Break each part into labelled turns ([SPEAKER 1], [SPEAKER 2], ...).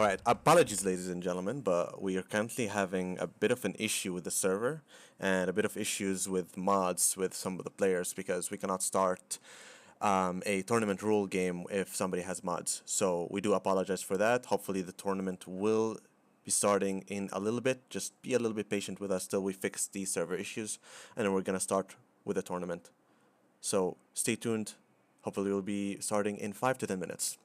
[SPEAKER 1] Right, apologies, ladies and gentlemen, but we are currently having a bit of an issue with the server and a bit of issues with mods with some of the players because we cannot start a tournament rule game if somebody has mods. So we do apologize for that. Hopefully, the tournament will be starting in a little bit. Just be a little bit patient with us till we fix these server issues, and then we're gonna start with the tournament. So stay tuned. Hopefully, we'll be starting in 5 to 10 minutes.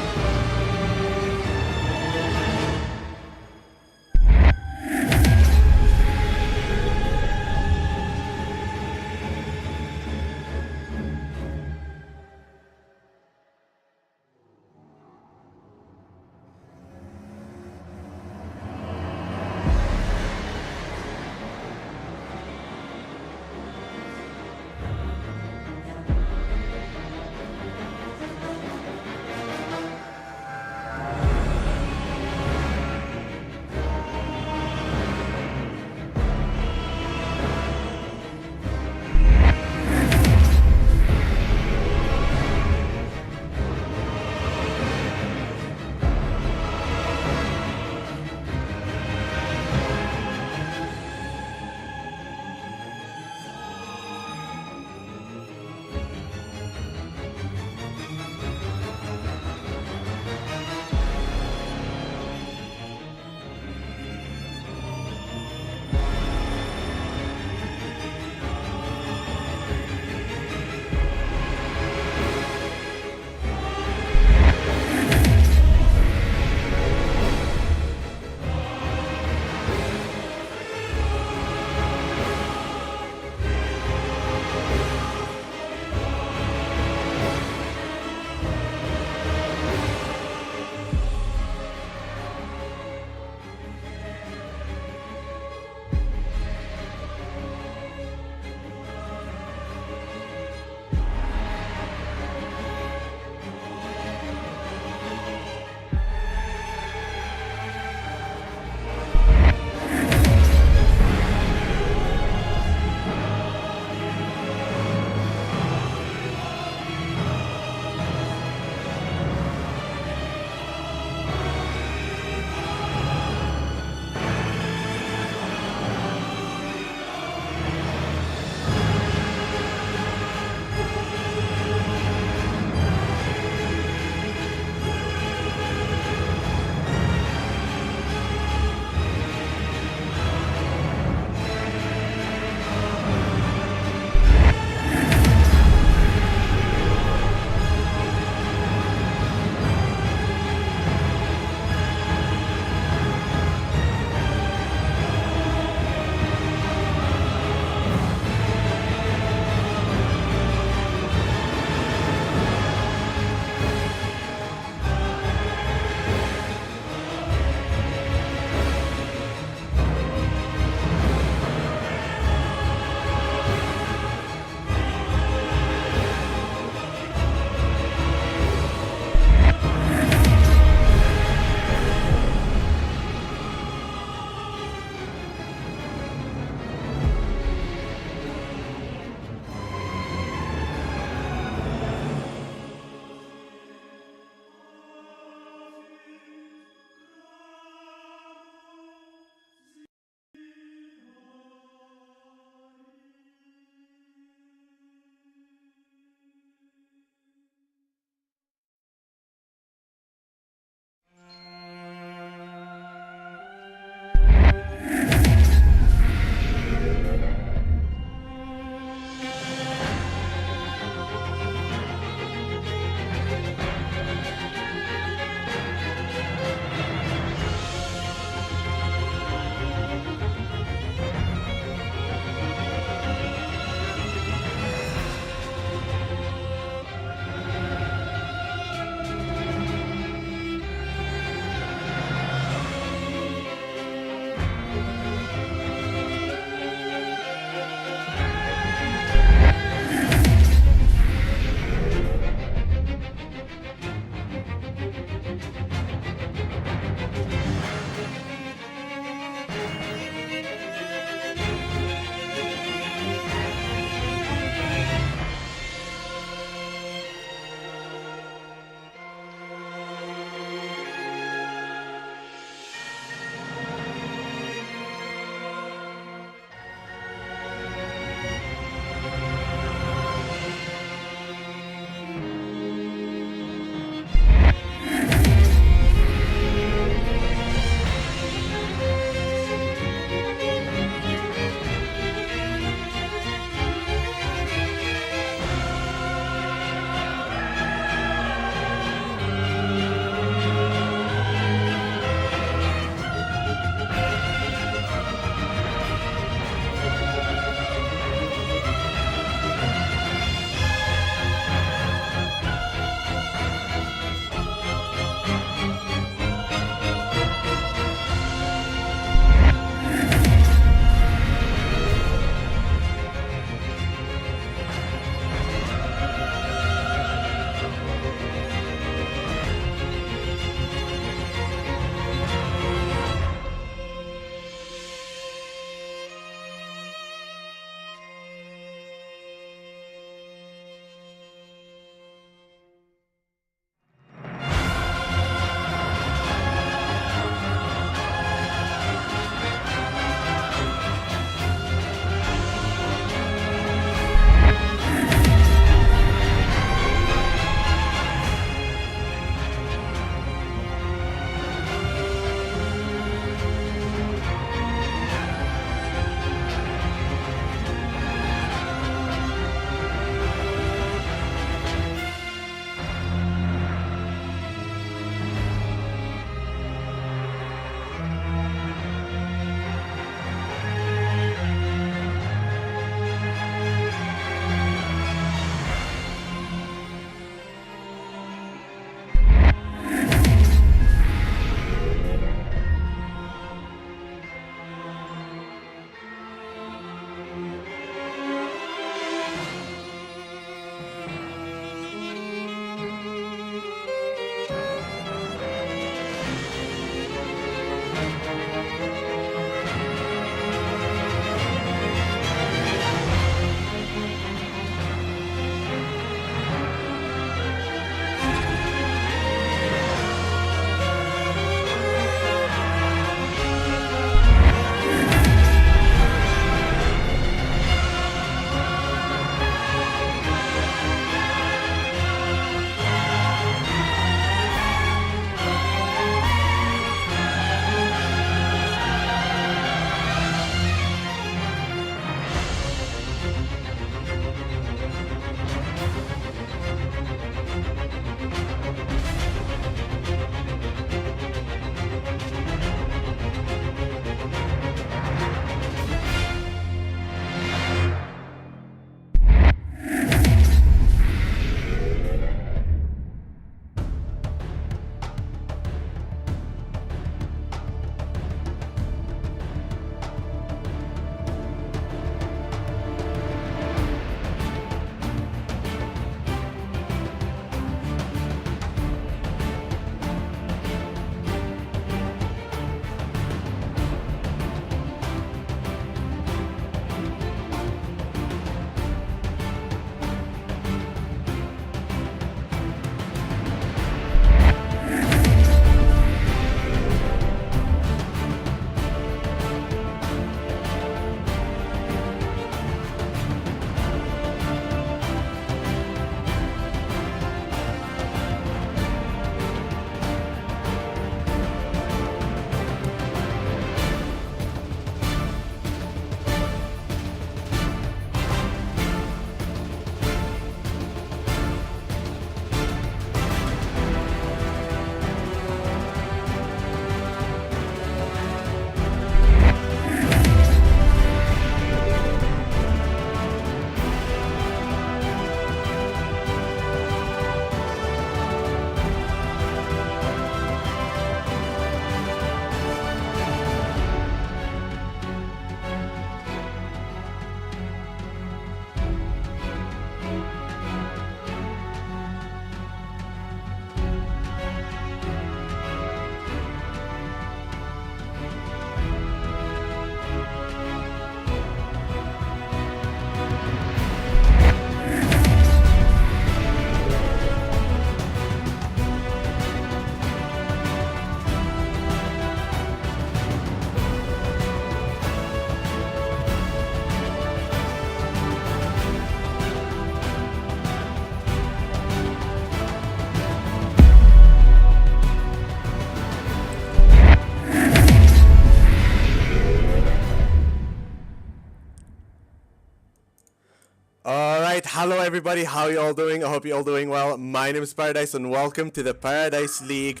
[SPEAKER 1] Hello everybody, how you all doing? I hope you all doing well. My name is Paradise and welcome to the Paradise League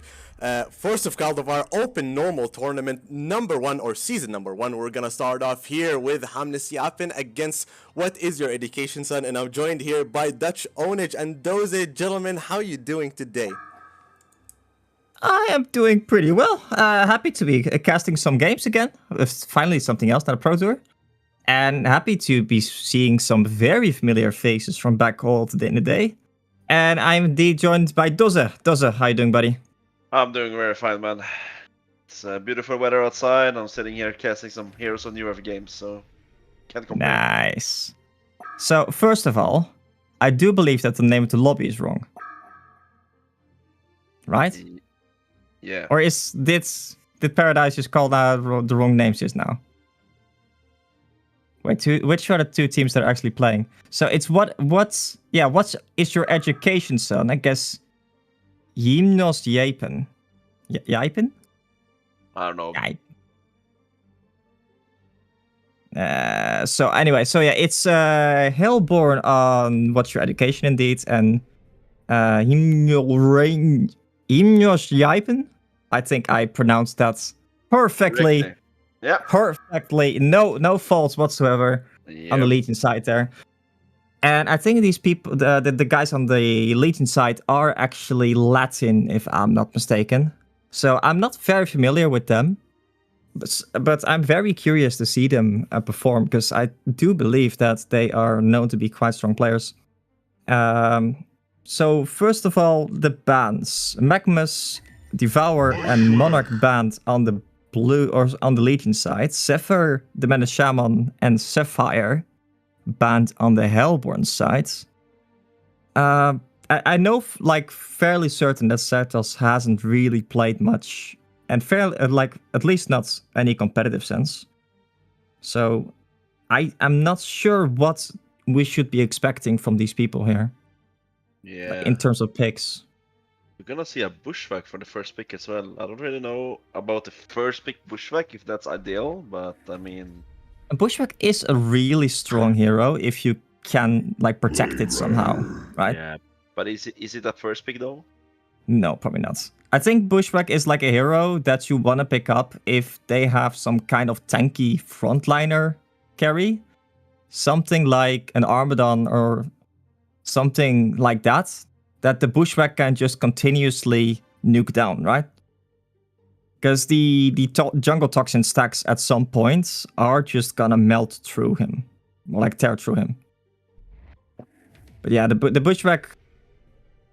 [SPEAKER 1] Force of Caldivar Open Normal Tournament number 1 or season number 1. We're gonna start off here with Hamnes Yapin against What Is Your Education Son, and I'm joined here by Dutch Onage and Doze. Gentlemen, how you doing today?
[SPEAKER 2] I am doing pretty well. Happy to be casting some games again. Finally something else than a Pro Tour. And happy to be seeing some very familiar faces from back home in the day. And I'm indeed joined by Doze. Doze, how you doing, buddy?
[SPEAKER 3] I'm doing very fine, man. It's beautiful weather outside. I'm sitting here casting some Heroes of Newerth games, so can't complain.
[SPEAKER 2] Nice. So, first of all, I do believe that the name of the lobby is wrong. Right?
[SPEAKER 3] Yeah.
[SPEAKER 2] Or did Paradise just call out the wrong names just now? Wait, which are the two teams that are actually playing? So it's what is your education, son? I guess Gymnos Japen. Japen?
[SPEAKER 3] I don't know.
[SPEAKER 2] So anyway, it's Hellborn on What's Your Education indeed, and Gymnos Japen. I think I pronounced that perfectly.
[SPEAKER 3] Correctly. Yeah.
[SPEAKER 2] Perfectly. No faults whatsoever on the Legion side there. And I think these people, the guys on the Legion side are actually Latin, if I'm not mistaken. So I'm not very familiar with them. But I'm very curious to see them perform, because I do believe that they are known to be quite strong players. So first of all, the bans. Magmus, Devour, and Monarch banned on the blue or on the Legion side. Zephyr, the Menace Shaman, and Sapphire banned on the Hellborn side. I know, like, fairly certain that Certos hasn't really played much, and fairly, at least not any competitive sense. So I'm not sure what we should be expecting from these people here.
[SPEAKER 3] Yeah.
[SPEAKER 2] Like, in terms of picks.
[SPEAKER 3] We're gonna see a Bushwhack for the first pick as well. I don't really know about the first pick Bushwhack, if that's ideal, but I mean...
[SPEAKER 2] A Bushwhack is a really strong hero if you can, like, protect it somehow, right?
[SPEAKER 3] Yeah, but is it a first pick though?
[SPEAKER 2] No, probably not. I think Bushwhack is like a hero that you want to pick up if they have some kind of tanky frontliner carry. Something like an Armadon or something like that the Bushwhack can just continuously nuke down, right? Because the jungle toxin stacks at some points are just gonna melt through him, or like tear through him. But yeah, the Bushwhack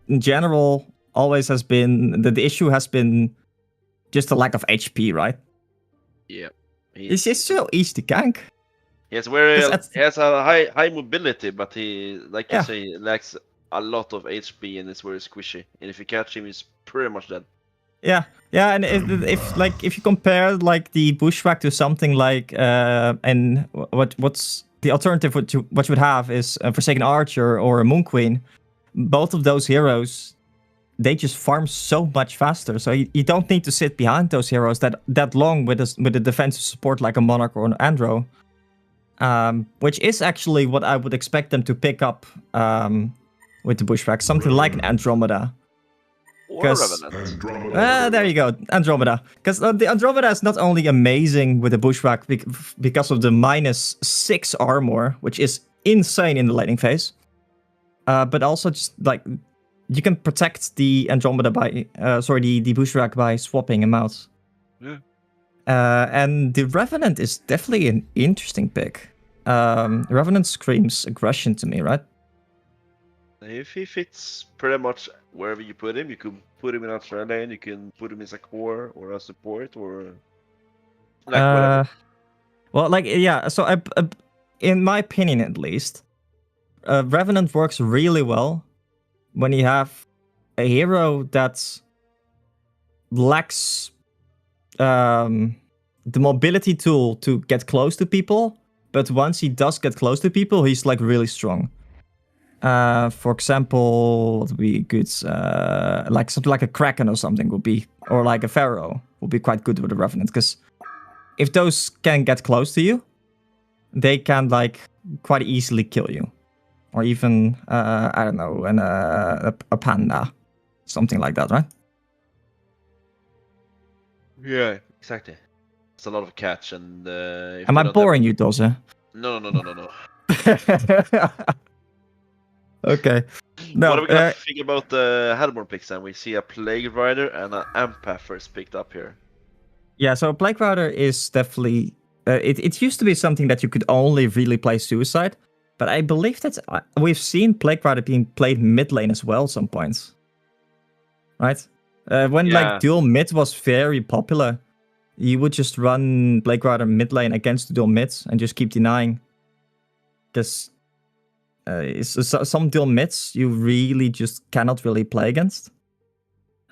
[SPEAKER 2] in general always has been, the issue has been just a lack of HP, right?
[SPEAKER 3] Yeah.
[SPEAKER 2] It's just so easy to gank.
[SPEAKER 3] He has a high mobility, but he, like you say, lacks a lot of HP and is very squishy. And if you catch him, he's pretty much dead.
[SPEAKER 2] Yeah, and if you compare like the Bushwhack to something like and what's the alternative? What you would have is a Forsaken Archer or a Moon Queen. Both of those heroes, they just farm so much faster. So you don't need to sit behind those heroes that long with a defensive support like a Monarch or an Andro. Which is actually what I would expect them to pick up with the Bushwhack, something like an Andromeda.
[SPEAKER 3] Or Revenant.
[SPEAKER 2] There you go, Andromeda. Because the Andromeda is not only amazing with the Bushwhack because of the -6 armor, which is insane in the laning phase, but also just like you can protect the Andromeda by the Bushwhack by swapping him out.
[SPEAKER 3] Yeah.
[SPEAKER 2] And the Revenant is definitely an interesting pick. Revenant screams aggression to me, right?
[SPEAKER 3] If he fits pretty much wherever you put him, you could put him in a lane, you can put him as a core or a support or like whatever.
[SPEAKER 2] Well, like, yeah, so in my opinion at least, Revenant works really well when you have a hero that lacks the mobility tool to get close to people, but once he does get close to people, he's like really strong. For example, what would be good? Like something like a Kraken or something would be, or like a Pharaoh would be quite good with a Revenant, because if those can get close to you, they can like quite easily kill you. or even I don't know, a panda, something like that, right?
[SPEAKER 3] Yeah, exactly. It's a lot of catch, and if
[SPEAKER 2] Am
[SPEAKER 3] they
[SPEAKER 2] I
[SPEAKER 3] don't
[SPEAKER 2] boring
[SPEAKER 3] have...
[SPEAKER 2] you, Dose?
[SPEAKER 3] No, no, no, no, no, no.
[SPEAKER 2] Okay.
[SPEAKER 3] What
[SPEAKER 2] No.
[SPEAKER 3] are we gonna think about the Hadamore picks then? We see a Plague Rider and an Empath first picked up here.
[SPEAKER 2] Yeah, so Plague Rider is definitely... it used to be something that you could only really play Suicide, but I believe that we've seen Plague Rider being played mid lane as well at some points. Right? When like
[SPEAKER 3] Yeah.
[SPEAKER 2] dual mid was very popular, you would just run Plague Rider mid lane against the dual mids and just keep denying. Because some dual mids you really just cannot really play against.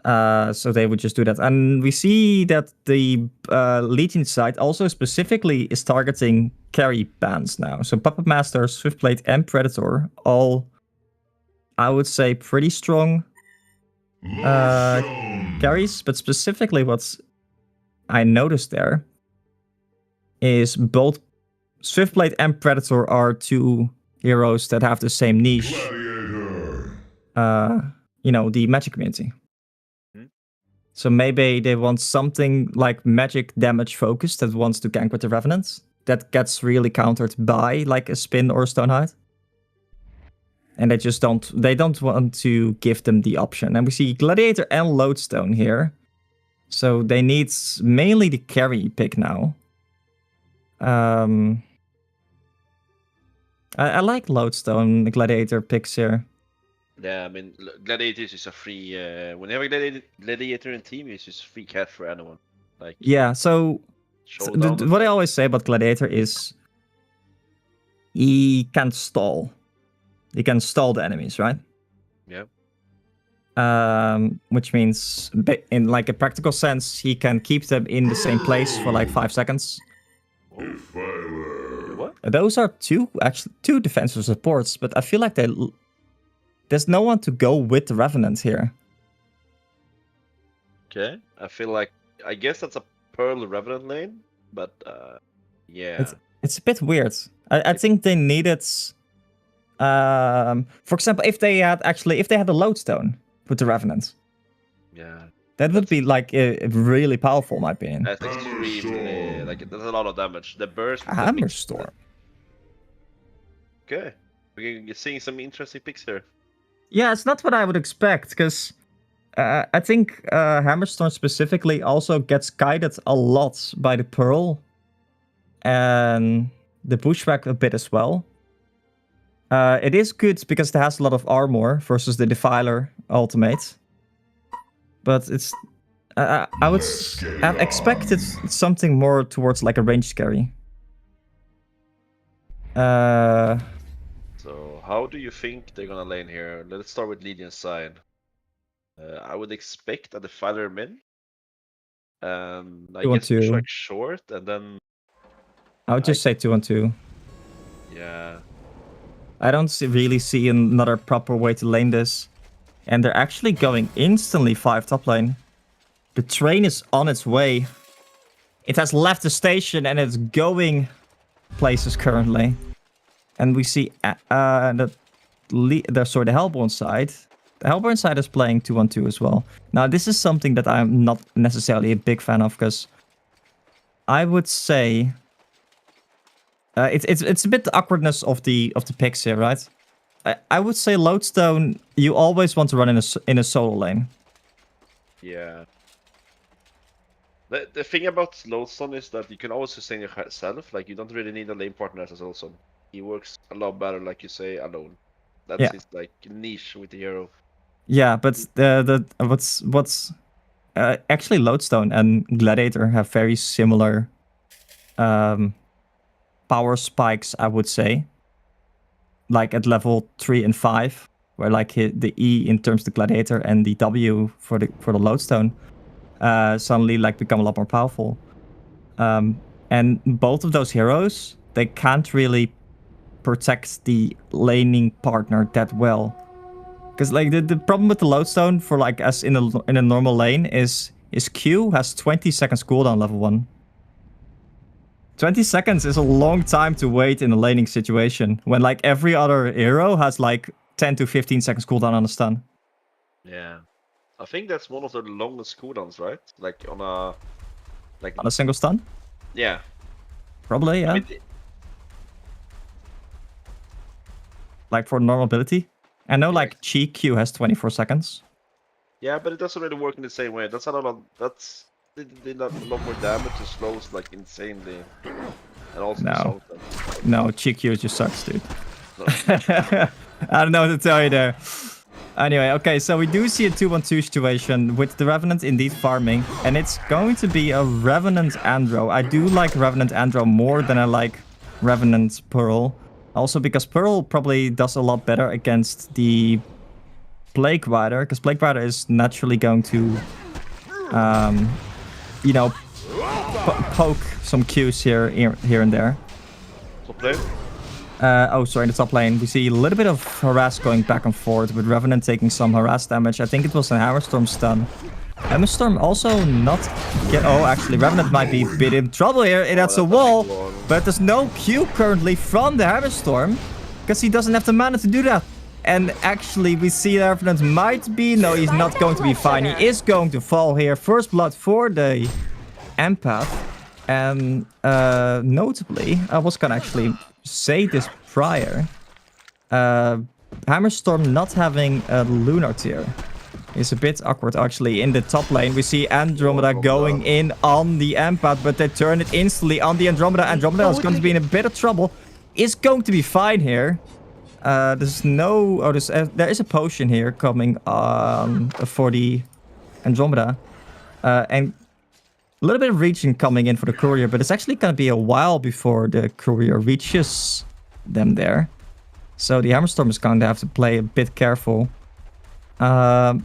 [SPEAKER 2] So they would just do that. And we see that the Legion side also specifically is targeting carry bans now. So Puppet Master, Swiftblade, and Predator, all, I would say, pretty strong carries. But specifically what I noticed there is both Swiftblade and Predator are two heroes that have the same niche. The magic community. So maybe they want something like magic damage focused that wants to gank with the Revenants. That gets really countered by like a Spin or a Stonehide. And they don't want to give them the option. And we see Gladiator and Lodestone here. So they need mainly the carry pick now. I like Lodestone, the Gladiator picks here.
[SPEAKER 3] Yeah, I mean, Gladiator is just a free... when you have a Gladiator in team, it's just free catch for anyone. Like,
[SPEAKER 2] yeah, so what I always say about Gladiator is he can stall. He can stall the enemies, right?
[SPEAKER 3] Yeah.
[SPEAKER 2] Which means, in like a practical sense, he can keep them in the same place for like 5 seconds.
[SPEAKER 3] What?
[SPEAKER 2] Those are two defensive supports, but I feel like there's no one to go with the Revenant here.
[SPEAKER 3] Okay, I feel like... I guess that's a Pearl Revenant lane, but yeah.
[SPEAKER 2] It's a bit weird. I think they needed... for example, if they had a Lodestone with the Revenant.
[SPEAKER 3] Yeah.
[SPEAKER 2] That would be like really powerful, in my opinion.
[SPEAKER 3] That's extremely... Like, there's a lot of damage. The burst...
[SPEAKER 2] Hammer Storm.
[SPEAKER 3] Okay. We're seeing some interesting picks here.
[SPEAKER 2] Yeah, it's not what I would expect, because I think Hammerstorm specifically also gets guided a lot by the Pearl and the Bushwhack a bit as well. It is good because it has a lot of armor versus the Defiler ultimate. But it's... I would have expected something more towards like a range carry.
[SPEAKER 3] So, how do you think they're gonna lane here? Let's start with Legion's side. I would expect a Defiler mid. I guess Bushwhack short, and then...
[SPEAKER 2] I would just say 2-on-2.
[SPEAKER 3] Yeah.
[SPEAKER 2] I don't really see another proper way to lane this. And they're actually going instantly 5 top lane. The train is on its way. It has left the station and it's going places currently. And we see the Hellborn side. The Hellborn side is playing 2-on-2 as well. Now, this is something that I'm not necessarily a big fan of, because I would say it's a bit the awkwardness of the picks here, right? I would say Lodestone, you always want to run in a solo lane.
[SPEAKER 3] Yeah. The thing about Lodestone is that you can always sustain yourself. Like, you don't really need a lane partner as Lodestone. He works a lot better, like you say, alone. That's his like niche with the hero. Yeah,
[SPEAKER 2] but what's actually Lodestone and Gladiator have very similar power spikes, I would say. Like at level 3 and 5, where like the E in terms of the Gladiator and the W for the Lodestone suddenly like become a lot more powerful. And both of those heroes, they can't really protect the laning partner that well. Because like the problem with the Lodestone for like us in a normal lane is his Q has 20 seconds cooldown level 1. 20 seconds is a long time to wait in a laning situation when like every other hero has like 10 to 15 seconds cooldown on a stun.
[SPEAKER 3] Yeah. I think that's one of the longest cooldowns, right? Like on a... Like...
[SPEAKER 2] On a single stun?
[SPEAKER 3] Yeah.
[SPEAKER 2] Probably, yeah.
[SPEAKER 3] I mean,
[SPEAKER 2] like for normal ability. I know like Chi Q has 24 seconds.
[SPEAKER 3] yeah, but it doesn't really work in the same way. That's not a lot... That's... They did a lot more damage to slows like insanely. And also
[SPEAKER 2] No. No, Chi Q just sucks, dude. I don't know what to tell you there. Anyway, okay, so we do see a 2-1-2 situation with the Revenant indeed farming. And it's going to be a Revenant Andro. I do like Revenant Andro more than I like Revenant Pearl. Also because Pearl probably does a lot better against the Plague Rider. Because Plague Rider is naturally going to, you know, poke some Qs here and there.
[SPEAKER 3] Top lane?
[SPEAKER 2] Oh, sorry, in the top lane. We see a little bit of harass going back and forth, with Revenant taking some harass damage. I think it was a Hammerstorm stun. Hammerstorm also not get... Oh, actually, Revenant might be a bit in trouble here. That's a wall, but there's no Q currently from the Hammerstorm, because he doesn't have the mana to do that. And actually, we see Revenant might be... No, he's not going to be fine. He is going to fall here. First blood for the Empath. And notably, I was gonna actually say this prior. Hammerstorm not having a Lunar Tier is a bit awkward, actually. In the top lane, we see Andromeda going in on the Empath, but they turn it instantly on the Andromeda. Andromeda is going to be in a bit of trouble. Is going to be fine here. There's no... Oh, there is a potion here coming for the Andromeda. And a little bit of regen coming in for the courier, but it's actually going to be a while before the courier reaches them there. So the Hammerstorm is going to have to play a bit careful.
[SPEAKER 3] The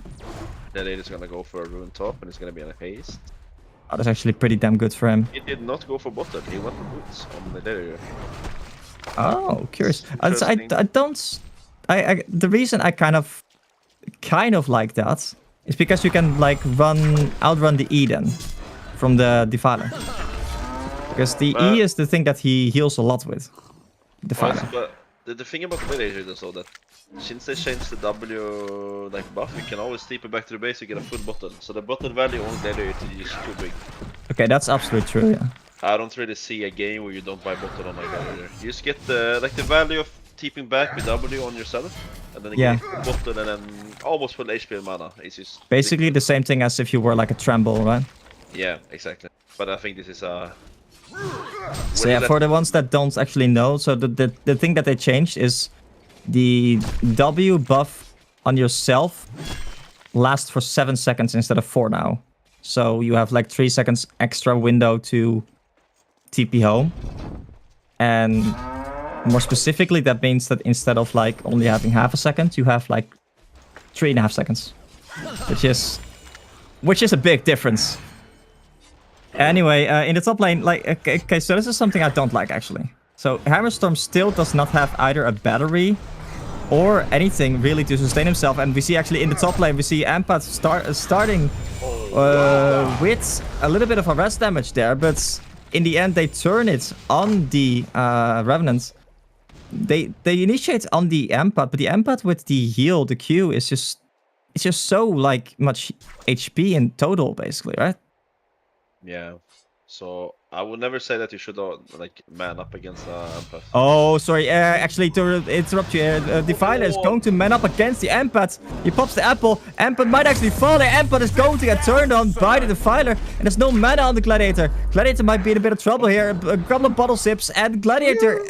[SPEAKER 3] lane is going to go for a rune top, and it's going to be in a haste.
[SPEAKER 2] Oh, that's actually pretty damn good for him.
[SPEAKER 3] He did not go for bottom, he went for boots on the area.
[SPEAKER 2] Oh, curious. I don't... the reason I kind of like that is because you can like outrun the Eden from the Defiler. Because the E is the thing that he heals a lot with. Defiler.
[SPEAKER 3] But the thing about the mid is also that since they changed the W like buff, you can always sleep it back to the base, you get a full bottle. So the bottle value on the area is too big.
[SPEAKER 2] Okay, that's absolutely true, yeah.
[SPEAKER 3] I don't really see a game where you don't buy bottle on like that either. You just get the value of keeping back with W on yourself, and then you get the bottle and then almost full HP and mana. It's just
[SPEAKER 2] basically the same thing as if you were like a Tremble, right?
[SPEAKER 3] Yeah, exactly. But I think this is a...
[SPEAKER 2] So yeah, for the ones that don't actually know, so the thing that they changed is the W buff on yourself lasts for 7 seconds instead of 4 now. So you have like 3 seconds extra window to TP home. And more specifically, that means that instead of like only having half a second, you have like 3.5 seconds. Which is a big difference. Anyway, in the top lane, like, okay, so this is something I don't like, actually. So, Hammerstorm still does not have either a battery or anything really to sustain himself. And we see actually in the top lane, we see Empath starting with a little bit of harass damage there. But in the end, they turn it on the Revenant. They initiate on the Empath, but the Empath with the heal, the Q, is just... It's just so, like, much HP in total, basically, right?
[SPEAKER 3] Yeah, so I would never say that you should like man up against Empath.
[SPEAKER 2] Oh, sorry. Actually, to interrupt you, Defiler is going to man up against the Empath. He pops the apple. Empath might actually fall there. Empath is going to get turned on by the Defiler, and there's no mana on the Gladiator. Gladiator might be in a bit of trouble here. A couple of bottle sips, and Gladiator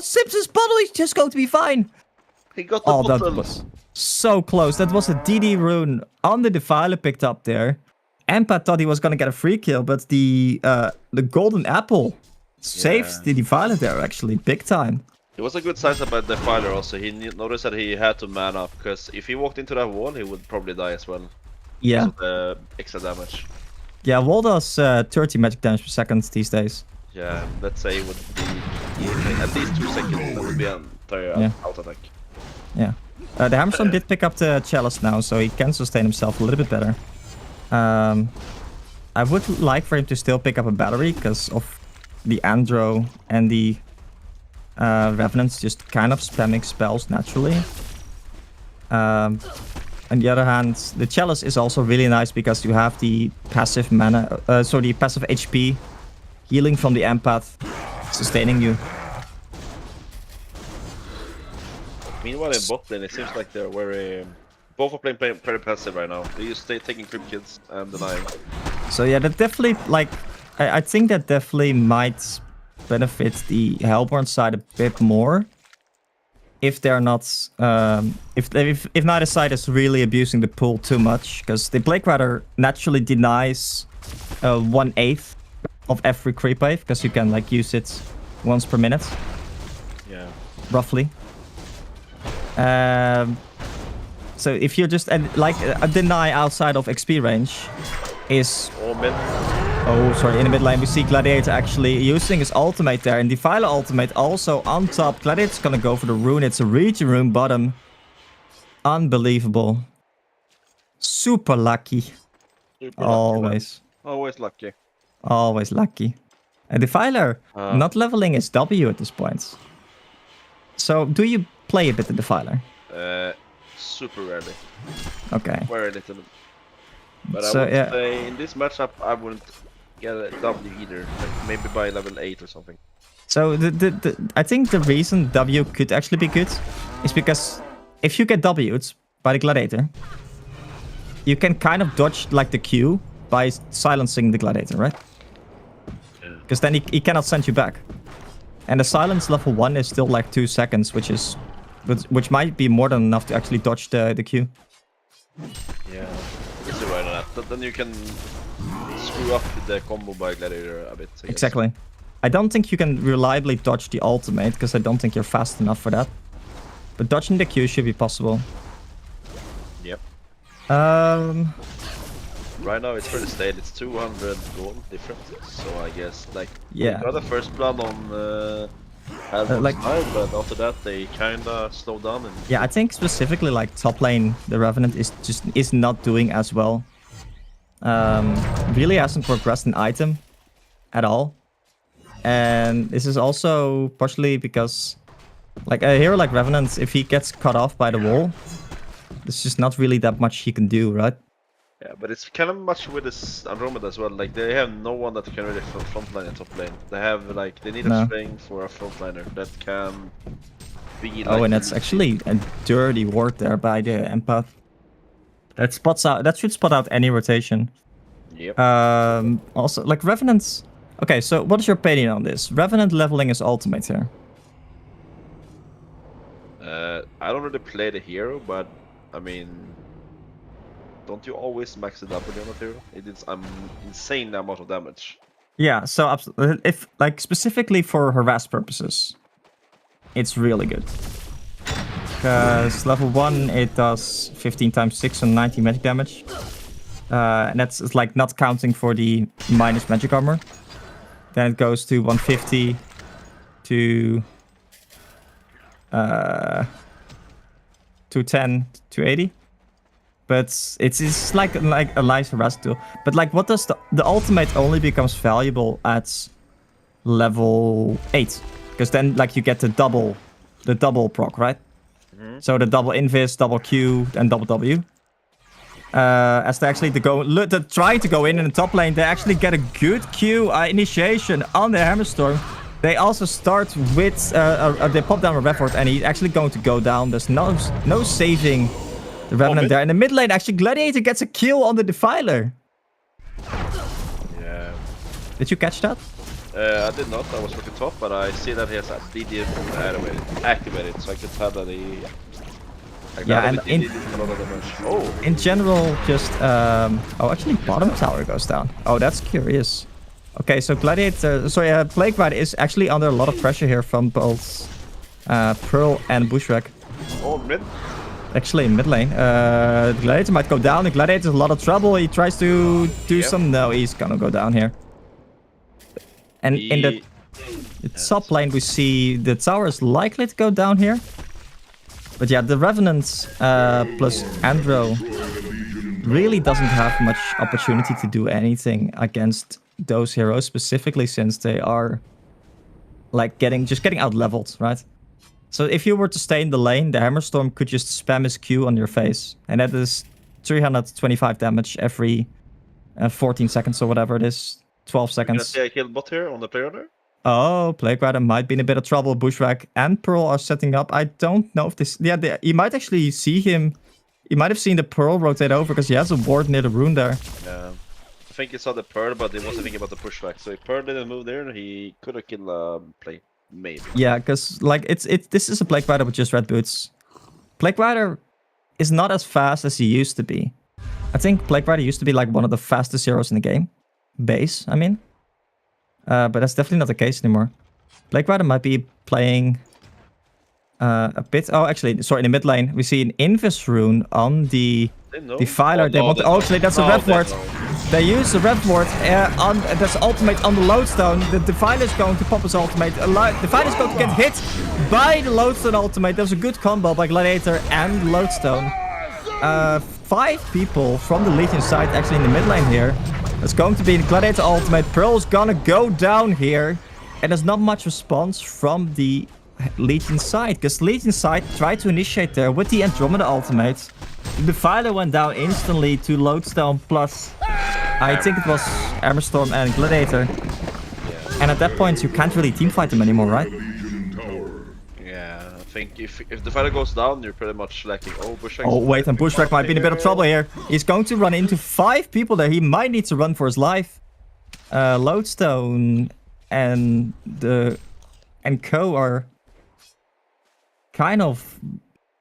[SPEAKER 2] sips his bottle. He's just going to be fine.
[SPEAKER 3] He got the bottle.
[SPEAKER 2] That was so close. That was a DD rune on the Defiler picked up there. Empath thought he was gonna get a free kill, but the golden apple saved the Defiler there, actually, big time.
[SPEAKER 3] It was a good size up at Defiler also. He noticed that he had to man up, because if he walked into that wall, he would probably die as well.
[SPEAKER 2] Yeah.
[SPEAKER 3] Because of the extra damage.
[SPEAKER 2] Yeah, wall does 30 magic damage per second these days.
[SPEAKER 3] Yeah, let's say it would be at least 2 seconds. That would be an entire out attack.
[SPEAKER 2] Yeah. The Hammerstorm did pick up the Chalice now, so he can sustain himself a little bit better. I would like for him to still pick up a battery because of the Andro and the Revenants just kind of spamming spells naturally. On the other hand, the Chalice is also really nice because you have the passive mana, the passive HP healing from the Empath, sustaining you.
[SPEAKER 3] Meanwhile, in bot lane, it seems like they're very... Both are playing very passive right now. They just stay taking creep kills and denying.
[SPEAKER 2] So yeah, that definitely, like, I think that definitely might benefit the Hellborn side a bit more. If they're not, if neither side is really abusing the pool too much. Because the Plague Rider naturally denies 1/8 of every creep wave. Because you can, like, use it once per minute.
[SPEAKER 3] Yeah.
[SPEAKER 2] Roughly. So if you're just like a deny outside of XP range is...
[SPEAKER 3] Or mid.
[SPEAKER 2] Oh, sorry, in the mid lane we see Gladiator actually using his ultimate there. And Defiler ultimate also on top. Gladiator's gonna go for the rune. It's a regen rune bottom. Unbelievable. Super lucky.
[SPEAKER 3] Super
[SPEAKER 2] Always.
[SPEAKER 3] Lucky, always lucky.
[SPEAKER 2] Always lucky. And Defiler not leveling his W at this point. So do you play a bit of Defiler?
[SPEAKER 3] Super rarely.
[SPEAKER 2] Okay.
[SPEAKER 3] Very little. But
[SPEAKER 2] So,
[SPEAKER 3] I would say in this matchup I wouldn't get a W either. Like maybe by level 8 or something.
[SPEAKER 2] So I think the reason W could actually be good is because if you get W'd by the Gladiator, you can kind of dodge like the Q by silencing the Gladiator, right? Because then he cannot send you back. And the silence level 1 is still like 2 seconds, which might be more than enough to actually dodge the Q.
[SPEAKER 3] Yeah, you're right on that. But then you can screw up with the combo by Gladiator a bit. I guess.
[SPEAKER 2] Exactly. I don't think you can reliably dodge the ultimate, because I don't think you're fast enough for that. But dodging the Q should be possible.
[SPEAKER 3] Yep.
[SPEAKER 2] Right
[SPEAKER 3] now it's pretty stale. It's 200 gold different. So I guess like
[SPEAKER 2] yeah.
[SPEAKER 3] We got the first blood on
[SPEAKER 2] like,
[SPEAKER 3] side, but after that they kinda slowed down. And
[SPEAKER 2] yeah, I think specifically like top lane, the Revenant is not doing as well. Really hasn't progressed an item at all. And this is also partially because like a hero like Revenant, if he gets cut off by the wall, there's just not really that much he can do, right?
[SPEAKER 3] Yeah, but it's kind of much with this Andromeda as well. Like they have no one that can really frontline and top lane. They have like they need a string for a frontliner that can be. Like,
[SPEAKER 2] oh, and that's actually a dirty ward there by the Empath. That should spot out any rotation.
[SPEAKER 3] Yep.
[SPEAKER 2] Also, like Revenant's. Okay, so what is your opinion on this? Revenant leveling his ultimate here.
[SPEAKER 3] I don't really play the hero, but I mean, don't you always max it up with the hero? It is an insane amount of damage.
[SPEAKER 2] Yeah, so if like specifically for harass purposes, it's really good. Because level 1 it does 15 times 6 on 90 magic damage. And that's like not counting for the minus magic armor. Then it goes to 150 to 210, 280. But it's like a nice harass tool. But like, what does the ultimate only becomes valuable at level 8? Because then like you get the double proc, right? Mm-hmm. So the double invis, double Q, and double W. As they actually try to go in the top lane, they actually get a good Q initiation on the Hammerstorm. They also start with they pop down a Revolt, and he's actually going to go down. There's no saving the Revenant there. In the mid lane, actually Gladiator gets a kill on the Defiler.
[SPEAKER 3] Yeah.
[SPEAKER 2] Did you catch that?
[SPEAKER 3] I did not. I was looking top, but I see that he has a DD activated, so I could tell that he. Like
[SPEAKER 2] yeah, and in general, just oh, actually, bottom tower goes down. Oh, that's curious. Okay, so Gladiator, Plague Rider is actually under a lot of pressure here from both Pearl and Bushwhack.
[SPEAKER 3] Oh, mid.
[SPEAKER 2] Actually, in mid lane, the Gladiator might go down. The Gladiator's a lot of trouble. He tries to do some. No, he's gonna go down here. And in the top lane, we see the tower is likely to go down here. But yeah, the Revenant plus Andro really doesn't have much opportunity to do anything against those heroes, specifically since they are like just getting out leveled, right? So if you were to stay in the lane, the Hammerstorm could just spam his Q on your face, and that is 325 damage every 14 seconds or whatever it is, 12
[SPEAKER 3] You're
[SPEAKER 2] seconds.
[SPEAKER 3] gonna say I killed bot here on the player there?
[SPEAKER 2] Oh, Plague Rider might be in a bit of trouble. Bushwhack and Pearl are setting up. I don't know if this... Yeah, you might actually see him. You might have seen the Pearl rotate over because he has a ward near the rune there.
[SPEAKER 3] Yeah. I think he saw the Pearl, but he wasn't thinking about the pushback. So if Pearl didn't move there, he could have killed Play. Maybe.
[SPEAKER 2] Yeah, because like this is a Plague Rider with just red boots. Plague Rider is not as fast as he used to be. I think Plague Rider used to be like one of the fastest heroes in the game. Base, I mean. But that's definitely not the case anymore. Plague Rider might be playing a bit... Oh, actually, sorry, in the mid lane, we see an Invis rune on the Defiler. Actually, that's a Rev Ward. They use the Rev Ward on... That's ultimate on the Lodestone. The Defiler is going to pop his ultimate. Defiler is going to get hit by the Lodestone ultimate. That was a good combo by Gladiator and Lodestone. 5 people from the Legion side actually in the mid lane here. It's going to be the Gladiator ultimate. Pearl's gonna go down here. And there's not much response from the Legion side. Because Legion side tried to initiate there with the Andromeda ultimate. The Defiler went down instantly to Lodestone plus... I think it was Hammerstorm and Gladiator. And at that point you can't really teamfight them anymore, right?
[SPEAKER 3] Yeah, I think if the fighter goes down, you're pretty much lacking. Oh, Bushwhack.
[SPEAKER 2] Oh, wait, and Bushwhack might be in a bit of trouble here. He's going to run into 5 people there. He might need to run for his life. Lodestone and Co are kind of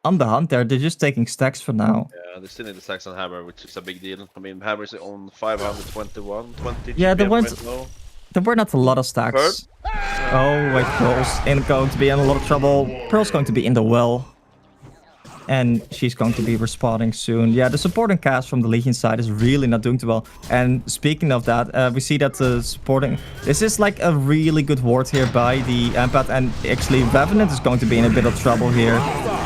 [SPEAKER 2] on the hunt there. They're just taking stacks for now.
[SPEAKER 3] Yeah, they still need the stacks on Hammer, which is a big deal. I mean, Hammer's on 521, 20
[SPEAKER 2] Yeah,
[SPEAKER 3] GPM right now.
[SPEAKER 2] There were not a lot of stacks. Oh, wait, Pearl's going to be in a lot of trouble. Pearl's going to be in the well. And she's going to be respawning soon. Yeah, the supporting cast from the Legion side is really not doing too well. And speaking of that, we see that the supporting... This is like a really good ward here by the Empath. And actually, Revenant is going to be in a bit of trouble here.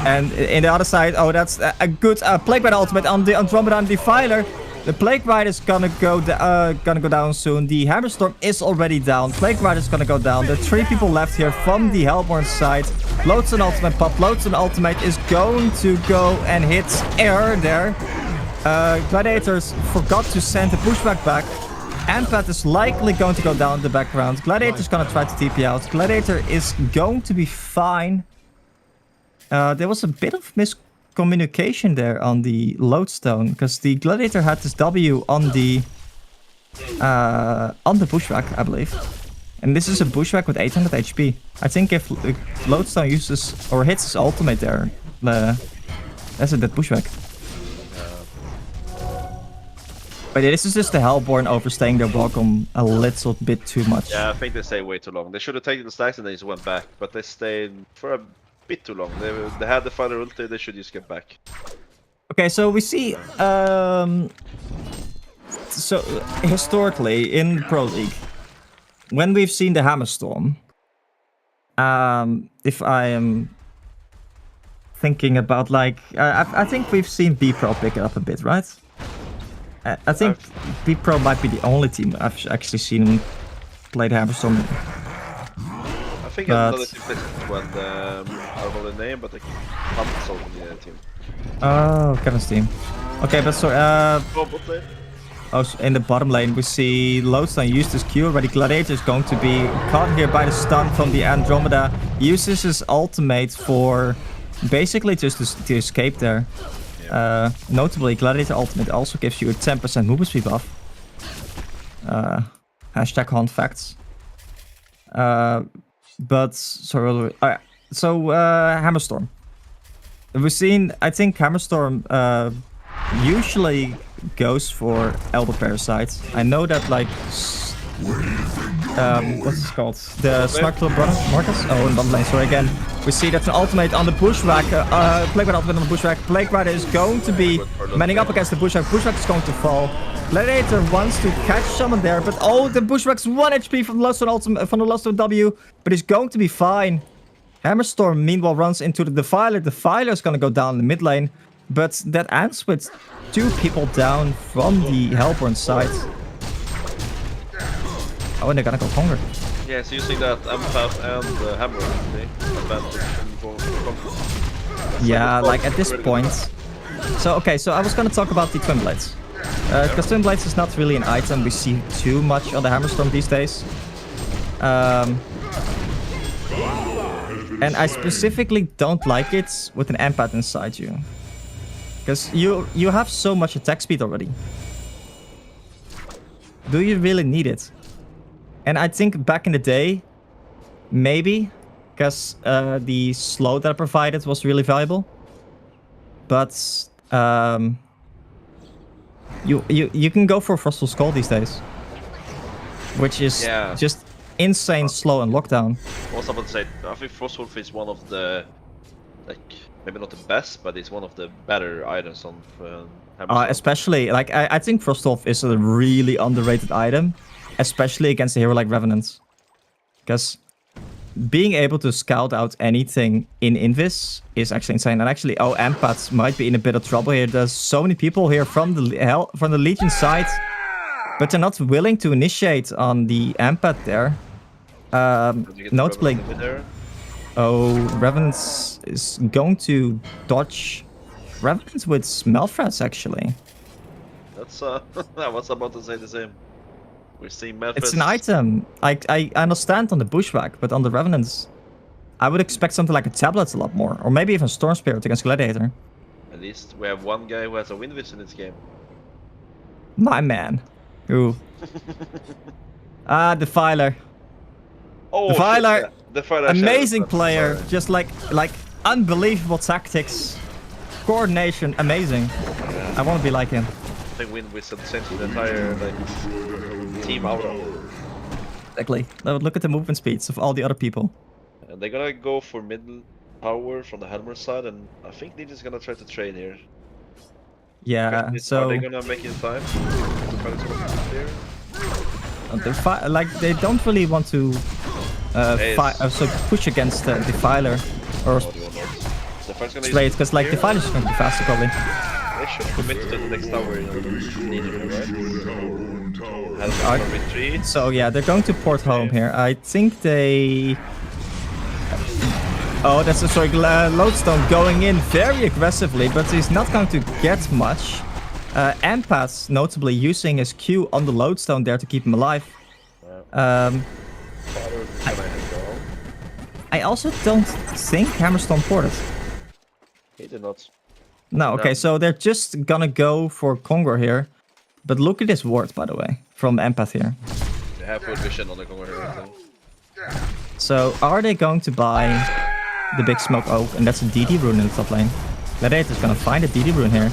[SPEAKER 2] And in the other side, oh, that's a good Plague Rider ultimate on the Andromeda and Defiler. The Plague Rider is gonna go down soon. The Hammerstorm is already down. Plague Rider is gonna go down. There are 3 people left here from the Hellborn side. Lodestone ultimate pop. Lodestone ultimate is going to go and hit air there. Gladiators forgot to send the pushback back. Empath is likely going to go down in the background. Gladiator is gonna try to TP out. Gladiator is going to be fine. There was a bit of miscommunication there on the Lodestone because the Gladiator had this W on the Bushwhack, I believe. And this is a Bushwhack with 800 HP. I think if Lodestone uses or hits his ultimate there, that's a dead Bushwhack. But this is just the Hellborn overstaying their welcome a little bit too much.
[SPEAKER 3] Yeah, I think they stayed way too long. They should have taken the stacks and they just went back, but they stayed for a bit too long. They had the final ulti, they should just get back.
[SPEAKER 2] Okay, so we see so historically in Pro League, when we've seen the Hammerstorm, if I am thinking about like I think we've seen B-Pro pick it up a bit, right? I think B-Pro might be the only team I've actually seen play the Hammerstorm.
[SPEAKER 3] I think another team plays when I don't know the name, but they can't solve the team.
[SPEAKER 2] Oh, Kevin's team. Okay, but so
[SPEAKER 3] Oh,
[SPEAKER 2] so in the bottom lane we see Lodestone use his Q already. Gladiator is going to be caught here by the stun from the Andromeda. He uses his ultimate for basically just to escape there. Yeah. Notably, Gladiator ultimate also gives you a 10% movement speed buff. Hashtag HoN facts. But so Hammerstorm. We've seen, I think Hammerstorm usually goes for Elbow Parasite. I know that like what's it called? The Smart Club brother Marcus? Oh, in bottom lane. Sorry again. We see that's an ultimate on the Bushwhack. Plague Rider ultimate on the Bushwhack. Plague Rider is going to be manning up against the Bushwhack. Bushwhack is going to fall. Gladiator wants to catch someone there, but oh, the Bushwhack's 1 HP from the Lodestone ultimate, from the Lodestone W, but he's going to be fine. Hammerstorm meanwhile runs into the Defiler. The Defiler is going to go down in the mid lane, but that ends with 2 people down from the Hellborn side. Oh, and they're gonna go Hunger.
[SPEAKER 3] Yeah, so using that empath and hammer advantage
[SPEAKER 2] Yeah, like at this point. So okay, so I was gonna talk about the Twin Blades. Because Twin Blades is not really an item we see too much on the Hammerstorm these days. And I specifically don't like it with an empath inside you. Because you have so much attack speed already. Do you really need it? And I think back in the day, maybe, because the slow that I provided was really valuable. But you can go for Frostful Skull these days, which is just insane slow and lockdown.
[SPEAKER 3] I was about to say, I think Frostwolf is one of the, like, maybe not the best, but it's one of the better items on Hammerstorm.
[SPEAKER 2] Especially, like, I think Frostwolf is a really underrated item, especially against a hero like Revenant. Because being able to scout out anything in Invis is actually insane. And actually, empaths might be in a bit of trouble here. There's so many people here from the Legion side, but they're not willing to initiate on the empath there. Notably, Revenant is going to dodge Revenant with Melfrats, actually.
[SPEAKER 3] That's I was about to say the same. We're seeing Melfrats.
[SPEAKER 2] It's an item. I understand on the Bushwhack, but on the Revenants, I would expect something like a tablet a lot more, or maybe even Storm Spirit against Gladiator.
[SPEAKER 3] At least we have one guy who has a wind vision in this game.
[SPEAKER 2] My man. Ooh. Defiler.
[SPEAKER 3] Oh,
[SPEAKER 2] Defiler.
[SPEAKER 3] Shit, yeah. Defiler
[SPEAKER 2] Amazing player. Just like unbelievable tactics. Coordination, amazing.
[SPEAKER 3] Yeah.
[SPEAKER 2] I want to be like him.
[SPEAKER 3] I think Wind Wizard sent the entire team out of.
[SPEAKER 2] Exactly. Look at the movement speeds of all the other people.
[SPEAKER 3] And they're gonna go for middle tower from the Helmer side, and I think they're just gonna try to trade here.
[SPEAKER 2] Yeah, so...
[SPEAKER 3] Are they gonna make it in time?
[SPEAKER 2] They don't really want to push against Defiler or straight, because like Defiler is going to be faster probably.
[SPEAKER 3] They should commit to the next tower needed, right? Retreat.
[SPEAKER 2] So yeah, they're going to port home here. I think they... Oh, that's a Lodestone going in very aggressively, but he's not going to get much. Empath, notably using his Q on the Lodestone there to keep him alive. I also don't think Hammerstorm ported.
[SPEAKER 3] He did not.
[SPEAKER 2] No, okay, so they're just gonna go for Kongor here. But look at this ward, by the way, from Empath here.
[SPEAKER 3] They have good vision on the Kongor here, I think.
[SPEAKER 2] So, are they going to buy the big smoke? Oh, and that's a DD rune in the top lane. Gladiator's gonna find a DD rune here.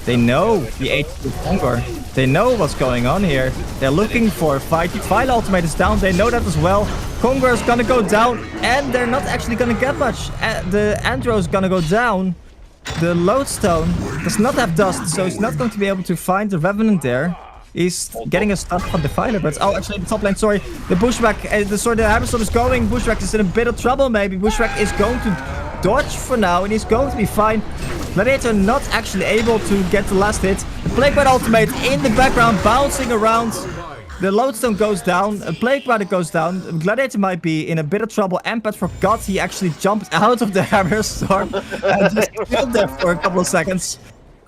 [SPEAKER 2] They know the HP of Kongor. They know what's going on here. They're looking for a fight. The File ultimate is down. They know that as well. Kongor is gonna go down, and they're not actually gonna get much. The Andro is gonna go down. The Lodestone does not have dust, so he's not going to be able to find the Revenant there. He's getting a stun from Defiler, but actually the top lane, sorry. The Bushwhack, the Hammerstorm is going. Bushwhack is in a bit of trouble, maybe. Bushwhack is going to dodge for now, and he's going to be fine. Gladiator not actually able to get the last hit. The Plague Bite ultimate in the background, bouncing around. The Lodestone goes down, a Plague Bite goes down. Gladiator might be in a bit of trouble. Empath forgot he actually jumped out of the Hammerstorm and just killed there for a couple of seconds.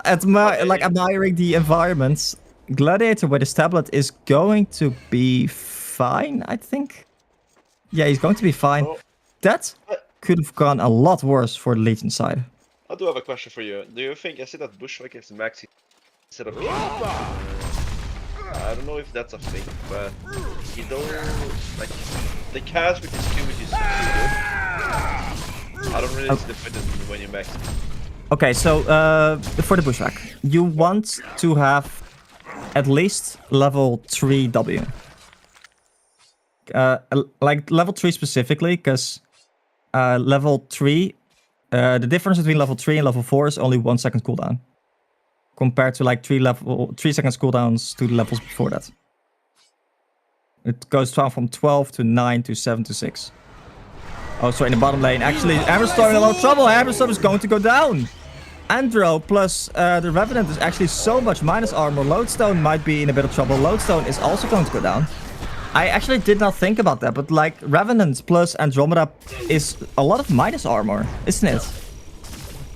[SPEAKER 2] Admiring the environment. Gladiator with his tablet is going to be fine, I think. Yeah, he's going to be fine. That could have gone a lot worse for the Legion side.
[SPEAKER 3] I do have a question for you. Do you think, I see that Bushwhack is maxi instead of I don't know if that's a thing, but you don't, like, the cast with his Q, which is too good. I don't really see the point when you max.
[SPEAKER 2] Okay, so for the Bushwhack, you want to have at least level 3 W. Like level 3 specifically, because level 3, the difference between level 3 and level 4 is only 1 second cooldown. Compared to like 3 seconds cooldowns to the levels before that. It goes down from 12 to 9 to 7 to 6. Oh, sorry, in the bottom lane. Actually, Hammerstorm in a lot of trouble. Hammerstorm is going to go down. Andro plus the Revenant is actually so much minus armor. Lodestone might be in a bit of trouble. Lodestone is also going to go down. I actually did not think about that, but like Revenant plus Andromeda is a lot of minus armor, isn't it?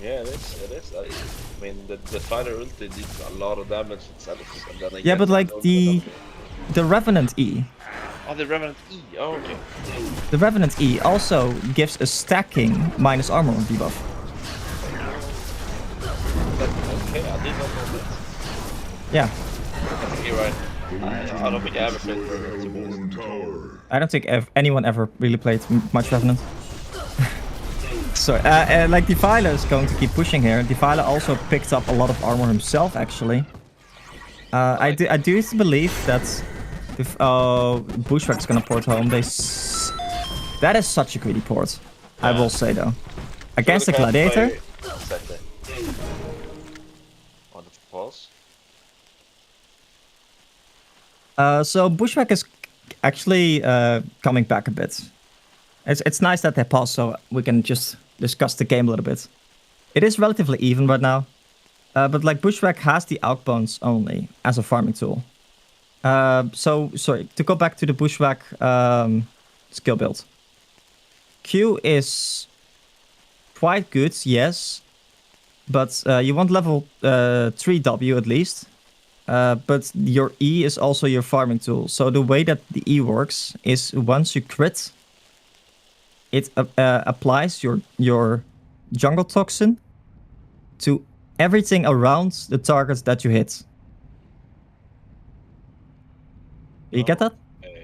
[SPEAKER 3] Yeah, it is. It is. I mean, the Fire ulti did a lot of damage itself, and then again,
[SPEAKER 2] Yeah, but like
[SPEAKER 3] Andromeda-
[SPEAKER 2] the Revenant E.
[SPEAKER 3] Oh, the Revenant E. Oh, okay.
[SPEAKER 2] The Revenant E also gives a stacking minus armor debuff.
[SPEAKER 3] Okay, I did not know that.
[SPEAKER 2] Yeah.
[SPEAKER 3] I think you're right. I don't think I ever played Revenant, to be honest.
[SPEAKER 2] I don't think anyone ever really played much Revenant. So, like Defiler is going to keep pushing here. Defiler also picked up a lot of armor himself, actually. I do believe that if Bushwhack's gonna port home, that is such a greedy port. I will say though, against the Gladiator.
[SPEAKER 3] Exactly. On the pause.
[SPEAKER 2] So Bushwhack is actually coming back a bit. It's nice that they pause so we can just discuss the game a little bit. It is relatively even right now, but like Bushwhack has the outbounds only as a farming tool. So sorry, to go back to the Bushwhack skill build. Q is quite good, yes, but you want level 3W at least. But your E is also your farming tool. So the way that the E works is once you crit, it applies your jungle toxin to everything around the targets that you hit. You get that?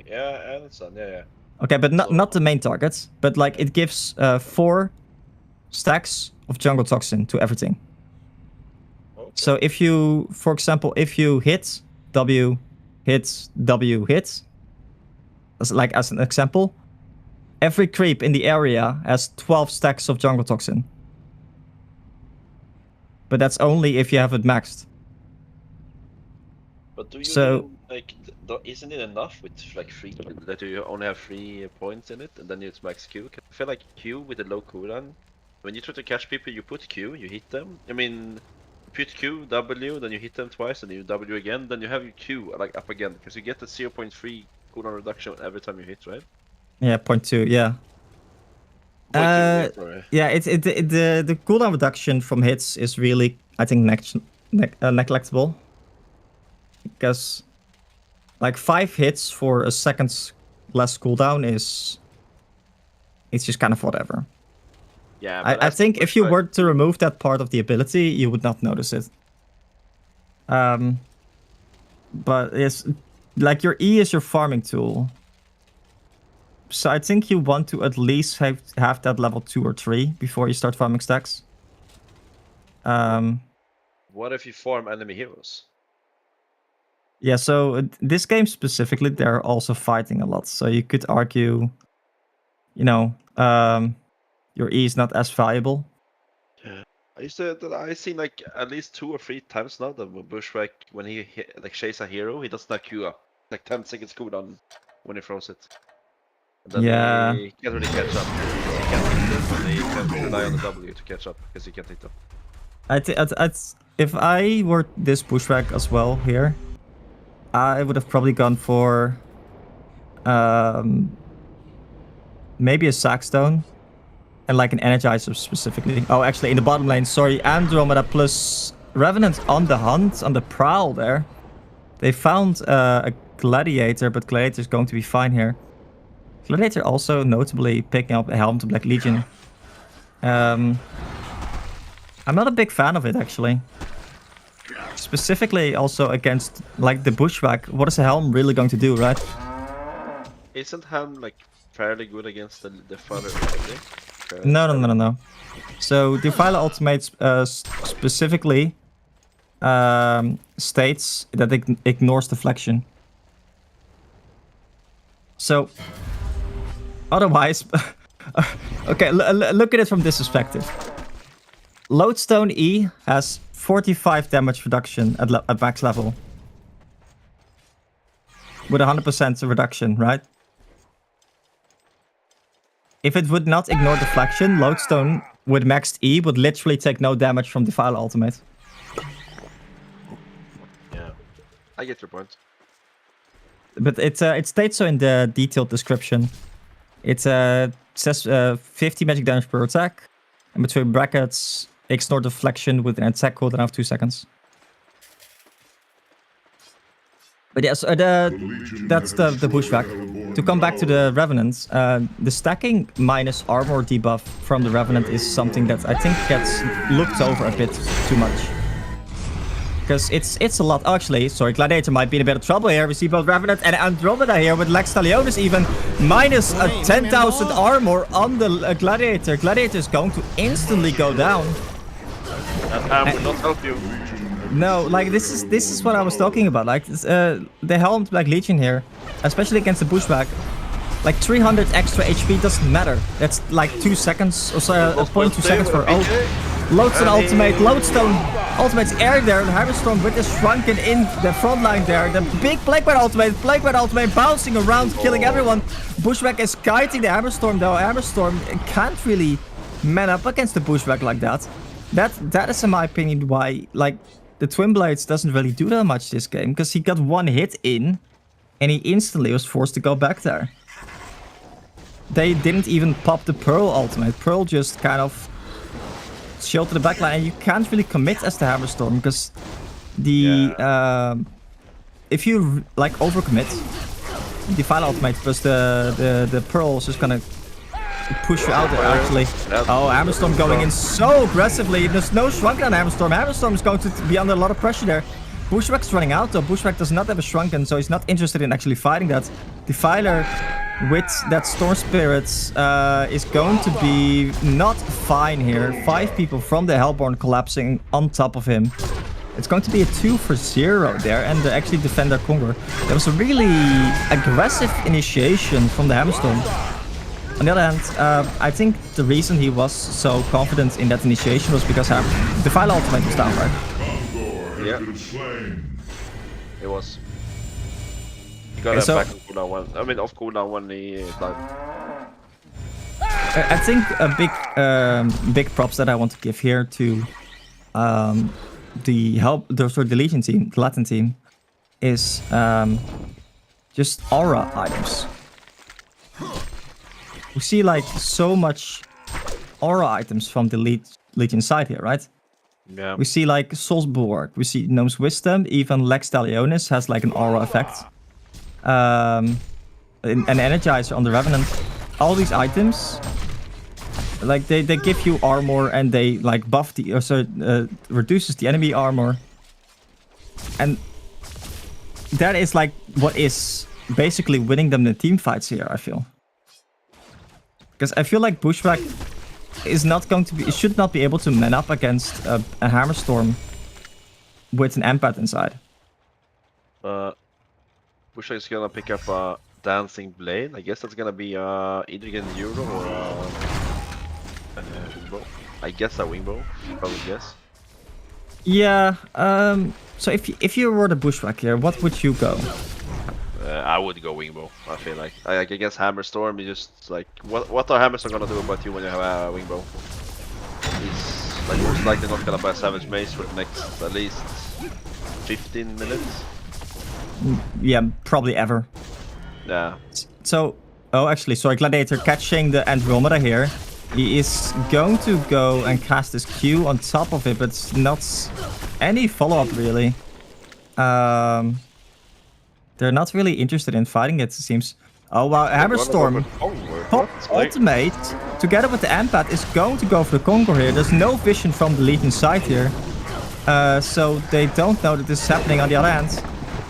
[SPEAKER 3] Yeah, I understand. Yeah.
[SPEAKER 2] Okay, but not the main targets, but like it gives 4 stacks of jungle toxin to everything.
[SPEAKER 3] Okay.
[SPEAKER 2] So if you, for example, if you hit W, hit W, hit, as an example, every creep in the area has 12 stacks of jungle toxin. But that's only if you have it maxed.
[SPEAKER 3] But do you
[SPEAKER 2] So-
[SPEAKER 3] like? Isn't it enough with like 3 that you only have 3 points in it, and then it's max Q? 'Cause I feel like Q with a low cooldown. When you try to catch people, you put Q, you hit them. I mean, you put Q, W, then you hit them twice, and then you W again. Then you have your Q like up again because you get the 0.3 cooldown reduction every time you hit, right?
[SPEAKER 2] Yeah, 0.2, yeah.
[SPEAKER 3] 0.2, sorry.
[SPEAKER 2] Yeah, the cooldown reduction from hits is really, I think, neglectable. Because, like, 5 hits for a second's less cooldown it's just kind of whatever.
[SPEAKER 3] Yeah, but
[SPEAKER 2] I think if you were to remove that part of the ability, you would not notice it. But it's, like, your E is your farming tool. So I think you want to at least have that level 2 or 3 before you start farming stacks.
[SPEAKER 3] what if you farm enemy heroes?
[SPEAKER 2] Yeah, so this game specifically, they're also fighting a lot. So you could argue, you know, your E is not as valuable.
[SPEAKER 3] I seen like at least 2 or 3 times now that Bushwhack, when he chase a hero, he does not queue up. Like 10 seconds cooldown when he throws it. And then
[SPEAKER 2] Yeah.
[SPEAKER 3] he can't really catch up because he can't hit them, and he can rely on the W to catch up because he can't hit them.
[SPEAKER 2] If I were this Bushwhack as well here, I would have probably gone for maybe a Sackstone and like an Energizer specifically. Oh, actually in the bottom lane, sorry, Andromeda plus Revenant on the hunt, on the prowl there. They found a Gladiator, but Gladiator is going to be fine here. Gladiator also notably picking up a Helm to Black Legion. I'm not a big fan of it actually. Specifically also against like the Bushwhack. What is a Helm really going to do, right?
[SPEAKER 3] Isn't Helm like fairly good against the father?
[SPEAKER 2] No. So Defiler Ultimate specifically states that it ignores deflection. So otherwise, okay, look at it from this perspective. Lodestone E has 45 damage reduction at max level. With 100% reduction, right? If it would not ignore deflection, Lodestone with maxed E would literally take no damage from Defiler Ultimate.
[SPEAKER 3] Yeah, I get your point.
[SPEAKER 2] But it states so in the detailed description. It says 50 magic damage per attack, and between brackets, ignore deflection with an attack cooldown of 2 seconds. But yeah, so that's the Bushwhack. To come back to the Revenant, the stacking minus armor debuff from the Revenant is something that I think gets looked over a bit too much. Because it's a lot. Oh, actually, sorry, Gladiator might be in a bit of trouble here. We see both Revenant and Andromeda here with Lex Talionis even minus a 10,000 armor on the Gladiator. Gladiator is going to instantly go down.
[SPEAKER 3] That will not help you.
[SPEAKER 2] No, like this is what I was talking about. Like the helmed Black Legion here, especially against the Bushwhack, like 300 extra HP doesn't matter. That's like 2 seconds or so, 0.2 seconds for Lodestone ultimate. Lodestone ultimate's air there. The Hammerstorm with the Shrunken in the front line there. The big Plagueblade ultimate bouncing around, killing everyone. Bushwhack is kiting the Hammerstorm though. Hammerstorm can't really man up against the Bushwhack like that. That is in my opinion why like the Twin Blades doesn't really do that much this game, because he got one hit in and he instantly was forced to go back there. They didn't even pop the Pearl ultimate. Pearl just kind of chilled to the backline, and you can't really commit as the Hammerstorm because the if you like overcommit, the final ultimate plus the Pearl is just gonna push you out there actually. Oh, Hammerstorm going in so aggressively. There's no Shrunken on Hammerstorm. Hammerstorm is going to be under a lot of pressure there. Bushwhack's running out though. Bushwhack does not have a Shrunken, so he's not interested in actually fighting that. Defiler with that Storm Spirits is going to be not fine here. 5 people from the Hellborn collapsing on top of him. It's going to be a 2 for 0 there, and actually defend their Conqueror. There was a really aggressive initiation from the Hammerstorm. On the other hand, I think the reason he was so confident in that initiation was because the final ultimate was down, right?
[SPEAKER 3] Yeah. It was. He got it back on cooldown one. I mean, off cooldown when he died.
[SPEAKER 2] I think a big props that I want to give here to the Legion team, the Latin team, is just aura items. We see like so much aura items from the Legion side here, right?
[SPEAKER 3] Yeah.
[SPEAKER 2] We see like Soul's Bulwark, we see Gnome's Wisdom, even Lex Talionis has like an aura effect. An Energizer on the Revenant. All these items, like they give you armor and they like buff the, reduces the enemy armor. And that is like what is basically winning them the team fights here, I feel. Because I feel like Bushwhack is not going to be, should not be able to man up against a Hammerstorm with an Empath inside.
[SPEAKER 3] Bushwhack is gonna pick up a Dancing Blade. I guess that's gonna be either against Euro or Wingbow. I guess a Wingbow, probably guess.
[SPEAKER 2] Yeah, so if you were the Bushwhack here, what would you go?
[SPEAKER 3] I would go Wingbow, I feel like. I guess Hammerstorm is just like, what are Hammerstorm gonna do about you when you have a Wingbow? He's like most likely not gonna buy Savage Mace for the next at least 15 minutes.
[SPEAKER 2] Yeah, probably ever.
[SPEAKER 3] Yeah.
[SPEAKER 2] So, oh actually, sorry, Gladiator catching the Andromeda here. He is going to go and cast his Q on top of it, but it's not any follow-up really. They're not really interested in fighting it seems. Oh wow, Hammerstorm pop ultimate together with the Empath is going to go for the Conqueror here. There's no vision from the Legion side here. So they don't know that this is happening. On the other hand,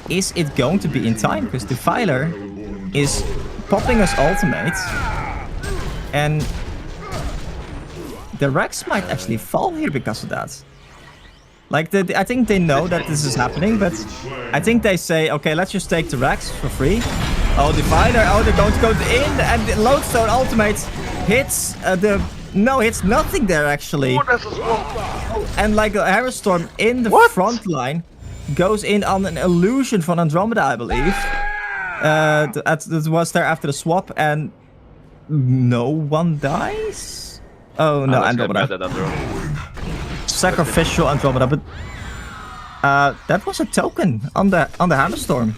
[SPEAKER 2] is it going to be in time? Because Defiler is popping his ultimate. And the Rex might actually fall here because of that. Like, I think they know that this is happening, but I think they say, okay, let's just take the Rex for free. Oh, Defiler, oh, they're going to go in, and the Lodestone ultimate hits hits nothing there, actually. And like, Hammerstorm in the front line goes in on an illusion from Andromeda, I believe. That was there after the swap, and no one dies? Oh, no, Andromeda. Sacrificial Andromeda, but that was a token on the Hammerstorm.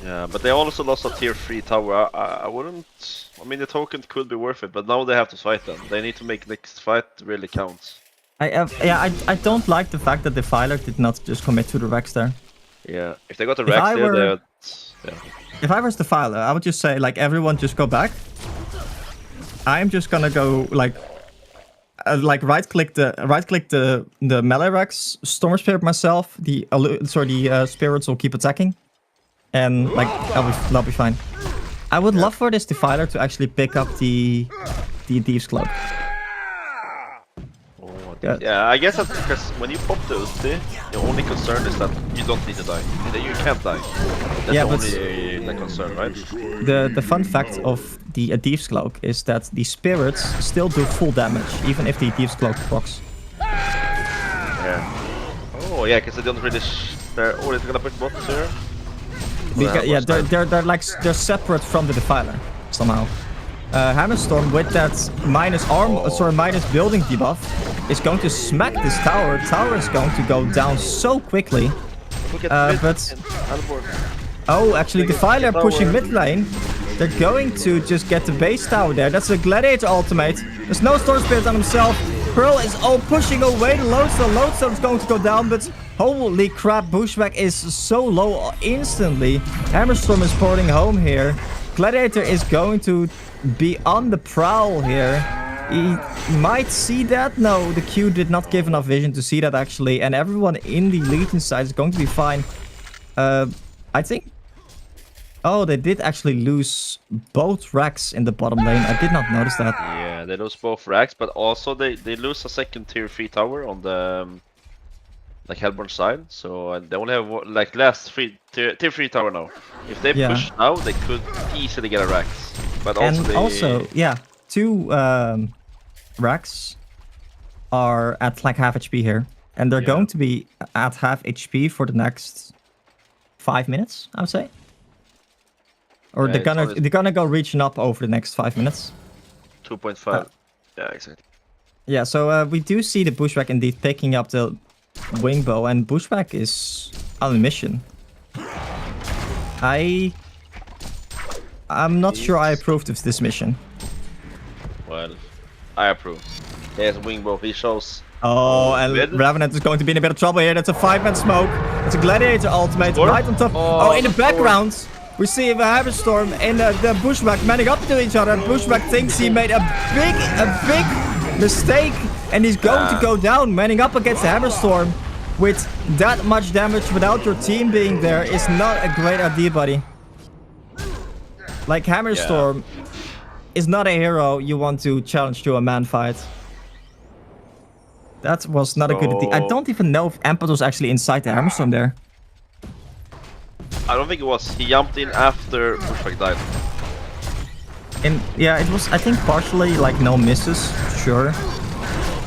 [SPEAKER 3] Yeah, but they also lost a tier 3 tower. I wouldn't... I mean, the token could be worth it, but now they have to fight them. They need to make next fight really count.
[SPEAKER 2] I don't like the fact that Defiler did not just commit to the Rex there.
[SPEAKER 3] Yeah, if they got the Rex there, they would... Yeah.
[SPEAKER 2] If I was Defiler, I would just say, like, everyone just go back. I'm just gonna go, like right-click the melee Rex, Storm Spirit myself, the spirits will keep attacking. And, like, that'll be fine. I would love for this Defiler to actually pick up the Thieves Cloak.
[SPEAKER 3] Yeah, I guess that's because when you pop the ulti, the only concern is that you don't need to die. You can't die. That's the only like, concern, right?
[SPEAKER 2] The fun fact of the Thieves Cloak is that the spirits still do full damage, even if the Thieves Cloak procs.
[SPEAKER 3] Yeah. Oh yeah, because they don't really... they're gonna put bots here?
[SPEAKER 2] Because, yeah, they're separate from the Defiler, somehow. Hammerstorm with that minus building debuff is going to smack this tower. Tower is going to go down so quickly. Oh, actually, Defiler pushing mid lane. They're going to just get the base tower there. That's a Gladiator ultimate. There's no Storm Spirit on himself. Pearl is pushing away the Lodestone. Lodestone is going to go down, but holy crap, Bushwhack is so low instantly. Hammerstorm is porting home here. Gladiator is going to be on the prowl here. He might see that. No, the Q did not give enough vision to see that actually. And everyone in the Legion side is going to be fine. I think... Oh, they did actually lose both racks in the bottom lane. I did not notice that.
[SPEAKER 3] Yeah, they lose both racks, but also they lose a second tier 3 tower on the... like Hellborn side, so they only have like last tier 3 tower now. If they push now, they could easily get a Rax. But also,
[SPEAKER 2] yeah, 2 Rax are at like half HP here, and they're going to be at half HP for the next 5 minutes, I would say. Or they're gonna go reaching up over the next 5 minutes.
[SPEAKER 3] 2.5. Yeah, exactly.
[SPEAKER 2] Yeah, so we do see the Bushwhack indeed picking up the Wingbow, and Bushwhack is on a mission. I'm not sure I approved of this mission.
[SPEAKER 3] Well, I approve. There's Wingbow, he shows.
[SPEAKER 2] Oh, and Revenant is going to be in a bit of trouble here. That's a 5-man smoke. It's a Gladiator ultimate right on top. Oh, in the background, we see a Hammerstorm and the Bushwhack manning up to each other. Bushwhack thinks he made a big mistake, and he's going to go down. Manning up against the Hammerstorm with that much damage without your team being there is not a great idea, buddy. Like, Hammerstorm is not a hero you want to challenge to a man fight. That was not a good idea. I don't even know if Amped was actually inside the Hammerstorm there.
[SPEAKER 3] I don't think it was. He jumped in after Bushwhack died.
[SPEAKER 2] And yeah, it was, I think, partially like no misses, sure.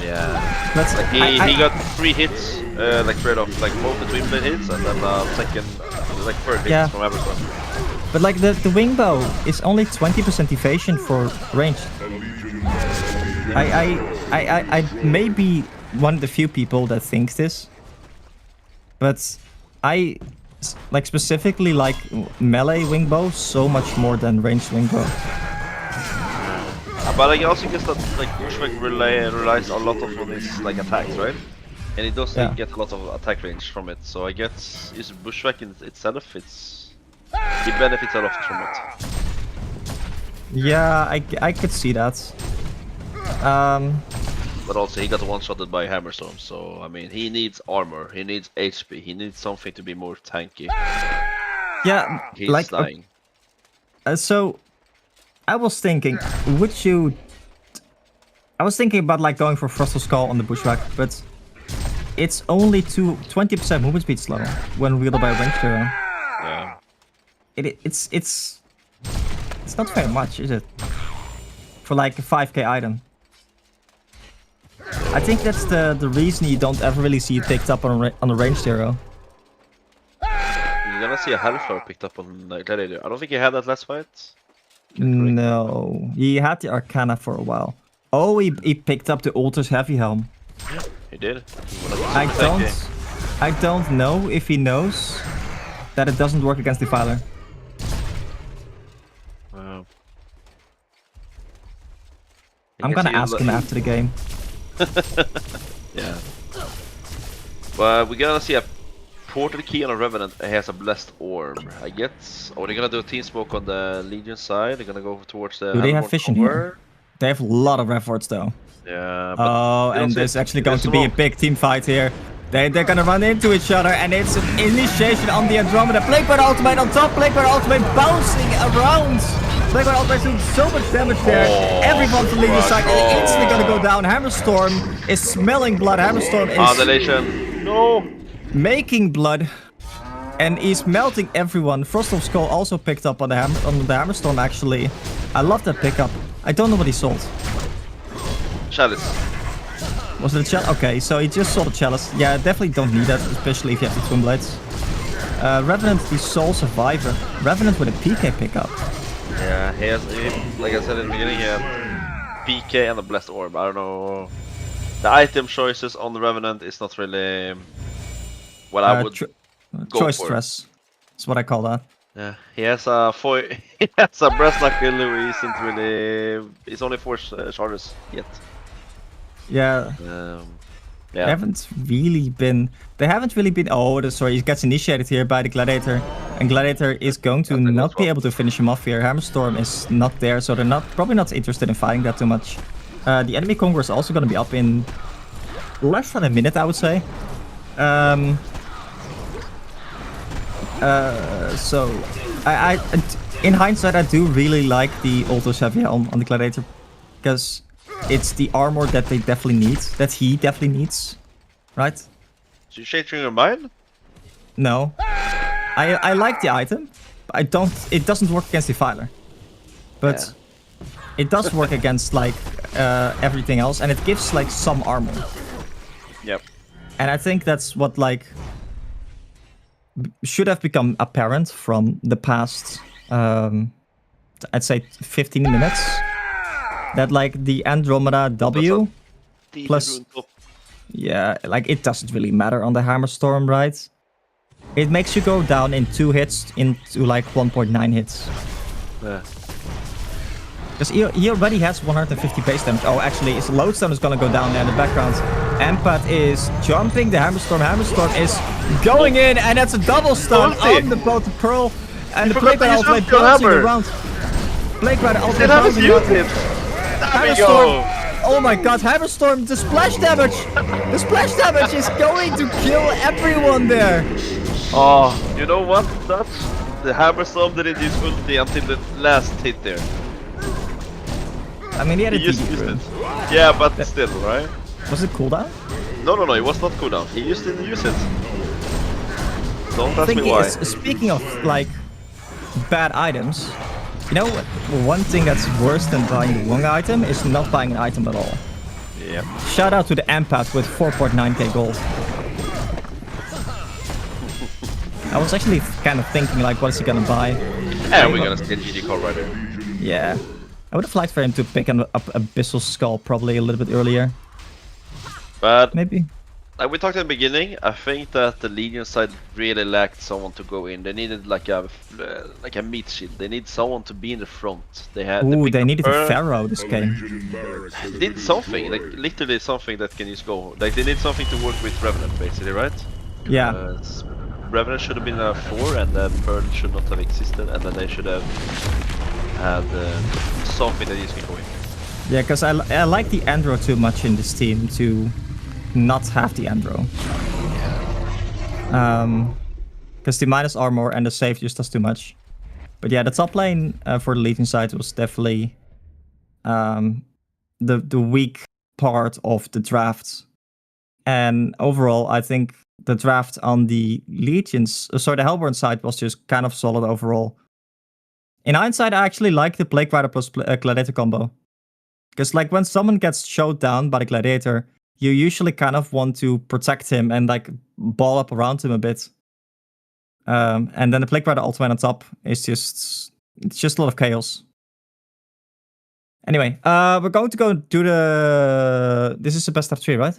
[SPEAKER 3] Yeah.
[SPEAKER 2] That's,
[SPEAKER 3] like he got 3 hits, like straight off, like both the twin blade hits and then second, like 3rd hits from Hammerstorm.
[SPEAKER 2] But like the Wingbow is only 20% evasion for range. I may be one of the few people that thinks this, but I like specifically like melee Wingbow so much more than ranged Wingbow.
[SPEAKER 3] But I also guess that like Bushwhack relies a lot on his like attacks, right? And he doesn't get a lot of attack range from it. So I guess is Bushwhack in itself, he benefits a lot from it.
[SPEAKER 2] Yeah, I could see that.
[SPEAKER 3] But also he got one-shotted by Hammerstorm, so I mean he needs armor, he needs HP, he needs something to be more tanky.
[SPEAKER 2] Yeah,
[SPEAKER 3] he's
[SPEAKER 2] like
[SPEAKER 3] dying.
[SPEAKER 2] So I was thinking, I was thinking about like going for Frostal Skull on the Bushwhack, but it's only 20% movement speed slow when wielded by a ranged hero.
[SPEAKER 3] Yeah.
[SPEAKER 2] It's not very much, is it? For like a 5k item. I think that's the reason you don't ever really see it picked up on a ranged hero.
[SPEAKER 3] You're gonna see a Hellflower picked up on Gladiator. I don't think he had that last fight.
[SPEAKER 2] No, he had the Arcana for a while. Oh, he picked up the Altar's Heavy Helm.
[SPEAKER 3] Yeah, he did.
[SPEAKER 2] I don't know if he knows that it doesn't work against Defiler. I'm gonna ask him after the game.
[SPEAKER 3] Yeah. But we're gonna see a portal key on a Revenant. It has a blessed orb, I guess. Oh, they're gonna do a team smoke on the Legion side. They're gonna go towards the.
[SPEAKER 2] Do they have vision here? They have a lot of reforts though.
[SPEAKER 3] Yeah. But
[SPEAKER 2] oh, and there's actually going to be a big team fight here. They're gonna run into each other, and it's an initiation on the Andromeda. Blackbird ultimate on top. Blackbird ultimate bouncing around. Blackbird ultimate doing so much damage there. Everyone from Legion side is instantly gonna go down. Hammerstorm is smelling blood. Hammerstorm is making blood, and he's melting everyone. Frost of Skull also picked up on the Hammerstorm. Actually, I love that pickup. I don't know what he sold.
[SPEAKER 3] Chalice.
[SPEAKER 2] Was it a chalice? Okay, so he just sold a chalice. Yeah, definitely don't need that, especially if you have the twin blades. Revenant, the sole survivor. Revenant with a PK pickup.
[SPEAKER 3] Yeah, he has, like I said in the beginning, he had PK and a blessed orb. I don't know. The item choices on the Revenant is not really what I would go
[SPEAKER 2] choice
[SPEAKER 3] for.
[SPEAKER 2] stress. That's what I call that.
[SPEAKER 3] Yeah, he has a he has a breast knuckle who isn't really. It's only 4 charges yet.
[SPEAKER 2] Yeah.
[SPEAKER 3] Yeah.
[SPEAKER 2] They haven't really been. Oh, sorry. He gets initiated here by the Gladiator, and Gladiator is going to not be able to finish him off here. Hammerstorm is not there, so they're probably not interested in fighting that too much. The enemy Conqueror is also going to be up in less than a minute, I would say. So, in hindsight, I do really like the Ultos Heavy on the Gladiator, because it's the armor that they definitely need, that he definitely needs, right?
[SPEAKER 3] So you changing your mind?
[SPEAKER 2] No, I like the item. But it doesn't work against Defiler, but it does work against like everything else, and it gives like some armor.
[SPEAKER 3] Yep.
[SPEAKER 2] And I think that's what like should have become apparent from the past, I'd say 15 minutes. That like the Andromeda W plus, yeah, like it doesn't really matter on the Hammerstorm, right? It makes you go down in 2 hits into like 1.9 hits.
[SPEAKER 3] Yeah.
[SPEAKER 2] Because he already has 150 base damage. Oh, actually, his lodestone is gonna go down there in the background. Empath is jumping the Hammerstorm. Hammerstorm is going in, and that's a double stun on the both the Pearl and the Blade Rider ultimate bouncing around. Blade Rider ultimate bouncing around. Hammerstorm. Oh my god, Hammerstorm, the splash damage! The splash damage is going to kill everyone there!
[SPEAKER 3] Oh, you know what? That's the Hammerstorm didn't use ulti until the last hit there.
[SPEAKER 2] I mean, he had a
[SPEAKER 3] used
[SPEAKER 2] TD
[SPEAKER 3] it. Yeah, but still, right?
[SPEAKER 2] Was it cooldown?
[SPEAKER 3] No, it was not cooldown. He didn't use it. Don't ask me why.
[SPEAKER 2] Speaking of, like, bad items, you know, one thing that's worse than buying the wrong item is not buying an item at all.
[SPEAKER 3] Yeah.
[SPEAKER 2] Shout out to the Empath with 4.9k gold. I was actually kind of thinking, like, what is he gonna buy?
[SPEAKER 3] And we're gonna get GG call right there.
[SPEAKER 2] Yeah. I would have liked for him to pick up Abyssal Skull probably a little bit earlier.
[SPEAKER 3] But
[SPEAKER 2] maybe.
[SPEAKER 3] Like we talked at the beginning, I think that the Legion side really lacked someone to go in. They needed like a meat shield. They need someone to be in the front. They needed
[SPEAKER 2] a Pharaoh this game.
[SPEAKER 3] They did something, like literally something that can just go. Like they need something to work with Revenant, basically, right?
[SPEAKER 2] Yeah.
[SPEAKER 3] Revenant should have been a 4, and then Pearl should not have existed, and then they should have had something that is going.
[SPEAKER 2] Yeah, because I like the Andro too much in this team to not have the Andro. Because the minus armor and the save just does too much. But yeah, the top lane for the Legion side was definitely the weak part of the draft. And overall, I think the draft on the Legions, the Hellborn side was just kind of solid overall. In hindsight, I actually like the Plague Rider plus Gladiator combo. Because like when someone gets shot down by the Gladiator, you usually kind of want to protect him and like ball up around him a bit. And then the Plague Rider ultimate on top is just a lot of chaos. Anyway, we're going to go do the... This is the best of 3, right?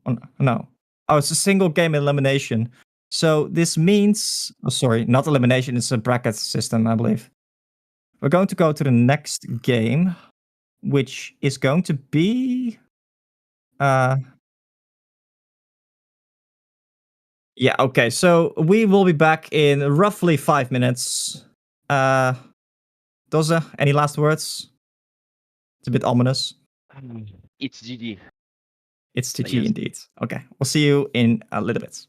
[SPEAKER 2] Oh, no. Oh, it's a single game elimination. So this means... Oh, sorry, not elimination. It's a bracket system, I believe. We're going to go to the next game, which is going to be... Yeah, okay, so we will be back in roughly 5 minutes. Doze, any last words? It's a bit ominous.
[SPEAKER 3] It's GG.
[SPEAKER 2] It's
[SPEAKER 3] I
[SPEAKER 2] GG
[SPEAKER 3] guess.
[SPEAKER 2] indeed. Okay, we'll see you in a little bit.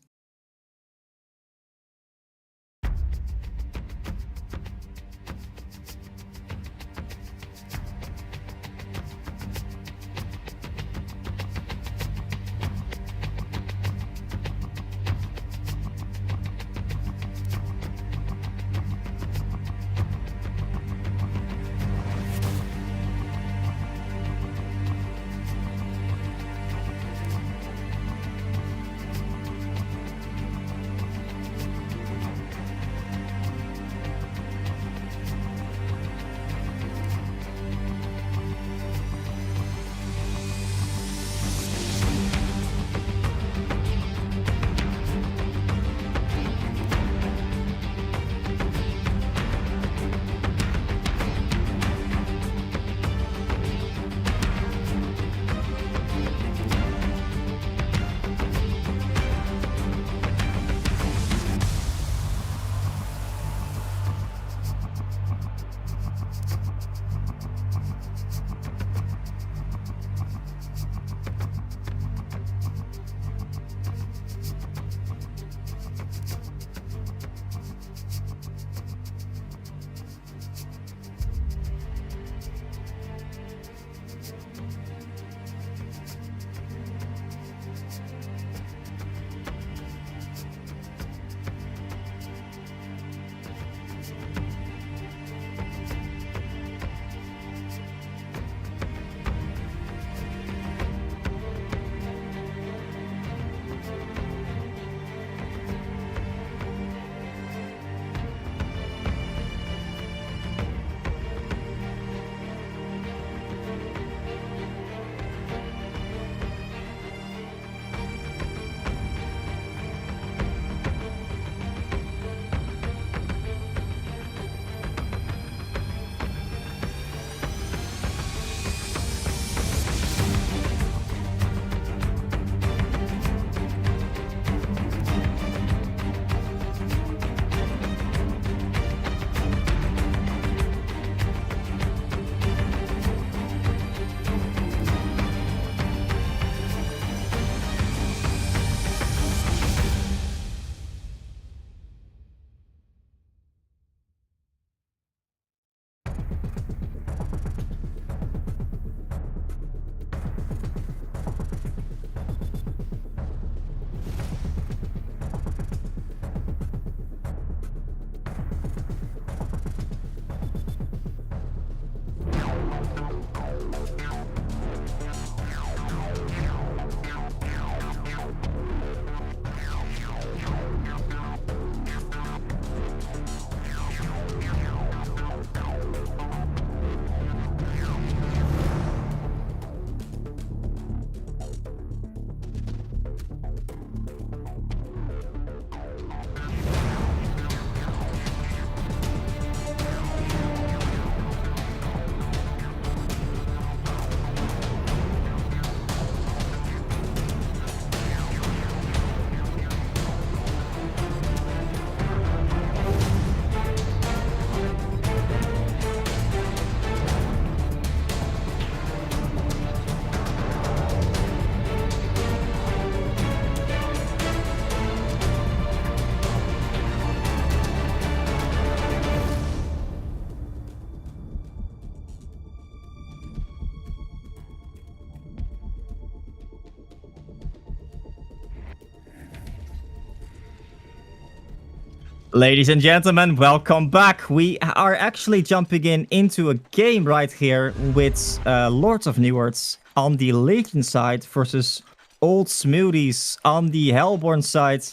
[SPEAKER 2] Ladies and gentlemen, welcome back. We are actually jumping into a game right here with Lords of Newerth on the Legion side versus Old Smoothies on the Hellborn side.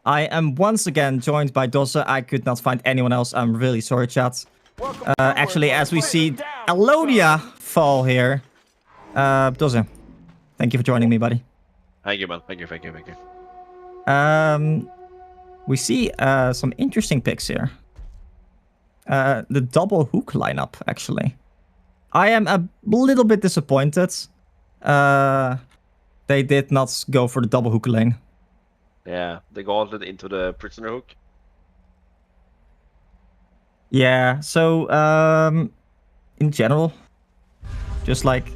[SPEAKER 2] I am once again joined by Doze. I could not find anyone else. I'm really sorry, chat. Actually, as we see Alodia fall here. Doze, thank you for joining me, buddy.
[SPEAKER 3] Thank you, man. Thank you.
[SPEAKER 2] We see some interesting picks here. The double hook lineup, actually. I am a little bit disappointed. They did not go for the double hook lane.
[SPEAKER 3] Yeah, they got it into the prisoner hook.
[SPEAKER 2] Yeah, so in general, just like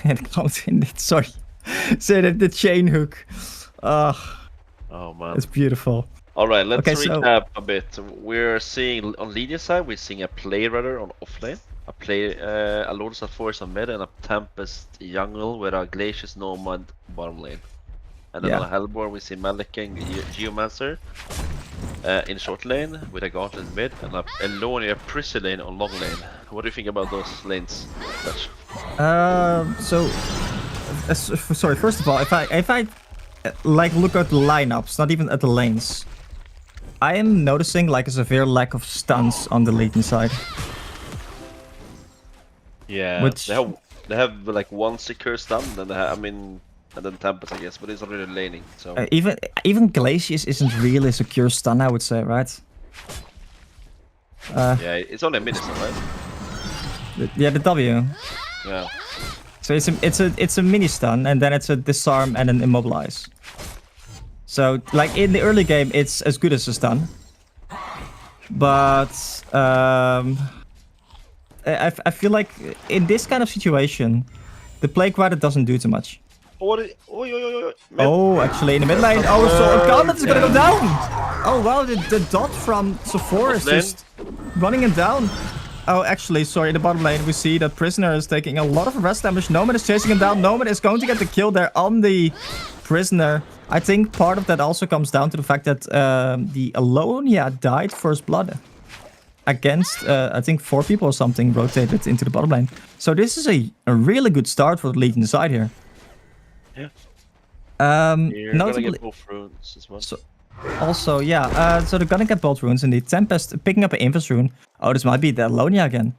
[SPEAKER 2] it comes in. Sorry, so the chain hook.
[SPEAKER 3] Oh man,
[SPEAKER 2] it's beautiful.
[SPEAKER 3] All right, let's
[SPEAKER 2] Okay, so-
[SPEAKER 3] recap a bit. We're seeing on Lydia side, we're seeing a play runner on offlane, a Lotus at Force on mid, and a Tempest jungle with a Glacius Nomad bottom lane. And then
[SPEAKER 2] Yeah.
[SPEAKER 3] on Hellborn, we see Maliking Geomancer in short lane with a Gauntlet in mid, and a Elonia Prissy lane on long lane. What do you think about those lanes? Dutch?
[SPEAKER 2] Sorry. First of all, if I like look at the lineups, not even at the lanes, I am noticing like a severe lack of stuns on the Legion side.
[SPEAKER 3] Yeah,
[SPEAKER 2] Which-
[SPEAKER 3] they have like one secure stun, then they have, and then Tempest, I guess, but it's already laning. So
[SPEAKER 2] Even Glacius isn't really a secure stun, I would say, right?
[SPEAKER 3] yeah, it's only a minute, right?
[SPEAKER 2] Yeah, the W.
[SPEAKER 3] Yeah.
[SPEAKER 2] So it's a mini stun, and then it's a disarm and an immobilize. So like in the early game, it's as good as a stun. But I feel like in this kind of situation, the Plague Rider doesn't do too much. Oh, actually in the mid lane. Oh, so Gauntlet is gonna go down. Oh wow, the dot from Sephora is just running him down. Oh, actually, sorry, in the bottom lane, we see that Prisoner is taking a lot of rest damage. Nomad is chasing him down. Nomad is going to get the kill there on the Prisoner. I think part of that also comes down to the fact that the Alonia died first blood against, I think, 4 people or something rotated into the bottom lane. So this is a really good start for the Legion side here.
[SPEAKER 3] Yeah.
[SPEAKER 2] You're
[SPEAKER 3] gonna get both runes as well.
[SPEAKER 2] Also, yeah, so they're gonna get both runes and the Tempest picking up an Invis rune. Oh, this might be the Alonia again.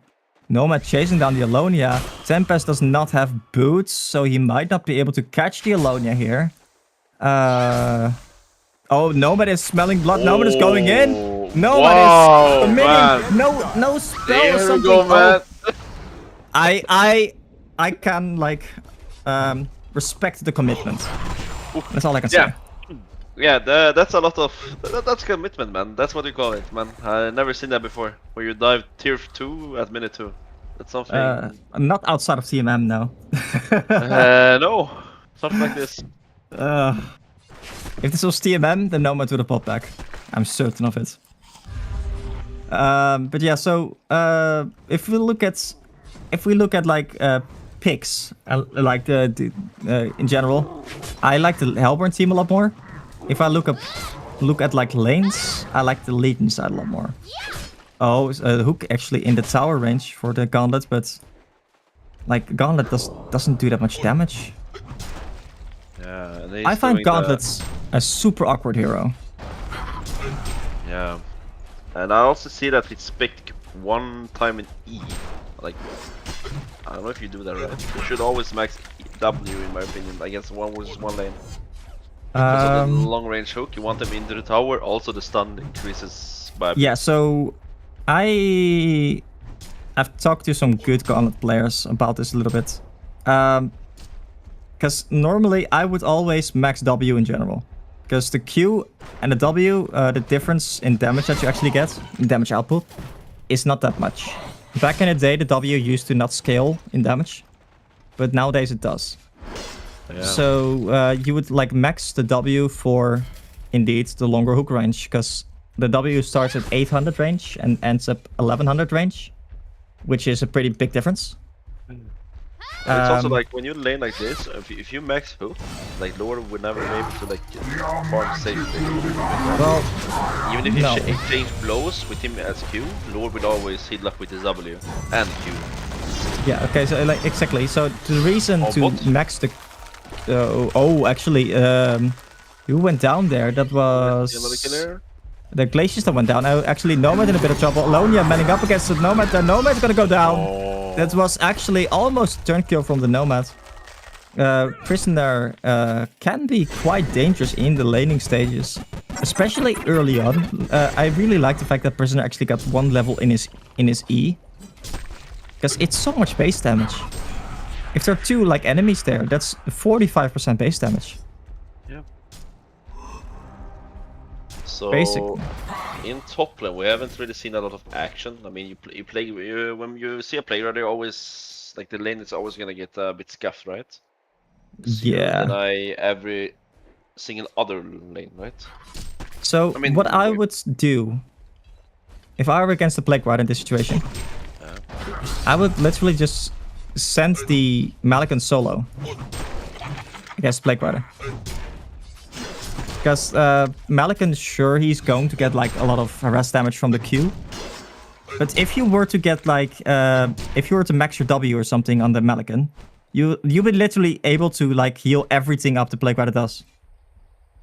[SPEAKER 2] Nomad chasing down the Alonia. Tempest does not have boots, so he might not be able to catch the Alonia here. Oh, Nomad is smelling blood. Nomad is going in. Nomad is committing. No spell or something.
[SPEAKER 3] Go, man.
[SPEAKER 2] I can like respect the commitment. That's all I can say.
[SPEAKER 3] Yeah, that's a lot of that's commitment, man. That's what you call it, man. I never seen that before. Where you dive tier 2 at minute 2. That's something.
[SPEAKER 2] Not outside of TMM, no.
[SPEAKER 3] No, something like this.
[SPEAKER 2] If this was TMM, then Nomad would have popped back. I'm certain of it. But yeah, so if we look at like picks, like the in general, I like the Hellborn team a lot more. If I look at like lanes, I like the Legion side a lot more. Oh, Hook actually in the tower range for the Gauntlet, but like Gauntlet doesn't do that much damage.
[SPEAKER 3] Yeah,
[SPEAKER 2] I find Gauntlets a super awkward hero.
[SPEAKER 3] Yeah, and I also see that it's picked one time in E. Like, I don't know if you do that right. You should always max W in my opinion against 1 versus 1 lane. Because of the long range hook, you want them into the tower. Also, the stun increases by.
[SPEAKER 2] Yeah, so I've talked to some good Gauntlet players about this a little bit. Because normally I would always max W in general. Because the Q and the W, the difference in damage that you actually get, in damage output, is not that much. Back in the day, the W used to not scale in damage. But nowadays it does. Yeah. So you would like max the W for, indeed, the longer hook range. Because the W starts at 800 range and ends up 1100 range. Which is a pretty big difference.
[SPEAKER 3] It's also like when you lane like this, if you max hook, like Lord would never be able to like farm safely.
[SPEAKER 2] Well,
[SPEAKER 3] even if you exchange blows with him as Q, Lord would always heal up with his W and Q.
[SPEAKER 2] Yeah. Okay. So like exactly. So the reason to max the actually, who went down there? That was the Glaciers that went down. Actually, Nomad in a bit of trouble. Alonia manning up against the Nomad. The Nomad's gonna go down. That was actually almost turn kill from the Nomad. Prisoner can be quite dangerous in the laning stages, especially early on. I really like the fact that Prisoner actually got 1 level in his E. Because it's so much base damage. If there are 2 like enemies there, that's 45% base damage.
[SPEAKER 3] Yeah. So
[SPEAKER 2] Basically.
[SPEAKER 3] in top lane, we haven't really seen a lot of action. I mean, when you see a player, they're always like the lane is always gonna get a bit scuffed, right?
[SPEAKER 2] Yeah.
[SPEAKER 3] Deny every single other lane, right?
[SPEAKER 2] So
[SPEAKER 3] I mean,
[SPEAKER 2] what I would do if I were against the Plague Rider in this situation, I would literally just send the Malikan solo against Plague Rider. Because Malikan, sure, he's going to get like a lot of harass damage from the Q. But if you were to get like, if you were to max your W or something on the Malikan, you'll be literally able to like heal everything up the Plague Rider does.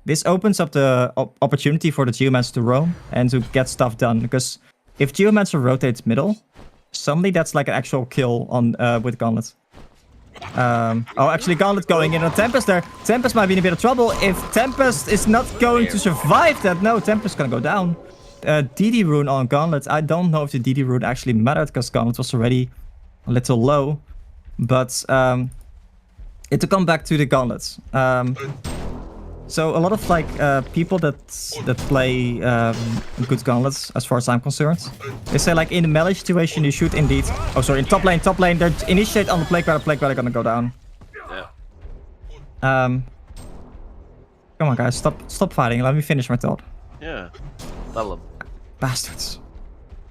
[SPEAKER 2] This opens up the opportunity for the Geomancer to roam and to get stuff done. Because if Geomancer rotates middle, suddenly that's like an actual kill on with Gauntlet. Oh, actually, Gauntlet going in on Tempest there. Tempest might be in a bit of trouble. If Tempest is not going to survive that, no, Tempest gonna go down. DD rune on Gauntlet. I don't know if the DD rune actually mattered because Gauntlet was already a little low. But to come back to the Gauntlets. So a lot of like people that play good Gauntlets, as far as I'm concerned, they say like in the melee situation you should indeed. Oh, sorry, in top lane, they initiate on the Plague Rider gonna go down.
[SPEAKER 3] Yeah.
[SPEAKER 2] Come on, guys, stop fighting. Let me finish my thought.
[SPEAKER 3] Yeah. Tell them.
[SPEAKER 2] Bastards.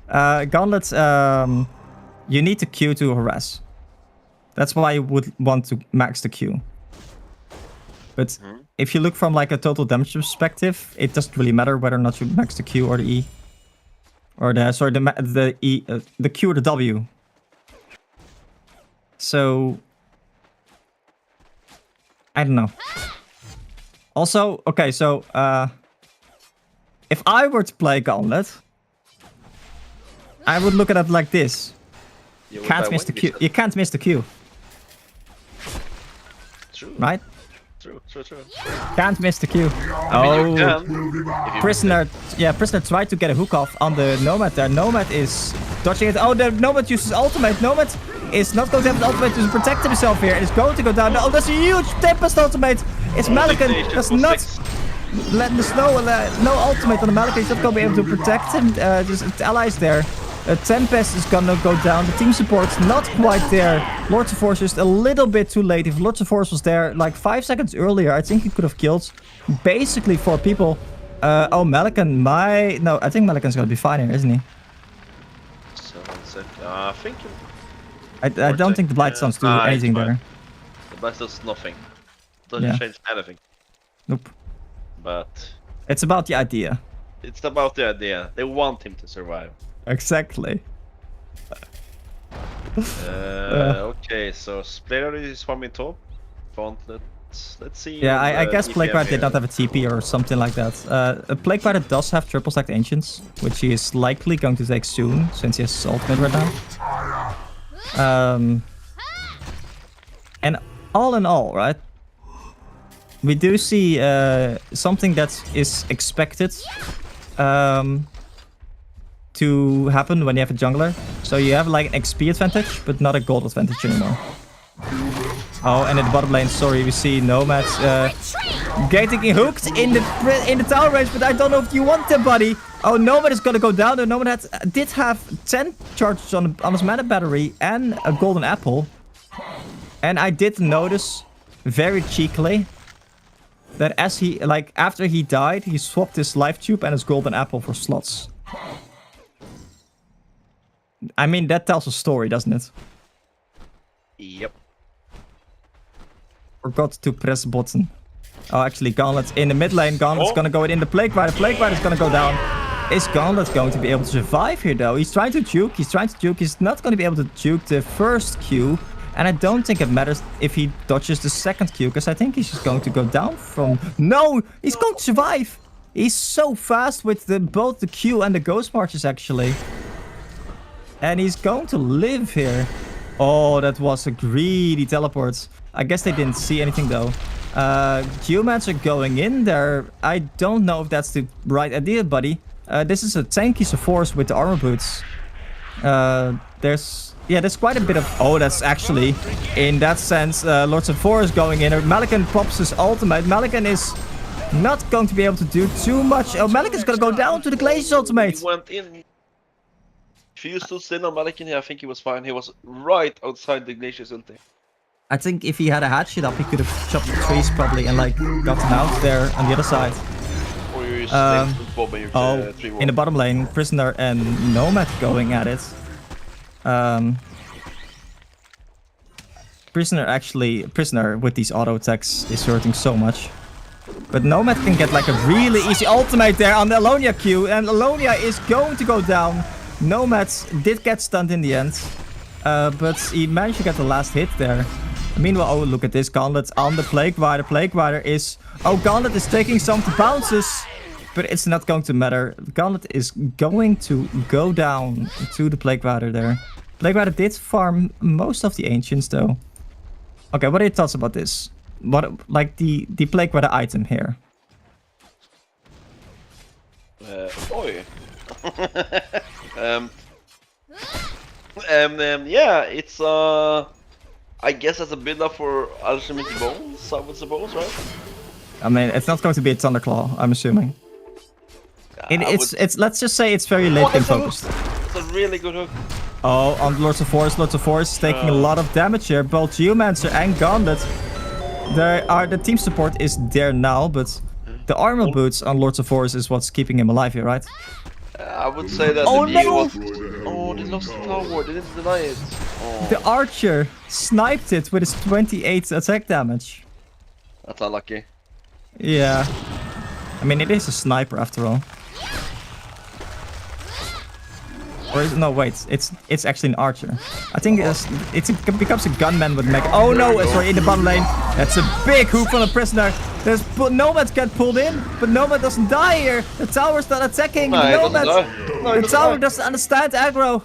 [SPEAKER 2] Gauntlets, you need the Q to harass. That's why I would want to max the Q. But if you look from like a total damage perspective, it doesn't really matter whether or not you max the Q or the E. Or the Q or the W. So I don't know. Also, okay, so if I were to play Gauntlet, I would look at it like this. You can't miss the Q. You can't miss the Q.
[SPEAKER 3] True.
[SPEAKER 2] Right?
[SPEAKER 3] True.
[SPEAKER 2] Can't miss the Q.
[SPEAKER 3] Oh,
[SPEAKER 2] Prisoner. Yeah, Prisoner tried to get a hook off on the Nomad there. Nomad is dodging it. Oh, the Nomad uses ultimate. Nomad is not going to have an ultimate to protect himself here. It's going to go down. Oh, that's a huge Tempest ultimate. It's Malikan. That's not letting the snow. No ultimate on the Malikan. He's not going to be able to protect him. Just allies there. Tempest is gonna go down. The team support's not quite there. Lords of Force just a little bit too late. If Lords of Force was there like 5 seconds earlier, I think he could have killed basically 4 people. Oh, Malikan, no, I think Malikan's gonna be fine here, isn't he?
[SPEAKER 3] I think.
[SPEAKER 2] I don't think the Blightstones do anything there.
[SPEAKER 3] The Blightstones nothing. Doesn't change anything.
[SPEAKER 2] Nope.
[SPEAKER 3] But
[SPEAKER 2] it's about the idea.
[SPEAKER 3] It's about the idea. They want him to survive.
[SPEAKER 2] Exactly.
[SPEAKER 3] Okay, so Splayer is farming top. Let's see.
[SPEAKER 2] Yeah, I guess Plague Rider did not have a TP or something like that. Plague Rider does have triple stacked ancients, which he is likely going to take soon, since he has his ultimate right now. And all in all, right? We do see something that is expected. To happen when you have a jungler. So you have like an XP advantage, but not a gold advantage anymore. Oh, and in the bottom lane, sorry, we see Nomads getting hooked in the tower range, but I don't know if you want them, buddy. Oh, Nomad is gonna go down. The Nomad did have 10 charges on his mana battery and a golden apple. And I did notice very cheekily that as he, like, after he died, he swapped his life tube and his golden apple for slots. I mean, that tells a story, doesn't it?
[SPEAKER 3] Yep.
[SPEAKER 2] Forgot to press button. Oh, actually, Gauntlet's in the mid lane. Gauntlet's gonna go in the Plague Rider. Plague Rider's gonna go down. Is Gauntlet going to be able to survive here, though? He's trying to juke. He's not going to be able to juke the first Q. And I don't think it matters if he dodges the second Q, because I think he's just going to go down from... No! He's going to survive! He's so fast with both the Q and the Ghost Marches, actually. And he's going to live here. Oh, that was a greedy teleport. I guess they didn't see anything, though. Geomancer going in there. I don't know if that's the right idea, buddy. This is a tanky force with the armor boots. There's quite a bit of... Oh, that's actually, in that sense, Lords of Forest going in. Malikan pops his ultimate. Malikan is not going to be able to do too much. Oh, Malikan's going to go down to the Glazier's ultimate.
[SPEAKER 3] He went in. If you stood still on Malikan, I think he was fine. He was right outside the Glazier's ultimate.
[SPEAKER 2] I think if he had a hatchet up, he could have chopped the trees probably and like gotten out there on the other side.
[SPEAKER 3] Or you
[SPEAKER 2] in the bottom lane, Prisoner and Nomad going at it. Prisoner with these auto attacks is hurting so much. But Nomad can get like a really easy ultimate there on the Alonia Q, and Alonia is going to go down. Nomad did get stunned in the end, but he managed to get the last hit there. Meanwhile, oh, look at this Gauntlet on the Plague Rider. Plague Rider is... Oh, Gauntlet is taking some bounces, but it's not going to matter. Gauntlet is going to go down to the Plague Rider there. Plague Rider did farm most of the Ancients, though. Okay, what are your thoughts about this? What, like, the Plague Rider item here?
[SPEAKER 3] Oi. Yeah, it's I guess that's a build-up for Alchemist Bones, I would suppose, right?
[SPEAKER 2] I mean, it's not going to be a Thunderclaw, I'm assuming. It's let's just say it's very late game focused.
[SPEAKER 3] It's a really good hook.
[SPEAKER 2] Oh, on Lords of Forest is taking a lot of damage here. Both Geomancer and Gauntlet. The team support is there now, but the armor boots on Lords of Forest is what's keeping him alive here, right?
[SPEAKER 3] I would say that the deal was... Oh, they lost the tower, they didn't deny it. Oh.
[SPEAKER 2] The archer sniped it with his 28 attack damage.
[SPEAKER 3] That's unlucky.
[SPEAKER 2] Yeah. I mean, it is a sniper after all. Or is it, no, wait, it's actually an archer. I think it becomes a gunman with mech. Oh no, sorry, in the bottom lane. That's a big hook from a Prisoner. Nomad get pulled in, but Nomad doesn't die here. The tower's not attacking. The tower doesn't understand aggro.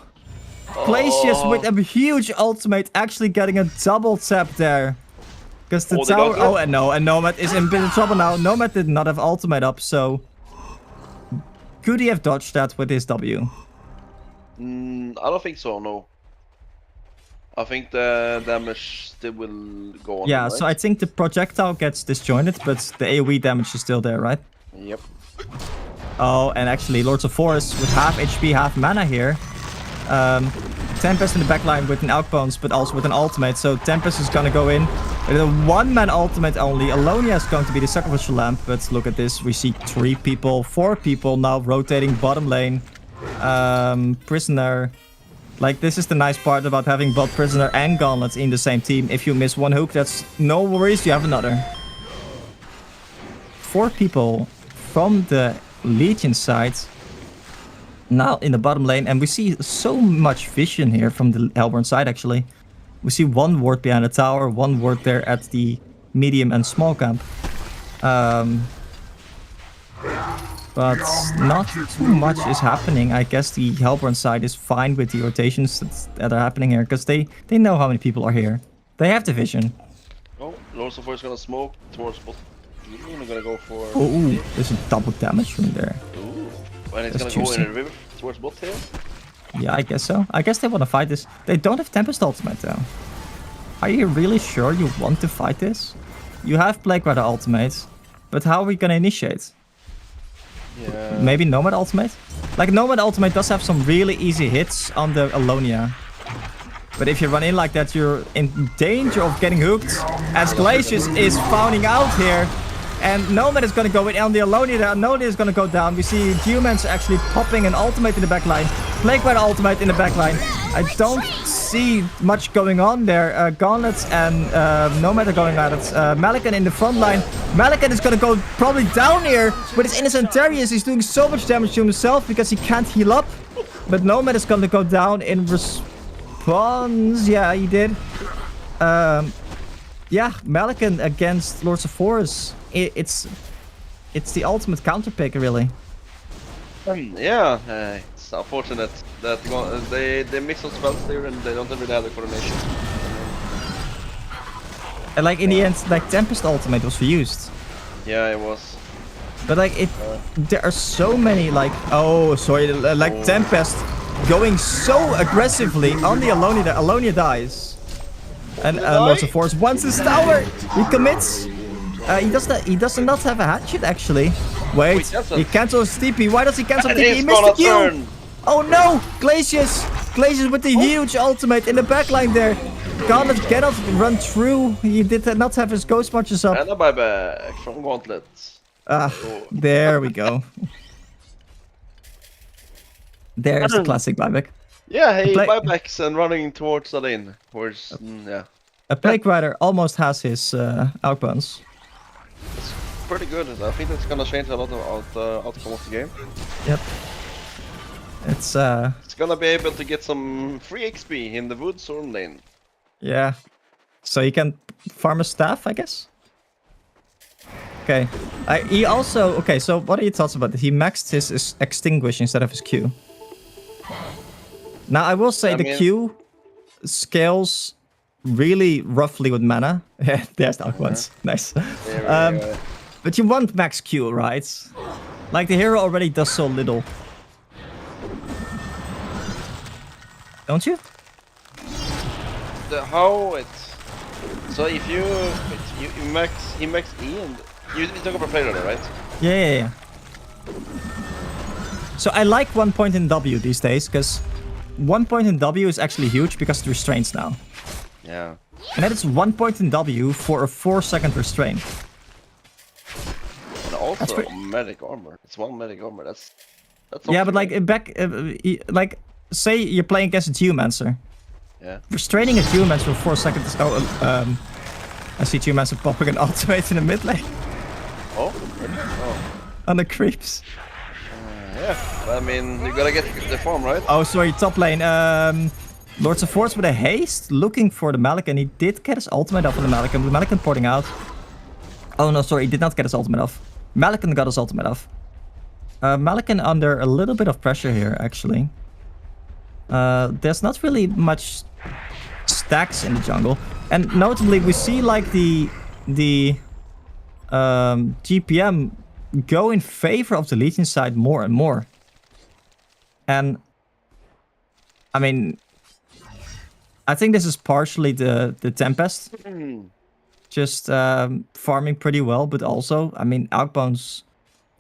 [SPEAKER 2] Glacius with a huge ultimate actually getting a double tap there. Because the tower... Oh, and Nomad is in a bit of trouble now. Nomad did not have ultimate up, so... Could he have dodged that with his W?
[SPEAKER 3] I don't think so, no. I think the damage still will go on.
[SPEAKER 2] Yeah,
[SPEAKER 3] right?
[SPEAKER 2] So I think the projectile gets disjointed, but the AoE damage is still there, right?
[SPEAKER 3] Yep.
[SPEAKER 2] Oh, and actually Lords of Forest with half HP, half mana here. Tempest in the backline with an Outbones, but also with an ultimate. So Tempest is gonna go in with a one-man ultimate only. Alonia is going to be the sacrificial lamp, but look at this. We see 3 people, 4 people now rotating bottom lane. Prisoner. Like, this is the nice part about having both Prisoner and Gauntlet in the same team. If you miss one hook, that's no worries, you have another. 4 people from the Legion side now in the bottom lane, and we see so much vision here from the Hellborn side actually. We see 1 ward behind the tower, 1 ward there at the medium and small camp. But not too much is happening. I guess the Hellborn side is fine with the rotations that are happening here, because they know how many people are here. They have the vision.
[SPEAKER 3] Oh, Lords of Forest is gonna smoke towards bot. I'm gonna go for...
[SPEAKER 2] Oh, there's a double damage from there.
[SPEAKER 3] Ooh. And it's gonna go in a river towards bot here?
[SPEAKER 2] Yeah, I guess so. I guess they want to fight this. They don't have Tempest ultimate though. Are you really sure you want to fight this? You have Plague Rider ultimate, but how are we gonna initiate?
[SPEAKER 3] Yeah.
[SPEAKER 2] Maybe Nomad ultimate? Like, Nomad ultimate does have some really easy hits on the Alonia. But if you run in like that, you're in danger of getting hooked. As Glacius is fouling out here. And Nomad is going to go in on the Alonia. The Alonia is going to go down. We see Geomancer actually popping an ultimate in the backline. Plague Rider ultimate in the backline. I don't see much going on there. Gauntlet and Nomad are going at it. Malikan in the front line. Malikan is going to go probably down here with his Innocent Terriers. He's doing so much damage to himself because he can't heal up. But Nomad is going to go down in response. Yeah, he did. Yeah, Malikan against Lords of Forest. It's the ultimate counter pick, really.
[SPEAKER 3] Yeah, it's unfortunate that they mix some spells there and they don't really have the coordination.
[SPEAKER 2] And like in the end, like Tempest ultimate was used.
[SPEAKER 3] Yeah, it was.
[SPEAKER 2] But like there are so many like Tempest going so aggressively on the Alonia that Alonia dies. And Lords of Force wants his tower. He commits. He does not have a hatchet actually. Wait, he cancels TP. Why does he cancel TP? He missed the Q. Oh no, Glacius with the huge ultimate in the backline there. Gauntlet cannot run through. He did not have his ghost marches up.
[SPEAKER 3] And a buyback from Gauntlet.
[SPEAKER 2] There we go. There's the classic buyback.
[SPEAKER 3] Yeah, hey, buybacks and running towards the lane. Yeah.
[SPEAKER 2] A Plague Rider almost has his outbounds.
[SPEAKER 3] It's pretty good. I think that's gonna change a lot of the outcome of the game.
[SPEAKER 2] Yep. It's
[SPEAKER 3] gonna be able to get some free XP in the wood storm lane.
[SPEAKER 2] Yeah. So he can farm a staff, I guess. Okay. He also okay. So what are your thoughts about it? He maxed his extinguish instead of his Q. Now I will say the Q scales really roughly with mana. There's the ones. Nice. But you want max Q, right? Like the hero already does so little. Don't you?
[SPEAKER 3] So if you max E and you talk about player there, right?
[SPEAKER 2] Yeah. So I like 1 point in W these days because 1 point in W is actually huge because it restrains now.
[SPEAKER 3] Yeah.
[SPEAKER 2] And that is 1 point in W for a 4-second restraint.
[SPEAKER 3] And also medic armor. It's 1 medic armor. That's
[SPEAKER 2] yeah, but like like say you're playing against a Geomancer.
[SPEAKER 3] Yeah.
[SPEAKER 2] Restraining a Geomancer for 4 seconds. I see Geomancer popping an ultimate in the mid lane.
[SPEAKER 3] Oh, really? Oh.
[SPEAKER 2] On the creeps.
[SPEAKER 3] Yeah, I mean, you gotta get the farm, right?
[SPEAKER 2] Oh, sorry, top lane. Lords of Force with a haste, looking for the Malik, and he did get his ultimate off on the Malik, and the Malik porting out. Oh no, sorry, he did not get his ultimate off. Malikan got his ultimate off. Malikan under a little bit of pressure here, actually. There's not really much stacks in the jungle. And notably, we see like the GPM go in favor of the Legion side more and more. And I mean, I think this is partially the Tempest. Just farming pretty well, but also, I mean, outbounds.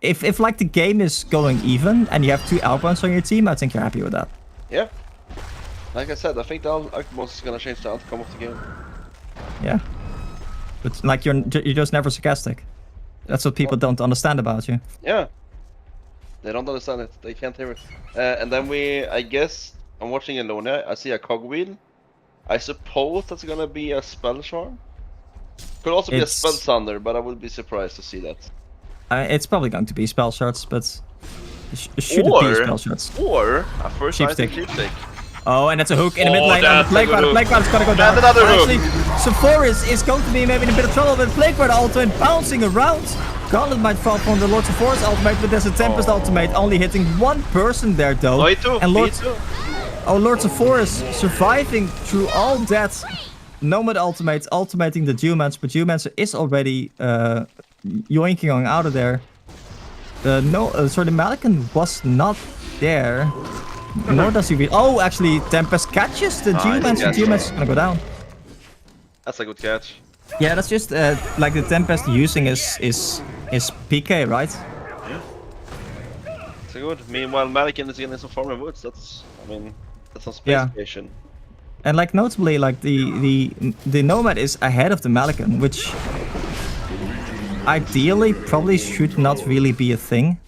[SPEAKER 2] If like the game is going even and you have 2 outbounds on your team, I think you're happy with that.
[SPEAKER 3] Yeah. Like I said, I think the outbounds is gonna change the outcome of the game.
[SPEAKER 2] Yeah. But like you're just never sarcastic. That's what people don't understand about you.
[SPEAKER 3] Yeah. They don't understand it. They can't hear it. And then I guess, I'm watching Alonia. I see a cogwheel. I suppose that's gonna be a spell charm. Could also be a spell thunder, but I would be surprised to see that.
[SPEAKER 2] It's probably going to be spell shards, but should it be spell shards?
[SPEAKER 3] Or a first item cheap stick.
[SPEAKER 2] Oh, and that's a hook in the mid lane. And the Plague Rider's gonna go down.
[SPEAKER 3] And another hook.
[SPEAKER 2] Actually, Sephoris is going to be maybe in a bit of trouble, but Plague Rider ultimate bouncing around. Gauntlet might fall from the Lords of Force ultimate, but there's a Tempest ultimate only hitting 1 person there though. And Lords of Force surviving through all that. Nomad ultimate, ultimating the Geomancer, but Geomancer is already yoinking on out of there. The Malikan was not there. Nor does he oh, actually, Tempest catches the Geomancer. Geomancer's gonna go down.
[SPEAKER 3] That's a good catch.
[SPEAKER 2] Yeah, that's just like the Tempest using his PK, right?
[SPEAKER 3] Yeah. It's good. Meanwhile, Malikan is getting some farm and woods. That's some space station.
[SPEAKER 2] And like notably, like the Nomad is ahead of the Malikan, which ideally probably should not really be a thing.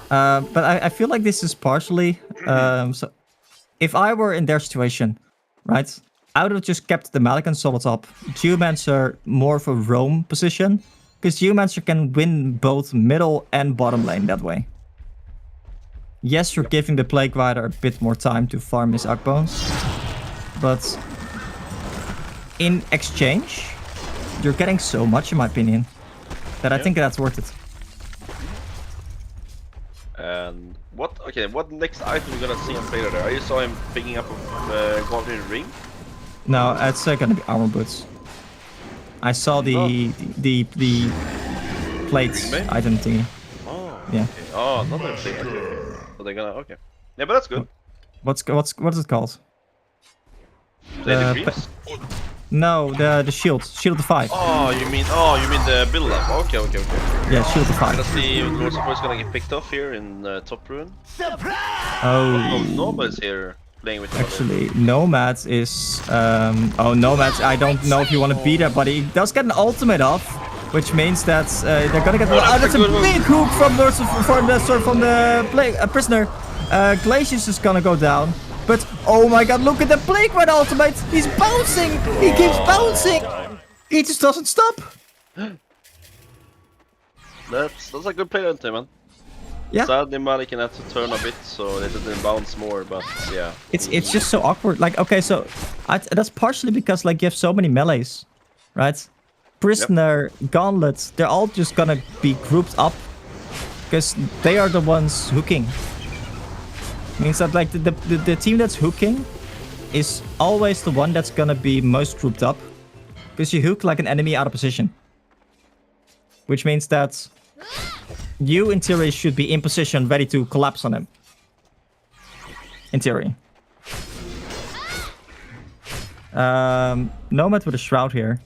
[SPEAKER 2] But I feel like this is partially so if I were in their situation, right, I would have just kept the Malikan solo top, Geomancer more of a roam position, because Geomancer can win both middle and bottom lane that way. Yes, you're giving the Plague Rider a bit more time to farm his outbounds, but in exchange, you're getting so much, in my opinion, that I think that's worth it.
[SPEAKER 3] And what next item are we gonna see on Plague Rider? I saw him picking up a Golden Ring.
[SPEAKER 2] No, it's gonna be armor boots. I saw the plates item thingy.
[SPEAKER 3] Oh,
[SPEAKER 2] yeah.
[SPEAKER 3] Okay. Oh, another thing. Okay. So they're gonna yeah, but that's good.
[SPEAKER 2] What is it called?
[SPEAKER 3] Play the creeps?
[SPEAKER 2] No, the shield. Shield to 5.
[SPEAKER 3] Oh, you mean the build up? Okay.
[SPEAKER 2] Yeah, shield to 5.
[SPEAKER 3] Let's see, Lord Support is gonna get picked off here in top ruin.
[SPEAKER 2] Oh,
[SPEAKER 3] Nomads here playing with.
[SPEAKER 2] actually, Nomads is. Nomads. I don't know if you want to beat it, but he does get an ultimate off, which means that they're gonna get. That's a big hook from the prisoner. Glacius is gonna go down. But, oh my god, look at the Plague Red ultimate! He's bouncing! He keeps bouncing! He just doesn't stop!
[SPEAKER 3] That's a good play, man.
[SPEAKER 2] Yeah.
[SPEAKER 3] Sadly, Malikin had to turn a bit, so they didn't bounce more, but yeah.
[SPEAKER 2] It's just so awkward. Like, okay, so that's partially because, like, you have so many melees, right? Prisoner, Gauntlet, they're all just gonna be grouped up because they are the ones hooking. Means that like the team that's hooking is always the one that's gonna be most grouped up because you hook like an enemy out of position, which means that you in theory should be in position ready to collapse on him. In theory. Nomad with a shroud here.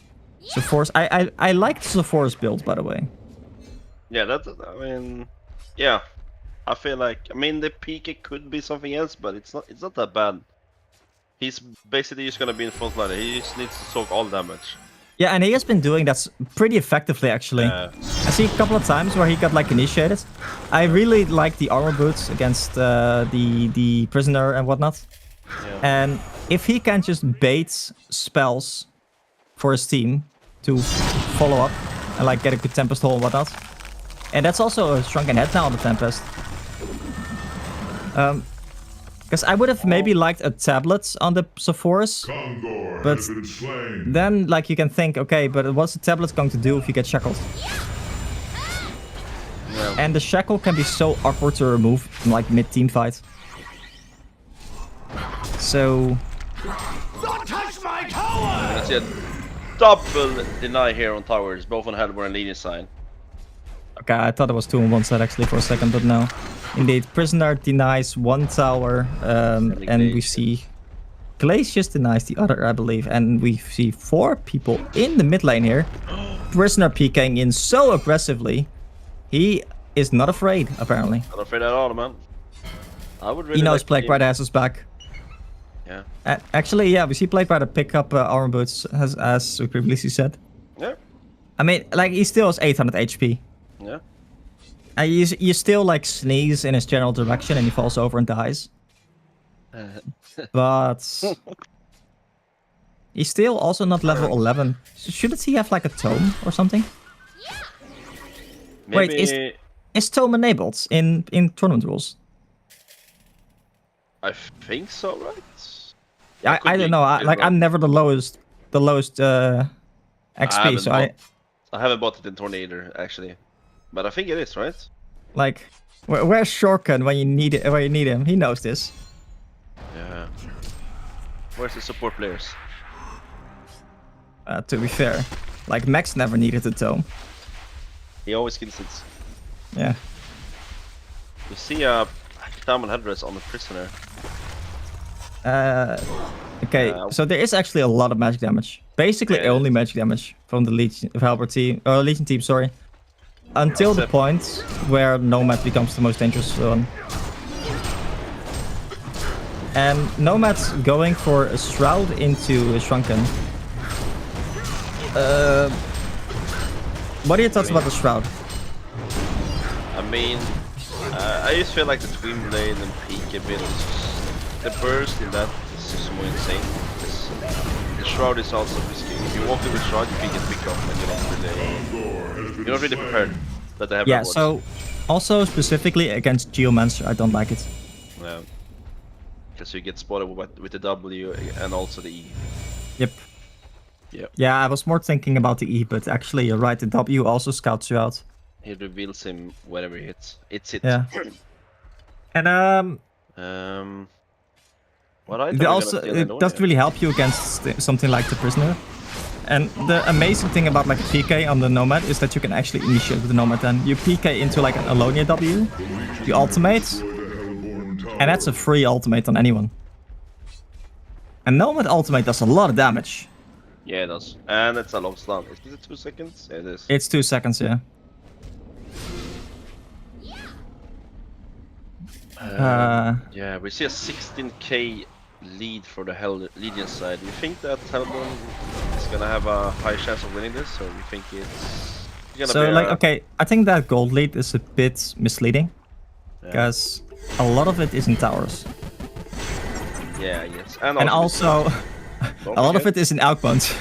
[SPEAKER 2] Force. I like the Force build, by the way.
[SPEAKER 3] Yeah, yeah. I feel like, the PK could be something else, but it's not that bad. He's basically just gonna be in front line. He just needs to soak all damage.
[SPEAKER 2] Yeah, and he has been doing that pretty effectively, actually. I see a couple of times where he got like initiated. I really like the armor boots against the prisoner and whatnot. Yeah. And if he can just bait spells for his team to follow up and like get a good Tempest hole and whatnot. And that's also a shrunken head now on the Tempest. Because I would have maybe liked a tablet on the Sephora's, but then like you can think, okay, but what's the tablet going to do if you get shackled? Yeah. And the shackle can be so awkward to remove in like mid-team fight. So...
[SPEAKER 3] Don't touch my tower! Let's see a double deny here on towers, both on Hellborn and Legion sign.
[SPEAKER 2] Okay, I thought it was 2 on one side actually for a second, but no. Indeed, Prisoner denies one tower, and we see Glacius denies the other, I believe. And we see 4 people in the mid lane here. Prisoner PKing in so aggressively. He is not afraid, apparently.
[SPEAKER 3] Not afraid at all, man. I would really
[SPEAKER 2] He knows
[SPEAKER 3] like
[SPEAKER 2] Plague Rider has his back.
[SPEAKER 3] Yeah.
[SPEAKER 2] Actually, yeah, we see Plague Rider pick up armor boots, as we previously said.
[SPEAKER 3] Yeah.
[SPEAKER 2] I mean, like, he still has 800 HP.
[SPEAKER 3] Yeah.
[SPEAKER 2] And you still like sneeze in his general direction and he falls over and dies. But he's still also not level 11. Shouldn't he have like a tome or something?
[SPEAKER 3] Maybe...
[SPEAKER 2] Wait, is tome enabled in tournament rules?
[SPEAKER 3] I think so, right?
[SPEAKER 2] I don't know. I'm never the lowest XP, so I
[SPEAKER 3] haven't bought it in Tornado actually. But I think it is, right?
[SPEAKER 2] Like, where's Shorken when you need it? When you need him, he knows this.
[SPEAKER 3] Yeah. Where's the support players?
[SPEAKER 2] To be fair, like Max never needed a tome.
[SPEAKER 3] He always kills it.
[SPEAKER 2] Yeah.
[SPEAKER 3] You see a diamond headdress on the prisoner.
[SPEAKER 2] Okay, so there is actually a lot of magic damage. Basically, only magic damage from the Legion team, Legion team. Sorry. Until the point where Nomad becomes the most dangerous one. And Nomad's going for a Shroud into a Shrunken. What are your thoughts about the Shroud?
[SPEAKER 3] I just feel like the Twin Blade and PK build is just... The burst in that is just more insane. The Shroud is also risky. If you walk in the Shroud, you can get picked up and you're not really prepared. But they have rewards.
[SPEAKER 2] So also specifically against Geomancer, I don't like it.
[SPEAKER 3] Yeah. Because you get spotted with the W and also the E.
[SPEAKER 2] Yep.
[SPEAKER 3] Yep.
[SPEAKER 2] Yeah, I was more thinking about the E, but actually you're right, the W also scouts you out.
[SPEAKER 3] He reveals him whenever he hits. It's it.
[SPEAKER 2] Yeah. And
[SPEAKER 3] what I
[SPEAKER 2] it doesn't really help you against something like the Prisoner. And the amazing thing about like PK on the Nomad is that you can actually initiate with the Nomad. Then you PK into like an Alonia W, you ultimate, And that's a free ultimate on anyone. And Nomad ultimate does a lot of damage.
[SPEAKER 3] Yeah, it does. And it's a long stun. Is it 2 seconds? Yeah, it is.
[SPEAKER 2] It's 2 seconds, yeah.
[SPEAKER 3] Yeah, we see a 16k lead for the Legion side. Do you think that Helgon is gonna have a high chance of winning this, or do you think it's gonna
[SPEAKER 2] So,
[SPEAKER 3] be
[SPEAKER 2] like, okay, I think that gold lead is a bit misleading. Because a lot of it is in towers.
[SPEAKER 3] Yeah, yes.
[SPEAKER 2] And also a lot of it is in outbounds.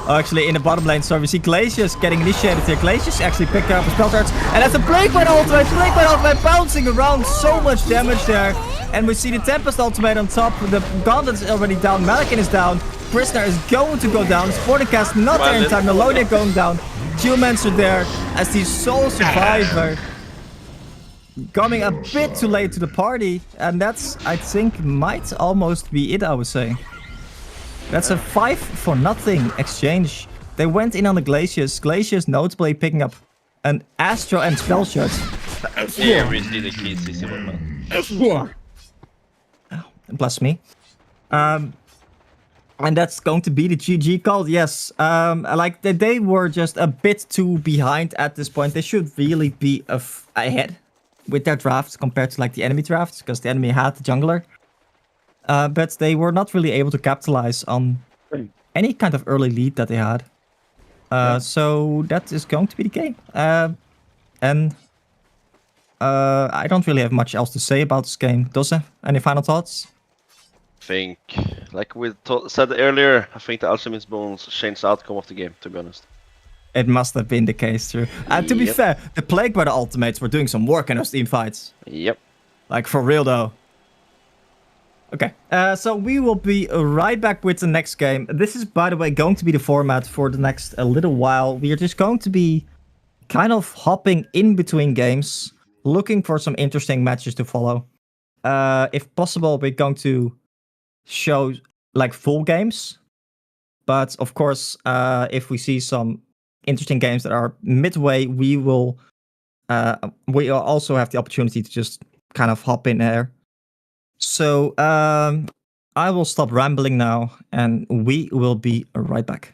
[SPEAKER 2] Actually, in the bottom lane, so we see Glacius getting initiated here. Glacius actually picking up his spell charge. And that's a Breakpoint ultimate. Breakpoint ultimate bouncing around. So much damage there. And we see the Tempest ultimate on top. The Gauntlet is already down. Malikin is down. Prisoner is going to go down. Sporting Cast not there in time. Melodia going down. Geomancer there as the sole survivor. Coming a bit too late to the party. And that's, I think, might almost be it, I would say. That's a 5-for-0 exchange. They went in on the Glacius. Glacius notably picking up an Astro and Spell Shard.
[SPEAKER 3] Yeah, really the key CC man.
[SPEAKER 2] Bless me. And that's going to be the GG call, yes. Like, they were just a bit too behind at this point. They should really be ahead with their drafts compared to, like, the enemy drafts, because the enemy had the jungler. But they were not really able to capitalize on any kind of early lead that they had. So that is going to be the game. And I don't really have much else to say about this game. Doze, any final thoughts?
[SPEAKER 3] I think, like we said earlier, I think the Alchemist Bones changed the outcome of the game, to be honest.
[SPEAKER 2] It must have been the case, true. To be fair, the Plague by the ultimates were doing some work in those team fights.
[SPEAKER 3] Yep.
[SPEAKER 2] Like, for real, though. Okay, so we will be right back with the next game. This is, by the way, going to be the format for the next little while. We are just going to be kind of hopping in between games, looking for some interesting matches to follow. If possible, we're going to show, like, full games. But, of course, if we see some interesting games that are midway, we will also have the opportunity to just kind of hop in there. So, I will stop rambling now, and we will be right back.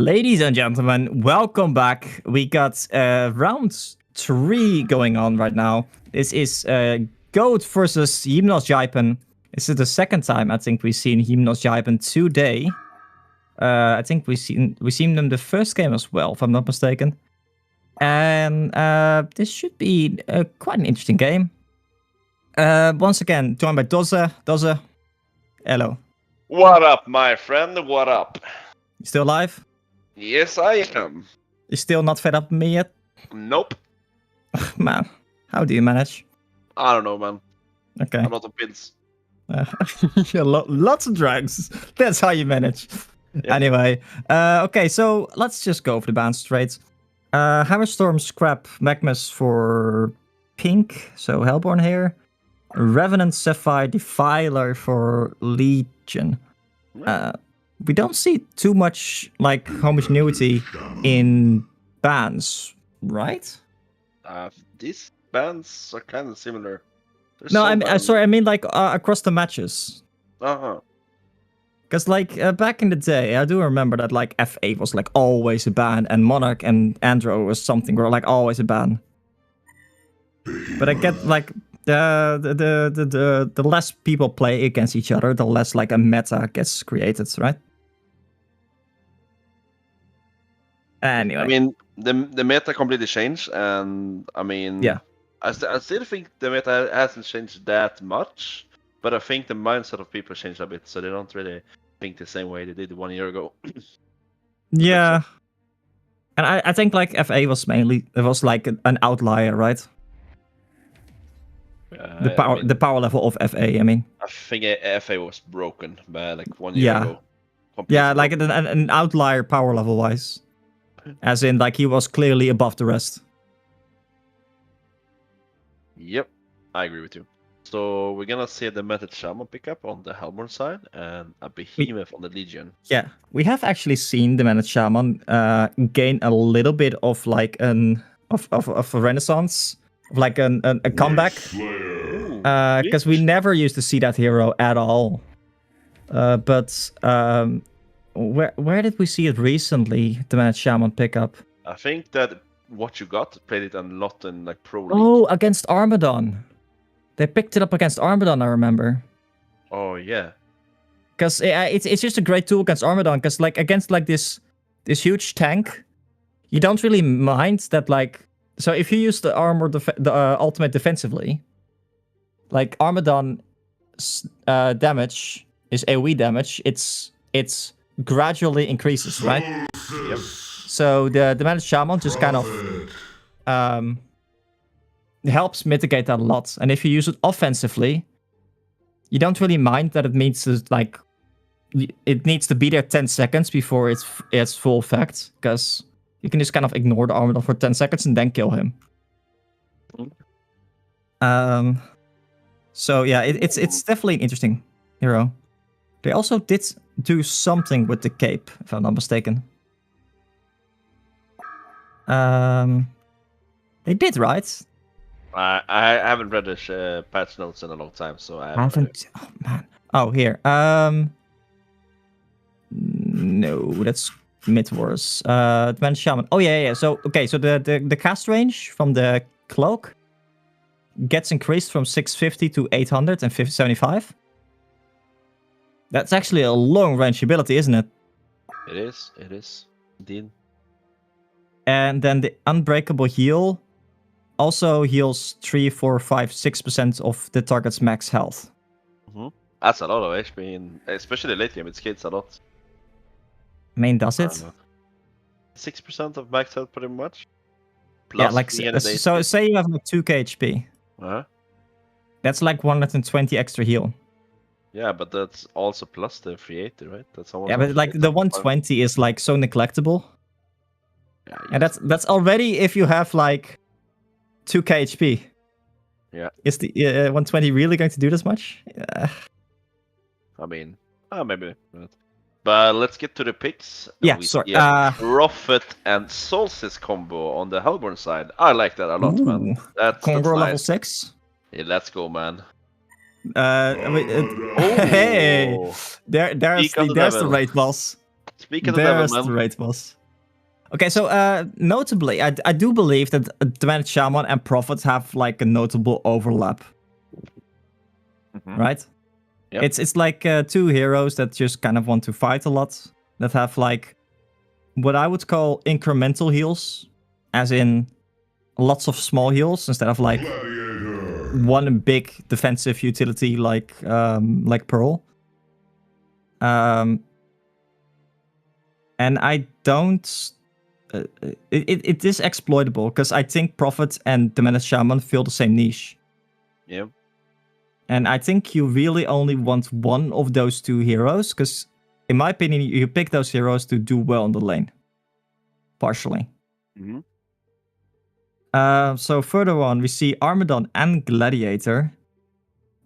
[SPEAKER 2] Ladies and gentlemen, welcome back. We got round 3 going on right now. This is Goat versus Hymnos Jaipen. This is the second time I think we've seen Hymnos Jaipen today. I think we've seen them the first game as well, if I'm not mistaken. And this should be quite an interesting game. Once again, joined by Doze. Doze, hello.
[SPEAKER 3] What up, my friend? What up?
[SPEAKER 2] You still alive?
[SPEAKER 3] Yes, I am.
[SPEAKER 2] You still not fed up with me yet?
[SPEAKER 3] Nope.
[SPEAKER 2] Man, how do you manage?
[SPEAKER 3] I don't know, man.
[SPEAKER 2] Okay.
[SPEAKER 3] I'm not on pills.
[SPEAKER 2] Lots of drugs. That's how you manage.
[SPEAKER 3] Yeah.
[SPEAKER 2] Anyway, okay, so let's just go for the bans straight. Hammerstorm, Scrap, Magmus for pink, so Hellborn here. Revenant, Sapphire, Defiler for Legion. We don't see too much like homogeneity in bans, right?
[SPEAKER 3] These bands are kind of similar. There's
[SPEAKER 2] No,
[SPEAKER 3] some bands-
[SPEAKER 2] sorry, I mean like across the matches.
[SPEAKER 3] Uh-huh.
[SPEAKER 2] Because like back in the day, I do remember that like FA was like always a ban, and Monarch and Andro was something were like always a ban. But I get like the less people play against each other, the less like a meta gets created, right? Anyway,
[SPEAKER 3] I mean, the meta completely changed, and I mean,
[SPEAKER 2] yeah.
[SPEAKER 3] I still think the meta hasn't changed that much, but I think the mindset of people changed a bit, so they don't really think the same way they did 1 year ago.
[SPEAKER 2] Yeah. And I think like FA was like an outlier, right? The power level of FA, I mean.
[SPEAKER 3] I think FA was broken by like 1 year ago.
[SPEAKER 2] Yeah,
[SPEAKER 3] Completely
[SPEAKER 2] like an outlier power level wise. As in like he was clearly above the rest.
[SPEAKER 3] Yep, I agree with you. So we're gonna see the Method Shaman pick up on the Hellborn side and a Behemoth on the Legion.
[SPEAKER 2] Yeah, we have actually seen the Managed Shaman gain a little bit of like of a renaissance, of like a comeback. Because we never used to see that hero at all. But where did we see it recently? The Managed Shaman pick up.
[SPEAKER 3] I think that what you got played it a lot in like Pro League.
[SPEAKER 2] Oh, against Armadon. They picked it up against Armadon, I remember.
[SPEAKER 3] Oh yeah.
[SPEAKER 2] Because it's just a great tool against Armadon. Because like against like this huge tank, you don't really mind that like. So if you use the armor the ultimate defensively, like Armadon damage is AoE damage. It's gradually increases, right?
[SPEAKER 3] Yep.
[SPEAKER 2] So the Managed Shaman just kind of helps mitigate that a lot. And if you use it offensively, you don't really mind that it needs to like it needs to be there 10 seconds before it's full effect, because you can just kind of ignore the Armadon for 10 seconds and then kill him. So yeah, it's definitely an interesting hero. They also did do something with the cape, if I'm not mistaken. They did, right?
[SPEAKER 3] I haven't read the patch notes in a long time, so I
[SPEAKER 2] haven't. Oh man. Oh here. No, that's Mid-Wars. Advanced Shaman. Oh yeah. So okay, so the cast range from the cloak gets increased from 650 to 875. That's actually a long range ability, isn't it?
[SPEAKER 3] It is. Indeed.
[SPEAKER 2] And then the Unbreakable Heal also heals 3, 4, 5, 6% of the target's max health.
[SPEAKER 3] Mm-hmm. That's a lot of HP, especially late game. It scales a lot.
[SPEAKER 2] I mean, does it?
[SPEAKER 3] 6% of max health, pretty much.
[SPEAKER 2] Plus yeah, like so. Say you have like 2k HP. That's like 120 extra heal.
[SPEAKER 3] Yeah, but that's also plus the 380, right? That's almost.
[SPEAKER 2] Yeah, but like the 120 is like so neglectable.
[SPEAKER 3] Yeah,
[SPEAKER 2] and that's already if you have like 2k HP.
[SPEAKER 3] Yeah.
[SPEAKER 2] Is the 120 really going to do this much? Yeah.
[SPEAKER 3] I mean, maybe. But let's get to the picks.
[SPEAKER 2] Yeah, sorry.
[SPEAKER 3] Prophet and Solstice combo on the Hellborn side. I like that a lot, man. That's
[SPEAKER 2] Congo
[SPEAKER 3] nice.
[SPEAKER 2] level 6.
[SPEAKER 3] Yeah, let's go, man.
[SPEAKER 2] Hey, there's the raid boss.
[SPEAKER 3] Speaking of the devil, man.
[SPEAKER 2] The raid boss. Okay, so notably, I do believe that Demented Shaman and Prophet have like a notable overlap, right?
[SPEAKER 3] Yep.
[SPEAKER 2] It's like two heroes that just kind of want to fight a lot, that have like what I would call incremental heals, as in lots of small heals instead of like one big defensive utility like Pearl. And I don't. It is exploitable because I think Prophet and Demented Shaman fill the same niche.
[SPEAKER 3] Yeah.
[SPEAKER 2] And I think you really only want one of those two heroes because, in my opinion, you pick those heroes to do well on the lane. Partially.
[SPEAKER 3] Mm-hmm.
[SPEAKER 2] So further on, we see Armadon and Gladiator.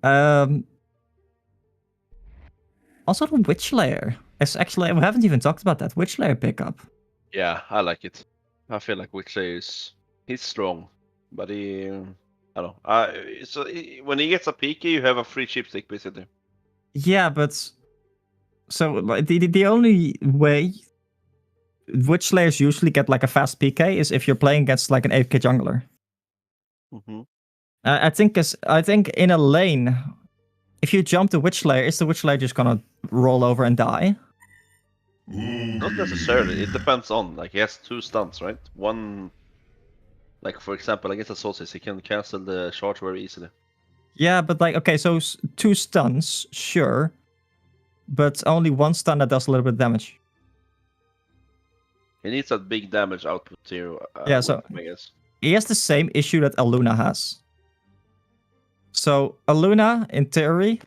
[SPEAKER 2] Also the Witch Layer. It's actually, we haven't even talked about that Witch Layer pickup.
[SPEAKER 3] Yeah, I like it. I feel like Witcher he's strong, but he I don't know. When he gets a PK, you have a free chipstick basically.
[SPEAKER 2] Yeah, but so like, the only way Witch Layers usually get like a fast PK is if you're playing against like an AFK jungler.
[SPEAKER 3] Mm-hmm.
[SPEAKER 2] I think in a lane, if you jump the Witch Layer, is the Witch Layer just gonna roll over and die?
[SPEAKER 3] Not necessarily. It depends on like he has 2 stunts, right? One, like for example, against a Solstice, he can cancel the charge very easily.
[SPEAKER 2] Yeah, but like okay, so 2 stuns, sure, but only 1 stun that does a little bit of damage.
[SPEAKER 3] He needs that big damage output here.
[SPEAKER 2] Yeah, so
[SPEAKER 3] with him, I guess.
[SPEAKER 2] he has the same issue that Aluna has. So Aluna, in theory,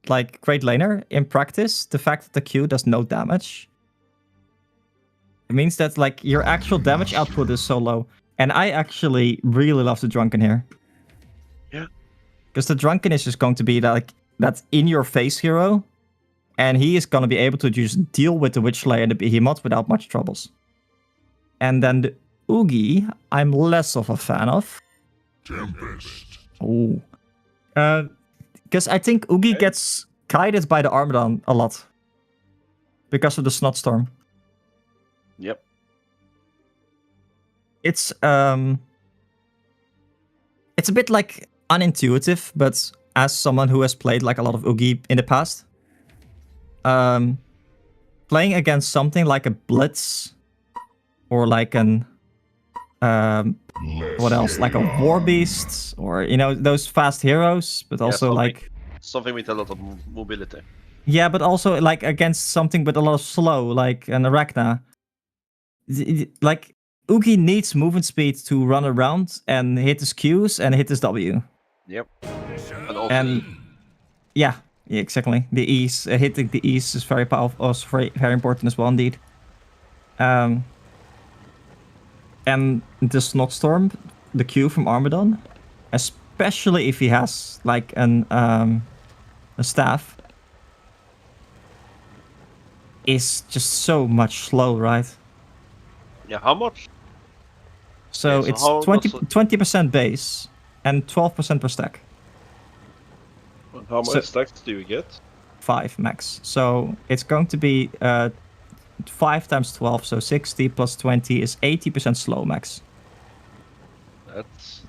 [SPEAKER 2] like great laner, in practice, the fact that the Q does no damage, it means that like your actual damage output is so low. And I actually really love the Drunken here.
[SPEAKER 3] Yeah.
[SPEAKER 2] Because the Drunken is just going to be like that in-your-face hero, and he is going to be able to just deal with the Witch Layer and the Behemoth without much troubles. And then the Oogie, I'm less of a fan of.
[SPEAKER 4] Tempest.
[SPEAKER 2] Oh. Because I think Oogie gets guided by the Armadon a lot. Because of the Snotstorm.
[SPEAKER 3] Yep.
[SPEAKER 2] It's a bit like unintuitive, but as someone who has played like a lot of Oogie in the past, playing against something like a Blitz or like an what else? Like a War Beast, or you know, those fast heroes, but also like
[SPEAKER 3] something with a lot of mobility.
[SPEAKER 2] Yeah, but also like against something with a lot of slow, like an Arachna. Like Oogie needs movement speed to run around and hit his Qs and hit his W.
[SPEAKER 3] Yep.
[SPEAKER 2] And yeah, exactly. The E's, hitting the E's is very powerful, also very important as well, indeed. And the Snotstorm, the Q from Armadon, especially if he has like a staff, is just so much slow, right?
[SPEAKER 3] Yeah, how much?
[SPEAKER 2] So
[SPEAKER 3] Okay,
[SPEAKER 2] it's
[SPEAKER 3] so
[SPEAKER 2] 20% base and 12% per stack.
[SPEAKER 3] How much stacks do you get?
[SPEAKER 2] 5 max. So it's going to be 5 times 12, so 60 plus 20 is 80% slow max.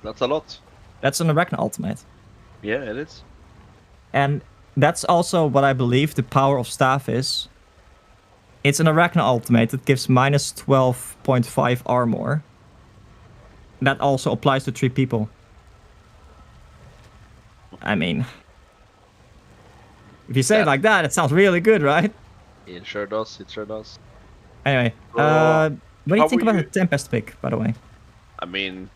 [SPEAKER 3] That's a lot.
[SPEAKER 2] That's an Arachna ultimate.
[SPEAKER 3] Yeah, it is.
[SPEAKER 2] And that's also what I believe the power of staff is. It's an Arachna ultimate that gives minus 12.5 armor. That also applies to 3 people. I mean, if you say it like that, it sounds really good, right?
[SPEAKER 3] It sure does. It sure does.
[SPEAKER 2] Anyway, what do you think about the Tempest pick, by the way?
[SPEAKER 3] I mean,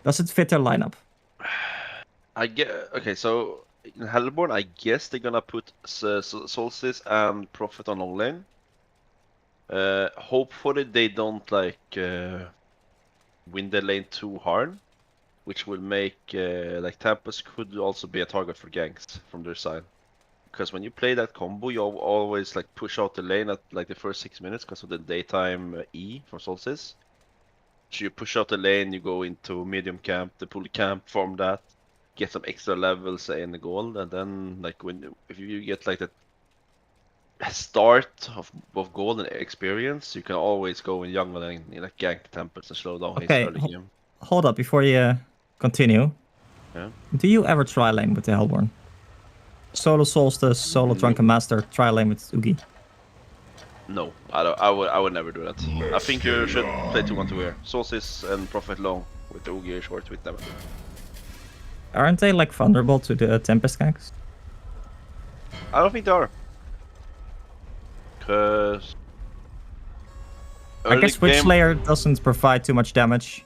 [SPEAKER 2] does it fit their lineup?
[SPEAKER 3] I get okay. So in Hellborn, I guess they're gonna put Solstice and Prophet on long lane. Hopefully they don't like win the lane too hard, which will make like Tempest could also be a target for ganks from their side. Because when you play that combo, you always like push out the lane at like the first 6 minutes because of the daytime E from Solstice. So you push out the lane, you go into medium camp, the pull camp, form that, get some extra levels in the gold, and then like if you get like that start of golden experience, you can always go in jungle and like gank the temples and slow down his
[SPEAKER 2] Okay,
[SPEAKER 3] early game.
[SPEAKER 2] hold up before you continue.
[SPEAKER 3] Yeah.
[SPEAKER 2] Do you ever try lane with the Hellborn? Solo Solstice, solo Drunken Master, try lane with Ugi.
[SPEAKER 3] No, I don't. I would never do that. I think you should play 2-1-2 here. Solstice and Prophet long with the Ugi short with them.
[SPEAKER 2] Aren't they like vulnerable to the Tempest ganks?
[SPEAKER 3] I don't think they are. Cause
[SPEAKER 2] I guess
[SPEAKER 3] early game-
[SPEAKER 2] Witchlayer doesn't provide too much damage.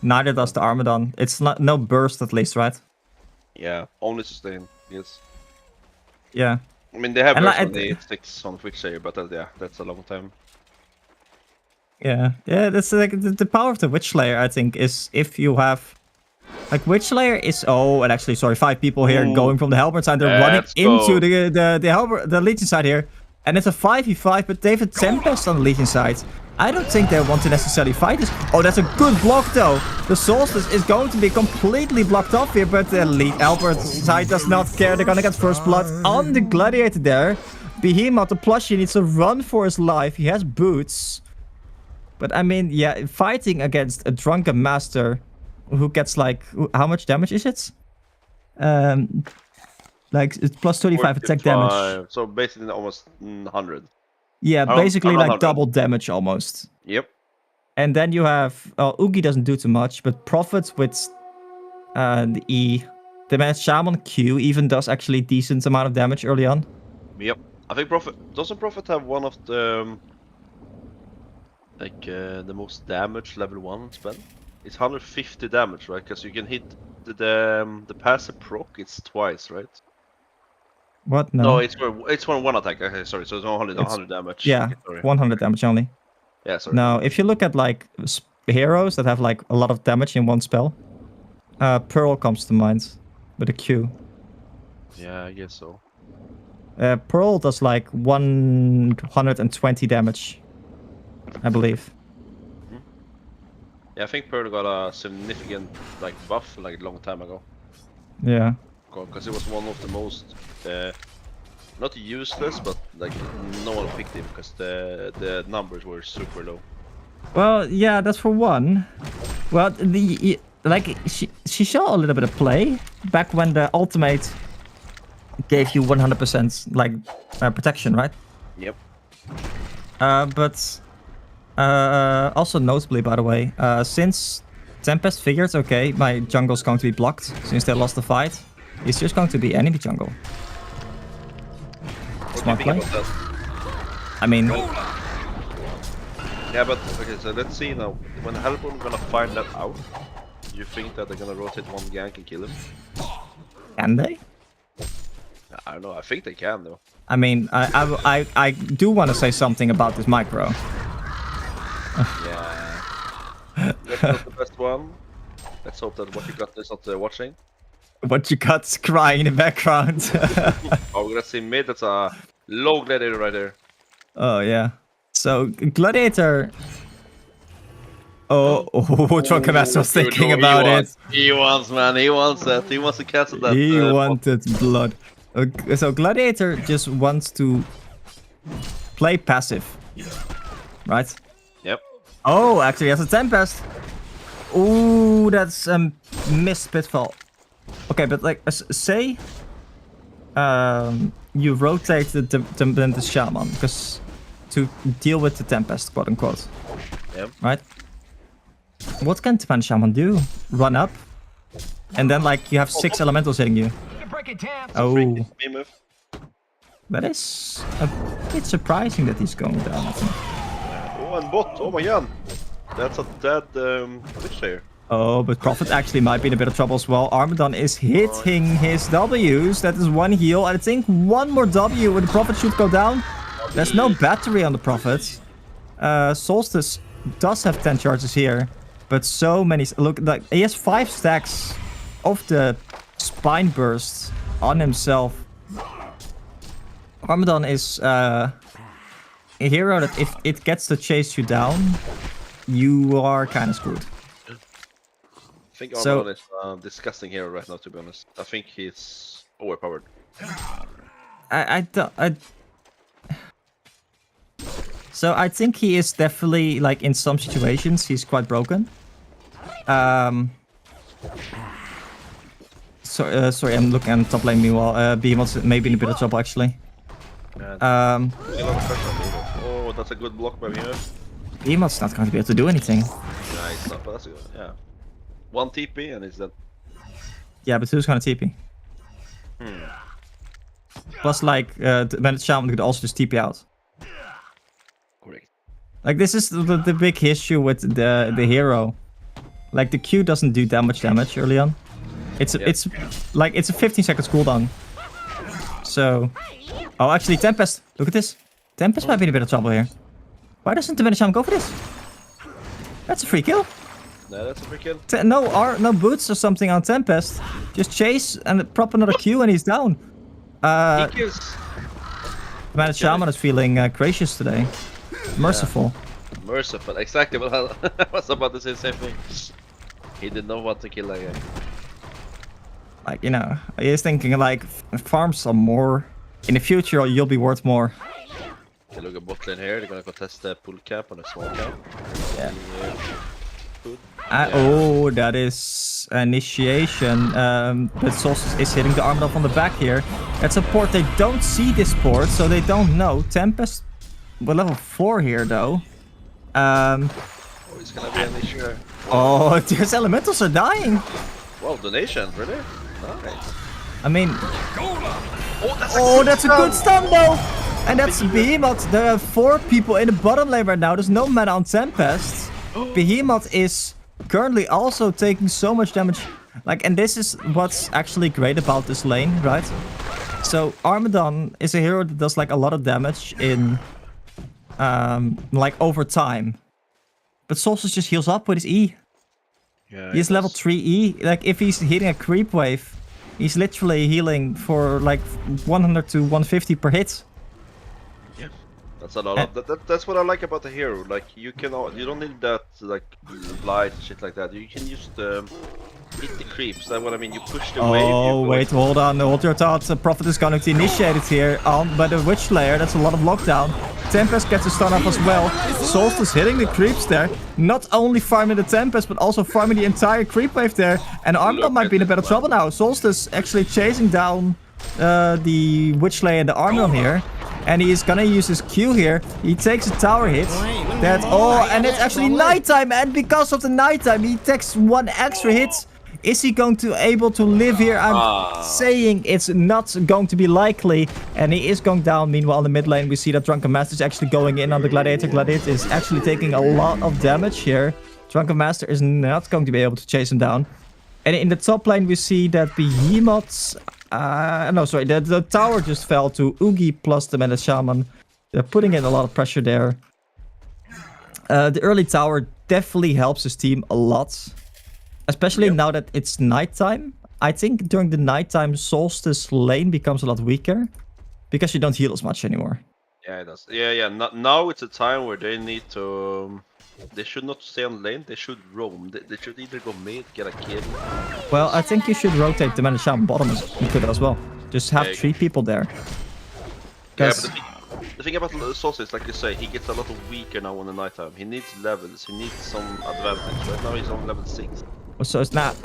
[SPEAKER 2] Neither does the Armadon. It's not no burst at least, right?
[SPEAKER 3] Yeah, only sustain. Yes.
[SPEAKER 2] Yeah.
[SPEAKER 3] I mean they have
[SPEAKER 2] And
[SPEAKER 3] burst
[SPEAKER 2] like,
[SPEAKER 3] on the 6 on Witchslayer, but yeah, that's a long time.
[SPEAKER 2] Yeah. Yeah, that's like the power of the Witchlayer, I think, is if you have like Witchlayer is and actually sorry, 5 people here going from the Hellborn side. They're running
[SPEAKER 3] Let's
[SPEAKER 2] into
[SPEAKER 3] go.
[SPEAKER 2] the Legion side here. And it's a 5v5, but they have a Tempest on the Legion side. I don't think they want to necessarily fight this. Oh, that's a good block though. The Solstice is going to be completely blocked off here, but the Hellborn side does not care. They're gonna get first blood on the Gladiator there. Behemoth, the plushie, needs to run for his life. He has boots. But I mean, yeah, fighting against a Drunken Master who gets like, how much damage is it? Like it's plus 25 attack damage.
[SPEAKER 3] 45, so basically almost 100.
[SPEAKER 2] Yeah, basically
[SPEAKER 3] around
[SPEAKER 2] like
[SPEAKER 3] 100.
[SPEAKER 2] double damage almost.
[SPEAKER 3] Yep.
[SPEAKER 2] And then you have Ugi doesn't do too much, but Prophet with the E, the man Shaman Q even does actually decent amount of damage early on.
[SPEAKER 3] Yep. I think doesn't Prophet have one of the the most damage level 1 spell? It's 150 damage, right? Because you can hit the passive proc. It's twice, right?
[SPEAKER 2] What? No.
[SPEAKER 3] No, it's for one attack. Okay, sorry. So it's 100 damage.
[SPEAKER 2] Yeah,
[SPEAKER 3] Okay, sorry.
[SPEAKER 2] 100 damage only.
[SPEAKER 3] Yeah, sorry.
[SPEAKER 2] Now, if you look at like heroes that have like a lot of damage in one spell, Pearl comes to mind with a Q.
[SPEAKER 3] Yeah, I guess so.
[SPEAKER 2] Pearl does like 120 damage, I believe.
[SPEAKER 3] Yeah, I think Pearl got a significant like buff like a long time ago.
[SPEAKER 2] Yeah.
[SPEAKER 3] Because it was one of the most not useless, but like no one picked him because the numbers were super low.
[SPEAKER 2] Well, yeah, that's for one. Well, like she saw a little bit of play back when the ultimate gave you 100% like protection, right?
[SPEAKER 3] Yep.
[SPEAKER 2] But also notably, by the way, since Tempest figured, okay, my jungle's going to be blocked since they lost the fight, it's just going to be enemy jungle.
[SPEAKER 3] What
[SPEAKER 2] Smart
[SPEAKER 3] do you
[SPEAKER 2] play.
[SPEAKER 3] think about that?
[SPEAKER 2] I mean,
[SPEAKER 3] Yeah, but okay, so let's see now. When Hellborn gonna find that out, you think that they're gonna rotate one gank and kill him?
[SPEAKER 2] can they?
[SPEAKER 3] I don't know. I think they can though.
[SPEAKER 2] I mean, I do want to say something about this micro.
[SPEAKER 3] Yeah. That's not the best one. Let's hope that what you got is not watching.
[SPEAKER 2] What you got crying in the background.
[SPEAKER 3] Oh, we're gonna see mid. That's a low gladiator right there.
[SPEAKER 2] Oh, yeah. So, Gladiator... Oh, Drunken Master was thinking about it.
[SPEAKER 3] He wants, man. He wants that. He wants to cancel that.
[SPEAKER 2] He wanted blood. So, Gladiator just wants to play passive. Right?
[SPEAKER 3] Yep.
[SPEAKER 2] Oh, actually, he has a Tempest. Ooh, that's a missed pitfall. Okay, but like, say... you rotate the Shaman, because... to deal with the Tempest, quote unquote.
[SPEAKER 3] Yep.
[SPEAKER 2] Right? What can Tipan Shaman do? Run up? And then like you have 6 elementals hitting you. Oh,
[SPEAKER 3] Behemoth.
[SPEAKER 2] that is a bit surprising that he's going down, I think.
[SPEAKER 3] Oh, and bot. Oh my god. That's a dead Witchslayer.
[SPEAKER 2] Oh, but Prophet actually might be in a bit of trouble as well. Armadon is hitting his Ws. That is 1 heal. I think 1 more W and the Prophet should go down. There's no battery on the Prophet. Solstice does have 10 charges here. But so many... Look, like he has 5 stacks of the Spine Burst on himself. Armadon is a hero that if it gets to chase you down, you are kind of screwed.
[SPEAKER 3] I think Armadon is a disgusting hero right now, to be honest. I think he's overpowered.
[SPEAKER 2] So I think he is definitely, like, in some situations, he's quite broken. Sorry, I'm looking at top lane meanwhile. Behemoth's maybe in a bit of trouble, actually.
[SPEAKER 3] A lot of pressure on Newerth. Oh, that's a good block by Newerth.
[SPEAKER 2] Behemoth's not going to be able to do anything.
[SPEAKER 3] Yeah, it's not, but that's good. Yeah. One TP and it's dead.
[SPEAKER 2] Yeah, but who's going to TP? Plus, like, the Bandit Shaman could also just TP out.
[SPEAKER 3] Correct.
[SPEAKER 2] Like, this is the big issue with the hero. Like, the Q doesn't do that much damage early on. It's a 15 seconds cooldown. So, oh, actually, Tempest. Look at this. Tempest might be in a bit of trouble here. Why doesn't the Bandit Shaman go for this? That's a free kill.
[SPEAKER 3] No, that's a free kill.
[SPEAKER 2] No boots or something on Tempest. Just chase and prop another Q and he's down.
[SPEAKER 3] He kills.
[SPEAKER 2] The Bandit Shaman is feeling gracious today. Merciful.
[SPEAKER 3] Yeah. Merciful, exactly what I was about to say the same thing. He did not want to kill that guy.
[SPEAKER 2] Like, you know, he is thinking like, farm some more. In the future, you'll be worth more.
[SPEAKER 3] Okay, look at bot lane here. They're gonna contest the pull cap on a small cap.
[SPEAKER 2] Yeah.
[SPEAKER 3] Good.
[SPEAKER 2] Oh, that is initiation. But Solstice is hitting the Armor on the back here. That's a port they don't see this port, so they don't know. Tempest, we're level 4 here though.
[SPEAKER 3] Oh, it's gonna be an issue here.
[SPEAKER 2] Oh, these elementals are dying.
[SPEAKER 3] Wow, donation, really? Nice.
[SPEAKER 2] I mean,
[SPEAKER 3] Oh,
[SPEAKER 2] that's a good stun though. And that's Behemoth. There are 4 people in the bottom lane right now. There's no mana on Tempest. Behemoth is currently also taking so much damage. Like, and this is what's actually great about this lane, right? So Armadon is a hero that does like a lot of damage in like over time. But Solstice just heals up with his E.
[SPEAKER 3] Yeah,
[SPEAKER 2] He's level 3 E. Like, if he's hitting a creep wave, he's literally healing for like 100 to 150 per hit.
[SPEAKER 3] Yeah, that's a lot. That's what I like about the hero. Like, you don't need that like light shit like that. You can just hit the creeps. That's what I mean. You push the wave.
[SPEAKER 2] Oh, wait, hold on. Hold your thoughts. The Prophet is going to initiate it here by the Witch Slayer. That's a lot of lockdown. Tempest gets a stun up as well. Solstice hitting the creeps there. Not only farming the Tempest, but also farming the entire creep wave there. And Armadon might be in a bit of trouble now. Solstice actually chasing down the Witch Slayer and the Armadon here. And he is gonna use his Q here. He takes a tower hit. And it's actually nighttime. And because of the nighttime, he takes 1 extra hit. Is he going to able to live here? I'm saying it's not going to be likely. And he is going down. Meanwhile, in the mid lane, we see that Drunken Master is actually going in on the Gladiator. Gladiator is actually taking a lot of damage here. Drunken Master is not going to be able to chase him down. And in the top lane, we see that Behemoth's... the tower just fell to Oogie plus the Bandit Shaman. They're putting in a lot of pressure there. The early tower definitely helps his team a lot. Especially now that it's nighttime. I think during the nighttime, Solstice lane becomes a lot weaker. Because you don't heal as much anymore.
[SPEAKER 3] Yeah, it does. Yeah. Now it's a time where they need to... They should not stay on lane, they should roam. They should either go mid, get a kill.
[SPEAKER 2] Well, I think you should rotate the Bandit Shaman bottom as well. Just have 3 people there.
[SPEAKER 3] Yeah, but the thing about Solstice, like you say, he gets a lot weaker now in the nighttime. He needs levels, he needs some advantage. Right now he's on level 6.
[SPEAKER 2] So it's not...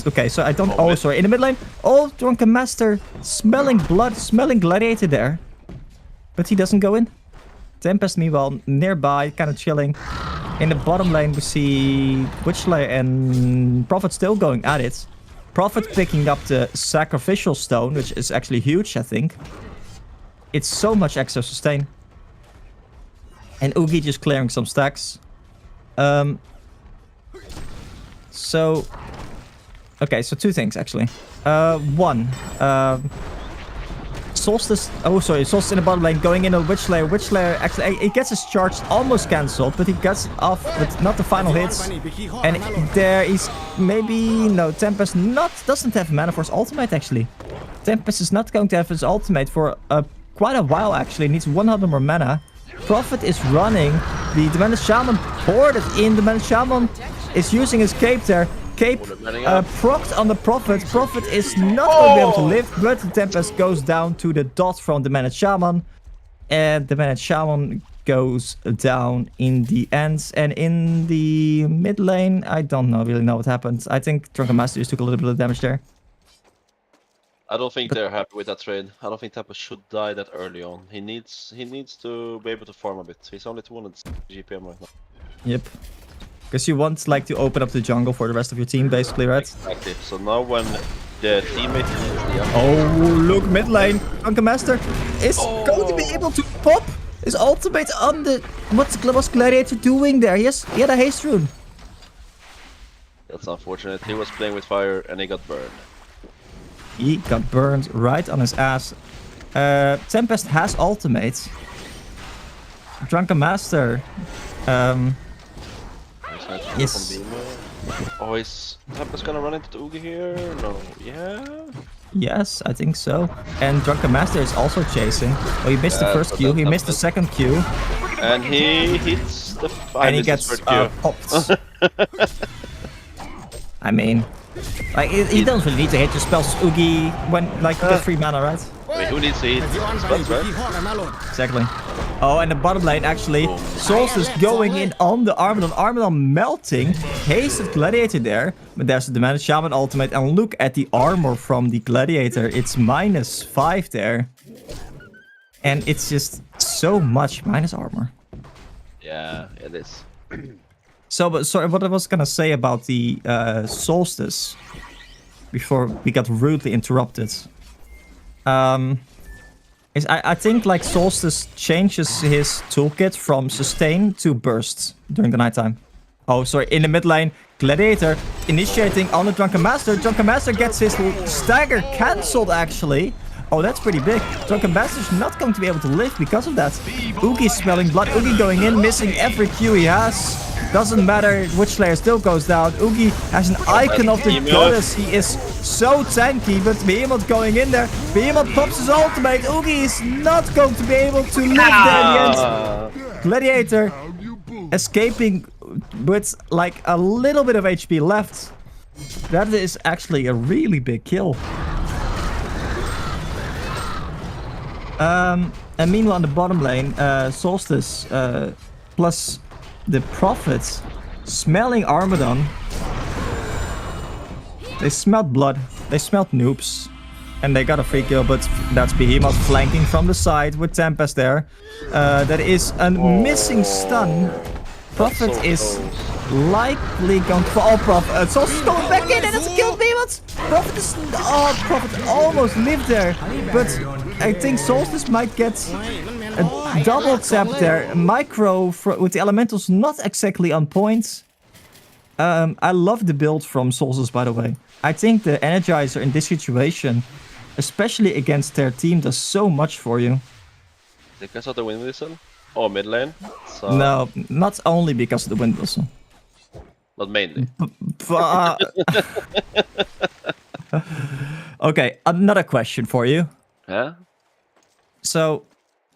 [SPEAKER 2] okay, so I don't... Oh, sorry. In the mid lane. Oh, Drunken Master. Smelling blood. Smelling Gladiator there. But he doesn't go in. Tempest, meanwhile, nearby. Kind of chilling. In the bottom lane, we see Witch Slayer and Prophet still going at it. Prophet picking up the Sacrificial Stone, which is actually huge, I think. It's so much extra sustain. And Oogie just clearing some stacks. Okay, so 2 things actually. One, Solstice. Oh, sorry, Solstice in the bottom lane going in a Witch Slayer. Witch Slayer actually, he gets his charge almost cancelled, but he gets off with not the final hits. And there is Tempest doesn't have mana for his ultimate actually. Tempest is not going to have his ultimate for quite a while actually. He needs 100 more mana. Prophet is running. The Bandit Shaman boarded in. The Bandit Shaman is using his cape there. Cape procced on the Prophet. Prophet is not going to be able to live, but the Tempest goes down to the dot from the Bandit Shaman. And the Bandit Shaman goes down in the end. And in the mid lane, I don't really know what happened. I think Drunken Master just took a little bit of damage there.
[SPEAKER 3] I don't think they're happy with that trade. I don't think Tappa should die that early on. He needs to be able to farm a bit. He's only 200 GPM right now.
[SPEAKER 2] Yep. Because you want like to open up the jungle for the rest of your team, basically, right?
[SPEAKER 3] Exactly. So now when the teammate needs the
[SPEAKER 2] Oh, look, mid lane. Drunken Master is going to be able to pop his ultimate on the... What's Gladiator doing there? He had a haste rune.
[SPEAKER 3] That's unfortunate. He was playing with fire and he got burned.
[SPEAKER 2] He got burned right on his ass. Tempest has ultimate. Drunken Master. Yes.
[SPEAKER 3] Oh, is Tempest gonna run into the Oogie here? No. Yeah?
[SPEAKER 2] Yes, I think so. And Drunken Master is also chasing. Oh, he missed the first Q. He missed the second Q.
[SPEAKER 3] And he hits the...
[SPEAKER 2] And he gets popped. I mean... Like, he doesn't really need to hit your spells, Oogie, when, like, you get 3 mana, right?
[SPEAKER 3] Wait, who needs to hit spells, right?
[SPEAKER 2] Exactly. Oh, and the bottom lane, actually, Solstice going in on the Armadon. Armadon melting. Hasted Gladiator there. But there's the Demanded Shaman ultimate. And look at the armor from the Gladiator. It's -5 there. And it's just so much minus armor.
[SPEAKER 3] Yeah, it is.
[SPEAKER 2] So, sorry, what I was gonna say about the Solstice before we got rudely interrupted. Is I think like Solstice changes his toolkit from sustain to burst during the nighttime. Oh, sorry, in the mid lane, Gladiator initiating on the Drunken Master. Drunken Master gets his stagger cancelled actually. Oh, that's pretty big. Drunken Master's not going to be able to live because of that. Oogie smelling blood. Oogie going in, missing every Q he has. Doesn't matter which player still goes down. Oogie has an icon of the goddess. He is so tanky, but Behemoth going in there. Behemoth pops his ultimate. Oogie is not going to be able to live there in the end. Gladiator escaping with like a little bit of HP left. That is actually a really big kill. And meanwhile on the bottom lane, Solstice plus the Prophets smelling Armadon. They smelled blood, they smelled noobs, and they got a free kill, but that's Behemoth flanking from the side with Tempest there. That is a missing stun. Prophet is likely going to fall. Prophet, Solstice going back in and it's a kill, Behemoth! Prophet is... Oh, Prophet almost lived there, but I think Solstice might get a double tap there. Micro with the elementals not exactly on point. I love the build from Solstice, by the way. I think the Energizer in this situation, especially against their team, does so much for you.
[SPEAKER 3] Because of the wind whistle? Or mid lane? So...
[SPEAKER 2] No, not only because of the wind whistle.
[SPEAKER 3] But mainly.
[SPEAKER 2] Okay, another question for you.
[SPEAKER 3] Yeah?
[SPEAKER 2] So,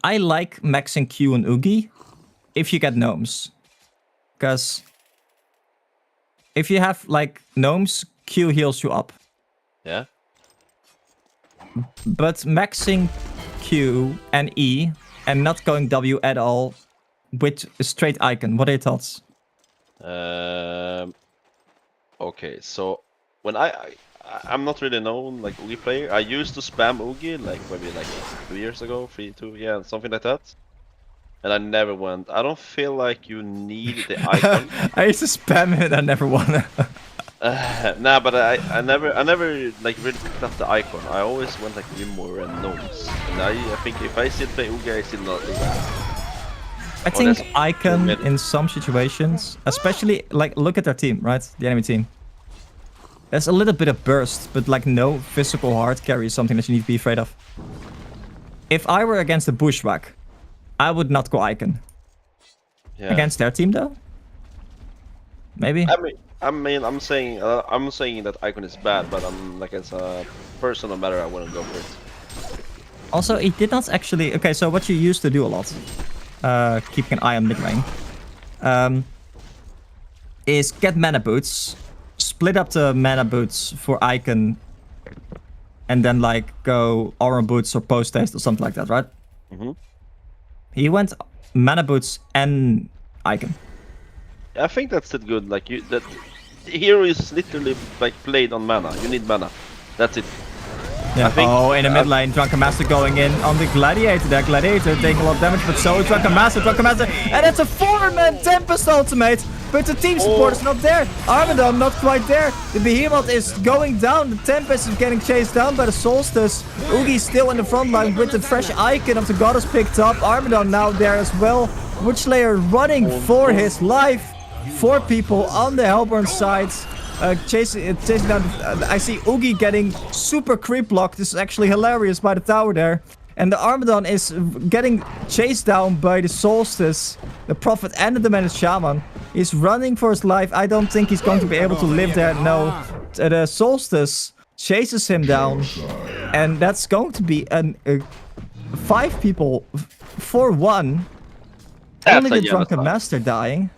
[SPEAKER 2] I like maxing Q and Oogie if you get gnomes. Because if you have, like, gnomes, Q heals you up.
[SPEAKER 3] Yeah?
[SPEAKER 2] But maxing Q and E and not going W at all with a straight icon, what are your thoughts?
[SPEAKER 3] Okay, so when I'm not really known like Oogie player. I used to spam Oogie like maybe like 2 years ago, 2, yeah, something like that. And I never went. I don't feel like you need the icon.
[SPEAKER 2] I used to spam it, I never won.
[SPEAKER 3] Nah, but I never like really picked up the icon. I always went like Rimor and Gnomes. And I think if I still play Oogie, I still not do that.
[SPEAKER 2] I think icon in some situations, especially like look at their team, right? The enemy team. There's a little bit of burst, but like no physical hard carry is something that you need to be afraid of. If I were against the Bushwhack, I would not go icon. Yeah. Against their team though? Maybe?
[SPEAKER 3] I'm saying that icon is bad, but I'm like as a personal matter I wouldn't go for it.
[SPEAKER 2] Also, it did not actually... Okay, so what you used to do a lot, keeping an eye on mid lane, is get mana boots, split up the mana boots for icon, and then like go armor boots or post haste or something like that, right?
[SPEAKER 3] Mm-hmm.
[SPEAKER 2] He went mana boots and icon.
[SPEAKER 3] I think that's that good. Like that hero is literally like played on mana. You need mana. That's it.
[SPEAKER 2] Yeah.
[SPEAKER 3] I think,
[SPEAKER 2] oh, in the mid lane, Drunken Master going in on the Gladiator. That Gladiator taking a lot of damage, but so is Drunken Master, and it's a 4-man Tempest ultimate, but the team support is not there. Armadon not quite there. The Behemoth is going down. The Tempest is getting chased down by the Solstice. Oogie still in the front line with the fresh icon of the Goddess picked up. Armadon now there as well. Witchslayer running for his life. 4 people on the Hellborn side. Chasing down. I see Oogie getting super creep locked. This is actually hilarious by the tower there. And the Armadon is getting chased down by the Solstice, the Prophet, and the Demented Shaman. He's running for his life. I don't think he's going to be able to live there. No. The Solstice chases him down. And that's going to be 5 people for 1. Only the Drunken Master dying.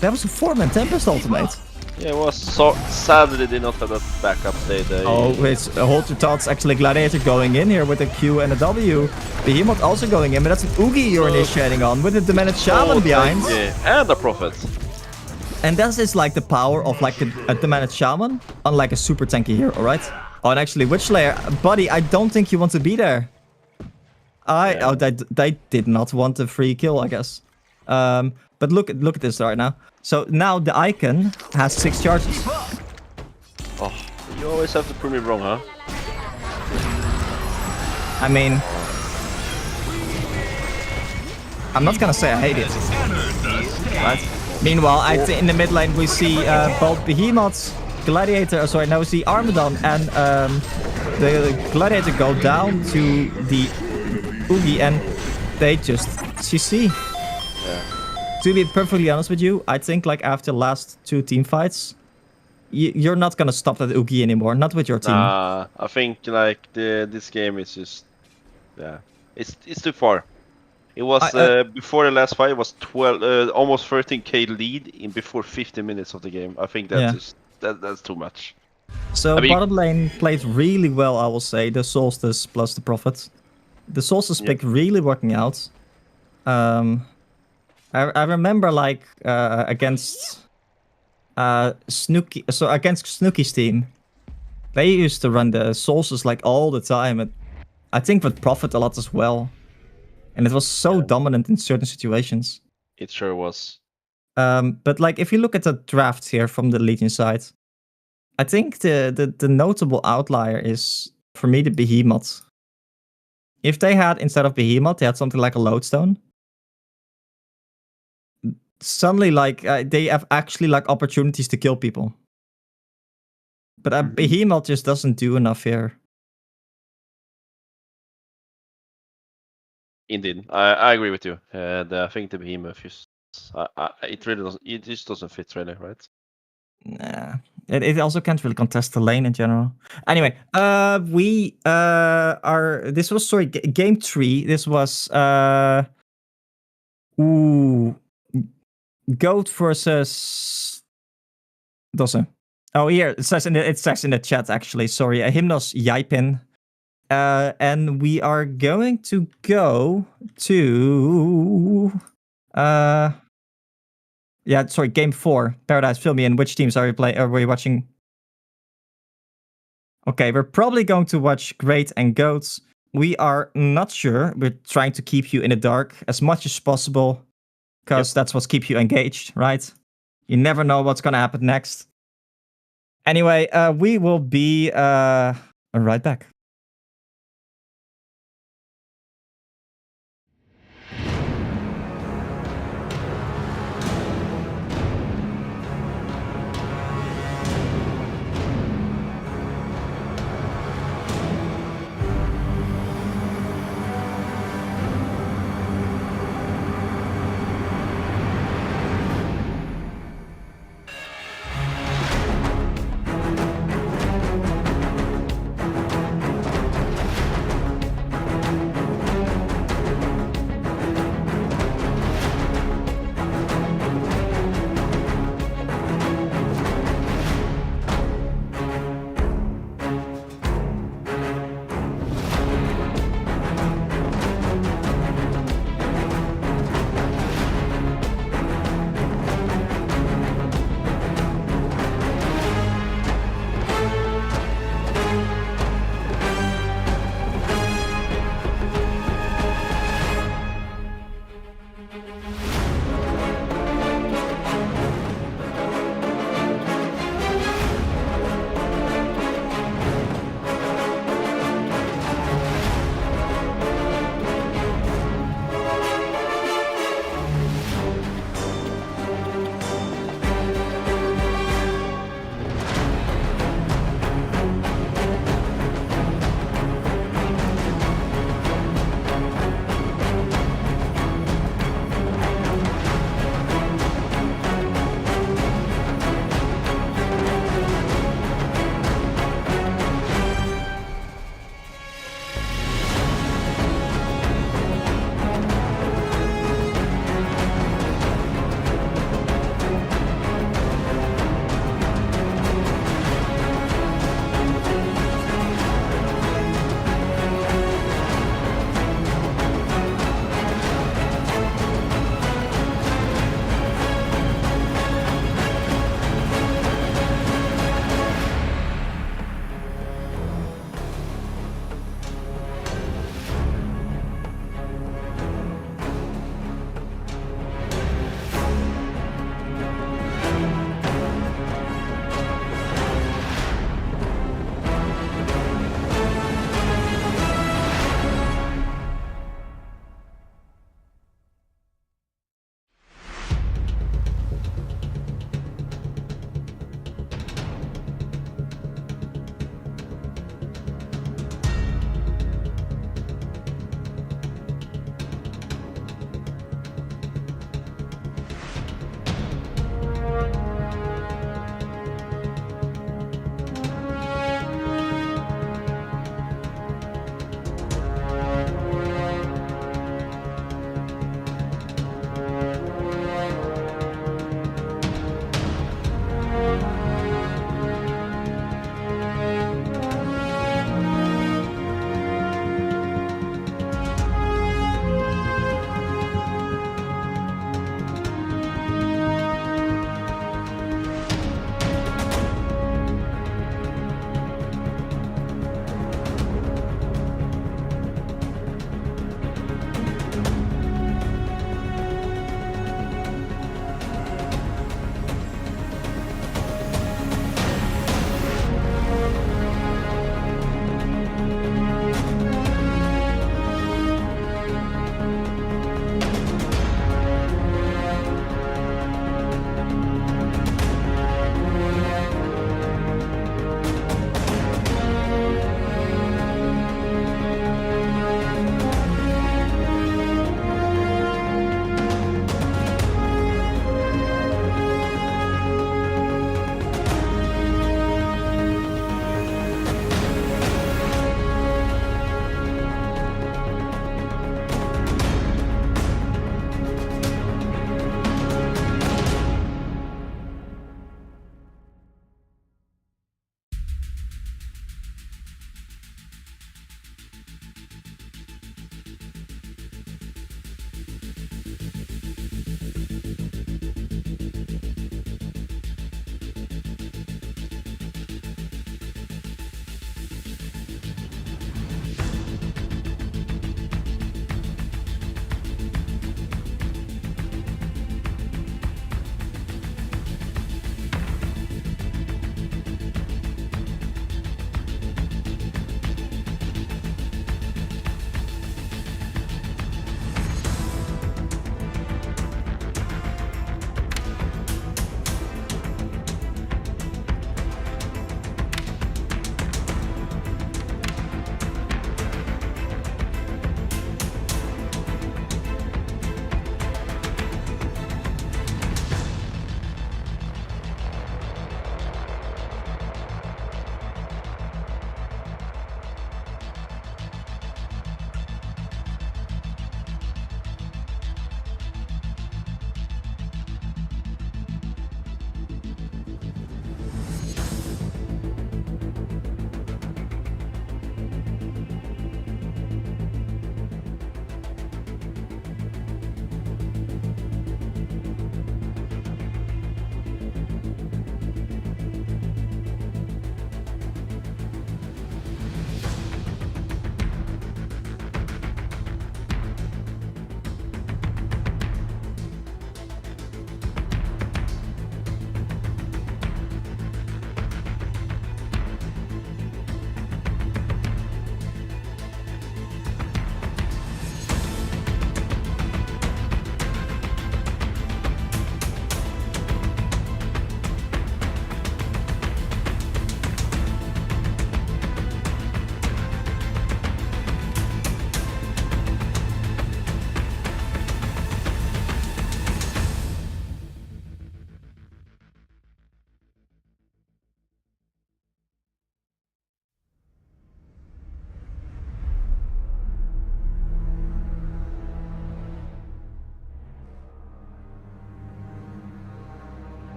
[SPEAKER 2] That was a 4-man Tempest ultimate.
[SPEAKER 3] Yeah, it was so sad that they did not have that backup.
[SPEAKER 2] It's hold your thoughts. Actually, Gladiator going in here with a Q and a W. Behemoth also going in, but that's an Oogie you're initiating on with the Demented Shaman behind.
[SPEAKER 3] And the Prophet.
[SPEAKER 2] And that is like the power of like a Demented Shaman on like a super tanky hero, right? Oh, and actually, Witchslayer, buddy, I don't think you want to be there. They did not want a free kill, I guess. But look at this right now. So now the icon has 6 charges.
[SPEAKER 3] Oh, you always have to prove me wrong, huh?
[SPEAKER 2] I mean, I'm not gonna say I hate it. Right? Meanwhile, in the mid lane we see both Behemoths, Gladiator. Sorry, now we see Armadon and the Gladiator go down to the Oogie, and they just CC.
[SPEAKER 3] Yeah.
[SPEAKER 2] To be perfectly honest with you, I think like after the last 2 team fights, you're not gonna stop that Oogie anymore. Not with your team.
[SPEAKER 3] I think like this game is just, yeah, it's too far. It was before the last fight. It was 12, almost 13k lead in before 50 minutes of the game. I think that's just that's too much.
[SPEAKER 2] So bottom lane played really well, I will say. The Solstice plus the Prophet. The Solstice pick really working out. I remember like against Snooki, so against Snooki's team, they used to run the Solstice like all the time. And I think with Prophet a lot as well, and it was so dominant in certain situations.
[SPEAKER 3] It sure was.
[SPEAKER 2] But like if you look at the draft here from the Legion side, I think the notable outlier is for me the Behemoth. If they had instead of Behemoth, they had something like a Lodestone. Suddenly, like, they have actually, like, opportunities to kill people. But Behemoth just doesn't do enough here.
[SPEAKER 3] Indeed, I agree with you. I think the Behemoth is, it really doesn't, it just doesn't fit really, right?
[SPEAKER 2] Nah. It also can't really contest the lane in general. Anyway, we this was, sorry, game 3. This was, Goat versus Dossen. Oh, here it says in the chat actually. Sorry, Hymnos Yaipin, and we are going to go to game 4. Paradise, fill me in. Which teams are we watching? Okay, we're probably going to watch Great and Goats. We are not sure. We're trying to keep you in the dark as much as possible. Because that's what keeps you engaged, right? You never know what's gonna happen next. Anyway, we will be right back.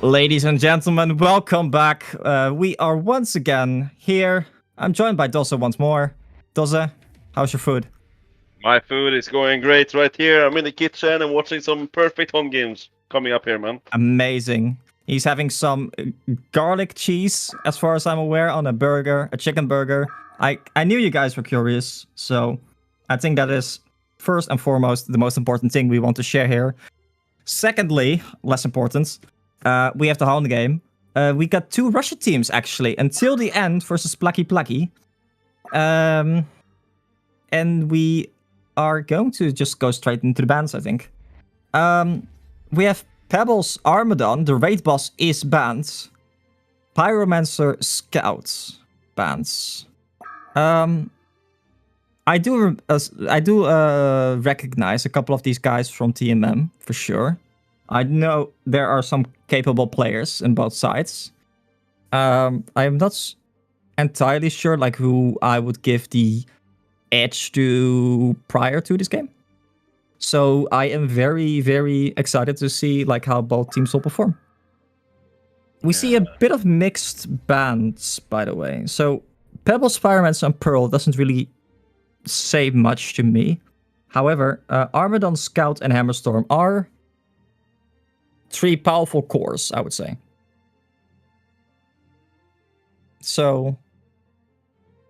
[SPEAKER 2] Ladies and gentlemen, welcome back. We are once again here. I'm joined by Doze once more. Doze, how's your food?
[SPEAKER 3] My food is going great right here. I'm in the kitchen and watching some perfect home games coming up here, man.
[SPEAKER 2] Amazing. He's having some garlic cheese, as far as I'm aware, on a burger, a chicken burger. I knew you guys were curious, so I think that is first and foremost the most important thing we want to share here. Secondly, less important, we have the HoN game. We got 2 Russian teams, actually, until the end versus Plucky Plucky. And we are going to just go straight into the bans, I think. We have Pebbles Armadon, the raid boss, is banned. Pyromancer Scouts bans. I do recognize a couple of these guys from TMM for sure. I know there are some capable players in both sides. I am not entirely sure like who I would give the edge to prior to this game. So I am very, very excited to see like how both teams will perform. We see a bit of mixed bans, by the way. So Pebbles, Firemancer, and Pearl doesn't really say much to me. However, Armadon, Scout, and Hammerstorm are 3 powerful cores, I would say. So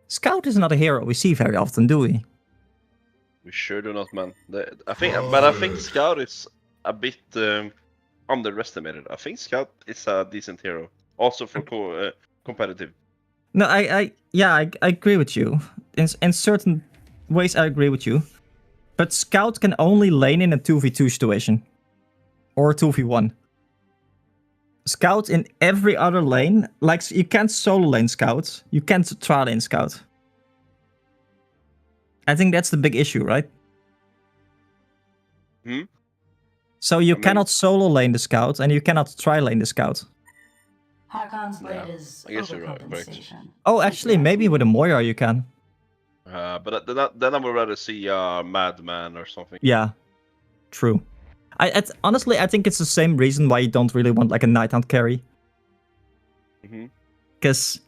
[SPEAKER 2] Scout is not a hero we see very often, do we?
[SPEAKER 3] We sure do not, man. I think Scout is a bit underestimated. I think Scout is a decent hero, also for competitive.
[SPEAKER 2] No, I agree with you. In certain ways, I agree with you. But Scout can only lane in a 2v2 situation. Or 2v1. Scout in every other lane, like you can't solo lane Scout. You can't tri lane Scout. I think that's the big issue, right? So you cannot solo lane the Scout, and you cannot tri lane the Scout.
[SPEAKER 5] HoN's blade is
[SPEAKER 3] I guess you're right.
[SPEAKER 5] overcompensation.
[SPEAKER 2] Oh, actually, maybe with a Moira you can.
[SPEAKER 3] But then I would rather see Madman or something.
[SPEAKER 2] Yeah, true. Honestly, I think it's the same reason why you don't really want like a Nighthound carry. Because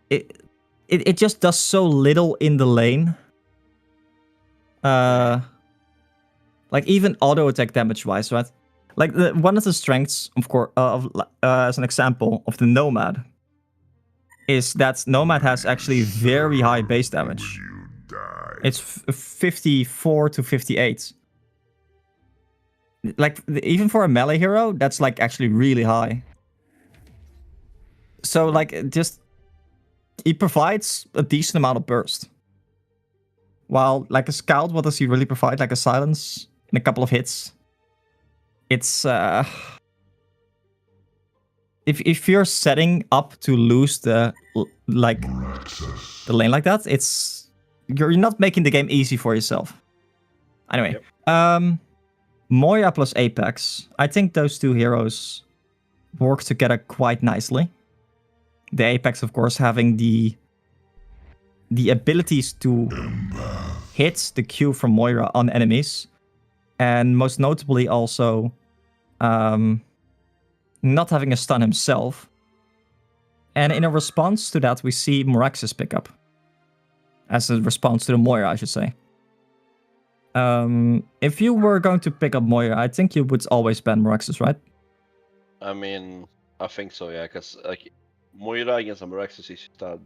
[SPEAKER 2] it just does so little in the lane. Like even auto attack damage wise, right? Like one of the strengths, of course, as an example of the Nomad, is that Nomad has actually very high base damage. It's 54 to 58. Like even for a melee hero, that's like actually really high. So like just it provides a decent amount of burst. While like a Scout, what does he really provide? Like a silence in a couple of hits. It's if you're setting up to lose the lane like that, you're not making the game easy for yourself. Anyway, Moira plus Apex. I think those 2 heroes work together quite nicely. The Apex, of course, having the abilities to hit the Q from Moira on enemies. And most notably also not having a stun himself. And in a response to that, we see Moraxis pick up. As a response to the Moira, I should say. If you were going to pick up Moira, I think you would always ban Moraxis, right?
[SPEAKER 3] I mean, I think so, yeah, because like Moira against Amaraxis is just a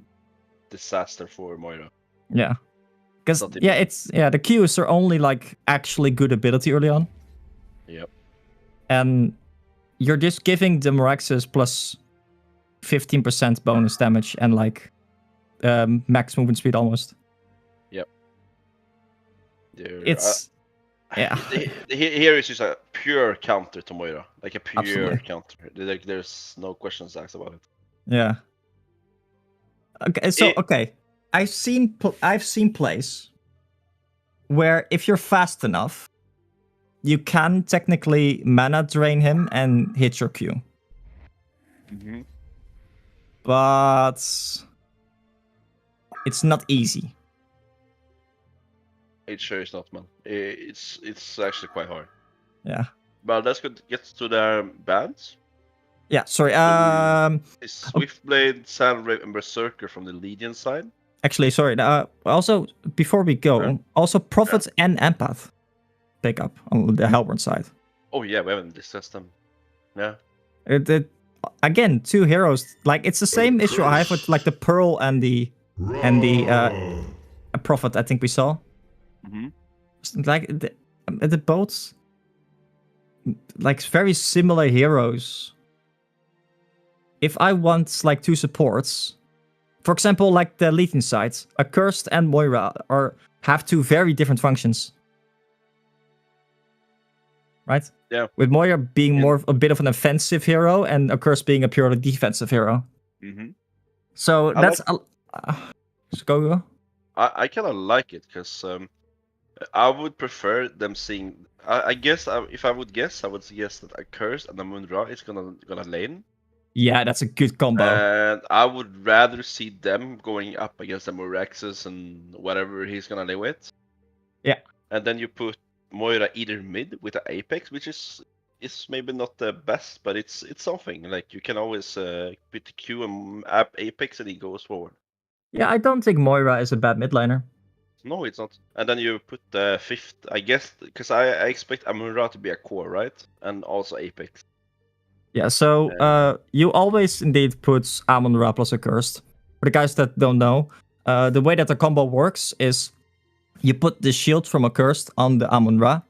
[SPEAKER 3] disaster for Moira.
[SPEAKER 2] Yeah. Because the Qs are only like actually good ability early on.
[SPEAKER 3] Yep.
[SPEAKER 2] And you're just giving the Moraxis plus 15% bonus damage and like max movement speed almost.
[SPEAKER 3] Yep. Here is just a pure counter to Moira, like a pure counter. Like there's no questions asked about it.
[SPEAKER 2] Yeah. Okay, so I've seen plays where if you're fast enough, you can technically mana drain him and hit your Q. But it's not easy.
[SPEAKER 3] It sure is not, man. It's actually quite hard.
[SPEAKER 2] Yeah.
[SPEAKER 3] Well, let's get to their bands.
[SPEAKER 2] Yeah, sorry.
[SPEAKER 3] Is Swiftblade, Sandwave, and Berserker from the Legion side.
[SPEAKER 2] Actually, sorry. Also, before we go,
[SPEAKER 3] Yeah.
[SPEAKER 2] also Prophet and Empath pick up on the Hellborn side.
[SPEAKER 3] Oh yeah, we haven't discussed them. Yeah.
[SPEAKER 2] Again, 2 heroes. Like it's the same issue I have with like the Pearl and the Prophet. I think we saw. Like the both like very similar heroes. If I want like 2 supports, for example, like the Legion side, Accursed and Moira have 2 very different functions. Right?
[SPEAKER 3] Yeah.
[SPEAKER 2] With Moira being more a bit of an offensive hero and Accursed being a purely defensive hero. So that's go.
[SPEAKER 3] I kind of like it because I would prefer them seeing. I guess if I would guess that Accursed and Amun-Ra is gonna lane.
[SPEAKER 2] Yeah, that's a good combo.
[SPEAKER 3] And I would rather see them going up against the Moraxes and whatever he's gonna lay with.
[SPEAKER 2] Yeah.
[SPEAKER 3] And then you put Moira either mid with the Apex, which is maybe not the best, but it's something. Like you can always put the Q and Apex and he goes forward.
[SPEAKER 2] Yeah, I don't think Moira is a bad mid laner.
[SPEAKER 3] No, it's not. And then you put the 5th, I guess, because I expect Amun-Ra to be a core, right? And also Apex.
[SPEAKER 2] Yeah, so you always indeed put Amun-Ra plus Accursed. For the guys that don't know, the way that the combo works is you put the shield from Accursed on the Amun-Ra,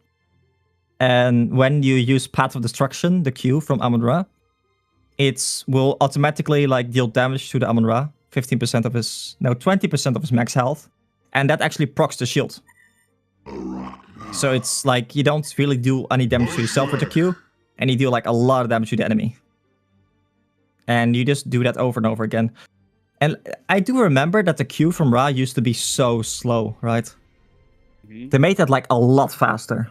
[SPEAKER 2] and when you use Path of Destruction, the Q from Amun-Ra, it will automatically like deal damage to the Amun-Ra, 20% of his max health, and that actually procs the shield. So it's like you don't really do any damage to yourself with the Q, and you do like a lot of damage to the enemy. And you just do that over and over again. And I do remember that the Q from Ra used to be so slow, right? They made that like a lot faster.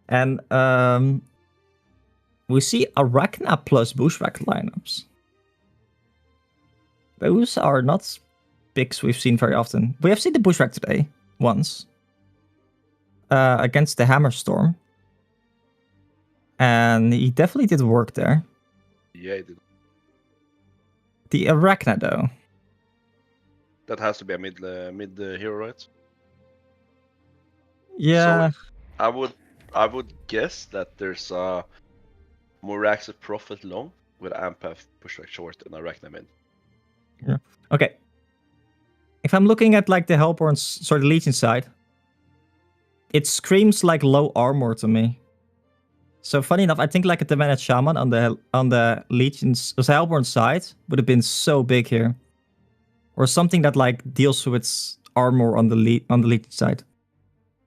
[SPEAKER 2] And we see Arachna plus Bushwhack lineups. Those are not picks we've seen very often. We have seen the Bushwhack today, once. Against the Hammerstorm. And he definitely did work there.
[SPEAKER 3] Yeah, he did.
[SPEAKER 2] The Arachna, though.
[SPEAKER 3] That has to be a mid hero, right?
[SPEAKER 2] Yeah.
[SPEAKER 3] So I would guess that there's a Morax's Prophet long with Ampath Bushwhack short and Arachna mid.
[SPEAKER 2] Yeah. Okay. If I'm looking at like the Hellborn's, sorry, the Legion side, it screams like low armor to me. So funny enough, I think like a Divinate Shaman on the Legion's, the Hellborn side would have been so big here, or something that like deals with armor on the Legion side,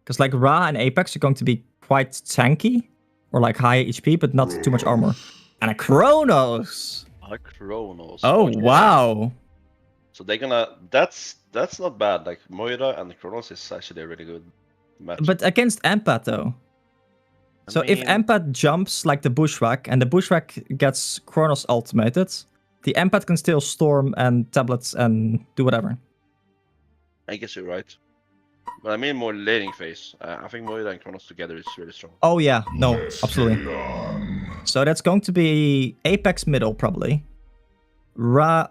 [SPEAKER 2] because like Ra and Apex are going to be quite tanky or like high HP, but not too much armor. And a Chronos.
[SPEAKER 3] A Chronos.
[SPEAKER 2] Oh
[SPEAKER 3] okay.
[SPEAKER 2] wow.
[SPEAKER 3] So they're gonna. That's not bad. Like Moira and the Chronos is actually a really good match.
[SPEAKER 2] But against Empath though. So if Empath jumps like the Bushwhack and the Bushwhack gets Chronos ultimated, the Empath can still storm and tablets and do whatever.
[SPEAKER 3] I guess you're right. But I mean more laning phase. I think Moira and Chronos together is really strong.
[SPEAKER 2] Oh yeah, no, absolutely. So that's going to be Apex middle probably. Ra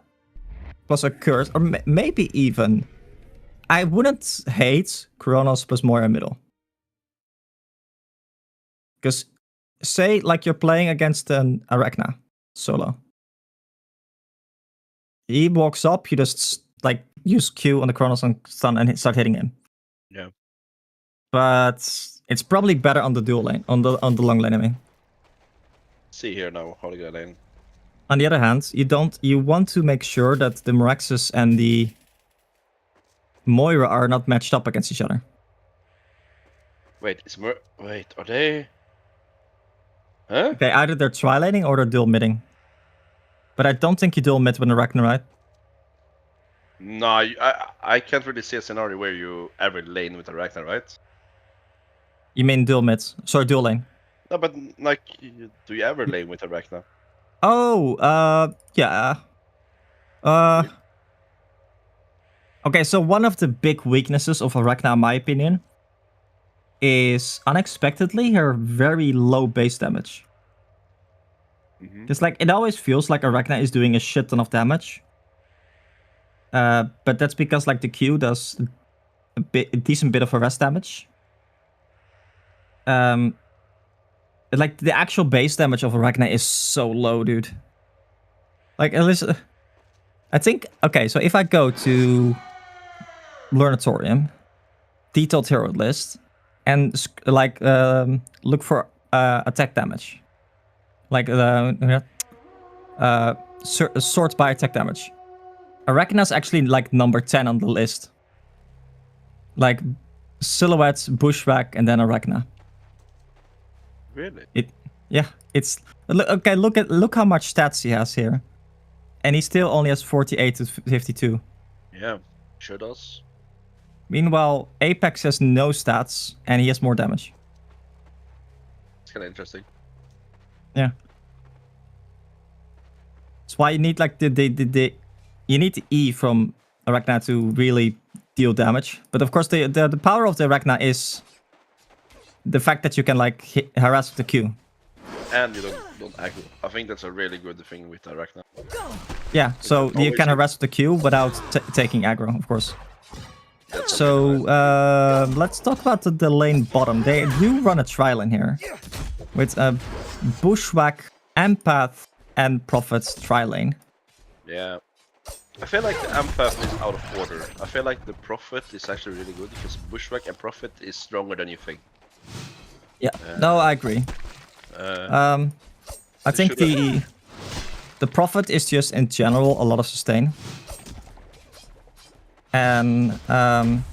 [SPEAKER 2] plus a curse, or maybe even. I wouldn't hate Chronos plus Moira middle. Because say like you're playing against an Arachna solo. He walks up, you just like use Q on the Chronos and stun and start hitting him.
[SPEAKER 3] Yeah.
[SPEAKER 2] But it's probably better on the dual lane, on the long lane, I mean.
[SPEAKER 3] See here now how they get lane.
[SPEAKER 2] On the other hand, you want to make sure that the Moraxes and the Moira are not matched up against each other.
[SPEAKER 3] Wait, are they? Huh?
[SPEAKER 2] Okay, either they're tri-laning or they're dual midding. But I don't think you dual mid with Arachna, right?
[SPEAKER 3] No, I can't really see a scenario where you ever lane with Arachna, right?
[SPEAKER 2] You mean dual mid? Sorry, dual lane.
[SPEAKER 3] No, but like, do you ever lane with Arachna?
[SPEAKER 2] Oh, yeah. Okay, so one of the big weaknesses of Arachna, in my opinion, is unexpectedly her very low base damage. It's like it always feels like Arachna is doing a shit ton of damage. But that's because like the Q does a decent bit of arrest damage. Like the actual base damage of Arachna is so low, dude. Like at least, I think okay. So if I go to Learnatorium, detailed hero list, and like look for attack damage, like sort by attack damage. Arachna's actually like number 10 on the list. Like Silhouette, Bushwhack, and then Arachna.
[SPEAKER 3] Really?
[SPEAKER 2] It's okay. Look how much stats he has here, and he still only has 48 to 52.
[SPEAKER 3] Yeah, sure does.
[SPEAKER 2] Meanwhile, Apex has no stats, and he has more damage.
[SPEAKER 3] It's kind of interesting.
[SPEAKER 2] Yeah. That's why you need like the you need the E from Arachna to really deal damage. But of course, the power of the Arachna is the fact that you can like harass with the Q.
[SPEAKER 3] And you don't aggro. I think that's a really good thing with Arachna.
[SPEAKER 2] Yeah, so you can harass with the Q without taking aggro, of course. So let's talk about the lane bottom. They do run a tri-lane here with a Bushwhack, Empath, and Prophet's tri-lane.
[SPEAKER 3] Yeah. I feel like the Empath is out of order. I feel like the Prophet is actually really good because Bushwhack and Prophet is stronger than you think.
[SPEAKER 2] Yeah, no, I agree. I think the Prophet is just in general a lot of sustain. And I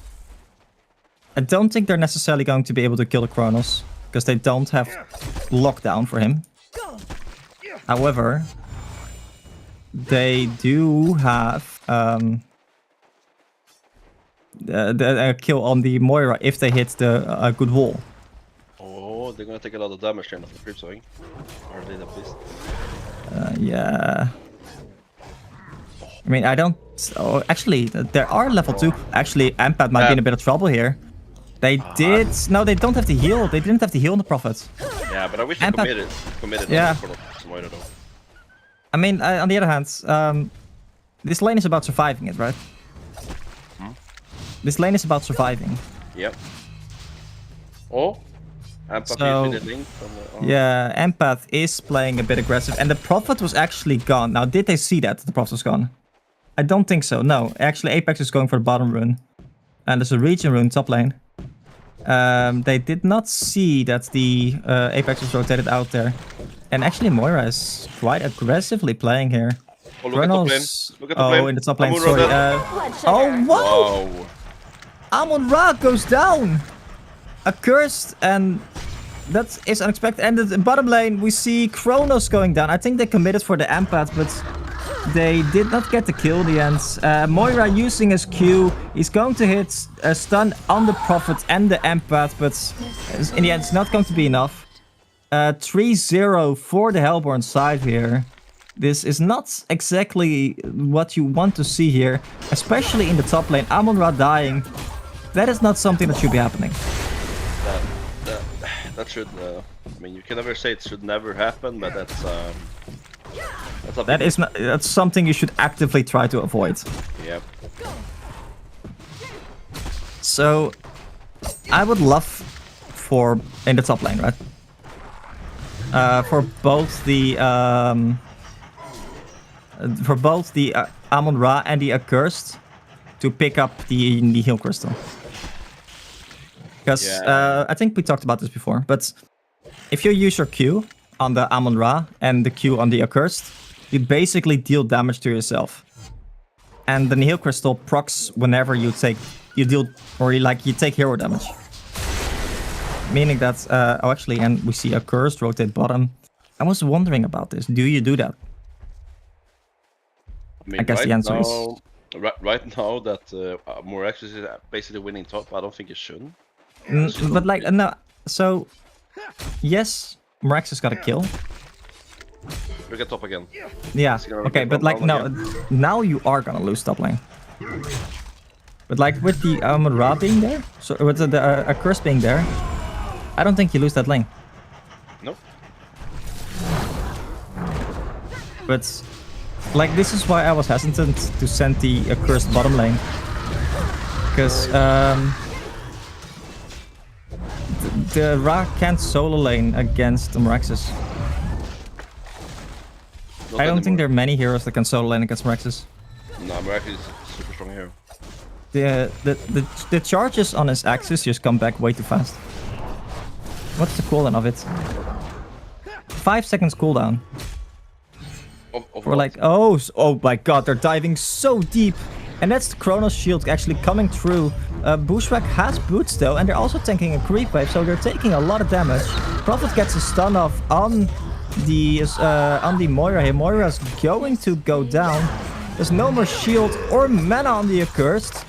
[SPEAKER 2] don't think they're necessarily going to be able to kill the Chronos because they don't have lockdown for him. However, they do have the kill on the Moira if they hit the good wall.
[SPEAKER 3] Oh, they're gonna take a lot of damage then of the creep swing. Or they at least.
[SPEAKER 2] Yeah. I mean, I don't... Oh, actually, there are level 2. Actually, Empath might be in a bit of trouble here. They did... No, they don't have the heal. They didn't have the heal on the Prophet.
[SPEAKER 3] Yeah, but I wish they committed.
[SPEAKER 2] Yeah.
[SPEAKER 3] Moira though.
[SPEAKER 2] I mean, on the other hand, this lane is about surviving it, right? This lane is about surviving.
[SPEAKER 3] Yep. Oh, Empath
[SPEAKER 2] So,
[SPEAKER 3] using the link from the...
[SPEAKER 2] yeah, Empath is playing a bit aggressive, and the Prophet was actually gone. Now, did they see that the Prophet was gone? I don't think so, no. Actually, Apex is going for the bottom rune. And there's a region rune top lane. They did not see that the Apex was rotated out there. And actually, Moira is quite aggressively playing here.
[SPEAKER 3] Oh, look at the top lane. Look at the lane.
[SPEAKER 2] In the top lane,
[SPEAKER 3] Amon
[SPEAKER 2] sorry.
[SPEAKER 3] Ra
[SPEAKER 2] Oh, whoa!
[SPEAKER 3] Wow.
[SPEAKER 2] Amon Ra goes down! Accursed, and that is unexpected. And the bottom lane, we see Chronos going down. I think they committed for the Empath, but they did not get the kill in the end. Moira using his Q. He's going to hit a stun on the Prophet and the Empath, but in the end, it's not going to be enough. 3-0 for the Hellborn side here. This is not exactly what you want to see here, especially in the top lane. Amon Ra dying. That is not something that should be happening.
[SPEAKER 3] That should... I mean, you can never say it should never happen, but that's
[SPEAKER 2] that's something you should actively try to avoid.
[SPEAKER 3] Yep.
[SPEAKER 2] So, I would love for in the top lane, right? For both the Amon Ra and the Accursed to pick up the heal crystal. Because I think we talked about this before, but if you use your Q on the Amon Ra and the Q on the Accursed, you basically deal damage to yourself. And the heal crystal procs whenever you take hero damage. Meaning that, oh actually, and we see Accursed rotate bottom. I was wondering about this. Do you do that?
[SPEAKER 3] I mean,
[SPEAKER 2] I guess the answer is...
[SPEAKER 3] Right now that Morax is basically winning top, I don't think it should.
[SPEAKER 2] But like, no, so... Yes, Morax has got a kill.
[SPEAKER 3] Look at top again.
[SPEAKER 2] Yeah, okay, but like, no, now you are gonna lose top lane. But like, with the Amon Ra being there, so with the Accursed being there, I don't think you lose that lane.
[SPEAKER 3] Nope.
[SPEAKER 2] But like this is why I was hesitant to send the accursed bottom lane. Because the Ra can't solo lane against the Meraxes. I don't think there are many heroes that can solo lane against Meraxes.
[SPEAKER 3] No, Meraxes is super strong hero.
[SPEAKER 2] The charges on his axis just come back way too fast. What's the cooldown of it? 5 seconds cooldown. Or like, oh my god, they're diving so deep. And that's the Chronos shield actually coming through. Bushwhack has boots though, and they're also tanking a creep wave, so they're taking a lot of damage. Prophet gets a stun off on the Moira here. Moira's going to go down. There's no more shield or mana on the accursed.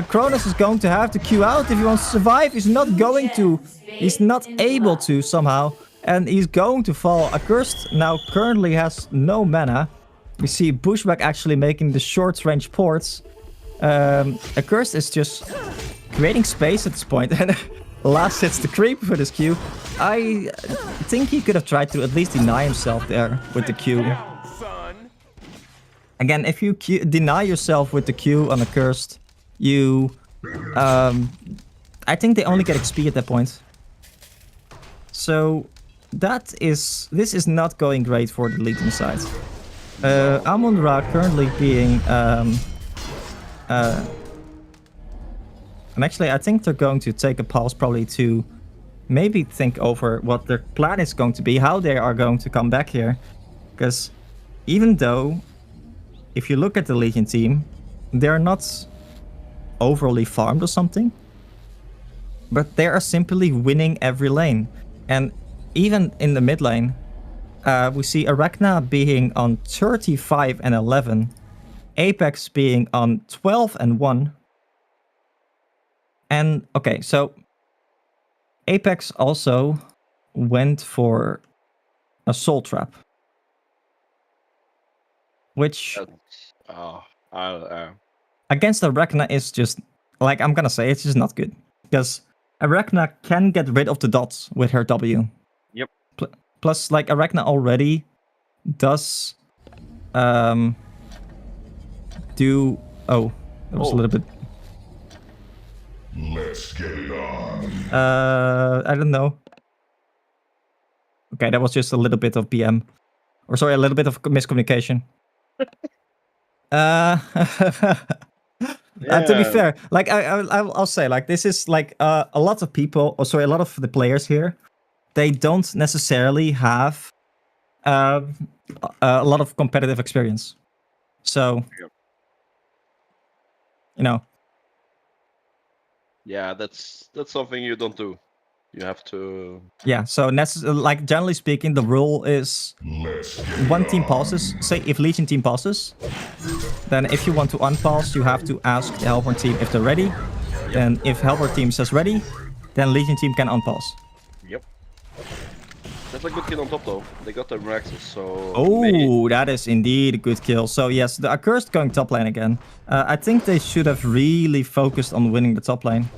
[SPEAKER 2] Chronos is going to have to queue out if he wants to survive. He's not going to. He's not able to somehow. And he's going to fall. Accursed now currently has no mana. We see Bushwhack actually making the short range ports. Accursed is just creating space at this point. And last hits the creep with his Q. I think he could have tried to at least deny himself there with the Q. Again, if you deny yourself with the Q on Accursed, you... I think they only get XP at that point. So... this is not going great for the Legion side. Amon-Ra currently being... and actually, I think they're going to take a pause probably to maybe think over what their plan is going to be, how they are going to come back here. Because even though, if you look at the Legion team, they're not overly farmed or something, but they are simply winning every lane. And even in the mid lane, we see Arachna being on 35 and 11, Apex being on 12 and 1. And okay, so Apex also went for a soul trap, which against Arachna is just like, I'm gonna say it's just not good, because Arachna can get rid of the dots with her W.
[SPEAKER 3] Yep.
[SPEAKER 2] Plus, like, Arachna already does do... Oh, that was a little bit...
[SPEAKER 4] Let's get it on.
[SPEAKER 2] I don't know. Okay, that was just a little bit of BM. Or sorry, a little bit of miscommunication. To be fair, like I'll say, like, this is like a lot of people, or sorry, a lot of the players here, they don't necessarily have a lot of competitive experience. So, you know.
[SPEAKER 3] Yeah, that's something you don't do. You have to...
[SPEAKER 2] Yeah, so like, generally speaking, the rule is one team pauses. Say if Legion team pauses, then if you want to unpause, you have to ask the Hellborn team if they're ready. Then if Hellborn team says ready, then Legion team can unpause.
[SPEAKER 3] Yep. That's a good kill on top though. They got their Meraxes, so...
[SPEAKER 2] Oh, that is indeed a good kill. So yes, the Accursed going top lane again. I think they should have really focused on winning the top lane.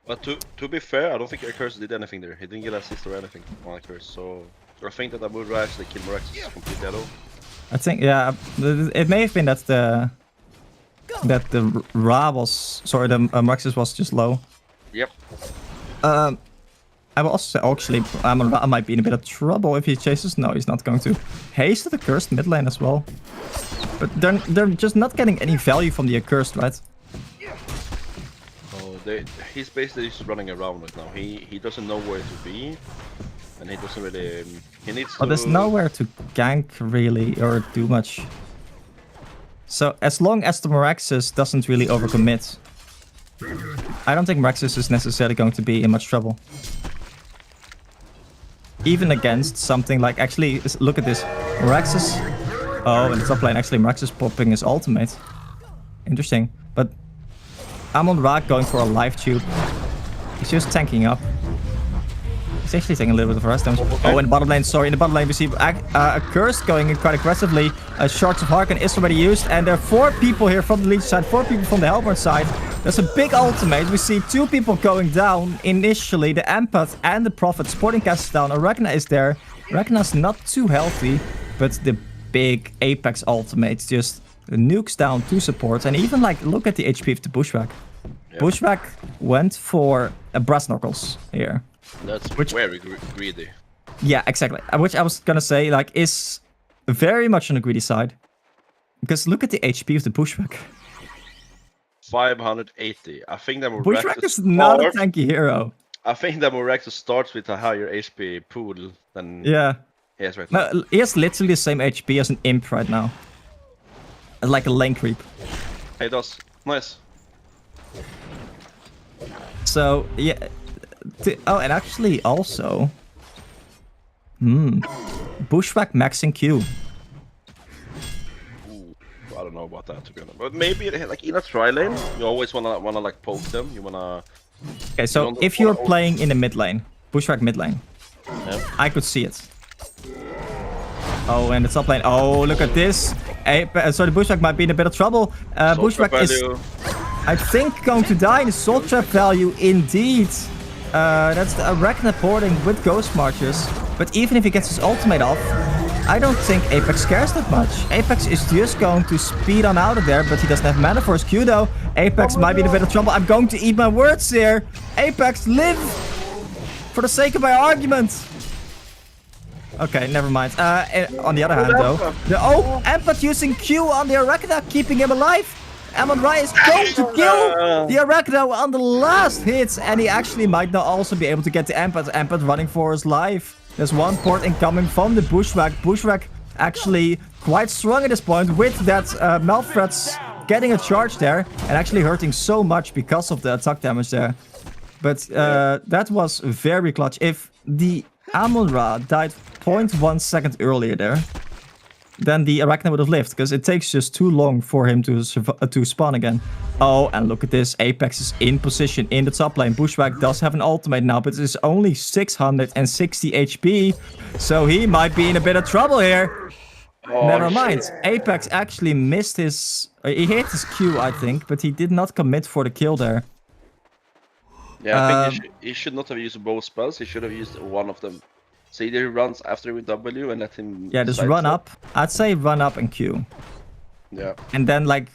[SPEAKER 3] But to be fair, I don't think Accursed did anything there. He didn't get assist or anything on Accursed, so I think that Amon-Ra actually killed Meraxes completely at all.
[SPEAKER 2] I think, yeah, it may have been that the Ra was, sorry, the Meraxes was just low.
[SPEAKER 3] Yep.
[SPEAKER 2] I will also say, actually, Amon-Ra might be in a bit of trouble if he chases. No, he's not going to. Haste the Accursed mid lane as well. But they're just not getting any value from the Accursed, right?
[SPEAKER 3] He's basically just running around right now. He doesn't know where to be, and he doesn't really... He needs to...
[SPEAKER 2] Oh, there's nowhere to gank, really, or do much. So, as long as the Meraxes doesn't really overcommit, I don't think Meraxes is necessarily going to be in much trouble. Even against something like... Actually, look at this. Meraxes... Oh, in the top lane, actually, Meraxes popping his ultimate. Interesting. But Amon-Ra going for a life tube. He's just tanking up. He's actually taking a little bit of rest damage. Oh, in the bottom lane, sorry. In the bottom lane, we see a Curse going in quite aggressively. Shards of HoN is already used. And there are 4 people here from the Leech side, 4 people from the Helmert side. There's a big ultimate. We see 2 people going down initially. The Empath and the Prophet. Sporting Cast is down. Arachna is there. Arachna's not too healthy. But the big Apex ultimate just nukes down 2 supports. And even, like, look at the HP of the Bushwhack. Yeah. Bushwhack went for a Brass Knuckles here.
[SPEAKER 3] That's very greedy.
[SPEAKER 2] Yeah, exactly. Which I was gonna say, like, is very much on the greedy side. Because look at the HP of the Bushwhack.
[SPEAKER 3] 580. I think that
[SPEAKER 2] Bushwhack is not a tanky hero.
[SPEAKER 3] I think that Moraxus starts with a higher HP pool than he has right now.
[SPEAKER 2] No, he has literally the same HP as an imp right now. Like a lane creep.
[SPEAKER 3] He does. Nice.
[SPEAKER 2] So, yeah. Oh, and actually also... Bushwhack maxing Q.
[SPEAKER 3] Ooh, I don't know about that, to be honest. But maybe, like, in a tri lane, you always wanna like, poke them. You wanna...
[SPEAKER 2] Okay, so if you're playing in the mid lane, Bushwhack mid lane, I could see it. Oh, and the top lane. Oh, look at this. So the Bushwhack might be in a bit of trouble. Bushwhack is... I think going to die in the Soul Trap value indeed. That's the Arachna porting with Ghost Marches. But even if he gets his ultimate off, I don't think Apex cares that much. Apex is just going to speed on out of there, but he doesn't have mana for his Q though. Apex might be in a bit of trouble. I'm going to eat my words here. Apex, live! For the sake of my argument. Okay, never mind. On the other hand though, Empath using Q on the Arachna, keeping him alive. Amon-Ra is going to kill the Arachna on the last hit, and he actually might now also be able to get the Empath. Empath running for his life. There's 1 port incoming from the Bushwhack. Bushwhack actually quite strong at this point with that Malthreats getting a charge there and actually hurting so much because of the attack damage there. But that was very clutch. If the Amon-Ra died 0.1 second earlier there, then the Arachna would have lived, because it takes just too long for him to spawn again. Oh, and look at this. Apex is in position in the top lane. Bushwhack does have an ultimate now, but it's only 660 HP. So he might be in a bit of trouble here. Oh, never mind. Apex actually missed his... he hit his Q, I think, but he did not commit for the kill there.
[SPEAKER 3] Yeah, I think he should not have used both spells. He should have used one of them. So either he runs after with W and let him...
[SPEAKER 2] Yeah, just run up. I'd say run up and Q.
[SPEAKER 3] Yeah.
[SPEAKER 2] And then like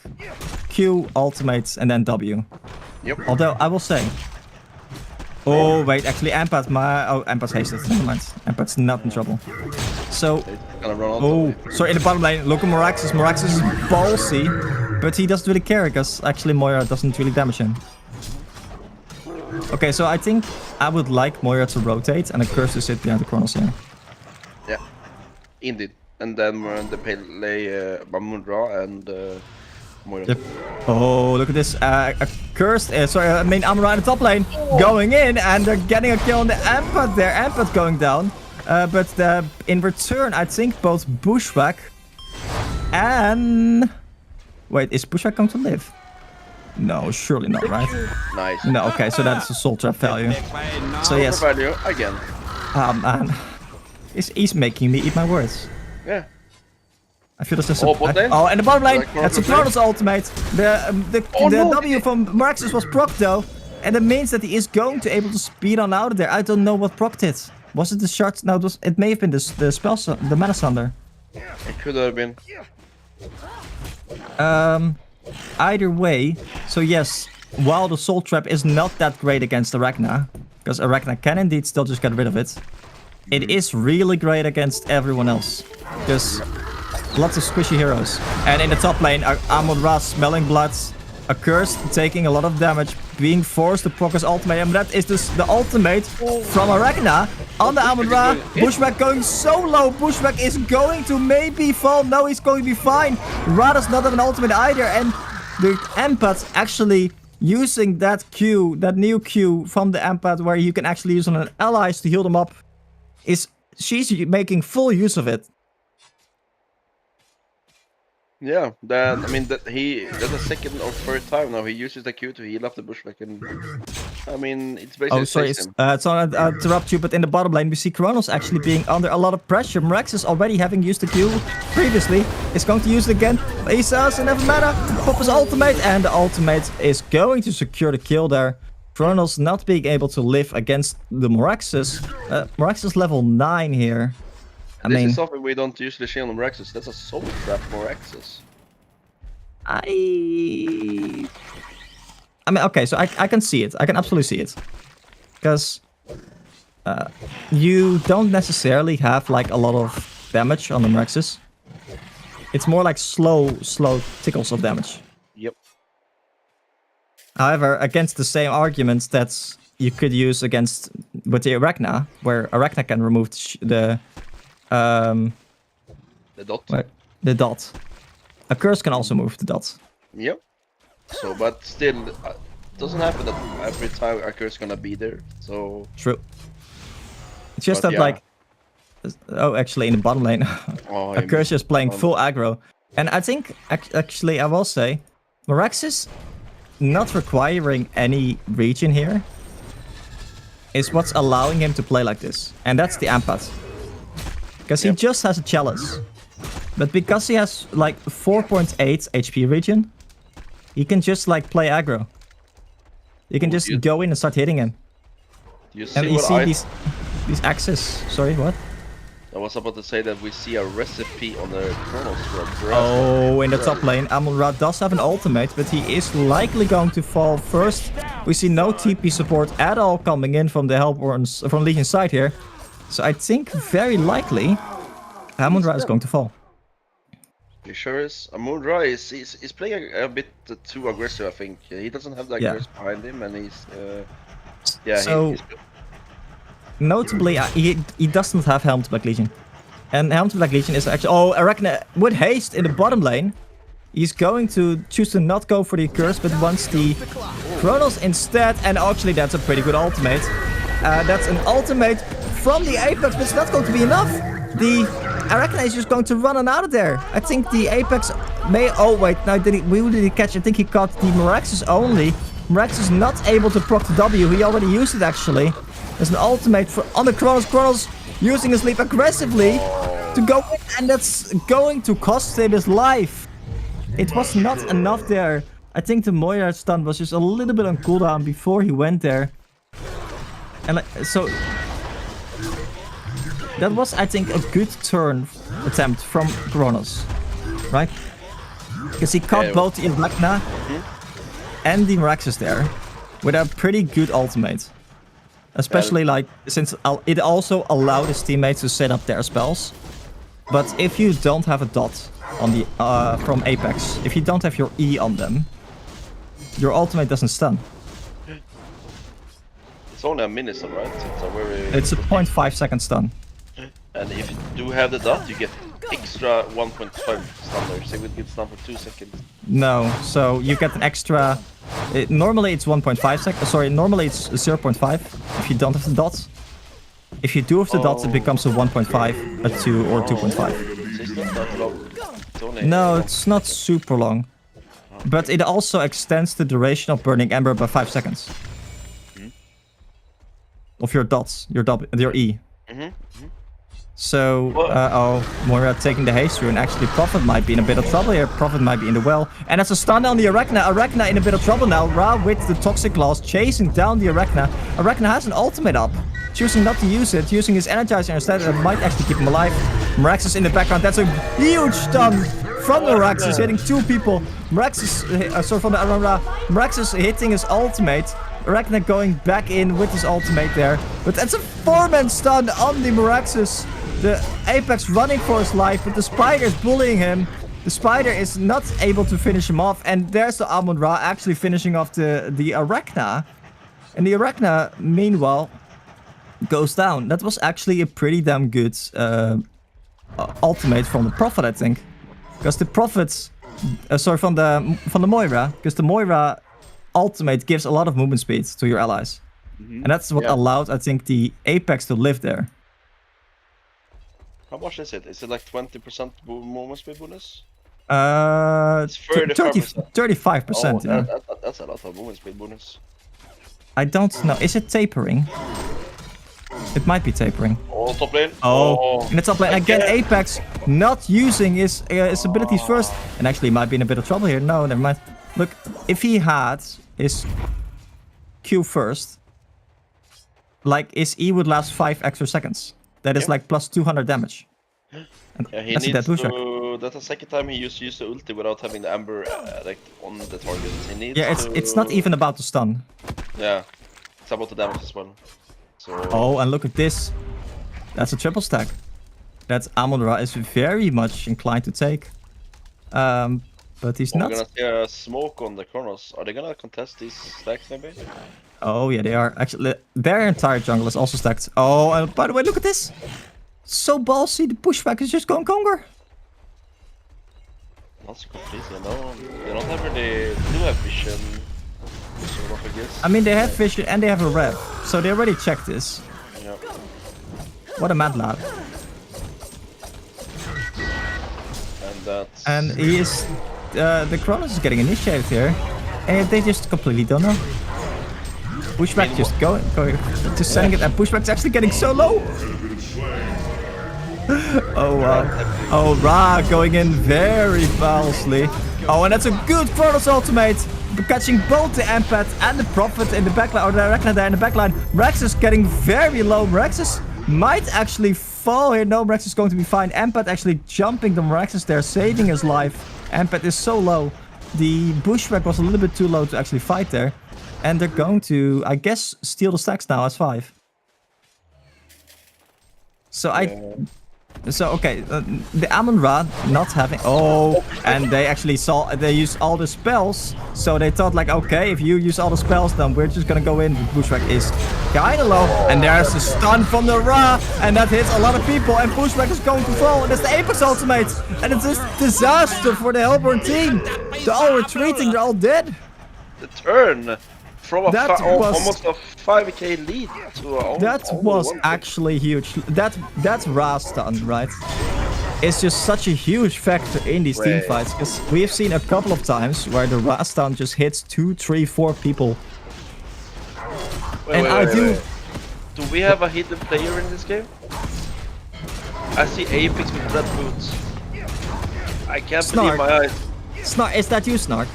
[SPEAKER 2] Q, ultimates, and then W.
[SPEAKER 3] Yep.
[SPEAKER 2] Although, I will say... Oh, wait, actually Empath, Empath's hasted. Never mind. Empath's not in trouble. So... Oh, sorry, in the bottom lane, look at Moraxus. Moraxus is ballsy, but he doesn't really care, because actually Moira doesn't really damage him. Okay, so I think I would like Moira to rotate and a Curse to sit behind the Chronos here.
[SPEAKER 3] Yeah, indeed. And then we're in the play Amon-Ra and Moira.
[SPEAKER 2] Yep. Oh, look at this. A Curse, sorry, I mean Amon-Ra in the top lane going in, and they're getting a kill on the Empath there. Empath going down. But in return, I think both Bushwhack and... Wait, is Bushwhack going to live? No, surely not, right?
[SPEAKER 3] Nice.
[SPEAKER 2] No, okay, so that's a Soul Trap value. So yes.
[SPEAKER 3] Value again.
[SPEAKER 2] Man. He's making me eat my words.
[SPEAKER 3] Yeah.
[SPEAKER 2] I feel this is
[SPEAKER 3] oh,
[SPEAKER 2] and the bottom lane, that's a Chronos ultimate. The W from Moraxus was proc though, and that means that he is going to able to speed on out of there. I don't know what procced it. Was it the shard? No, it may have been the spell, the Mana Sunder.
[SPEAKER 3] It could have been.
[SPEAKER 2] Either way, so yes, while the Soul Trap is not that great against Arachna, because Arachna can indeed still just get rid of it, it is really great against everyone else. Because lots of squishy heroes. And in the top lane, Amon-Ra smelling blood, a Curse taking a lot of damage, being forced to proc his ultimate, and that is the ultimate from Arachna on the Amon-Ra. Bushwhack going so low. Bushwhack is going to maybe fall. No, he's going to be fine. Ra does not have an ultimate either, and the Empath actually using that Q, that new Q from the Empath, where you can actually use on an allies to heal them up, she's making full use of it.
[SPEAKER 3] Yeah, that's the second or third time now he uses the Q to heal up the Bushwhack, and I mean, it's basically
[SPEAKER 2] Oh, sorry.
[SPEAKER 3] same.
[SPEAKER 2] Sorry to interrupt you, but in the bottom lane, we see Kronos actually being under a lot of pressure. Meraxes already having used the Q previously. Is going to use it again. He says it never matter. Pop his ultimate, and the ultimate is going to secure the kill there. Kronos not being able to live against the Meraxes. Meraxes level 9 here.
[SPEAKER 3] This is something we don't usually see on the Meraxes. That's a soul trap Meraxes.
[SPEAKER 2] I mean, okay, so I can see it. I can absolutely see it. Because you don't necessarily have like a lot of damage on the Meraxes. It's more like slow tickles of damage.
[SPEAKER 3] Yep.
[SPEAKER 2] However, against the same arguments that you could use with the Arachna, where Arachna can remove the
[SPEAKER 3] dot.
[SPEAKER 2] The dot. A curse can also move the dot.
[SPEAKER 3] Yep. So, but still, it doesn't happen that every time a curse gonna be there. So
[SPEAKER 2] true. It's just
[SPEAKER 3] but
[SPEAKER 2] that
[SPEAKER 3] yeah.
[SPEAKER 2] like, oh, actually in the bottom lane, a curse is playing full aggro, and I think actually I will say, Meraxes not requiring any region here is what's allowing him to play like this, and that's the Ampath. Because he just has a chalice. But because he has like 4.8 HP region, he can just like play aggro. You can just go in and start hitting him.
[SPEAKER 3] You see
[SPEAKER 2] and you
[SPEAKER 3] what
[SPEAKER 2] see these axes. Sorry, what?
[SPEAKER 3] I was about to say that we see a recipe on the Kronos for
[SPEAKER 2] Oh, in the top lane, Amon-Ra does have an ultimate, but he is likely going to fall first. We see no TP support at all coming in from the Hellborns, from Legion's side here. So I think very likely Amon-Ra is going to fall.
[SPEAKER 3] He sure is. Amon-Ra is playing a bit too aggressive, I think. He doesn't have the aggressive behind him, and he's he's good.
[SPEAKER 2] Notably, he doesn't have Helm to Black Legion. And Helm to Black Legion is actually... Oh, Arachna with haste in the bottom lane. He's going to choose to not go for the curse, but wants the Kronos instead. And actually, that's a pretty good ultimate. That's an ultimate from the Apex, but it's not going to be enough. The Arachna is just going to run on out of there. I think the Apex may... Oh, wait. No, did he catch? I think he caught the Meraxes only. Meraxes not able to proc the W. He already used it, actually. There's an ultimate on the Kronos. Kronos using his leap aggressively to go in, and that's going to cost him his life. It was not enough there. I think the Moira stun was just a little bit on cooldown before he went there. And so that was, I think, a good turn attempt from Kronos, right? Because he caught both the Arachna and the Meraxes there with a pretty good ultimate. Especially like, since it also allowed his teammates to set up their spells. But if you don't have a dot on the from Apex, if you don't have your E on them, your ultimate doesn't stun.
[SPEAKER 3] It's only a minute, right?
[SPEAKER 2] It's a 0.5 second stun.
[SPEAKER 3] And if you do have the dot, you get extra 1.5 stun, so it would get stun for 2 seconds.
[SPEAKER 2] No, so you get an extra... normally it's 1.5 seconds. Sorry, normally it's 0.5 if you don't have the dot. If you do have the dot, it becomes a 1.5, a 2, or 2.5.
[SPEAKER 3] So it's not that long.
[SPEAKER 2] No, it's not super long. But it also extends the duration of Burning Ember by 5 seconds. Of your dots, your E. So, Moira taking the haste rune. Actually, Prophet might be in a bit of trouble here. Prophet might be in the well. And that's a stun on the Arachna. Arachna in a bit of trouble now. Ra with the Toxic Claws chasing down the Arachna. Arachna has an ultimate up. Choosing not to use it. Using his Energizer instead. That might actually keep him alive. Meraxes in the background. That's a huge stun from the Meraxes. Hitting 2 people. Meraxes, sorry, from the Ra. Meraxes hitting his ultimate. Arachna going back in with his ultimate there. But that's a 4-man stun on the Meraxes. The Apex running for his life, but the Spider is bullying him. The Spider is not able to finish him off. And there's the Amon-Ra actually finishing off the Arachna. And the Arachna, meanwhile, goes down. That was actually a pretty damn good ultimate from the Prophet, I think. Because the Prophet... sorry, from the Moira. Because the Moira ultimate gives a lot of movement speed to your allies. And that's what allowed, I think, the Apex to live there.
[SPEAKER 3] How much is it? Is it like 20% movement speed bonus?
[SPEAKER 2] It's 35%.
[SPEAKER 3] Oh,
[SPEAKER 2] Yeah.
[SPEAKER 3] that's a lot of movement speed bonus.
[SPEAKER 2] I don't know. Is it tapering? It might be tapering.
[SPEAKER 3] Oh, top lane.
[SPEAKER 2] Oh, in the top lane again. Apex not using his abilities first, and actually he might be in a bit of trouble here. No, never mind. Look, if he had his Q first, like his E would last 5 extra seconds. That is like plus 200 damage. And
[SPEAKER 3] Yeah, he
[SPEAKER 2] that's
[SPEAKER 3] needs
[SPEAKER 2] that pushback.
[SPEAKER 3] to. That's the second time he used to use the ulti without having the amber like on the target. He needs
[SPEAKER 2] Yeah,
[SPEAKER 3] to...
[SPEAKER 2] it's not even about the stun.
[SPEAKER 3] Yeah, it's about the damage as well. So.
[SPEAKER 2] Oh, and look at this. That's a triple stack. That Amon-Ra is very much inclined to take. But he's not.
[SPEAKER 3] We're gonna see a smoke on the Chronos. Are they gonna contest these stacks maybe?
[SPEAKER 2] Oh yeah, they are. Actually, their entire jungle is also stacked. Oh, and by the way, look at this. So ballsy, the pushback is just going Conger.
[SPEAKER 3] Not so completely, no. They don't have really... They do have vision. Sort of, I guess.
[SPEAKER 2] I mean, they have vision and they have a rev. So they already checked this.
[SPEAKER 3] Yeah.
[SPEAKER 2] What a mad lad.
[SPEAKER 3] And that's...
[SPEAKER 2] And he is... the Kronos is getting initiated here. And they just completely don't know. Pushback just going, just sending it, and pushback's actually getting so low. Oh wow. Oh, Ra going in very falsely. Oh, and that's a good Kronos ultimate. Catching both the Empath and the Prophet in the backline, or the Arachna there in the backline. Rex is getting very low. Rexus might actually fall here. No, Rex is going to be fine. Empath actually jumping the Rexus there, saving his life. Empath is so low. The bushwhack was a little bit too low to actually fight there. And they're going to, I guess, steal the stacks now as 5. So okay, the Amon-Ra not having... Oh, and they actually they used all the spells. So they thought like, okay, if you use all the spells, then we're just gonna go in. The Bushwhack is kinda low. And there's a stun from the Ra. And that hits a lot of people. And Bushwhack is going to fall. And that's the Apex ultimate. And it's a disaster for the Hellborn team. They're all retreating, they're all dead.
[SPEAKER 3] The turn! From a
[SPEAKER 2] That was-
[SPEAKER 3] almost a 5k lead to a
[SPEAKER 2] That was actually huge. That's Ra stun, right? It's just such a huge factor in these team fights, because we have seen a couple of times where the Ra stun just hits 2, 3, 4 people.
[SPEAKER 3] Do we have a hidden player in this game? I see Apex with red boots. I can't believe my eyes.
[SPEAKER 2] Snark, is that you, Snark?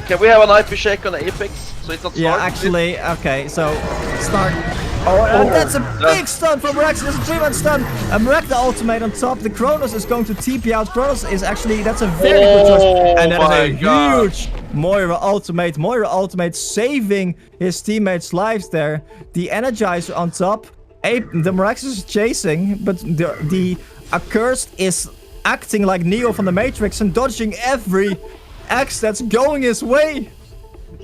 [SPEAKER 3] Can we have an IP check on Apex so it's not
[SPEAKER 2] Yeah,
[SPEAKER 3] Snark?
[SPEAKER 2] actually, okay, so Snark. Oh, and that's a big stun from Rex. There's a 3-man stun. And Rex the ultimate on top. The Kronos is going to TP out. Kronos is actually, that's a very good choice. And that is a huge Moira ultimate saving his teammates' lives there. The Energizer on top. The Mirax is chasing, but the Accursed is acting like Neo from the Matrix and dodging every X that's going his way.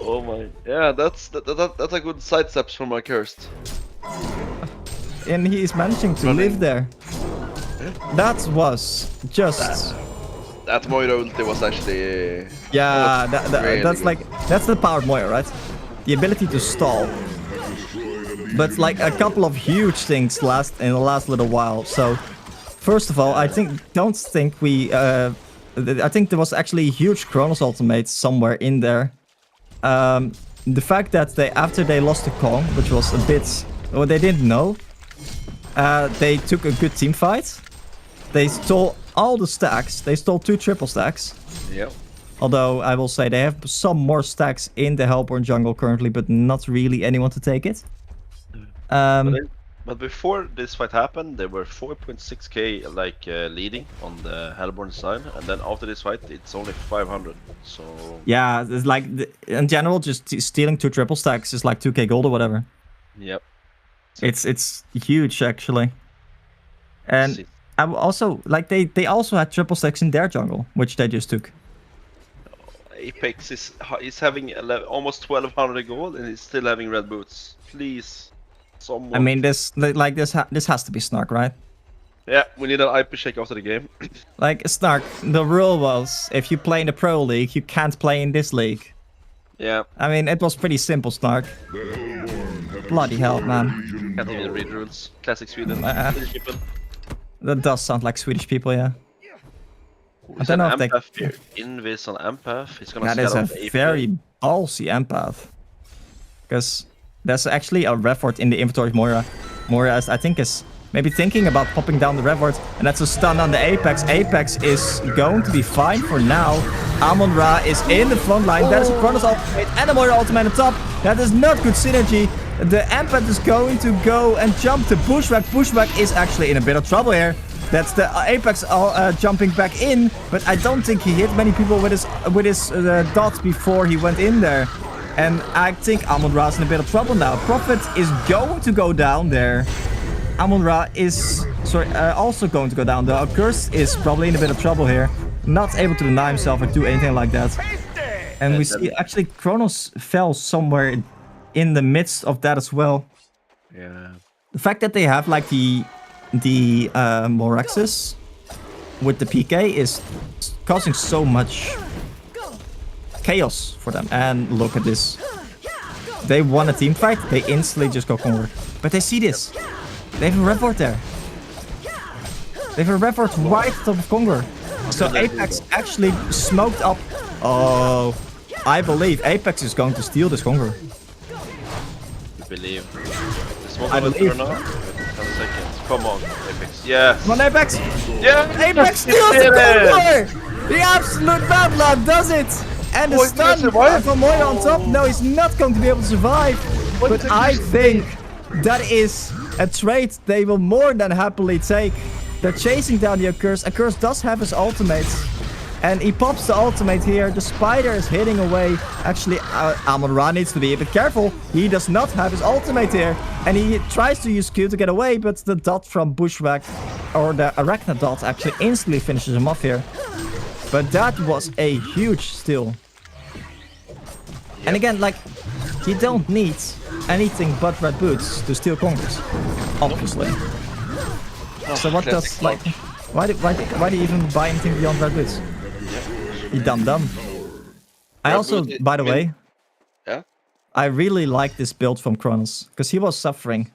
[SPEAKER 3] Oh my, yeah, that's a good sidesteps from my Cursed.
[SPEAKER 2] And he is managing to live there. That was just...
[SPEAKER 3] That Moira ulti was actually...
[SPEAKER 2] Yeah,
[SPEAKER 3] really
[SPEAKER 2] that's
[SPEAKER 3] good.
[SPEAKER 2] like... That's the power of Moira, right? The ability to stall. But like a couple of huge things in the last little while. So, first of all, I don't think we... I think there was actually a huge Kronos ultimate somewhere in there. The fact that after they lost to Kong, which was a bit... Well, they didn't know. They took a good team fight. They stole all the stacks. They stole 2 triple stacks.
[SPEAKER 3] Yep.
[SPEAKER 2] Although, I will say, they have some more stacks in the Hellborn jungle currently, but not really anyone to take it.
[SPEAKER 3] But before this fight happened, they were 4.6k leading on the Hellborn side, and then after this fight, it's only 500. So
[SPEAKER 2] yeah, it's like in general, just stealing 2 triple stacks is like 2k gold or whatever.
[SPEAKER 3] Yep.
[SPEAKER 2] It's huge actually. And I also like they also had triple stacks in their jungle, which they just took.
[SPEAKER 3] Apex is having almost 1200 gold and he's still having red boots. Please, someone.
[SPEAKER 2] I mean, this has to be Snark, right?
[SPEAKER 3] Yeah, we need an IP check after the game.
[SPEAKER 2] Like Snark, the rule was if you play in the Pro League, you can't play in this league.
[SPEAKER 3] Yeah.
[SPEAKER 2] I mean, it was pretty simple, Snark. Bloody hell, man.
[SPEAKER 3] Can't even read rules. Classic Sweden. Swedish people.
[SPEAKER 2] That does sound like Swedish people, yeah. I
[SPEAKER 3] It's
[SPEAKER 2] don't know
[SPEAKER 3] an
[SPEAKER 2] if they...
[SPEAKER 3] empath here. Invis on empath. He's gonna
[SPEAKER 2] That is
[SPEAKER 3] scout
[SPEAKER 2] a
[SPEAKER 3] out the AP.
[SPEAKER 2] very ballsy empath. Because There's actually a Revort in the inventory of Moira. Moira, I think, is maybe thinking about popping down the Revort, and that's a stun on the Apex. Apex is going to be fine for now. Amon-Ra is in the front line. That is a Chronos ultimate and a Moira ultimate on top. That is not good synergy. The Empath is going to go and jump to Bushwhack. Bushwhack is actually in a bit of trouble here. That's the Apex jumping back in, but I don't think he hit many people with his dots before he went in there. And I think Amon-Ra's in a bit of trouble now. Prophet is going to go down there. Amon-Ra is also going to go down. The Curse is probably in a bit of trouble here. Not able to deny himself or do anything like that. And we see actually Chronos fell somewhere in the midst of that as well.
[SPEAKER 3] Yeah.
[SPEAKER 2] The fact that they have like the Moraxes with the PK is causing so much chaos for them. And look at this. They won a team fight. They instantly just go forward. But they see this. They have a Revort there. They have a Revort right on top of Conqueror. So Apex actually smoked up. Oh, I believe Apex is going to steal this Conqueror.
[SPEAKER 3] You believe? The smoke will turn on. 10 seconds. Come on, Apex. Yes.
[SPEAKER 2] Come on, Apex.
[SPEAKER 3] Yeah.
[SPEAKER 2] Apex steals the Conqueror. The absolute bad luck does it. And the stun from Moira on top. No, he's not going to be able to survive. But I think that is a trade they will more than happily take. They're chasing down the Accursed. Accursed does have his ultimate. And he pops the ultimate here. The spider is hitting away. Actually, Amon-Ra needs to be a bit careful. He does not have his ultimate here. And he tries to use Q to get away. But the dot from Bushwhack, or the Arachna dot, actually instantly finishes him off here. But that was a huge steal. And again, like, you don't need anything but red boots to steal conquers, obviously. So what does, like, why do you even buy anything beyond red boots? You dumb. I also, by the way, I really like this build from Kronos, because he was suffering.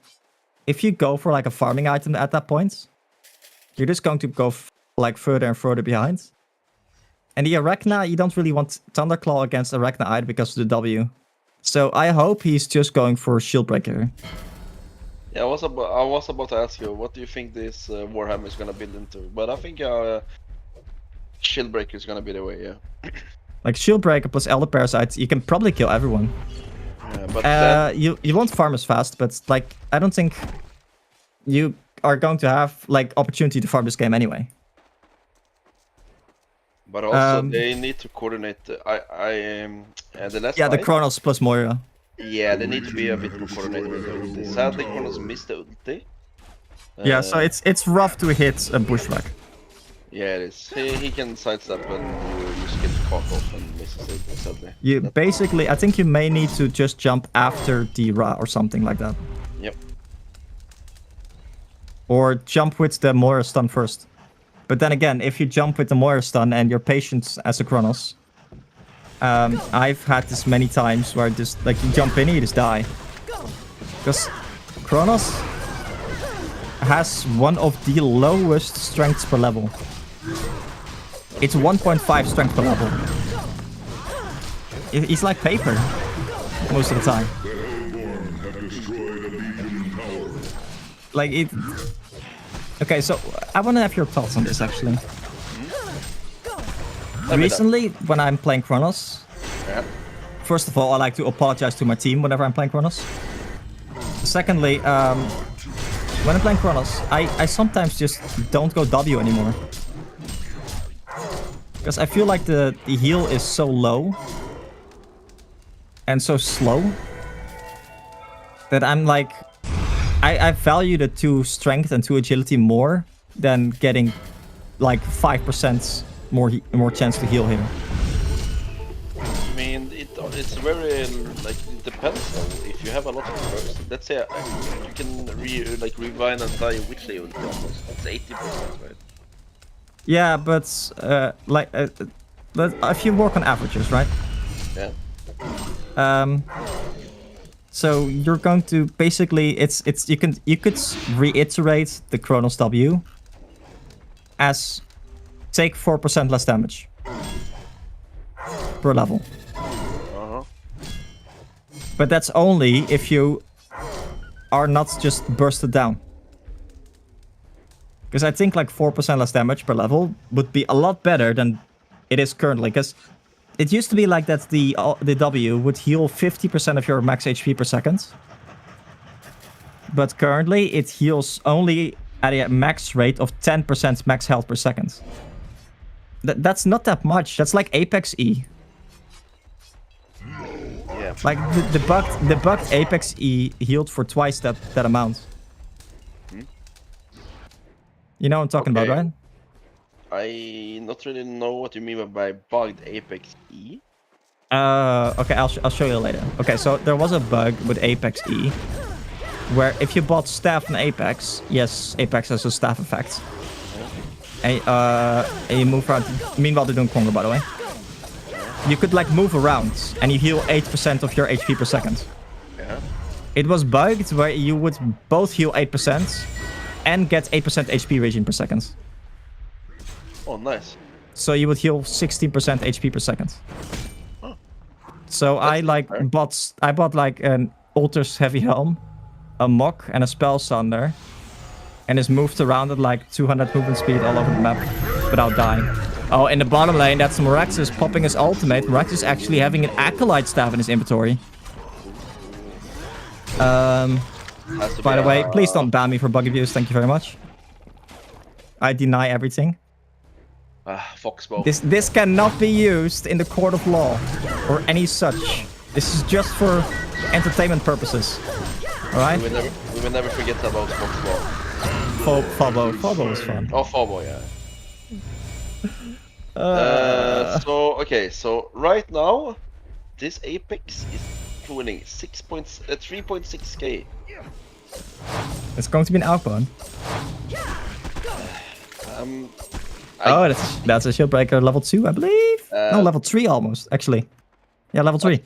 [SPEAKER 2] If you go for like a farming item at that point, you're just going to go like further and further behind. And the Arachna, you don't really want Thunderclaw against Arachna either because of the W. So I hope he's just going for Shield Breaker.
[SPEAKER 3] Yeah, I was about to ask you, what do you think this Warhammer is gonna build into? But I think Shield Breaker is gonna be the way, yeah.
[SPEAKER 2] Like Shield Breaker plus Elder Parasites, you can probably kill everyone.
[SPEAKER 3] Yeah, but
[SPEAKER 2] you won't farm as fast, but like I don't think you are going to have like opportunity to farm this game anyway.
[SPEAKER 3] But also they need to coordinate. The last
[SPEAKER 2] the
[SPEAKER 3] fight,
[SPEAKER 2] Chronos plus Moira.
[SPEAKER 3] Yeah, they need to be a bit more coordinated with the ulti. Sadly, Chronos missed the ulti.
[SPEAKER 2] Yeah, so it's rough to hit a Bushwhack.
[SPEAKER 3] Yeah, it is. He can sidestep and you skip the cock off and misses it, sadly.
[SPEAKER 2] You basically, I think you may need to just jump after the Ra or something like that.
[SPEAKER 3] Yep.
[SPEAKER 2] Or jump with the Moira stun first. But then again, if you jump with the Moira stun and you're patient as a Chronos, I've had this many times where just like you jump in and you just die. Because Chronos has one of the lowest strengths per level. It's 1.5 strength per level. He's like paper most of the time. Like it. Okay, so I want to have your thoughts on this actually. Recently, when I'm playing Chronos, first of all, I like to apologize to my team whenever I'm playing Chronos. Secondly, when I'm playing Chronos, I sometimes just don't go W anymore. Because I feel like the heal is so low and so slow that I'm like, I value the 2 strength and 2 agility more than getting like 5% more chance to heal here.
[SPEAKER 3] I mean, it's very like it depends though. If you have a lot of bursts, let's say you can rewind and die with the ulti almost. It's 80%, right?
[SPEAKER 2] Yeah, but if you work on averages, right?
[SPEAKER 3] Yeah.
[SPEAKER 2] So you're going to basically you could reiterate the Chronos W as take 4% less damage per level. But that's only if you are not just bursted down. Because I think like 4% less damage per level would be a lot better than it is currently. Because it used to be like that the W would heal 50% of your max HP per second. But currently it heals only at a max rate of 10% max health per second. That's not that much. That's like Apex E.
[SPEAKER 3] Yeah.
[SPEAKER 2] Like the bugged Apex E healed for twice that amount. You know what I'm talking about, right?
[SPEAKER 3] I not really know what you mean by bugged Apex E.
[SPEAKER 2] Okay, I'll show you later. Okay, so there was a bug with Apex E, where if you bought staff in Apex, yes, Apex has a staff effect. And you move around. Meanwhile, they're doing Conga, by the way. You could like move around, and you heal 8% of your HP per second.
[SPEAKER 3] Yeah.
[SPEAKER 2] It was bugged where you would both heal 8% and get 8% HP regen per second.
[SPEAKER 3] Oh, nice.
[SPEAKER 2] So you would heal 16% HP per second.
[SPEAKER 3] Oh.
[SPEAKER 2] So I bought like an Ultra's heavy helm, a mock, and a spell sunder, and is moved around at like 200 movement speed all over the map without dying. Oh, in the bottom lane, that's Moraxis popping his ultimate. Moraxis actually having an Acolyte staff in his inventory. By the way, please don't ban me for bug abuse. Thank you very much. I deny everything.
[SPEAKER 3] Foxbow.
[SPEAKER 2] This cannot be used in the court of law or any such. This is just for entertainment purposes. All right.
[SPEAKER 3] We will never forget about Foxbow.
[SPEAKER 2] Fobo was fun.
[SPEAKER 3] Oh, Fobo, yeah. So right now, this Apex is winning 3.6k.
[SPEAKER 2] It's going to be an outbound. Oh, that's a shield breaker level 2, I believe. No, level 3 almost, actually. Yeah, level 3.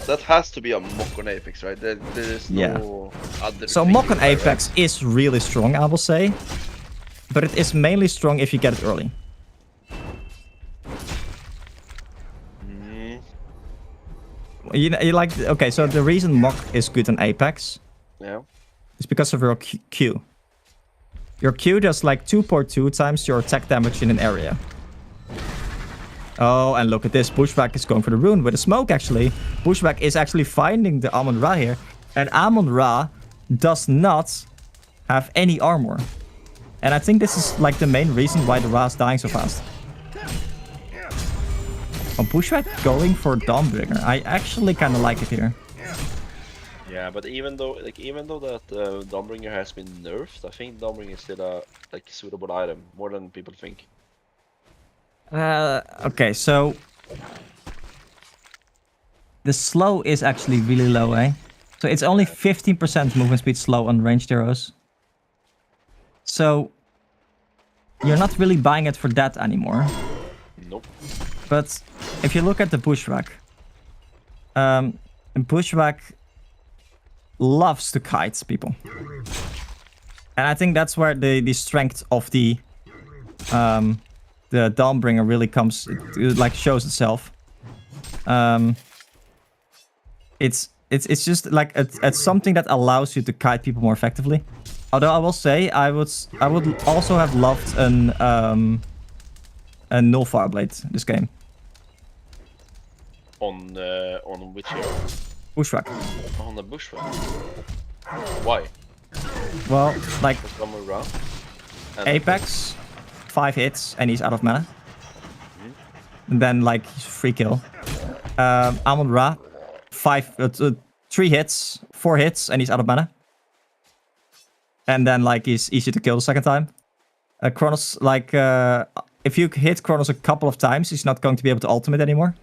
[SPEAKER 3] That has to be a mock on Apex, right? There's no other.
[SPEAKER 2] So mock on Apex is really strong, I will say. But it is mainly strong if you get it early. You know, okay, so the reason mock is good on Apex is because of your Q. Your Q does like 2.2 times your attack damage in an area. Oh, and look at this. Bushwhack is going for the rune with a smoke, actually. Bushwhack is actually finding the Amon-Ra here. And Amon-Ra does not have any armor. And I think this is like the main reason why the Ra is dying so fast. Oh, Bushwhack going for Dawnbringer. I actually kind of like it here.
[SPEAKER 3] Yeah, but even though that Dawnbringer has been nerfed, I think Dawnbringer is still a suitable item, more than people think.
[SPEAKER 2] Okay, so the slow is actually really low, eh? So it's only 15% movement speed slow on ranged heroes. So you're not really buying it for that anymore.
[SPEAKER 3] Nope.
[SPEAKER 2] But if you look at the Bushwhack, Bushwhack loves to kite people. And I think that's where the strength of the Dawnbringer really comes, it like shows itself. It's just like it's something that allows you to kite people more effectively. Although I will say I would also have loved a Nullfire Blade this game.
[SPEAKER 3] On which hero?
[SPEAKER 2] Bushwhack.
[SPEAKER 3] On the Bushwhack. Why?
[SPEAKER 2] Well, like
[SPEAKER 3] Apex,
[SPEAKER 2] 5 hits and he's out of mana. And then like he's free kill. Amon-Ra, 3 hits, 4 hits and he's out of mana. And then like he's easy to kill the second time. Kronos, like if you hit Kronos a couple of times, he's not going to be able to ultimate anymore.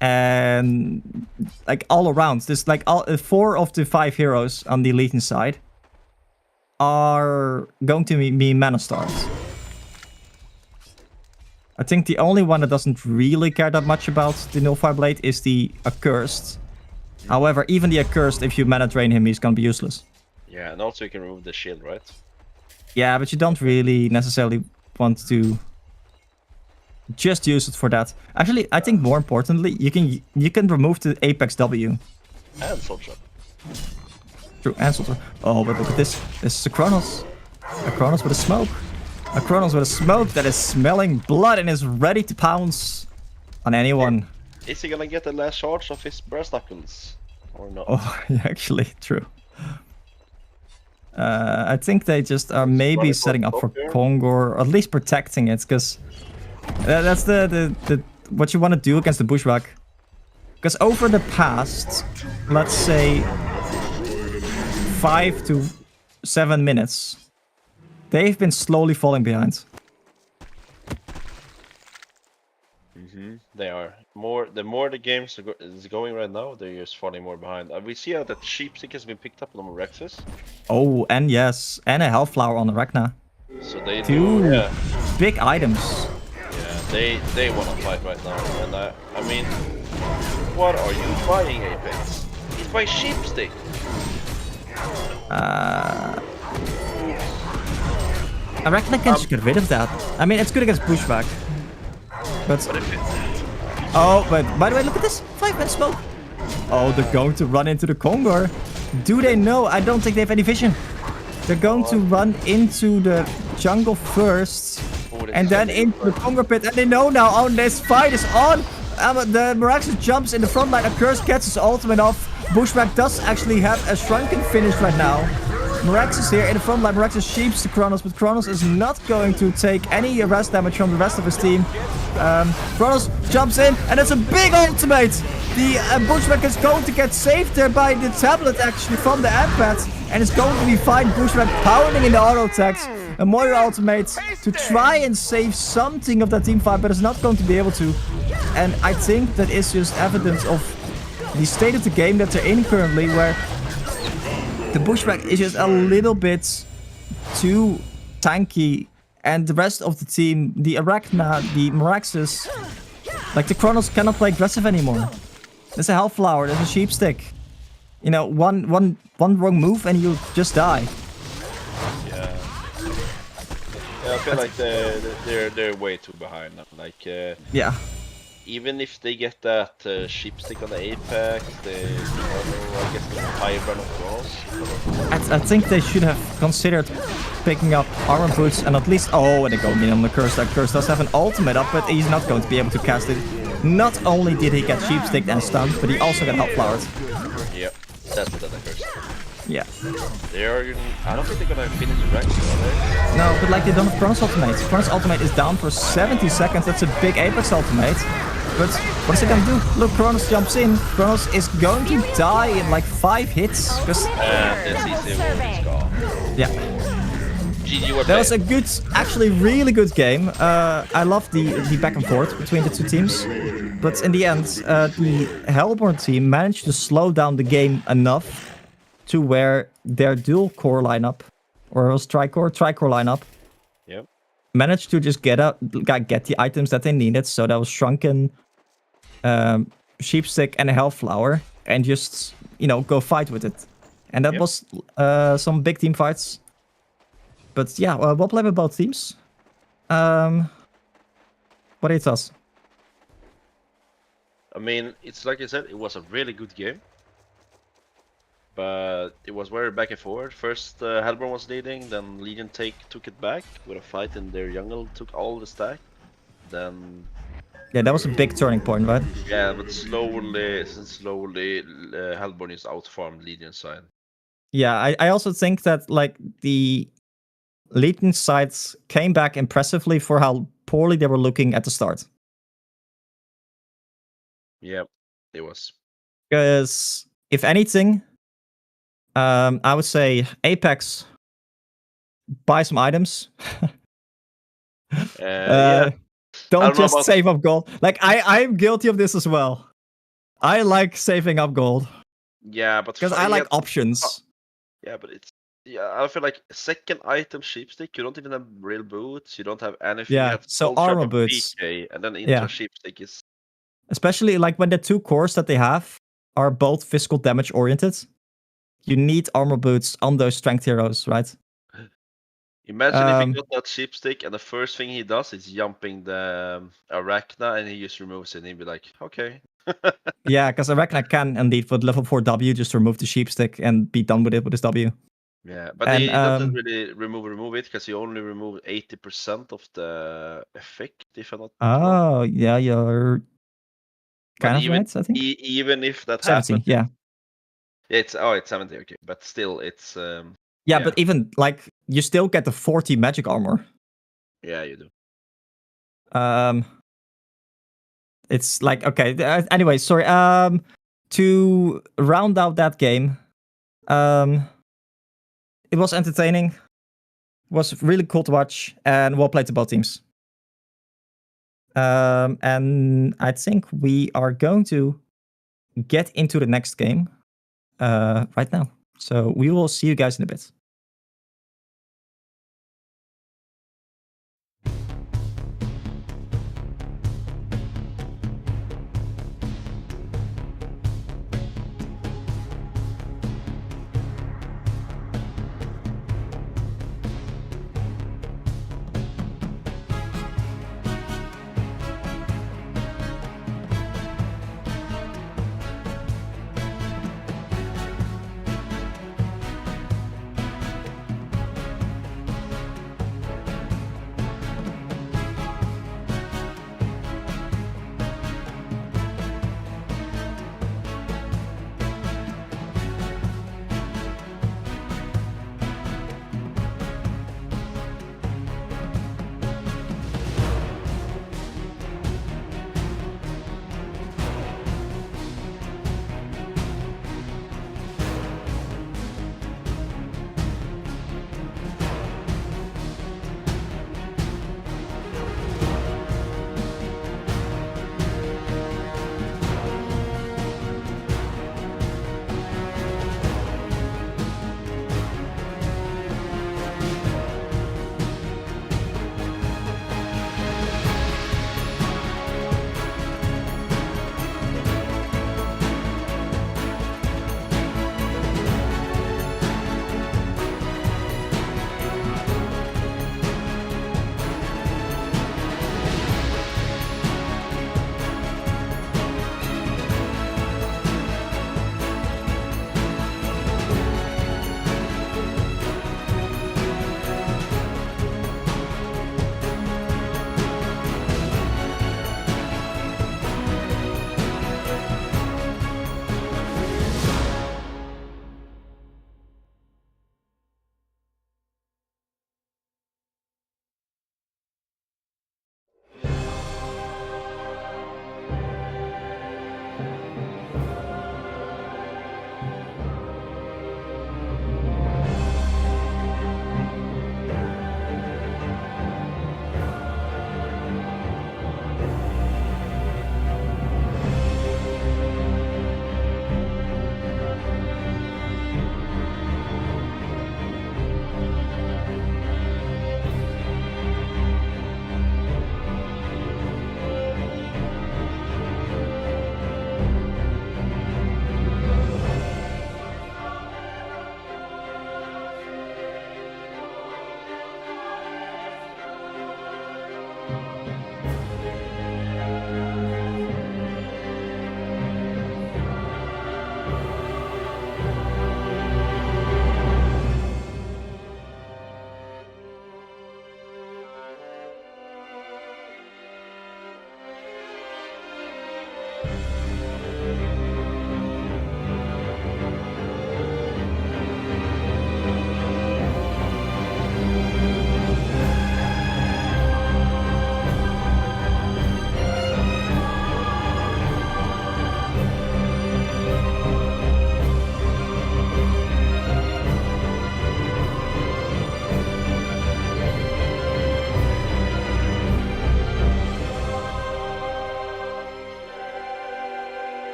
[SPEAKER 2] And like all around, there's like 4 of the 5 heroes on the Legion side are going to be mana starved. I think the only one that doesn't really care that much about the Nullfire Blade is the Accursed. However, even the Accursed, if you mana drain him, he's gonna be useless.
[SPEAKER 3] Yeah, and also you can remove the shield, right?
[SPEAKER 2] Yeah, but you don't really necessarily want to Just use it for that. Actually, I think more importantly, you can remove the Apex W.
[SPEAKER 3] And Soul Trap.
[SPEAKER 2] True, and Soldier. Oh, but look at this. This is a Kronos. A Kronos with a smoke. A Kronos with a smoke that is smelling blood and is ready to pounce on anyone.
[SPEAKER 3] Is he gonna get the last charge of his brass knuckles? Or not?
[SPEAKER 2] Oh, yeah, actually, true. I think they just are maybe
[SPEAKER 3] running
[SPEAKER 2] setting up for
[SPEAKER 3] top here.
[SPEAKER 2] Kongor, or at least protecting it, because that's the what you want to do against the Bushwhack. Because over the past, let's say 5 to 7 minutes, they've been slowly falling behind.
[SPEAKER 3] They are. The more the games is going right now, they're just falling more behind. We see how that Sheepstick has been picked up on Rexus.
[SPEAKER 2] Oh, and yes, and a Hellflower on the Ragna.
[SPEAKER 3] So they
[SPEAKER 2] Two
[SPEAKER 3] do, yeah.
[SPEAKER 2] big items.
[SPEAKER 3] Yeah, they want to fight right now. And I mean, what are you buying, Apex? He's buying Sheepstick.
[SPEAKER 2] I reckon I can just get rid of that. I mean, it's good against Bushwhack. But oh, but by the way, look at this 5-man smoke. Oh, they're going to run into the Kongor. Do they know? I don't think they have any vision. They're going to run into the jungle first, and then into the Kongor pit. And they know now. Oh, this fight is on. The Miraxus jumps in the front line. A Curse gets his ultimate off. Bushwhack does actually have a shrunken finish right now. Miraxus here in the front line. Miraxus sheeps to Kronos, but Kronos is not going to take any arrest damage from the rest of his team. Kronos jumps in, and it's a big ultimate. The Bushwhack is going to get saved there by the tablet, actually, from the Ampad. And it's going to be fine. Bushwhack pounding in the auto attacks. A Moira ultimate to try and save something of that team fight, but it's not going to be able to. And I think that is just evidence of the state of the game that they're in currently, where the Bushwhack is just a little bit too tanky, and the rest of the team, the Arachna, the Miraxus, like the Kronos cannot play aggressive anymore. There's a Hellflower, there's a Sheepstick. You know, one wrong move and you just die.
[SPEAKER 3] Yeah, I feel like they're way too behind now. Like,
[SPEAKER 2] Yeah.
[SPEAKER 3] even if they get that Sheepstick on the Apex, I guess the higher run of Kronos.
[SPEAKER 2] I think they should have considered picking up armor boots and at least... Oh, and they go in on the Curse. That Curse does have an ultimate up, but he's not going to be able to cast it. Not only did he get Sheepsticked and stunned, but he also got Hellflowered.
[SPEAKER 3] Yep, that's what that Curse.
[SPEAKER 2] Yeah.
[SPEAKER 3] I don't think they're gonna finish the ranks, are they?
[SPEAKER 2] No, but like they don't have Kronos ultimate. Kronos ultimate is down for 70 seconds. That's a big Apex ultimate. But what is it gonna do? Look, Kronos jumps in. Kronos is going to die in like 5 hits. Because yeah. That was a good, actually really good game. I love the back and forth between the two teams. But in the end, the Hellborn team managed to slow down the game enough to where their dual core lineup, or it was tri-core lineup,
[SPEAKER 3] yep,
[SPEAKER 2] managed to just get the items that they needed. So that was Shrunken, Sheepstick, and a Hellflower, and just, you know, go fight with it. And that was some big team fights. But yeah, we'll play with both teams. What are your thoughts?
[SPEAKER 3] I mean, it's like I said, it was a really good game. But it was very back and forth. First, Hellborn was leading, then Legion took it back with a fight in their jungle, took all the stack. Then...
[SPEAKER 2] Yeah, that was a big turning point, right?
[SPEAKER 3] Yeah, but slowly, Hellborn is outfarmed Legion side.
[SPEAKER 2] Yeah, I also think that, like, the Legion sides came back impressively for how poorly they were looking at the start.
[SPEAKER 3] Yep, it was.
[SPEAKER 2] Because, if anything... I would say Apex, buy some items.
[SPEAKER 3] Yeah.
[SPEAKER 2] Don't just save up gold. Like, I'm guilty of this as well. I like saving up gold.
[SPEAKER 3] Yeah, but...
[SPEAKER 2] Because I like options.
[SPEAKER 3] Yeah, but it's... Yeah, I feel like second item Sheepstick, you don't even have real boots, you don't have anything.
[SPEAKER 2] Yeah,
[SPEAKER 3] you have
[SPEAKER 2] so
[SPEAKER 3] Ultra
[SPEAKER 2] armor
[SPEAKER 3] and
[SPEAKER 2] boots.
[SPEAKER 3] PK, and then into Sheepstick is...
[SPEAKER 2] Especially, like, when the 2 cores that they have are both physical damage oriented. You need armor boots on those strength heroes, right?
[SPEAKER 3] Imagine if he
[SPEAKER 2] Um,
[SPEAKER 3] got that sheep stick and the first thing he does is jumping the Arachna and he just removes it and he'd be like, okay.
[SPEAKER 2] Yeah, because I reckon I can indeed with level 4 W just remove the sheep stick and be done with it with his W.
[SPEAKER 3] Yeah, but
[SPEAKER 2] And,
[SPEAKER 3] he doesn't really remove it because he only removed 80% of the effect, if I'm not wrong.
[SPEAKER 2] Oh, yeah, you're
[SPEAKER 3] But
[SPEAKER 2] kind of
[SPEAKER 3] even
[SPEAKER 2] right, I think.
[SPEAKER 3] even if that
[SPEAKER 2] 70,
[SPEAKER 3] happens,
[SPEAKER 2] yeah.
[SPEAKER 3] it's 70, okay. But still, it's
[SPEAKER 2] Yeah,
[SPEAKER 3] yeah.
[SPEAKER 2] but even, like, you still get the 40 magic armor.
[SPEAKER 3] Yeah, you do.
[SPEAKER 2] It's like, okay, anyway, sorry. To round out that game, it was entertaining. It was really cool to watch and well played to both teams. And I think we are going to get into the next game right now. So we will see you guys in a bit.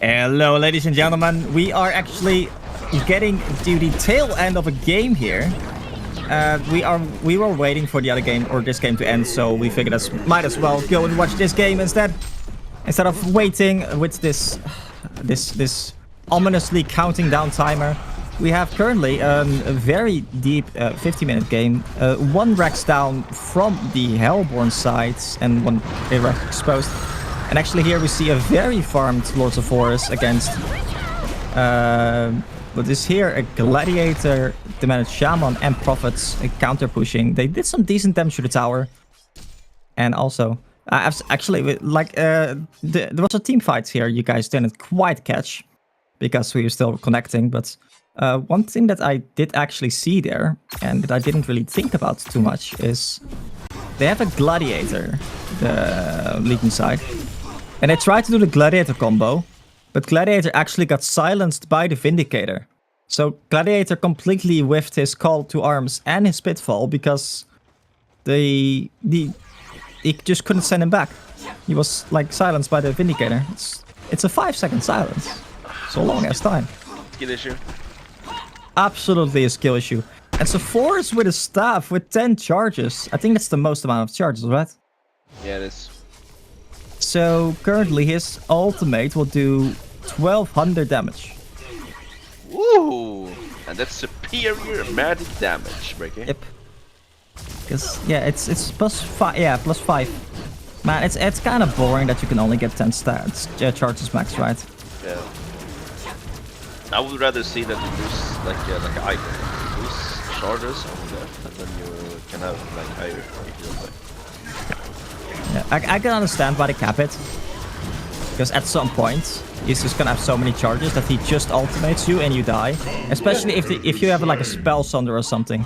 [SPEAKER 2] Hello, ladies and gentlemen. We are actually getting to the tail end of a game here. We were waiting for the other game or this game to end, so we figured us might as well go and watch this game instead of waiting with this ominously counting down timer. We have currently a very deep 50-minute game. One Rex down from the Hellborn side and one Rex exposed. And actually here we see a very farmed Lords of Forest against what is here a Gladiator, Demanded Shaman and Prophets counter pushing. They did some decent damage to the tower. And also, actually, like there was a team fight here you guys didn't quite catch because we were still connecting. But one thing that I did actually see there and that I didn't really think about too much is they have a Gladiator, the Legion side. And they tried to do the Gladiator combo, but Gladiator actually got silenced by the Vindicator. So Gladiator completely whiffed his call to arms and his Pitfall because he just couldn't send him back. He was like silenced by the Vindicator. It's a 5-second silence. So long as time.
[SPEAKER 3] Skill issue.
[SPEAKER 2] Absolutely a skill issue. And so Forrest with a staff with 10 charges. I think that's the most amount of charges, right?
[SPEAKER 3] Yeah, it is.
[SPEAKER 2] So currently his ultimate will do 1200 damage.
[SPEAKER 3] Woo! And that's superior magic damage, Breaky.
[SPEAKER 2] Yep. Because yeah, it's +5. Yeah, +5. Man, it's kind of boring that you can only get 10 stats charges max, right?
[SPEAKER 3] Yeah. I would rather see that you lose like an item. You lose charges on that, and then you can have like higher if you don't play.
[SPEAKER 2] Yeah, I can understand why they cap it. Because at some point, he's just gonna have so many charges that he just ultimates you and you die. Especially if you have like a Spell Sunder or something.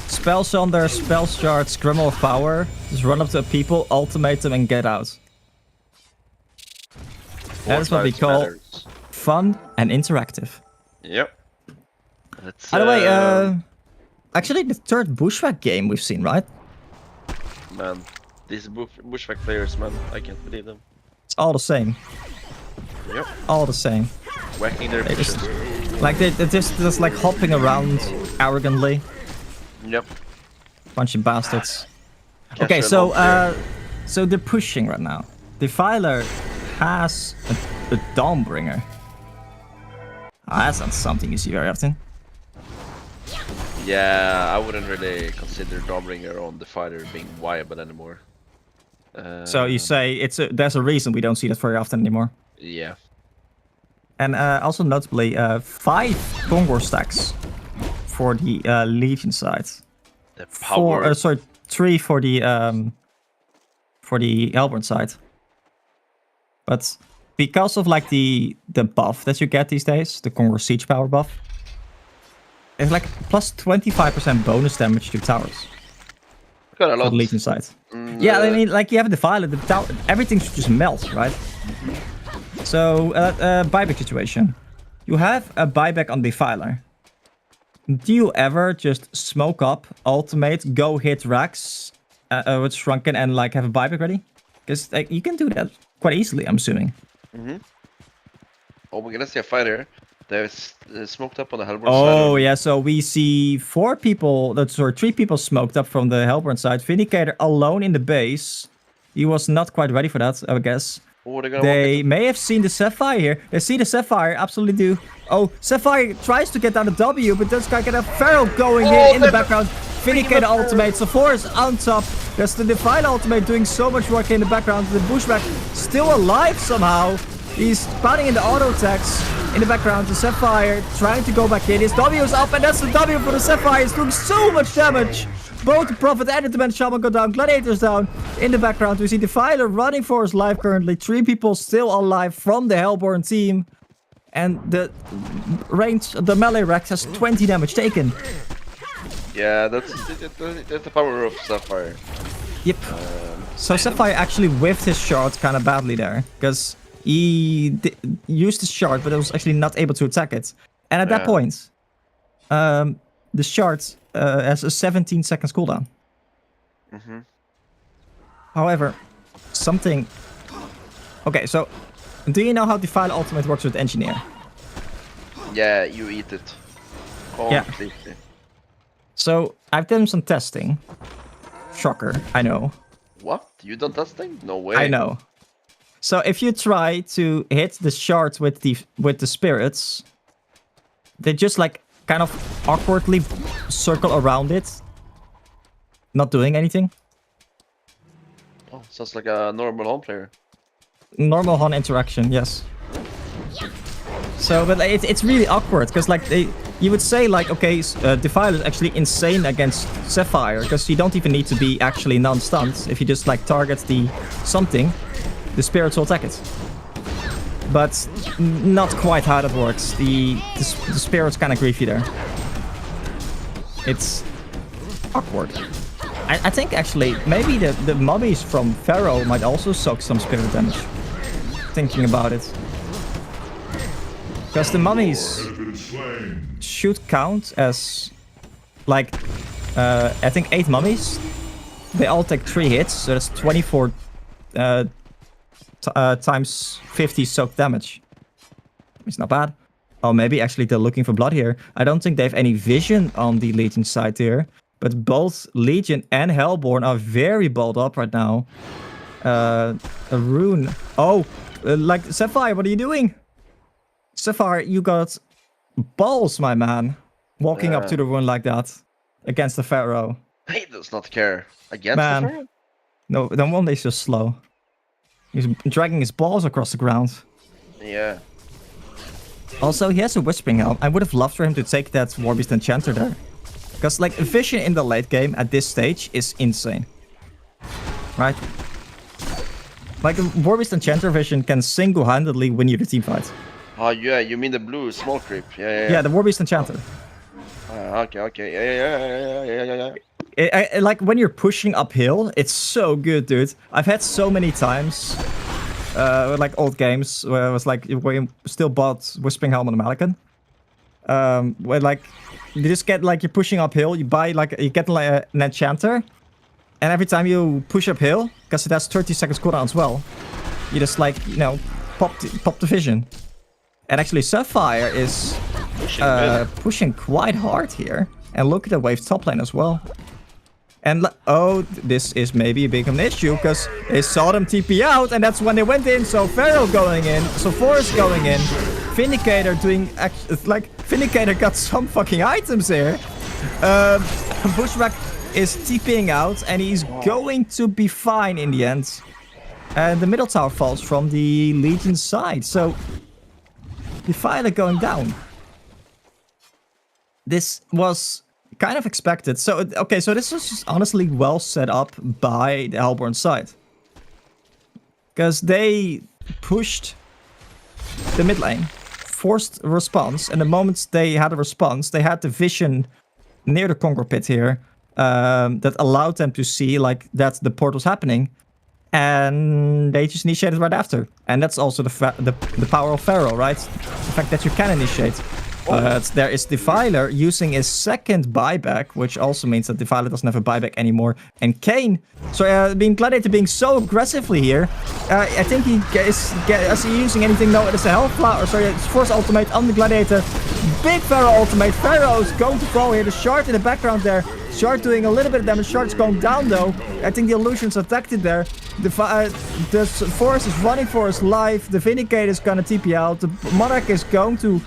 [SPEAKER 2] Spell Sunder, Spell Shard, Scrimble of Power. Just run up to people, ultimate them and get out. That's what we call fun and interactive.
[SPEAKER 3] Yep. That's,
[SPEAKER 2] by the way, actually the third Bushwhack game we've seen, right?
[SPEAKER 3] Man, these Bushwhack players, man, I can't believe them.
[SPEAKER 2] It's all the same.
[SPEAKER 3] Yep.
[SPEAKER 2] All the same.
[SPEAKER 3] Whacking their
[SPEAKER 2] They
[SPEAKER 3] bushes.
[SPEAKER 2] they're just like hopping around arrogantly.
[SPEAKER 3] Yep.
[SPEAKER 2] Bunch of bastards.
[SPEAKER 3] Catch
[SPEAKER 2] Okay,
[SPEAKER 3] them
[SPEAKER 2] so
[SPEAKER 3] up
[SPEAKER 2] so they're pushing right now. Defiler has a Dawnbringer. That's not something you see very often.
[SPEAKER 3] Yeah, I wouldn't really consider Dawnbringer on the fighter being viable anymore.
[SPEAKER 2] So you say there's a reason we don't see that very often anymore.
[SPEAKER 3] Yeah.
[SPEAKER 2] And also notably, 5 Kongor stacks for the Legion side.
[SPEAKER 3] The power.
[SPEAKER 2] 3 for the Hellborn side. But because of like the buff that you get these days, the Kongor Siege power buff, it's like plus 25% bonus damage to towers.
[SPEAKER 3] Got a
[SPEAKER 2] For
[SPEAKER 3] lot.
[SPEAKER 2] the Legion side. Yeah, I mean, like you have a Defiler, the tower, everything should just melt, right? So, buyback situation. You have a buyback on Defiler. Do you ever just smoke up, ultimate, go hit Rax with Shrunken and like have a buyback ready? Because like, you can do that quite easily, I'm assuming.
[SPEAKER 3] Oh, we're gonna see a fighter. There's smoked up on the Hellborn side.
[SPEAKER 2] Oh, yeah, so we see 3 people smoked up from the Hellborn side. Vindicator alone in the base. He was not quite ready for that, I guess.
[SPEAKER 3] Oh,
[SPEAKER 2] They may have seen the Sapphire here. They see the Sapphire, absolutely do. Oh, Sapphire tries to get down the W, but this guy got a Feral going here in the background. Vindicator ultimate, so Forrest on top. There's the Divine ultimate doing so much work in the background. The Bushwhack still alive somehow. He's spouting in the auto attacks in the background. The Sapphire trying to go back in. His W is up, and that's the W for the Sapphire. It's doing so much damage. Both the Prophet and the Demanded Shaman go down. Gladiator's down. In the background, we see Defiler running for his life currently. 3 people still alive from the Hellborn team. And the melee Rex has 20 damage taken.
[SPEAKER 3] Yeah, that's the power of Sapphire.
[SPEAKER 2] Yep. So Sapphire actually whiffed his shard kind of badly there. Because he used his shard, but was actually not able to attack it. And at that point, the shard has a 17 seconds cooldown. However, something... Okay, so Do you know how Defile Ultimate works with Engineer?
[SPEAKER 3] Yeah, you eat it.
[SPEAKER 2] Yeah.
[SPEAKER 3] Completely.
[SPEAKER 2] So I've done some testing. Shocker, I know.
[SPEAKER 3] What? You done testing? No way.
[SPEAKER 2] I know. So if you try to hit the shard with the spirits, they just like kind of awkwardly circle around it, not doing anything.
[SPEAKER 3] Oh, sounds like a normal home player.
[SPEAKER 2] Normal HoN interaction, yes. So, but it's really awkward because like you would say like, okay, Defile is actually insane against Sapphire because you don't even need to be actually non-stunned. If you just like target the something, the spirits will attack it. But not quite how that works. The spirits kind of griefy there. It's awkward. I think actually maybe the mummies from Pharaoh might also soak some spirit damage. Thinking about it. Because the mummies should count as like I think 8 mummies. They all take 3 hits, so that's 24 times 50 soak damage. It's not bad. Oh, maybe actually they're looking for blood here. I don't think they have any vision on the Legion side here. But both Legion and Hellborn are very balled up right now. A rune. Oh, like Sapphire, what are you doing? Sapphire, you got balls, my man. Walking up to the rune like that. Against the Pharaoh.
[SPEAKER 3] He does not care. Against
[SPEAKER 2] Man.
[SPEAKER 3] the Pharaoh?
[SPEAKER 2] No, the one day's just slow. He's dragging his balls across the ground.
[SPEAKER 3] Yeah.
[SPEAKER 2] Also, he has a Whispering Helm. I would have loved for him to take that Warbeast Enchanter there. Because, like, vision in the late game at this stage is insane. Right? Like, Warbeast Enchanter vision can single-handedly win you the teamfight.
[SPEAKER 3] Oh, yeah, you mean the blue small creep.
[SPEAKER 2] Yeah, the Warbeast Enchanter.
[SPEAKER 3] Okay. Yeah.
[SPEAKER 2] Like, when you're pushing uphill, it's so good, dude. I've had so many times, like, old games, where I was like, where you still bought Whispering Helm on the Malikan. Where, like, you just get, like, you're pushing uphill, you buy, like, you get, like, an enchanter, and every time you push uphill, because it has 30 seconds cooldown as well, you just, like, you know, pop the vision. And actually, Sapphire is pushing quite hard here. And look at the wave top lane as well. And, oh, this is maybe a big of an issue, because they saw them TP out, and that's when they went in, so Pharaoh going in, so Forest going in, Vindicator doing, like, Vindicator got some fucking items here. Bushwhack is TPing out, and he's going to be fine in the end. And the middle tower falls from the Legion side, so Defiler going down. This was kind of expected. So, okay, so this was honestly well set up by the Hellborn side. Because they pushed the mid lane, forced a response, and the moment they had a response, they had the vision near the Conquer Pit here that allowed them to see like that the port was happening, and they just initiated right after. And that's also the power of Pharaoh, right? The fact that you can initiate. But there is Defiler using his second buyback, which also means that Defiler doesn't have a buyback anymore. And Kane, so being Gladiator being so aggressively here, I think he is he using anything? No, it is a Hellflower, sorry, it's Force Ultimate on the Gladiator. Big Pharaoh Ultimate, Pharaoh is going to fall here. The Shard in the background there, Shard doing a little bit of damage, Shard's going down though. I think the Illusion's attacked it there. The Force is running for his life, the Vindicator is gonna TP out, the Monarch is going to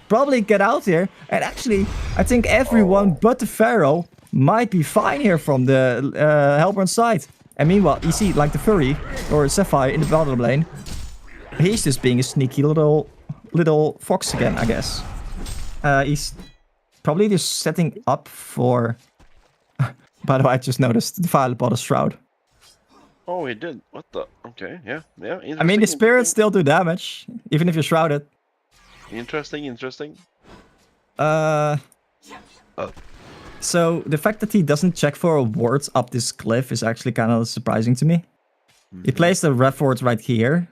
[SPEAKER 2] probably get out here, and actually, I think everyone but the Pharaoh might be fine here from the Hellborn side. And meanwhile, you see, like the Fury or Sapphire in the bottom lane, he's just being a sneaky little fox again, I guess. He's probably just setting up for. By the way, I just noticed the Violet bought a Shroud.
[SPEAKER 3] Oh, he did. What the? Okay, yeah.
[SPEAKER 2] I mean, the spirits still do damage, even if you're shrouded.
[SPEAKER 3] Interesting.
[SPEAKER 2] So the fact that he doesn't check for a ward up this cliff is actually kind of surprising to me. He placed a ref ward right here,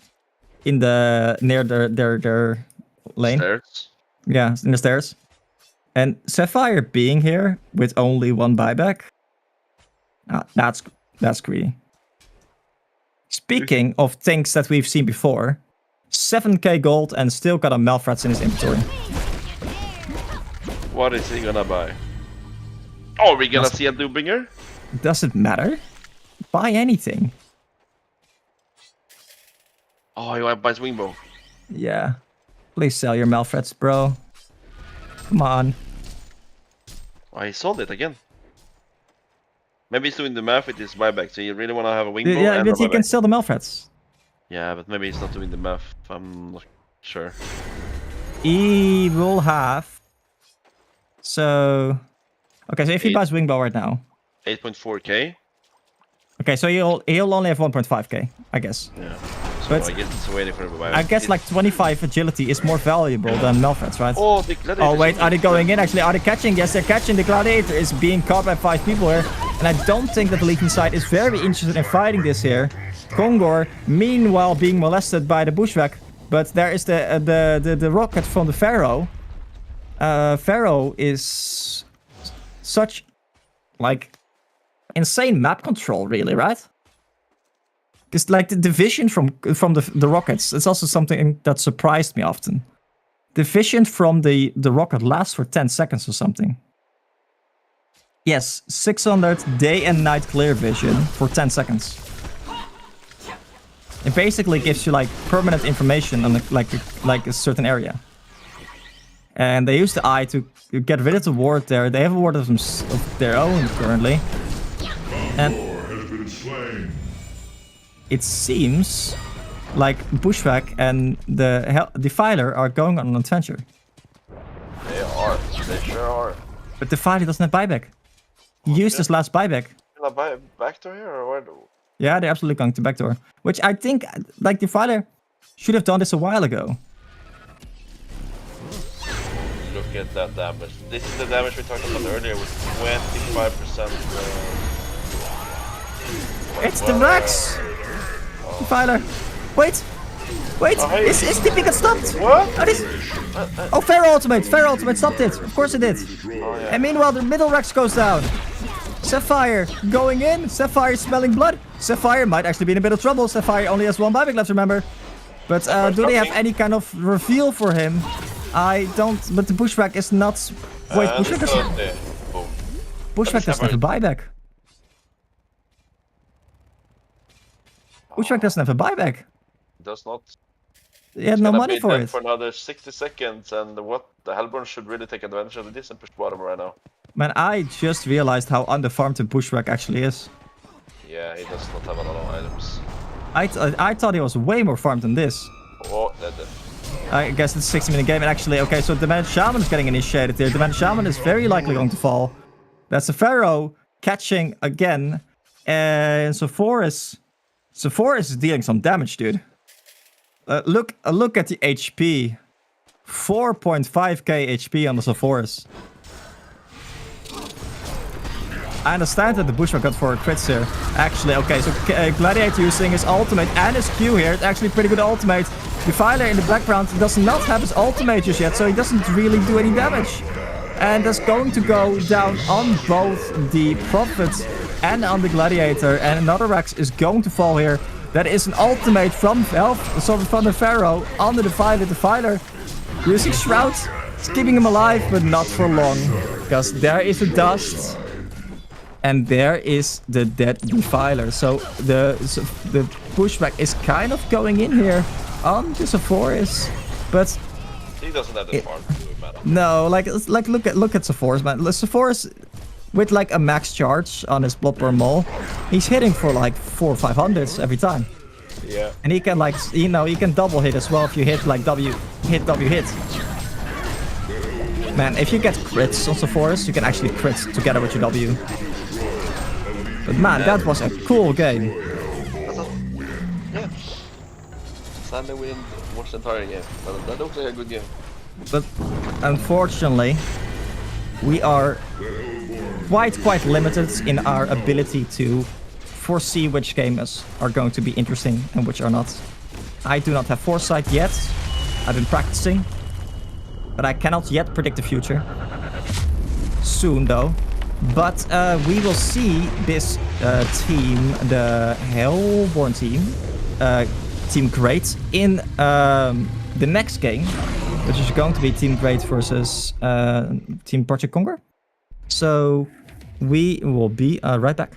[SPEAKER 2] in the near their lane.
[SPEAKER 3] Stairs.
[SPEAKER 2] Yeah, in the stairs. And Sapphire being here with only one buyback, that's greedy. Speaking of things that we've seen before, 7k gold and still got a Malfrats in his inventory.
[SPEAKER 3] What is he gonna buy? Oh, are we gonna see a Doombringer?
[SPEAKER 2] Does it matter? Buy anything.
[SPEAKER 3] Oh, he went by his Wingbow.
[SPEAKER 2] Yeah. Please sell your Malfrats, bro. Come on.
[SPEAKER 3] Oh, he sold it again. Maybe he's doing the math with his buyback, so you really want to have a Wingbow
[SPEAKER 2] Yeah,
[SPEAKER 3] and a
[SPEAKER 2] but he can
[SPEAKER 3] buyback.
[SPEAKER 2] sell the Malfrats.
[SPEAKER 3] Yeah, but maybe he's not doing the math. I'm not sure.
[SPEAKER 2] He will have... So... Okay, so if he buys Wingbow right now...
[SPEAKER 3] 8.4k.
[SPEAKER 2] Okay, so he'll only have 1.5k, I guess.
[SPEAKER 3] Yeah. So
[SPEAKER 2] But
[SPEAKER 3] I guess it's waiting for the buyback.
[SPEAKER 2] I guess like 25 agility is more valuable than Malfrats, right?
[SPEAKER 3] Oh, the Gladiator.
[SPEAKER 2] Oh wait, are they going in? Actually, are they catching? Yes, they're catching. The Gladiator is being caught by 5 people here. And I don't think that the Legion side is very interested in fighting this here. Kongor, meanwhile, being molested by the Bushwhack. But there is the rocket from the Pharaoh. Pharaoh is such, like, insane map control, really, right? Because, like, the vision from the rockets, it's also something that surprised me often. The vision from the rocket lasts for 10 seconds or something. Yes, 600 day and night clear vision for 10 seconds. It basically gives you, like, permanent information on like a certain area. And they use the eye to get rid of the ward there. They have a ward of their own currently. And it seems like Bushwhack and the Defiler are going on an adventure.
[SPEAKER 3] They are. They sure are.
[SPEAKER 2] But Defiler doesn't have buyback. He used his last buyback.
[SPEAKER 3] Gonna buy backdoor here or what?
[SPEAKER 2] Yeah, they're absolutely going to backdoor. Which I think, like, Defiler should have done this a while ago.
[SPEAKER 3] Look at that damage. This is the damage we talked about earlier with 25%.
[SPEAKER 2] It's the Rax! Defiler! Wait! Wait!
[SPEAKER 3] Oh, hey.
[SPEAKER 2] Is TP got stopped?
[SPEAKER 3] What?
[SPEAKER 2] Oh, Pharaoh ultimate! Pharaoh ultimate stopped it! Of course it did!
[SPEAKER 3] Oh, yeah.
[SPEAKER 2] And meanwhile, the middle Rex goes down. Sapphire going in. Sapphire smelling blood. Sapphire might actually be in a bit of trouble. Sapphire only has 1 buyback left, remember. But do they have any kind of reveal for him? I don't. But the Bushwhack is not. Wait, Bushwhack doesn't. Bushwhack doesn't have a buyback. Bushwhack doesn't have a buyback.
[SPEAKER 3] Does not.
[SPEAKER 2] He had no money for it.
[SPEAKER 3] For another 60 seconds, and what the Hellborn should really take advantage of this and push bottom right now.
[SPEAKER 2] Man, I just realized how underfarmed the Bushwhack actually is.
[SPEAKER 3] Yeah, he does not have a lot of items.
[SPEAKER 2] I thought he was way more farmed than this.
[SPEAKER 3] Oh,
[SPEAKER 2] I guess it's a 60-minute game. And actually, okay, so the Demanded Shaman is getting initiated here. The Demanded Shaman is very likely going to fall. That's the Pharaoh catching again. And Sephoris is dealing some damage, dude. Look at the HP. 4.5k HP on the Sephoris. I understand that the Bushwhack got 4 crits here. Actually, okay, so Gladiator using his ultimate and his Q here. It's actually pretty good ultimate. Defiler in the background does not have his ultimate just yet, so he doesn't really do any damage. And that's going to go down on both the Prophet and on the Gladiator. And another Rex is going to fall here. That is an ultimate from the Pharaoh on the Defiler. Defiler using Shroud. It's keeping him alive, but not for long. Because there is the dust. And there is the dead Defiler. So the Bushwhack is kind of going in here on the Sephoris. But
[SPEAKER 3] he doesn't have the farm to do it, man.
[SPEAKER 2] no, like look at Sephoris, man. Sephoris with like a max charge on his Bloodborne Maul, he's hitting for like 400 or 500s every time.
[SPEAKER 3] Yeah.
[SPEAKER 2] And he can, like, you know, he can double hit as well if you hit like W hit. Man, if you get crits on Sephoris, you can actually crit together with your W. But man, that was a cool game.
[SPEAKER 3] Yeah. Sadly, we didn't watch the entire game, but that looks like a good game.
[SPEAKER 2] But unfortunately, we are quite limited in our ability to foresee which games are going to be interesting and which are not. I do not have foresight yet. I've been practicing, but I cannot yet predict the future. Soon, though. But we will see this team, the Hellborn team, Team Great in the next game, which is going to be Team Great versus Team Project Conquer. So we will be right back.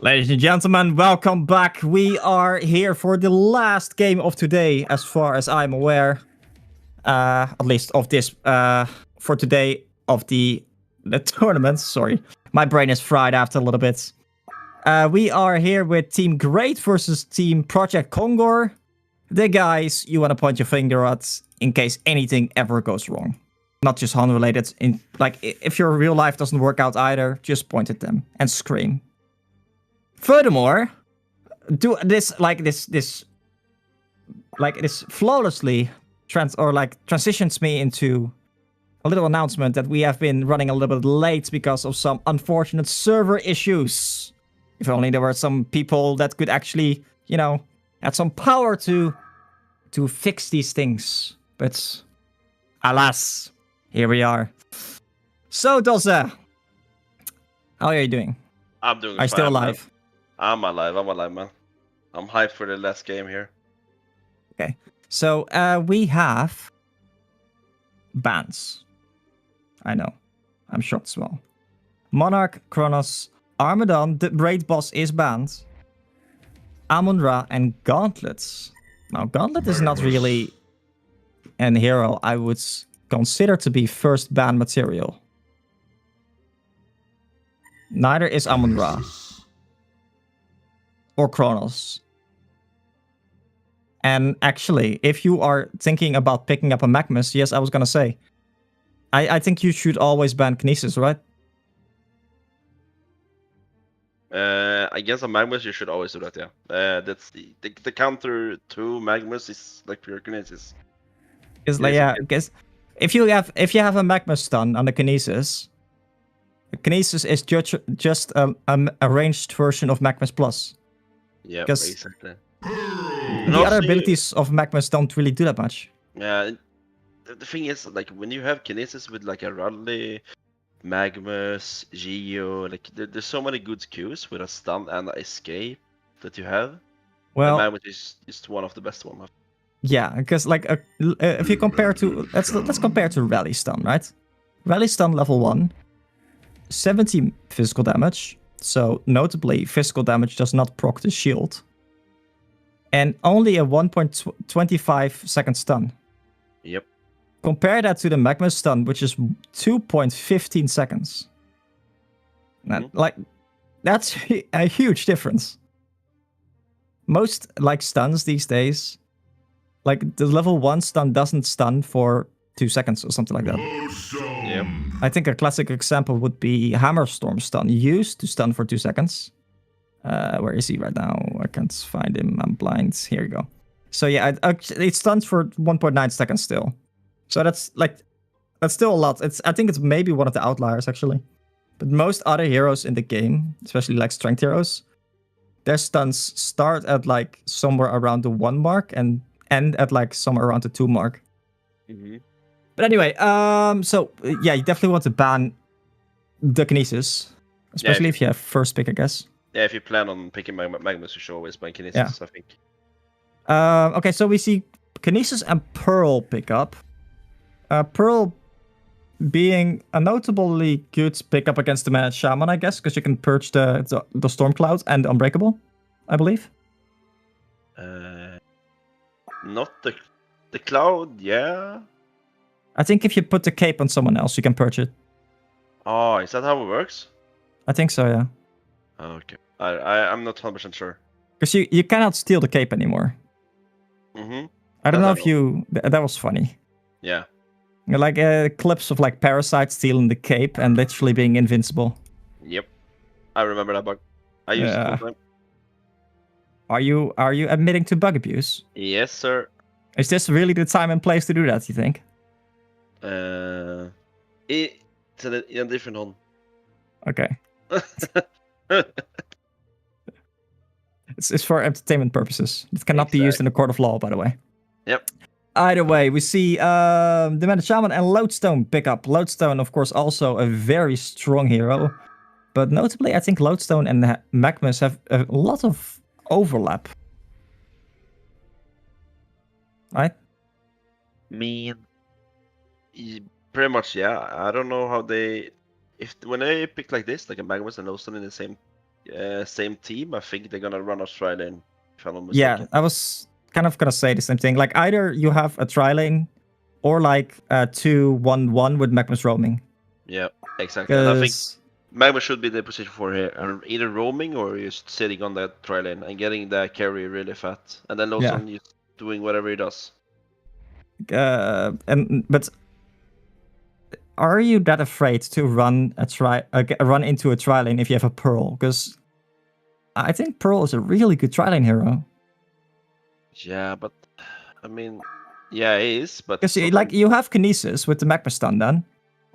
[SPEAKER 2] Ladies and gentlemen, welcome back. We are here for the last game of today, as far as I'm aware. At least of this, for today of the tournament. Sorry, my brain is fried after a little bit. We are here with Team Great versus Team Project Kongor. The guys you want to point your finger at in case anything ever goes wrong. Not just HoN related. If your real life doesn't work out either, just point at them and scream. Furthermore, do this flawlessly transitions me into a little announcement that we have been running a little bit late because of some unfortunate server issues. If only there were some people that could actually, had some power to fix these things. But alas, here we are. So, Dose, how are you doing?
[SPEAKER 3] I'm doing
[SPEAKER 2] Are you
[SPEAKER 3] fine,
[SPEAKER 2] still
[SPEAKER 3] man.
[SPEAKER 2] alive?
[SPEAKER 3] I'm alive, man. I'm hyped for the last game here.
[SPEAKER 2] Okay. So, we have bans. I know. I'm shocked as well. Monarch, Kronos, Armadan, the raid boss is banned. Amon-Ra and Gauntlets. Now, Gauntlet is not really an hero I would consider to be first ban material. Neither is Amon-Ra. Or Kronos. And actually, if you are thinking about picking up a Magmus, yes, I was gonna say, I think you should always ban Kinesis, right?
[SPEAKER 3] I guess a Magmus you should always do that, yeah. That's the counter to Magmus is like pure Kinesis.
[SPEAKER 2] Because if you have a Magmus stun on the Kinesis is just a ranged version of Magmus Plus.
[SPEAKER 3] Yeah,
[SPEAKER 2] Because
[SPEAKER 3] exactly.
[SPEAKER 2] The other abilities of Magmus don't really do that much.
[SPEAKER 3] Yeah, the thing is, like, when you have Kinesis with like a Rudley, Magmus, Geo, like there's so many good Qs with a stun and a escape that you have.
[SPEAKER 2] Well,
[SPEAKER 3] and Magmus is just one of the best ones.
[SPEAKER 2] Yeah, because if you compare to let's compare to Rally Stun, right? Rally Stun level 1, 70 physical damage. So notably, physical damage does not proc the shield. And only a 1.25 second stun.
[SPEAKER 3] Yep.
[SPEAKER 2] Compare that to the Magma stun, which is 2.15 seconds. That's a huge difference. Most stuns these days, the level 1 stun doesn't stun for 2 seconds or something like that.
[SPEAKER 3] Yep.
[SPEAKER 2] I think a classic example would be Hammerstorm stun. Used to stun for 2 seconds. Where is he right now? I can't find him. I'm blind. Here you go. So yeah, it stuns for 1.9 seconds still. So that's still a lot. I think it's maybe one of the outliers actually. But most other heroes in the game, especially strength heroes, their stuns start at somewhere around the 1 mark and end at somewhere around the 2 mark.
[SPEAKER 3] Mm-hmm.
[SPEAKER 2] But anyway, so yeah, you definitely want to ban the Kinesis, especially if you have first pick, I guess.
[SPEAKER 3] Yeah, if you plan on picking Magmus, you should always ban Kinesis,
[SPEAKER 2] Yeah.
[SPEAKER 3] I think.
[SPEAKER 2] Okay, so we see Kinesis and Pearl pick up. Pearl being a notably good pickup against the Managed Shaman, I guess, because you can purge the Storm Cloud and Unbreakable, I believe.
[SPEAKER 3] Not the Cloud, yeah.
[SPEAKER 2] I think if you put the cape on someone else, you can purge it.
[SPEAKER 3] Oh, is that how it works?
[SPEAKER 2] I think so, yeah.
[SPEAKER 3] Okay. I'm not 100% sure.
[SPEAKER 2] Because you cannot steal the cape anymore.
[SPEAKER 3] Mm-hmm.
[SPEAKER 2] I don't know if you... That was funny.
[SPEAKER 3] Yeah.
[SPEAKER 2] Clips of Parasite stealing the cape and literally being invincible.
[SPEAKER 3] Yep. I remember that bug. I used it all the time.
[SPEAKER 2] Are you admitting to bug abuse?
[SPEAKER 3] Yes, sir.
[SPEAKER 2] Is this really the time and place to do that, you think?
[SPEAKER 3] It's in a different HoN.
[SPEAKER 2] Okay. It's for entertainment purposes. It cannot be used in a court of law, by the way.
[SPEAKER 3] Yep.
[SPEAKER 2] Either way, we see the Managed Shaman and Lodestone pick up. Lodestone, of course, also a very strong hero. But notably, I think Lodestone and Magmus have a lot of overlap. Right?
[SPEAKER 3] Pretty much, yeah. I don't know how they... when they pick like this, like a Magmus and Lodestone in the same same team. I think they're gonna run a tri-lane, if I'm not
[SPEAKER 2] Yeah,
[SPEAKER 3] mistaken.
[SPEAKER 2] I was kind of gonna say the same thing. Like either you have a tri-lane or like 2-1-1 with Magmus roaming.
[SPEAKER 3] Yeah, exactly. And I think
[SPEAKER 2] 'Cause-
[SPEAKER 3] Magma should be the position for here, either roaming or just sitting on that tri-lane and getting that carry really fat, and then
[SPEAKER 2] Yeah.
[SPEAKER 3] Lawson just doing whatever he does.
[SPEAKER 2] but are you that afraid to run into a tri-lane if you have a Pearl? Because I think Pearl is a really good tri-lane hero.
[SPEAKER 3] Yeah, but I mean, yeah, it is, but
[SPEAKER 2] Because like you have Kinesis with the Magma stun then,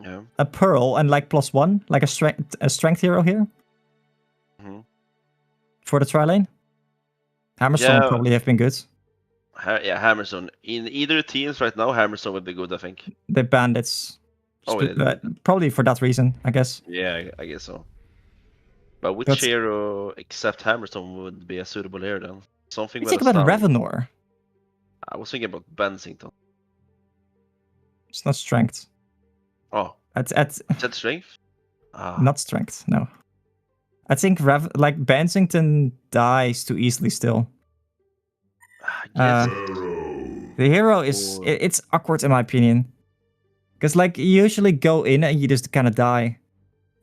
[SPEAKER 3] yeah.
[SPEAKER 2] a Pearl and like +1, like a strength hero here
[SPEAKER 3] Mhm.
[SPEAKER 2] for the tri-lane. Hammerstone
[SPEAKER 3] Yeah.
[SPEAKER 2] probably have been good.
[SPEAKER 3] Yeah, Hammerstone. In either teams right now, Hammerstone would be good, I think.
[SPEAKER 2] The bandits.
[SPEAKER 3] Oh, yeah.
[SPEAKER 2] Probably for that reason, I guess.
[SPEAKER 3] Yeah, I guess so. But which
[SPEAKER 2] But-
[SPEAKER 3] hero except Hammerstone would be a suitable hero then? Something
[SPEAKER 2] You
[SPEAKER 3] with
[SPEAKER 2] think
[SPEAKER 3] a
[SPEAKER 2] about
[SPEAKER 3] stun.
[SPEAKER 2] Revenor.
[SPEAKER 3] I was thinking about Bensington.
[SPEAKER 2] It's not strength.
[SPEAKER 3] Oh,
[SPEAKER 2] At
[SPEAKER 3] is that strength? Ah,
[SPEAKER 2] not strength, no. I think like Bensington dies too easily still.
[SPEAKER 3] yes.
[SPEAKER 2] The hero is
[SPEAKER 3] Or-
[SPEAKER 2] it's awkward in my opinion. Because like you usually go in and you just kind of die.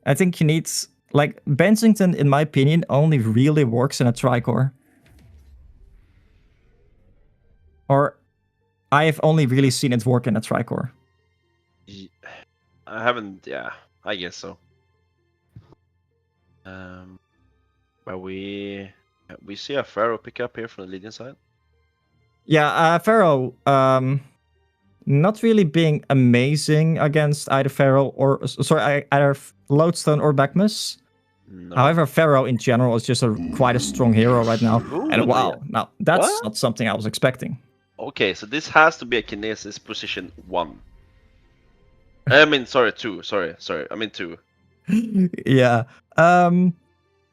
[SPEAKER 2] I think you need like Bensington, in my opinion, only really works in a tricore. Or I have only really seen it work in a tricore.
[SPEAKER 3] I haven't. Yeah, I guess so. But we see a Pharaoh pick up here from the leading side.
[SPEAKER 2] Yeah, Pharaoh, not really being amazing against either Pharaoh or either Lodestone or Bagmus.
[SPEAKER 3] No.
[SPEAKER 2] However, Pharaoh in general is just quite a strong hero right now.
[SPEAKER 3] Ooh,
[SPEAKER 2] And wow,
[SPEAKER 3] yeah.
[SPEAKER 2] now that's
[SPEAKER 3] What?
[SPEAKER 2] not something I was expecting.
[SPEAKER 3] Okay, so this has to be a Kinesis position 1. I mean, sorry, 2. Sorry. I mean 2.
[SPEAKER 2] Yeah.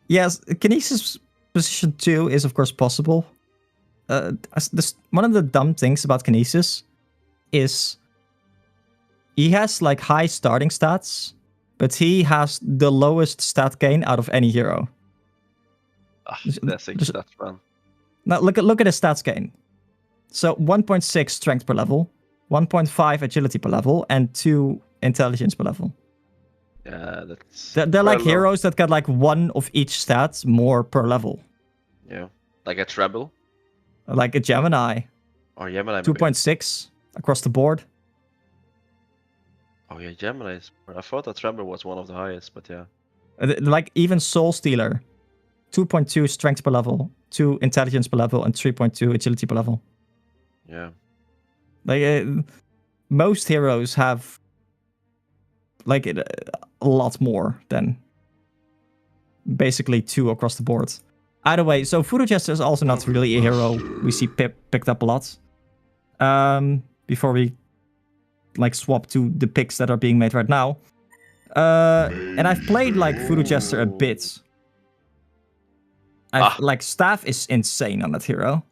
[SPEAKER 2] Yes, Kinesis position 2 is of course possible. One of the dumb things about Kinesis is he has like high starting stats, but he has the lowest stat gain out of any hero.
[SPEAKER 3] That's
[SPEAKER 2] just-
[SPEAKER 3] that's fun.
[SPEAKER 2] Now look at his stats gain. So 1.6 strength per level, 1.5 agility per level, and 2 intelligence per level.
[SPEAKER 3] Yeah, that's.
[SPEAKER 2] They're like
[SPEAKER 3] quite low.
[SPEAKER 2] heroes that get like 1 of each stat more per level.
[SPEAKER 3] Yeah, like a treble
[SPEAKER 2] Like a Gemini,
[SPEAKER 3] or Gemini.
[SPEAKER 2] 2.6 across the board.
[SPEAKER 3] Oh yeah, Gemini. I thought that treble was one of the highest, but yeah.
[SPEAKER 2] Like even Soul Stealer, 2.2 strength per level, 2 intelligence per level, and 3.2 agility per level.
[SPEAKER 3] Yeah.
[SPEAKER 2] Like most heroes have like a lot more than basically 2 across the board. Either way, so Voodoo Jester is also not really a hero we see picked up a lot. Before we like swap to the picks that are being made right now. And I've played like Voodoo Jester a bit. Like Staff is insane on that hero.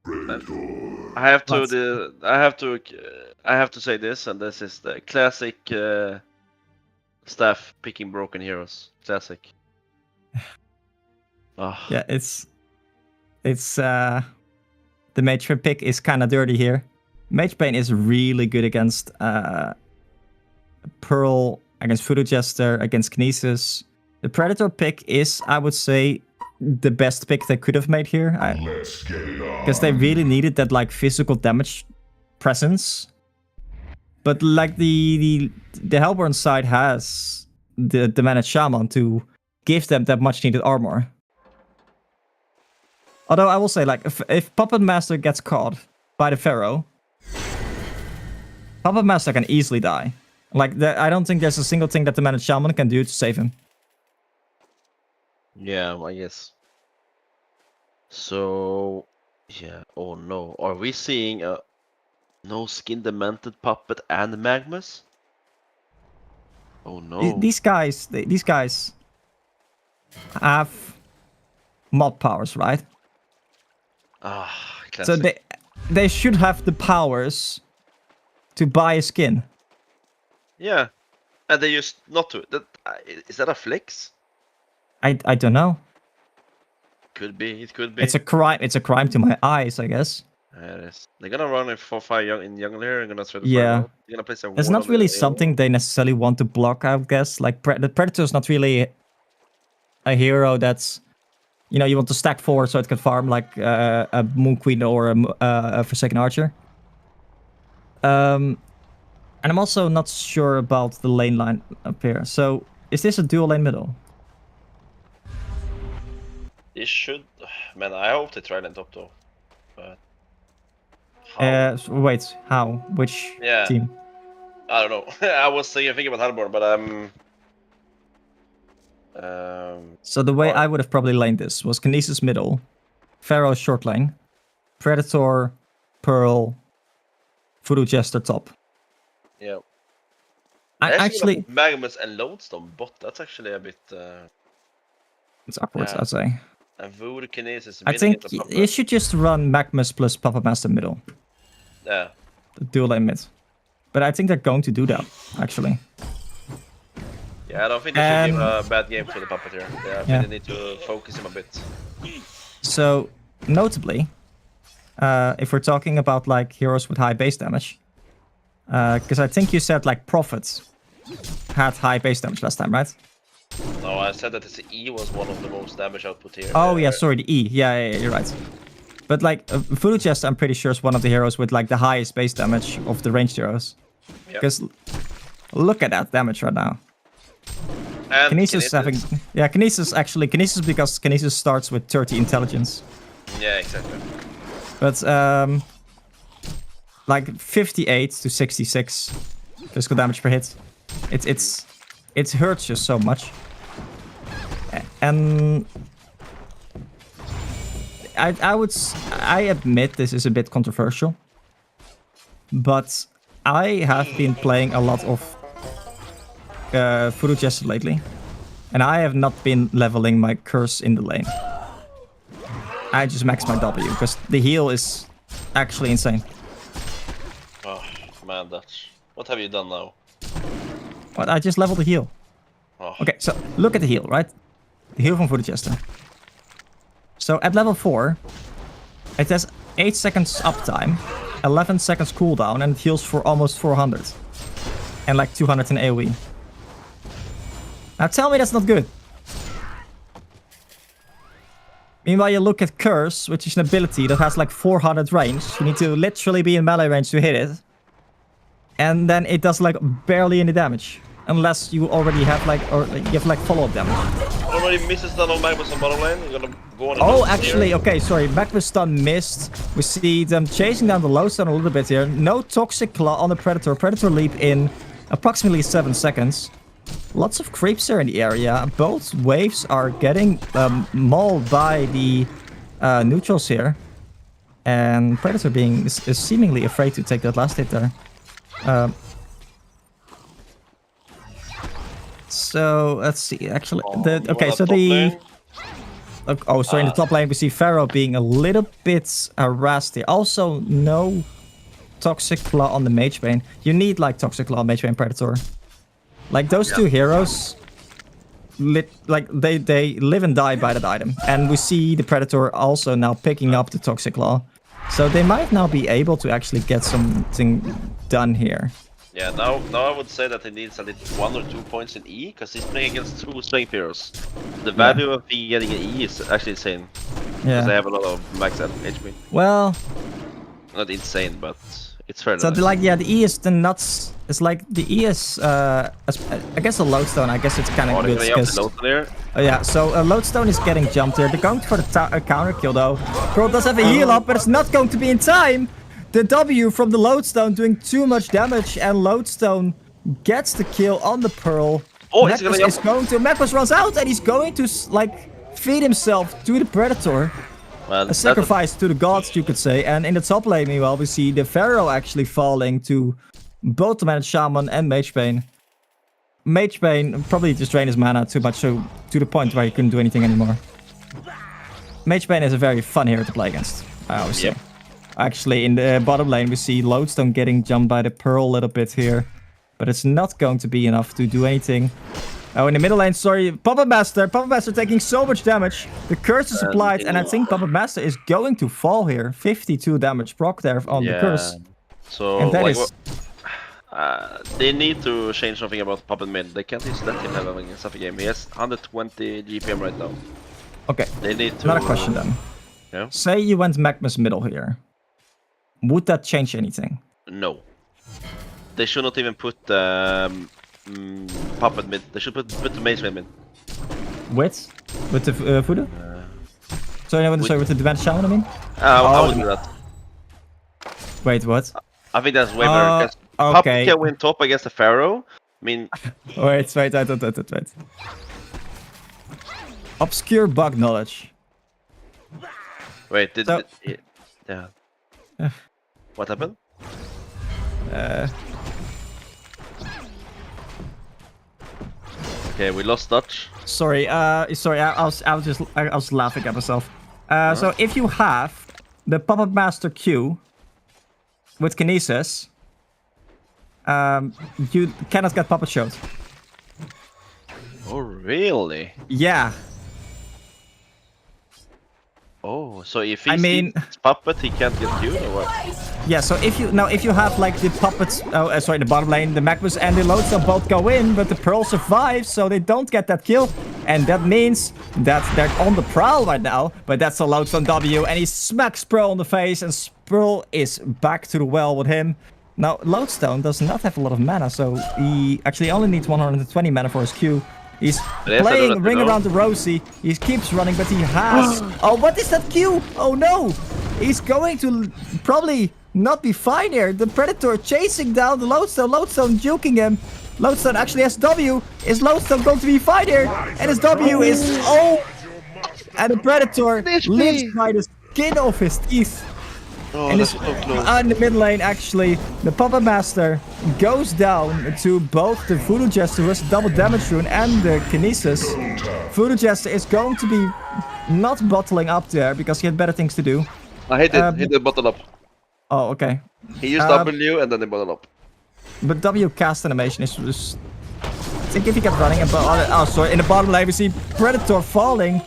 [SPEAKER 3] I have to.
[SPEAKER 2] What?
[SPEAKER 3] I have to say this, and this is the classic staff picking broken heroes. Classic. Oh.
[SPEAKER 2] Yeah, it's the Mage Bane pick is kind of dirty here. Mage Bane is really good against Pearl, against Voodoo Jester, against Kinesis. The Predator pick is, I would say, the best pick they could have made here.
[SPEAKER 4] Let's get it on.
[SPEAKER 2] Because they really needed that like physical damage presence. But like the Hellborn side has the Managed Shaman to give them that much needed armor. Although I will say, like, if Puppet Master gets caught by the Pharaoh, Puppet Master can easily die. Like, I don't think there's a single thing that the Managed Shaman can do to save him.
[SPEAKER 3] Yeah, I guess. So, yeah. Oh no, are we seeing a no skin demented puppet and Magmus? Oh no.
[SPEAKER 2] These guys have mod powers, right?
[SPEAKER 3] Ah,
[SPEAKER 2] So
[SPEAKER 3] classic.
[SPEAKER 2] they should have the powers to buy a skin.
[SPEAKER 3] Yeah, and they just not to. That is that a flex?
[SPEAKER 2] I don't know.
[SPEAKER 3] Could be. It could be.
[SPEAKER 2] It's a crime. It's a crime to my eyes, I guess.
[SPEAKER 3] It is. They're gonna run it for 5 in jungle here. They're gonna try to
[SPEAKER 2] Yeah.
[SPEAKER 3] find out. They're gonna place a
[SPEAKER 2] It's
[SPEAKER 3] ward
[SPEAKER 2] not
[SPEAKER 3] on
[SPEAKER 2] really
[SPEAKER 3] the
[SPEAKER 2] something they necessarily want to block, I would guess. Like, the Predator's not really a hero that's, you know, you want to stack forward so it can farm like a Moon Queen or a Forsaken Archer. And I'm also not sure about the lane line up here. So, is this a dual lane middle?
[SPEAKER 3] It should. Man, I hope they try and top though. But how?
[SPEAKER 2] Wait, how? Which
[SPEAKER 3] Yeah.
[SPEAKER 2] team?
[SPEAKER 3] I don't know. I was thinking about Hellborn, but
[SPEAKER 2] So the way I would have probably laned this was Kinesis middle, Pharaoh short lane, Predator, Pearl, Voodoo Jester top.
[SPEAKER 3] yeah.
[SPEAKER 2] I actually,
[SPEAKER 3] Magnus and Lodestone bot. That's actually a bit.
[SPEAKER 2] it's upwards,
[SPEAKER 3] yeah.
[SPEAKER 2] I'd say.
[SPEAKER 3] And Voodoo Kinesis.
[SPEAKER 2] I think you should just run Magnus plus Papa Master middle,
[SPEAKER 3] Yeah.
[SPEAKER 2] the dual lane mid. But I think they're going to do that, actually.
[SPEAKER 3] Yeah, I don't think they should give a bad game to the Puppeteer. Yeah, I think they need to focus him a bit.
[SPEAKER 2] So, notably, if we're talking about like heroes with high base damage, because I think you said like Prophet had high base damage last time, right?
[SPEAKER 3] No, I said that the E was one of the most damage output here.
[SPEAKER 2] Oh yeah, sorry, the E. Yeah, you're right. But like Voodoo Jester, I'm pretty sure is one of the heroes with like the highest base damage of the ranged heroes. Because look at that damage right now.
[SPEAKER 3] And
[SPEAKER 2] Kinesis having, yeah, Kinesis actually, Kinesis because Kinesis starts with 30 intelligence.
[SPEAKER 3] Yeah, exactly.
[SPEAKER 2] But like 58 to 66 physical damage per hit. It hurts you so much. And I admit this is a bit controversial, but I have been playing a lot of Voodoo Jester lately, and I have not been leveling my curse in the lane. I just max my W because the heal is actually insane.
[SPEAKER 3] Oh man, that's what have you done now?
[SPEAKER 2] What? I just leveled the heal.
[SPEAKER 3] Oh.
[SPEAKER 2] Okay, so look at the heal, right? The heal from Voodoo Jester. So at level 4, it has 8 seconds uptime, 11 seconds cooldown, and it heals for almost 400. And like 200 in AoE. Now tell me that's not good. Meanwhile, you look at Curse, which is an ability that has like 400 range. You need to literally be in melee range to hit it. And then it does like barely any damage. Unless you already have like, or you have like follow-up damage.
[SPEAKER 3] Already misses stun on Magnus on bottom lane. You're gonna go on.
[SPEAKER 2] Oh, actually, okay, sorry. Magnus stun missed. We see them chasing down the Lodestone a little bit here. No Toxic Claw on the Predator. Predator leap in approximately 7 seconds. Lots of creeps here in the area. Both waves are getting mauled by the neutrals here. And Predator is seemingly afraid to take that last hit there. So let's see. Actually, okay. So the in the top lane we see Pharaoh being a little bit harassed here. Also, no Toxic Claw on the Mage Bane. You need like Toxic Claw, Mage Bane, Predator. Like those two heroes, like they live and die by that item. And we see the Predator also now picking up the Toxic Claw. So they might now be able to actually get something done here.
[SPEAKER 3] Yeah, now I would say that he needs a little 1 or 2 points in E, because he's playing against 2 strength heroes. The value of getting an E is actually insane.
[SPEAKER 2] Yeah.
[SPEAKER 3] Because they have a lot of max HP.
[SPEAKER 2] Well,
[SPEAKER 3] not insane, but it's fair
[SPEAKER 2] so
[SPEAKER 3] enough.
[SPEAKER 2] like, yeah, the E is the nuts. It's like the E is, I guess a Lodestone. I guess it's kind of good. Yeah, so a Lodestone is getting jumped here. They're going for the counter kill though. Pearl does have a heal up, but it's not going to be in time. The W from the Lodestone doing too much damage, and Lodestone gets the kill on the Pearl.
[SPEAKER 3] Oh,
[SPEAKER 2] Magnus runs out, and he's going to like feed himself to the Predator.
[SPEAKER 3] Well,
[SPEAKER 2] a sacrifice to the gods, you could say. And in the top lane, meanwhile, we see the Pharaoh actually falling to both the Managed Shaman and Mage Bane. Mage Bane probably just drained his mana too much, so to the point where he couldn't do anything anymore. Mage Bane is a very fun hero to play against, I always say. Actually, in the bottom lane, we see Lodestone getting jumped by the Pearl a little bit here. But it's not going to be enough to do anything. Oh, in the middle lane, sorry. Puppet Master taking so much damage. The curse is applied, and I think Puppet Master is going to fall here. 52 damage proc there on the curse.
[SPEAKER 3] So,
[SPEAKER 2] And that
[SPEAKER 3] like,
[SPEAKER 2] is...
[SPEAKER 3] they need to change something about Puppet Mid. They can't just let him have a stuffy game. He has 120 GPM right now.
[SPEAKER 2] Okay,
[SPEAKER 3] They need to...
[SPEAKER 2] another question then.
[SPEAKER 3] Yeah?
[SPEAKER 2] Say you went Magmus middle here. Would that change anything?
[SPEAKER 3] No. They should not even put Puppet Mid. They should put the Maze Mid.
[SPEAKER 2] With the Voodoo? Sorry, with the Advanced Shaman, I mean?
[SPEAKER 3] I would do that.
[SPEAKER 2] Wait, what?
[SPEAKER 3] I think that's way better. Because Puppet
[SPEAKER 2] Okay.
[SPEAKER 3] can win top against the Pharaoh. I mean...
[SPEAKER 2] Wait. Obscure bug knowledge.
[SPEAKER 3] Wait,
[SPEAKER 2] So-
[SPEAKER 3] yeah. What happened? Okay, we lost Dutch.
[SPEAKER 2] Sorry, I was laughing at myself. So if you have the Puppet Master Q with Kinesis, you cannot get Puppet Showed.
[SPEAKER 3] Oh, really?
[SPEAKER 2] Yeah.
[SPEAKER 3] Oh, so if he
[SPEAKER 2] I mean-
[SPEAKER 3] sees Puppet, he can't get killed or what?
[SPEAKER 2] Yeah, so if you have like the puppets, the bottom lane, the Magmus and the Lodestone both go in, but the Pearl survives, so they don't get that kill, and that means that they're on the prowl right now. But that's a Lodestone W, and he smacks Pearl on the face, and Pearl is back to the well with him. Now Lodestone does not have a lot of mana, so he actually only needs 120 mana for his Q. He's playing Ring Around the Rosie. He keeps running, but he has... Oh, what is that Q? Oh no! He's going to probably not be fine here. The Predator chasing down the Lodestone. Lodestone juking him. Lodestone actually has W. Is Lodestone going to be fine here? And his W is... Oh! And the Predator lives by the skin of his teeth.
[SPEAKER 3] Oh,
[SPEAKER 2] And
[SPEAKER 3] that's
[SPEAKER 2] it's
[SPEAKER 3] so close.
[SPEAKER 2] in the mid lane, actually, the Puppet Master goes down to both the Voodoo Jester, who has double damage rune, and the Kinesis. Voodoo Jester is going to be not bottling up there because he had better things to do.
[SPEAKER 3] I hit it. Hit the bottle up.
[SPEAKER 2] Oh, okay.
[SPEAKER 3] He used W and then the bottle up.
[SPEAKER 2] But W cast animation is just... I think if he kept running, in the bottom lane we see Predator falling.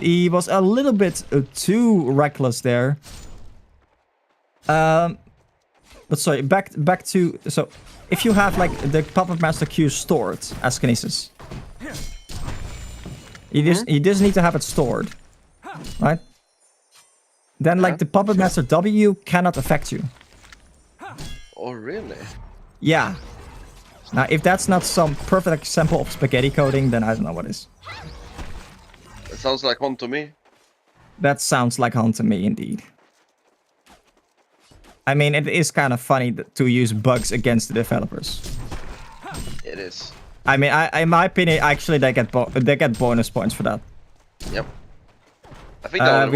[SPEAKER 2] He was a little bit too reckless there. But sorry, back to... So, if you have, like, the Puppet Master Q stored as Kinesis, you just need to have it stored, right? Then, like, the Puppet Master W cannot affect you.
[SPEAKER 3] Oh, really?
[SPEAKER 2] Yeah. Now, if that's not some perfect example of spaghetti coding, then I don't know what is.
[SPEAKER 3] It sounds like HoN to me.
[SPEAKER 2] That sounds like HoN to me, indeed. I mean, it is kind of funny to use bugs against the developers.
[SPEAKER 3] It is.
[SPEAKER 2] I mean, in my opinion, actually, they get bonus points for that.
[SPEAKER 3] Yep. I think that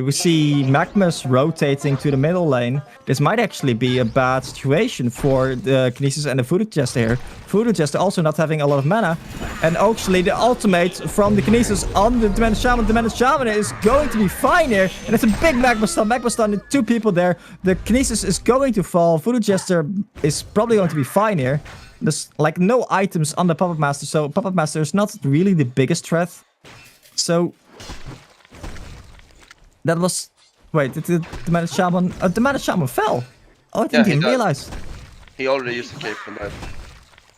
[SPEAKER 2] we see Magmus rotating to the middle lane. This might actually be a bad situation for the Kinesis and the Voodoo Jester here. Voodoo Jester also not having a lot of mana. And actually, the ultimate from the Kinesis on the Demented Shaman. Demented Shaman is going to be fine here. And it's a big Magma stun. Magma stun, two people there. The Kinesis is going to fall. Voodoo Jester is probably going to be fine here. There's like no items on the Puppet Master. So Puppet Master is not really the biggest threat. So... That was... Wait, did the Demented Shaman... the Demented Shaman fell! Oh, I didn't even realize.
[SPEAKER 3] He already used the cape from that.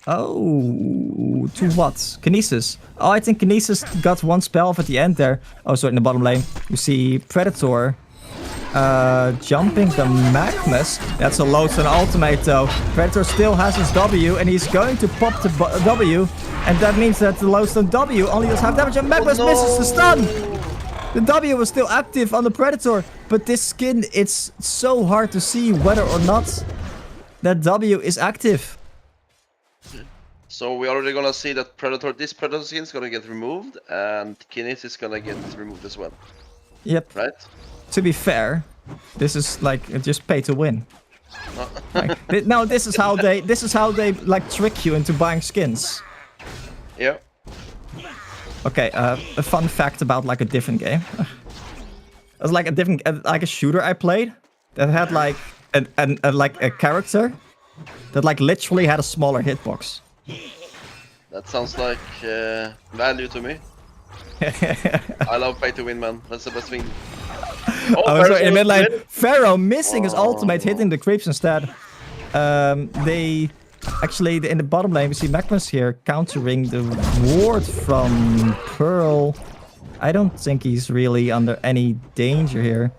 [SPEAKER 2] Oh, to what? Kinesis. Oh, I think Kinesis got one spell off at the end there. Oh, sorry, in the bottom lane. You see Predator jumping the Magmus. That's a Lodestone ultimate though. Predator still has his W and he's going to pop the W. And that means that the Lodestone W only does half damage and Magmus misses the stun! The W was still active on the Predator, but this skin, it's so hard to see whether or not that W is active.
[SPEAKER 3] So we're already gonna see that this Predator skin is gonna get removed, and Kinesis is gonna get removed as well.
[SPEAKER 2] Yep.
[SPEAKER 3] Right?
[SPEAKER 2] To be fair, this is like just pay to win. Like, no, this is how they like trick you into buying skins.
[SPEAKER 3] Yeah.
[SPEAKER 2] Okay, a fun fact about like a different game. It was like a shooter I played that had like a character that like literally had a smaller hitbox.
[SPEAKER 3] That sounds like value to me. I love pay to win, man. That's the best thing.
[SPEAKER 2] Oh, sorry, in the mid lane,
[SPEAKER 3] win.
[SPEAKER 2] Pharaoh missing his ultimate, hitting the creeps instead. They actually in the bottom lane we see Magnus here countering the ward from Pearl. I don't think he's really under any danger here.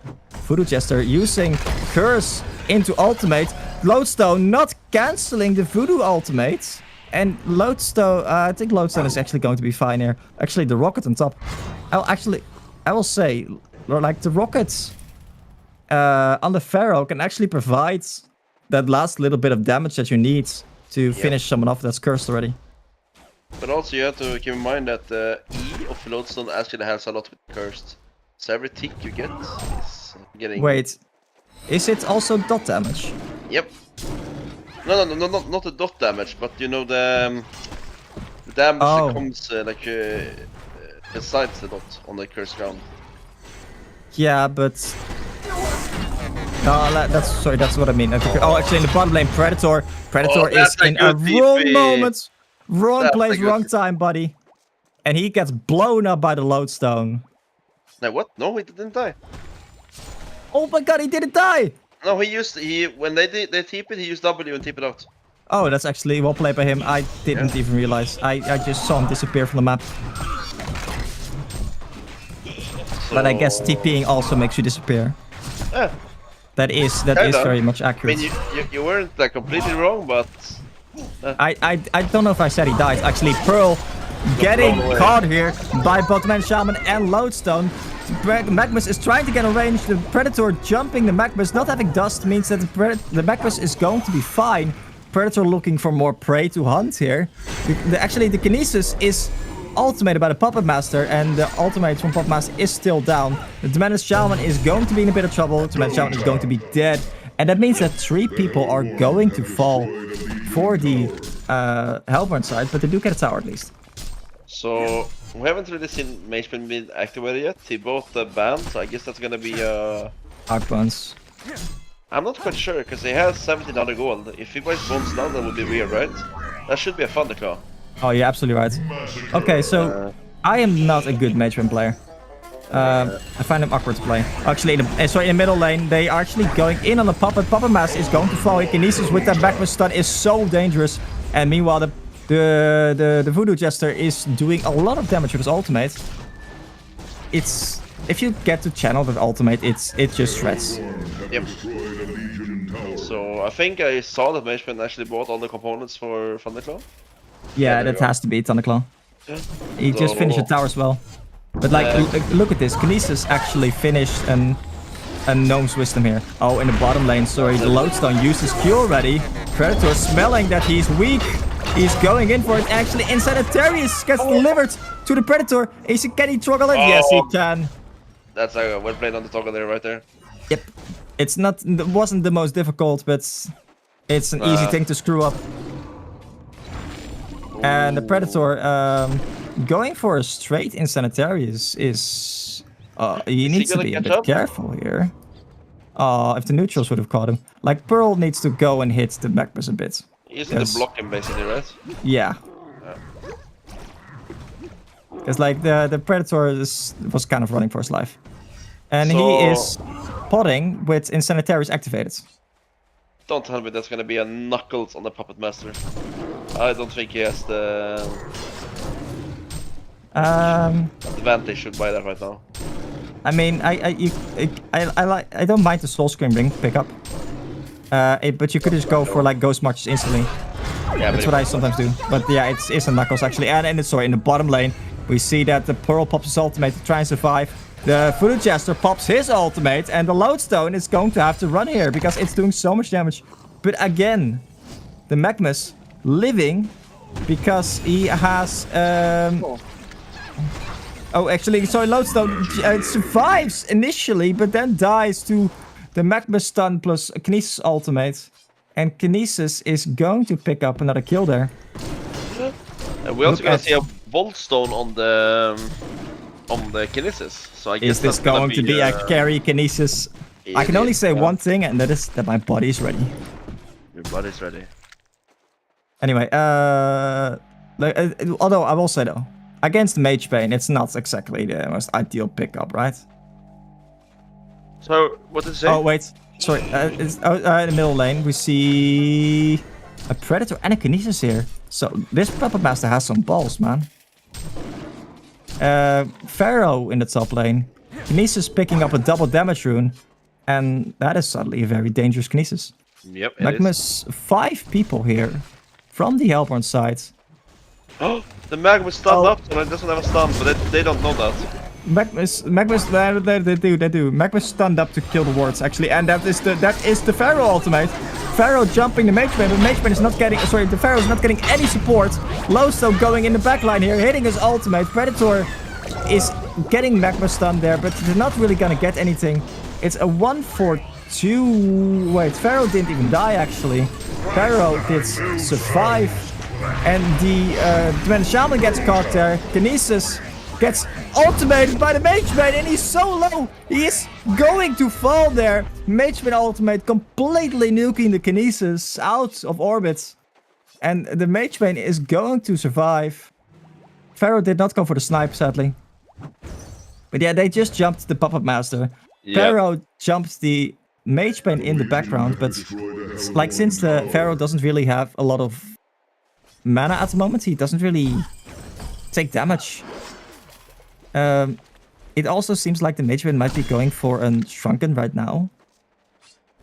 [SPEAKER 2] Voodoo Jester using Curse into ultimate. Lodestone not cancelling the Voodoo ultimate. And Lodestone, I think Lodestone is actually going to be fine here. Actually, the rocket on top. I will say, like the rockets on the Pharaoh can actually provide that last little bit of damage that you need to finish someone off that's cursed already.
[SPEAKER 3] But also you have to keep in mind that the E of Lodestone actually has a lot with cursed. So every tick you get is getting...
[SPEAKER 2] Wait, is it also dot damage?
[SPEAKER 3] Yep. No, not the dot damage, but you know the damage that comes besides the dot on the cursed ground.
[SPEAKER 2] Yeah, but... No, that's what I mean. Oh, actually in the bottom lane, Predator is in a wrong moment. Wrong place, wrong time, buddy. And he gets blown up by the Lodestone.
[SPEAKER 3] No, what? No, he didn't die.
[SPEAKER 2] Oh my god, he didn't die!
[SPEAKER 3] No, when they TP it, he used W and TP it out.
[SPEAKER 2] Oh, that's actually well played by him. I didn't even realize. I just saw him disappear from the map. So... But I guess TPing also makes you disappear.
[SPEAKER 3] Yeah.
[SPEAKER 2] That is very much accurate.
[SPEAKER 3] I mean, you weren't completely wrong, but...
[SPEAKER 2] I don't know if I said he died. Actually, Pearl getting caught here by Botman Shaman and Lodestone. Magnus is trying to get on range. The Predator jumping the Magnus. Not having dust means that the Magnus is going to be fine. Predator looking for more prey to hunt here. Actually, the Kinesis is ultimated by the Puppet Master, and the ultimate from Puppet Master is still down. The Dementis Shaman is going to be in a bit of trouble. The Dementis Shaman is going to be dead. And that means that 3 people are going to fall for the Hellborn side, but they do get a tower at least.
[SPEAKER 3] So, we haven't really seen Mageman being activated yet. He bought the band, so I guess that's gonna be
[SPEAKER 2] Arcbones.
[SPEAKER 3] I'm not quite sure, because he has 1700 gold. If he buys bombs now, that would be weird, right? That should be a Thunderclaw.
[SPEAKER 2] Oh, you're absolutely right. Okay, so I am not a good Mageman player. I find him awkward to play. Actually, in the middle lane, they are actually going in on the Puppet. Puppet Master is going to fall. Kinesis with that backward stun is so dangerous. And meanwhile, the Voodoo Jester is doing a lot of damage with his ultimate. If you get to channel that ultimate, it just shreds.
[SPEAKER 3] Yep. So I think I saw that Mageman actually bought all the components for Thunderclaw.
[SPEAKER 2] Yeah, that has to be Thunderclaw. Yeah. He just finished the tower as well. But like, look at this. Kinesis actually finished a Gnome's Wisdom here. Oh, in the bottom lane, sorry. The Lodestone used his Q already. Predator smelling that he's weak. He's going in for it. Actually, Insanitarius gets delivered to the Predator. Can he toggle it? Yes, he can.
[SPEAKER 3] That's well played on the toggle there, right there.
[SPEAKER 2] Yep. It wasn't the most difficult, but it's an easy thing to screw up. And the Predator going for a straight Insanitarius is... he needs to be a bit careful here. If the neutrals would have caught him. Like, Pearl needs to go and hit the Magnus a bit.
[SPEAKER 3] He's in the block him basically, right?
[SPEAKER 2] Yeah. Because like the Predator was kind of running for his life. And he is potting with Insanitarius activated.
[SPEAKER 3] Don't tell me that's gonna be a Knuckles on the Puppet Master. I don't think he has the advantage should buy that right now.
[SPEAKER 2] I mean, I don't mind the Soul Scream ring pickup. But you could just go for like Ghost Marches instantly. Yeah, that's what I sometimes do. But yeah, it's a Knuckles actually. And in the bottom lane, we see that the Pearl pops his ultimate to try and survive. The Voodoo Jester pops his ultimate, and the Lodestone is going to have to run here because it's doing so much damage. But again, the Magnus living because he has... Oh, actually, sorry, Lodestone survives initially, but then dies to the Magnus stun plus Kinesis ultimate. And Kinesis is going to pick up another kill there.
[SPEAKER 3] And we're also going to see a Voltstone on the Kinesis. So I guess
[SPEAKER 2] is this going to be a carry Kinesis? I can only say one thing, and that is that my body is ready.
[SPEAKER 3] Your body's ready.
[SPEAKER 2] Anyway, Like, although I will say though, against Mage Bane, it's not exactly the most ideal pickup, right?
[SPEAKER 3] So, what did it say?
[SPEAKER 2] Oh wait, sorry. In the middle lane, we see a Predator and a Kinesis here. So this Puppet Master has some balls, man. Pharaoh in the top lane. Kinesis picking up a double damage rune. And that is suddenly a very dangerous Kinesis.
[SPEAKER 3] Yep, it
[SPEAKER 2] Magma's 5 people here from the Hellborn side.
[SPEAKER 3] Oh, the Magma's stunned up, and it doesn't have a stun, but they don't know that.
[SPEAKER 2] Magma's they do. Magma's stunned up to kill the wards actually, and that is the Pharaoh ultimate. Pharaoh jumping the Mage Bane, but Mage Bane is not getting, sorry, the Pharaoh is not getting any support. Lowstone going in the backline here, hitting his ultimate. Predator is getting Magma stunned there, but they're not really gonna get anything. It's a 1-4-2. Wait, Pharaoh didn't even die actually. Pharaoh did survive, and when Shaman gets caught there, Kinesis gets ultimated by the Mage Bane, and he's so low. He is going to fall there. Mage Bane ultimate completely nuking the Kinesis out of orbit. And the Mage Bane is going to survive. Pharaoh did not go for the snipe, sadly. But yeah, they just jumped the Puppet Master.
[SPEAKER 3] Yep.
[SPEAKER 2] Pharaoh jumps the Mage Bane in the background, but like since the Pharaoh doesn't really have a lot of mana at the moment, he doesn't really take damage. It also seems like the Mage Bane might be going for a Shrunken right now,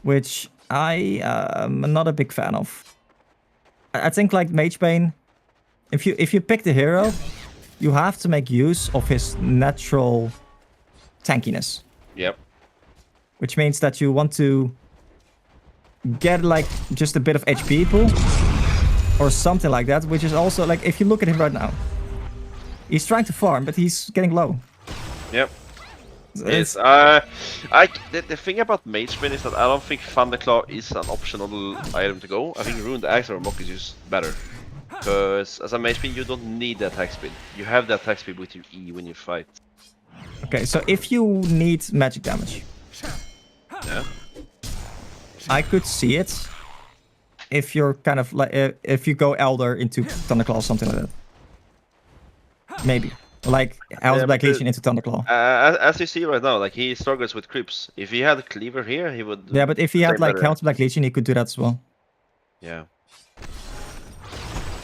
[SPEAKER 2] which I am not a big fan of. I think like Mage Bane, if you pick the hero, you have to make use of his natural tankiness.
[SPEAKER 3] Yep.
[SPEAKER 2] Which means that you want to get like just a bit of HP pool or something like that, which is also like, if you look at him right now, he's trying to farm, but he's getting low.
[SPEAKER 3] Yep. Yes. The thing about Mage Bane is that I don't think Thunderclaw is an optional item to go. I think Ruined Axe or Mock is just better. Because as a Mage Bane, you don't need the attack speed. You have the attack speed with your E when you fight.
[SPEAKER 2] Okay, so if you need magic damage,
[SPEAKER 3] Yeah.
[SPEAKER 2] I could see it if you're kind of like, if you go Elder into Thunderclaw or something like that. Maybe. Like Elder Black Legion into Thunderclaw.
[SPEAKER 3] As you see right now, like he struggles with creeps. If he had a Cleaver here, he would.
[SPEAKER 2] Yeah, but if he had
[SPEAKER 3] play
[SPEAKER 2] like
[SPEAKER 3] better.
[SPEAKER 2] Elder Black Legion, he could do that as well.
[SPEAKER 3] Yeah.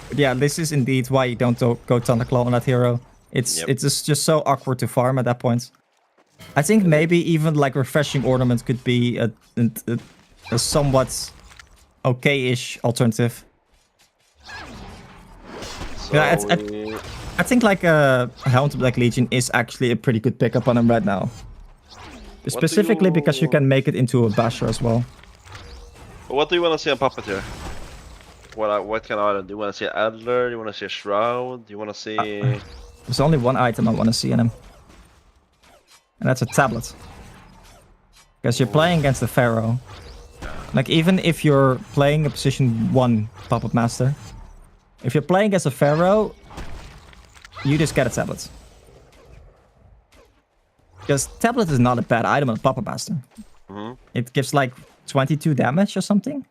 [SPEAKER 2] But yeah, this is indeed why you don't go Thunderclaw on that hero. It's just so awkward to farm at that point. I think maybe even like Refreshing Ornament could be a somewhat okay-ish alternative.
[SPEAKER 3] So
[SPEAKER 2] Yeah, I think like Helm to Black Legion is actually a pretty good pickup on him right now. Specifically because you can make it into a basher as well.
[SPEAKER 3] What do you want to see on Puppet here? What kind of item? Do you want to see an Adler? Do you want to see a Shroud? Do you want to see...
[SPEAKER 2] There's only one item I want to see in him. And that's a tablet. Because you're playing against the Pharaoh. Like even if you're playing a position 1 Puppet Master, if you're playing against a Pharaoh, you just get a tablet. Because tablet is not a bad item on a Puppet Master. It gives like 22 damage or something.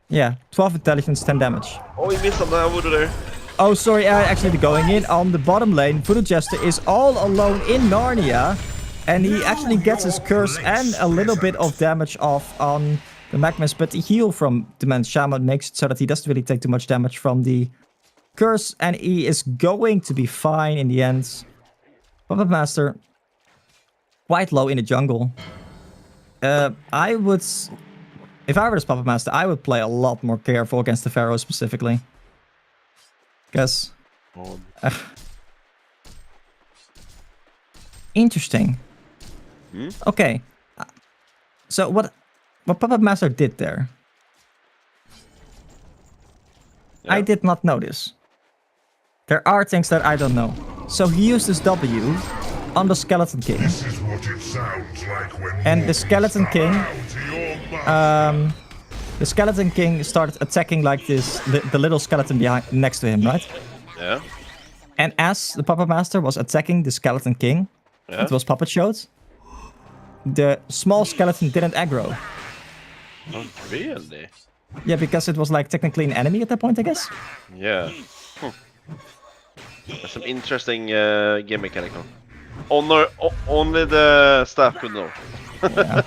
[SPEAKER 2] Yeah, 12 intelligence, 10 damage.
[SPEAKER 3] Oh, he missed on that Voodoo there.
[SPEAKER 2] Oh, sorry, actually going in on the bottom lane, Voodoo Jester is all alone in Narnia. And he actually gets his curse and a little bit of damage off on the Magmas. But the heal from the man Shaman makes it so that he doesn't really take too much damage from the curse. And he is going to be fine in the end. Puppet Master, quite low in the jungle. I would... If I were this Puppet Master, I would play a lot more careful against the Pharaoh specifically. Because... interesting. Okay. So what Puppet Master did there?
[SPEAKER 3] Yeah.
[SPEAKER 2] I did not notice. There are things that I don't know. So he used his W on the Skeleton King.
[SPEAKER 4] This is what it sounds like when
[SPEAKER 2] And the Skeleton King... the Skeleton King started attacking like this, the little skeleton behind next to him, right?
[SPEAKER 3] Yeah.
[SPEAKER 2] And as the Puppet Master was attacking the Skeleton King, it was puppet showed, the small skeleton didn't aggro.
[SPEAKER 3] Oh, really?
[SPEAKER 2] Yeah, because it was like technically an enemy at that point, I guess.
[SPEAKER 3] Yeah. There's some interesting game mechanic. Only the staff could know.
[SPEAKER 2] Yeah.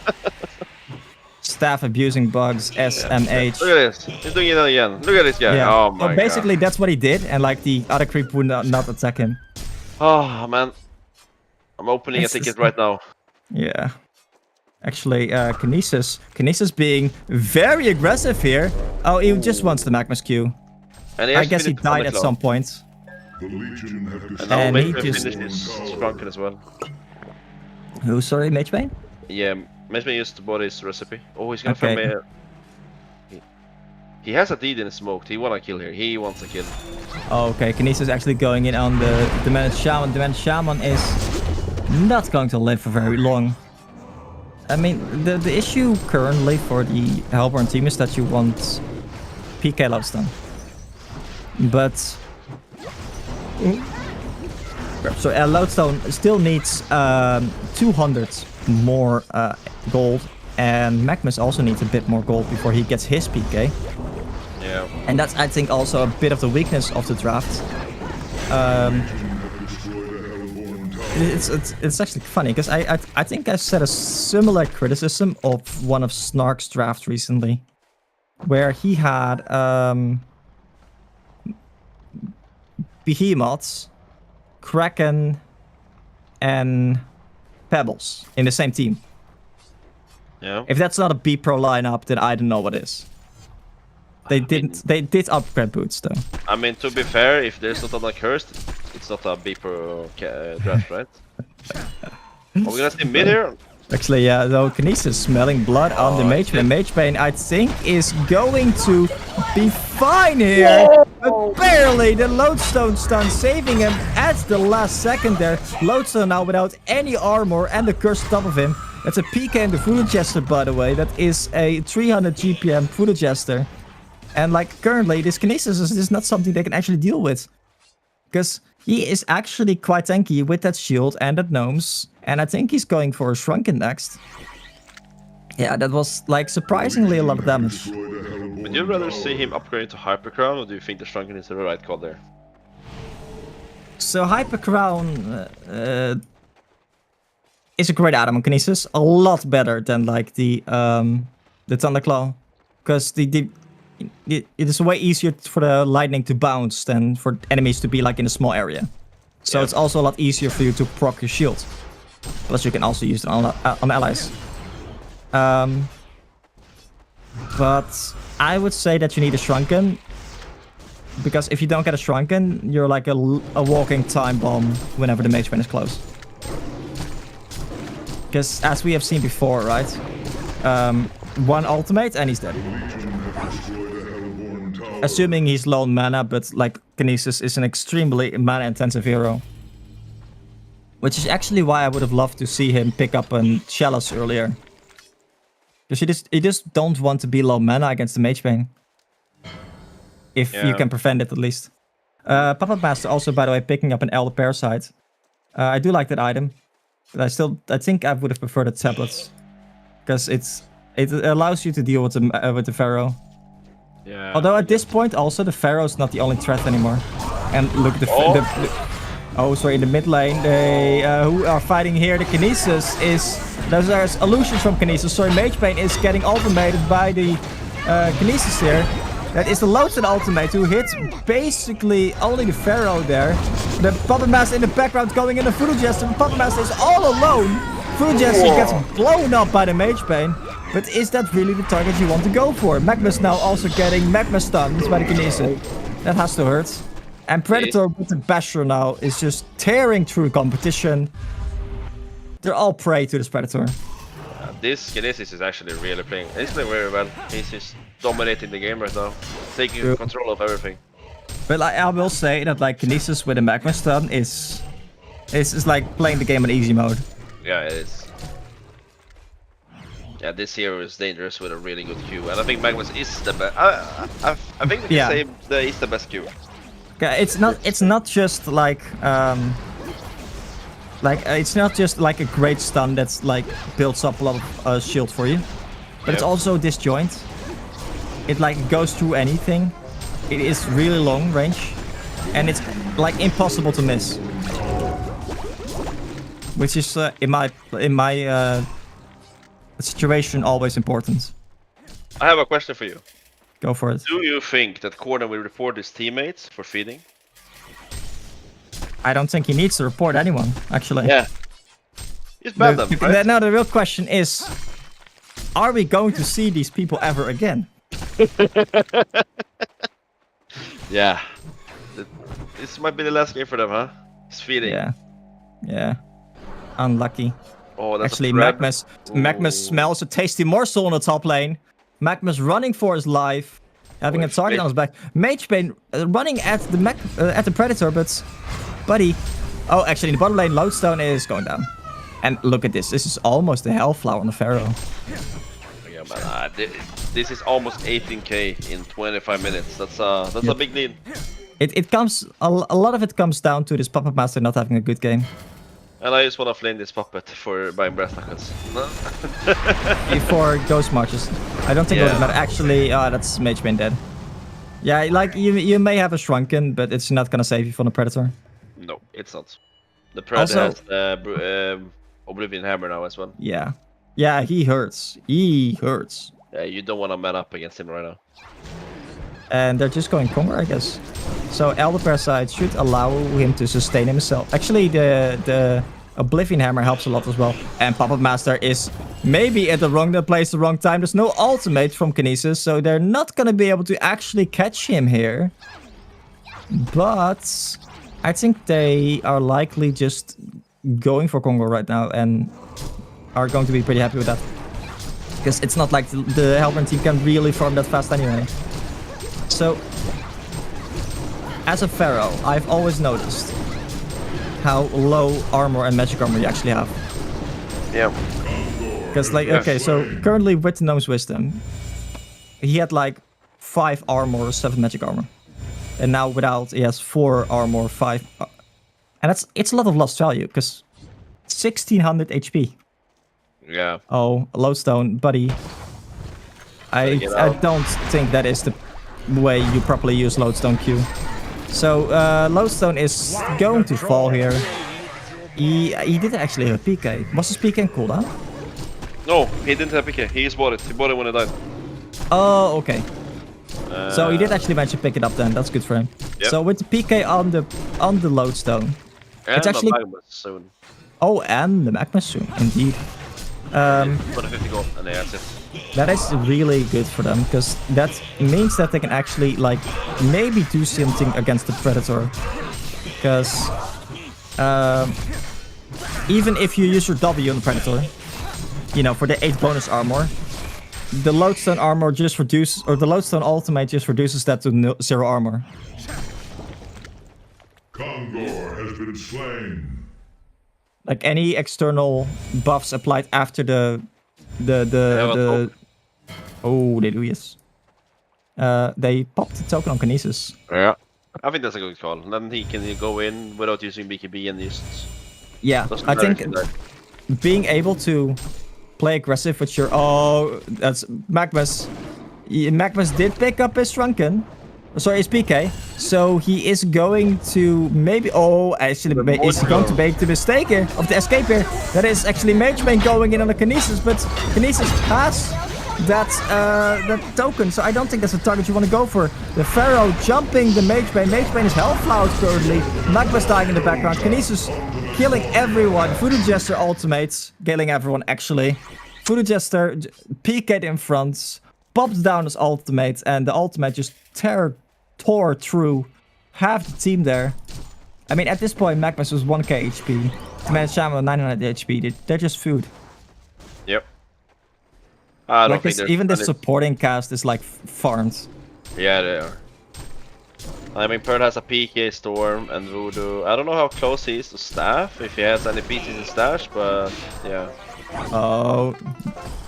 [SPEAKER 2] Staff abusing bugs, SMH.
[SPEAKER 3] Look at this. He's doing it again. Look at this guy.
[SPEAKER 2] Yeah.
[SPEAKER 3] Oh my
[SPEAKER 2] so basically,
[SPEAKER 3] god.
[SPEAKER 2] that's what he did, and like the other creep would not attack him.
[SPEAKER 3] Oh man. I'm opening a ticket right now.
[SPEAKER 2] Yeah. Actually, Kinesis being very aggressive here. Oh, he just wants the Magma's Q.
[SPEAKER 3] And
[SPEAKER 2] I guess he died at some point.
[SPEAKER 4] The Legion have
[SPEAKER 3] And now
[SPEAKER 2] And he
[SPEAKER 3] maybe
[SPEAKER 2] just-
[SPEAKER 3] finish his Sprunken as well.
[SPEAKER 2] Who, sorry, Magebane?
[SPEAKER 3] Yeah, maybe used bought his recipe. Oh, he's gonna
[SPEAKER 2] Okay.
[SPEAKER 3] find me. He has a deed in his smoked. He wanna kill here. He wants a kill.
[SPEAKER 2] Oh, okay, Kinesis actually going in on the Demented Shaman. Demented Shaman is not going to live for very long. I mean, the issue currently for the Hellborn team is that you want PK Lodestone. But... So Lodestone still needs 200 more gold. And Magmus also needs a bit more gold before he gets his PK.
[SPEAKER 3] Yeah.
[SPEAKER 2] And that's, I think, also a bit of the weakness of the draft. It's actually funny because I think I said a similar criticism of one of Snark's draft recently, where he had Behemoths, Kraken, and Pebbles in the same team.
[SPEAKER 3] Yeah.
[SPEAKER 2] If that's not a B Pro lineup, then I don't know what is. They did upgrade boots though.
[SPEAKER 3] I mean, to be fair, if there's not a cursed, it's not a beeper draft, right? Are we gonna see mid here?
[SPEAKER 2] Actually, yeah, though Kinesis smelling blood on the Magebane. Magebane, I think, is going to be fine here. But barely the Lodestone stun saving him at the last second there. Lodestone now without any armor and the curse on top of him. That's a PK in the Voodoo Jester, by the way. That is a 300 GPM Voodoo Jester. And like currently, this Kinesis is not something they can actually deal with. Because he is actually quite tanky with that shield and that gnomes. And I think he's going for a Shrunken next. Yeah, that was like surprisingly a lot of damage.
[SPEAKER 3] Would you rather see him upgrade to Hyper Crown, or do you think the Shrunken is the right call there?
[SPEAKER 2] So Hyper Crown is a great item on Kinesis. A lot better than like the Thunderclaw. Because it is way easier for the lightning to bounce than for enemies to be like in a small area. So it's also a lot easier for you to proc your shield. Plus you can also use it on allies. But I would say that you need a Shrunken. Because if you don't get a Shrunken, you're like a walking time bomb whenever the Magebane is close. Because as we have seen before, right? One ultimate and he's dead. Assuming he's low mana, but like Kinesis is an extremely mana intensive hero. Which is actually why I would have loved to see him pick up a Chalice earlier. Because you just don't want to be low mana against the Magebane. If you can prevent it at least. Puppet Master also, by the way, picking up an Elder Parasite. I do like that item. But I think I would have preferred the tablets. Because it allows you to deal with the Pharaoh.
[SPEAKER 3] Yeah.
[SPEAKER 2] Although at this point also the Pharaoh is not the only threat anymore. And look, sorry, in the mid lane, they who are fighting here, the Kinesis is... There's illusions from Kinesis. Sorry, Magebane is getting ultimated by the Kinesis here. That is the Lodestone ultimate who hits basically only the Pharaoh there. The Puppet Master in the background going in the Voodoo Jester. The Puppet Master is all alone. Voodoo Jester gets blown up by the Magebane. But is that really the target you want to go for? Magmus now also getting Magma stuns by the Kinesis. That has to hurt. And Predator with the Basher now is just tearing through competition. They're all prey to this Predator.
[SPEAKER 3] This Kinesis is actually really playing. He's playing very well. He's just dominating the game right now. Taking control of everything.
[SPEAKER 2] But I will say that like Kinesis with a Magma stun is like playing the game on easy mode.
[SPEAKER 3] Yeah, it is. Yeah, this hero is dangerous with a really good Q, and I think Magnus is the best. I think we can say that he's the best Q.
[SPEAKER 2] Okay, it's not just like it's not just like a great stun that's like builds up a lot of shield for you, but it's also disjoint. It like goes through anything. It is really long range. and it's like impossible to miss. Which is in my situation always important.
[SPEAKER 3] I have a question for you.
[SPEAKER 2] Go for it.
[SPEAKER 3] Do you think that Corden will report his teammates for feeding?
[SPEAKER 2] I don't think he needs to report anyone, actually.
[SPEAKER 3] Yeah. He's banned them, right?
[SPEAKER 2] Now the real question is, are we going to see these people ever again?
[SPEAKER 3] Yeah. This might be the last game for them, huh? It's feeding.
[SPEAKER 2] Yeah. Unlucky.
[SPEAKER 3] Oh, that's
[SPEAKER 2] actually,
[SPEAKER 3] a frag.
[SPEAKER 2] Magnus smells a tasty morsel on the top lane. Magnus running for his life, having a target on his back. Magebane running at the Predator, but buddy. Oh, actually, in the bottom lane, Lodestone is going down. And look at this. This is almost a Hellflower on the Pharaoh.
[SPEAKER 3] Yeah, man. This is almost 18k in 25 minutes. That's a big deal.
[SPEAKER 2] It comes a lot of it comes down to this Puppet Master not having a good game.
[SPEAKER 3] And I just want to flame this puppet for buying brass knuckles. No?
[SPEAKER 2] Before Ghost Marches. I don't think it would matter. Actually, that's Magebane dead. Yeah, like you may have a Shrunken, but it's not gonna save you from the Predator.
[SPEAKER 3] No, it's not. The Predator has the Oblivion Hammer now as well.
[SPEAKER 2] Yeah. Yeah, he hurts. He hurts.
[SPEAKER 3] Yeah, you don't want to man up against him right now.
[SPEAKER 2] And they're just going Conquer, I guess. So Elder Parasite should allow him to sustain himself. Actually, the Oblivion Hammer helps a lot as well. And Puppet Master is maybe at the wrong place, the wrong time. There's no ultimate from Kinesis, so they're not going to be able to actually catch him here. But I think they are likely just going for Congo right now and are going to be pretty happy with that. Because it's not like the Hellborn team can really farm that fast anyway. So, as a Pharaoh, I've always noticed how low armor and magic armor you actually have.
[SPEAKER 3] Yeah.
[SPEAKER 2] Because, like, okay, so currently with Gnome's Wisdom, he had like 5 armor, 7 magic armor. And now without, he has 4 armor, 5... And it's a lot of lost value, because 1600 HP.
[SPEAKER 3] Yeah.
[SPEAKER 2] Oh, Lodestone, buddy. I don't think that is the way you properly use Lodestone Q. So, Lodestone is going to fall here. He did actually have a PK. Was his PK cooldown?
[SPEAKER 3] No, he didn't have PK. He just bought it. He bought it when it died.
[SPEAKER 2] Oh, okay. So he did actually manage to pick it up then. That's good for him. Yep. So with the PK on the Lodestone,
[SPEAKER 3] and
[SPEAKER 2] it's actually...
[SPEAKER 3] the Magma soon.
[SPEAKER 2] Oh, and the Magma soon, indeed.
[SPEAKER 3] For the 50 gold, and that's it.
[SPEAKER 2] That is really good for them, because that means that they can actually, like, maybe do something against the Predator. Because even if you use your W on the Predator, you know, for the 8 bonus armor, the Lodestone armor just reduces, or the Lodestone ultimate just reduces that to 0 armor.
[SPEAKER 4] Kongor has been slain.
[SPEAKER 2] Like any external buffs applied after the oh, they do, yes. They popped the token on Kinesis.
[SPEAKER 3] Yeah, I think that's a good call. Then he can go in without using BKB and just...
[SPEAKER 2] Yeah, I think being able to play aggressive with your... Oh, that's Magnus. Magnus did pick up his Shrunken. Sorry, his PK. So he is going to maybe... Oh, actually, is going to make the mistake here of the escape here. That is actually Magebane going in on the Kinesis, but Kinesis has that token, so I don't think that's a target you want to go for. The Pharaoh jumping the Magebane. Magebane is Hellflower currently. Magnus dying in the background. Kinesis killing everyone. Voodoo Jester ultimates, killing everyone actually. Voodoo Jester PK'd in front, popped down his ultimate, and the ultimate just tore through half the team there. I mean, at this point, Magnus was 1k HP. The man Shaman with 900 HP. They're just food.
[SPEAKER 3] Yep. I don't
[SPEAKER 2] like
[SPEAKER 3] think
[SPEAKER 2] even the supporting cast is like farmed.
[SPEAKER 3] Yeah, they are. I mean, Pearl has a PK, Storm, and Voodoo. I don't know how close he is to Staff, if he has any pieces in stash, but yeah.
[SPEAKER 2] Oh,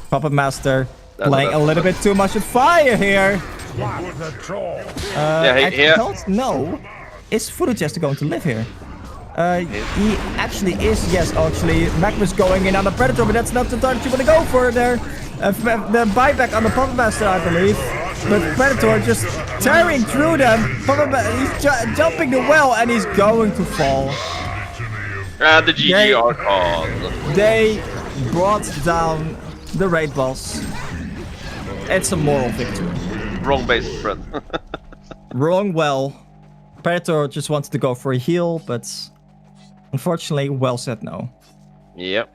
[SPEAKER 2] Puppet Master playing a little bit too much with fire here. I don't know. Is Voodoo Jester going to live here? He actually is, yes, actually. Magnus going in on the Predator, but that's not the target you want to go for there. The buyback on the Puppet Master, I believe. But Predator just tearing through them. He's jumping the well and he's going to fall.
[SPEAKER 3] And the GG are called.
[SPEAKER 2] They brought down the raid boss. It's a moral victory.
[SPEAKER 3] Wrong base, friend.
[SPEAKER 2] Wrong well. Predator just wanted to go for a heal, but unfortunately, well said no.
[SPEAKER 3] Yep.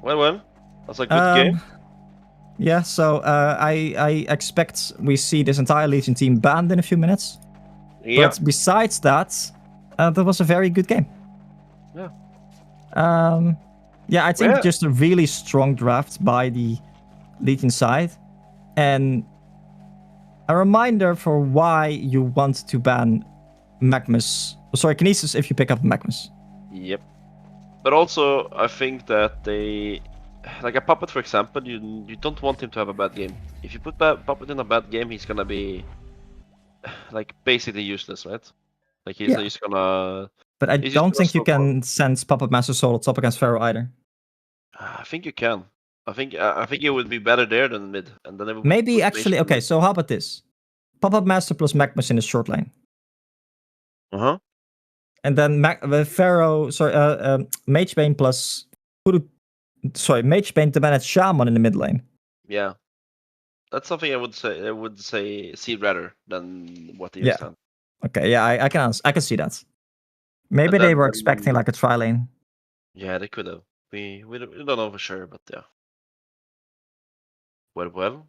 [SPEAKER 3] Well. That's a good game.
[SPEAKER 2] Yeah, so I expect we see this entire Legion team banned in a few minutes.
[SPEAKER 3] Yeah.
[SPEAKER 2] But besides that, that was a very good game.
[SPEAKER 3] Yeah.
[SPEAKER 2] Yeah, I think
[SPEAKER 3] Yeah.
[SPEAKER 2] just a really strong draft by the Legion side. And a reminder for why you want to ban Magmus. Sorry, Kinesis if you pick up Magmus.
[SPEAKER 3] Yep. But also, I think that they... Like a Puppet, for example, you don't want him to have a bad game. If you put Puppet in a bad game, he's gonna be... like, basically useless, right? Like, he's just gonna...
[SPEAKER 2] But I
[SPEAKER 3] He's just
[SPEAKER 2] don't
[SPEAKER 3] gonna
[SPEAKER 2] think you
[SPEAKER 3] stop
[SPEAKER 2] can send Puppet Master Solo top against Pharaoh either.
[SPEAKER 3] I think you can. I think it would be better there than mid, and then it would
[SPEAKER 2] Maybe
[SPEAKER 3] put
[SPEAKER 2] actually,
[SPEAKER 3] Nation
[SPEAKER 2] okay,
[SPEAKER 3] mid.
[SPEAKER 2] so how about this? Puppet Master plus Magmus in the short lane.
[SPEAKER 3] Uh-huh.
[SPEAKER 2] And then Magebane plus... Magebane to manage Shaman in the mid lane.
[SPEAKER 3] Yeah. That's something I would say see rather than what they used on.
[SPEAKER 2] Okay, yeah, I can see that. Maybe
[SPEAKER 3] And
[SPEAKER 2] they
[SPEAKER 3] then-
[SPEAKER 2] were expecting like a tri lane.
[SPEAKER 3] Yeah, they could have. We don't know for sure, but yeah. Well.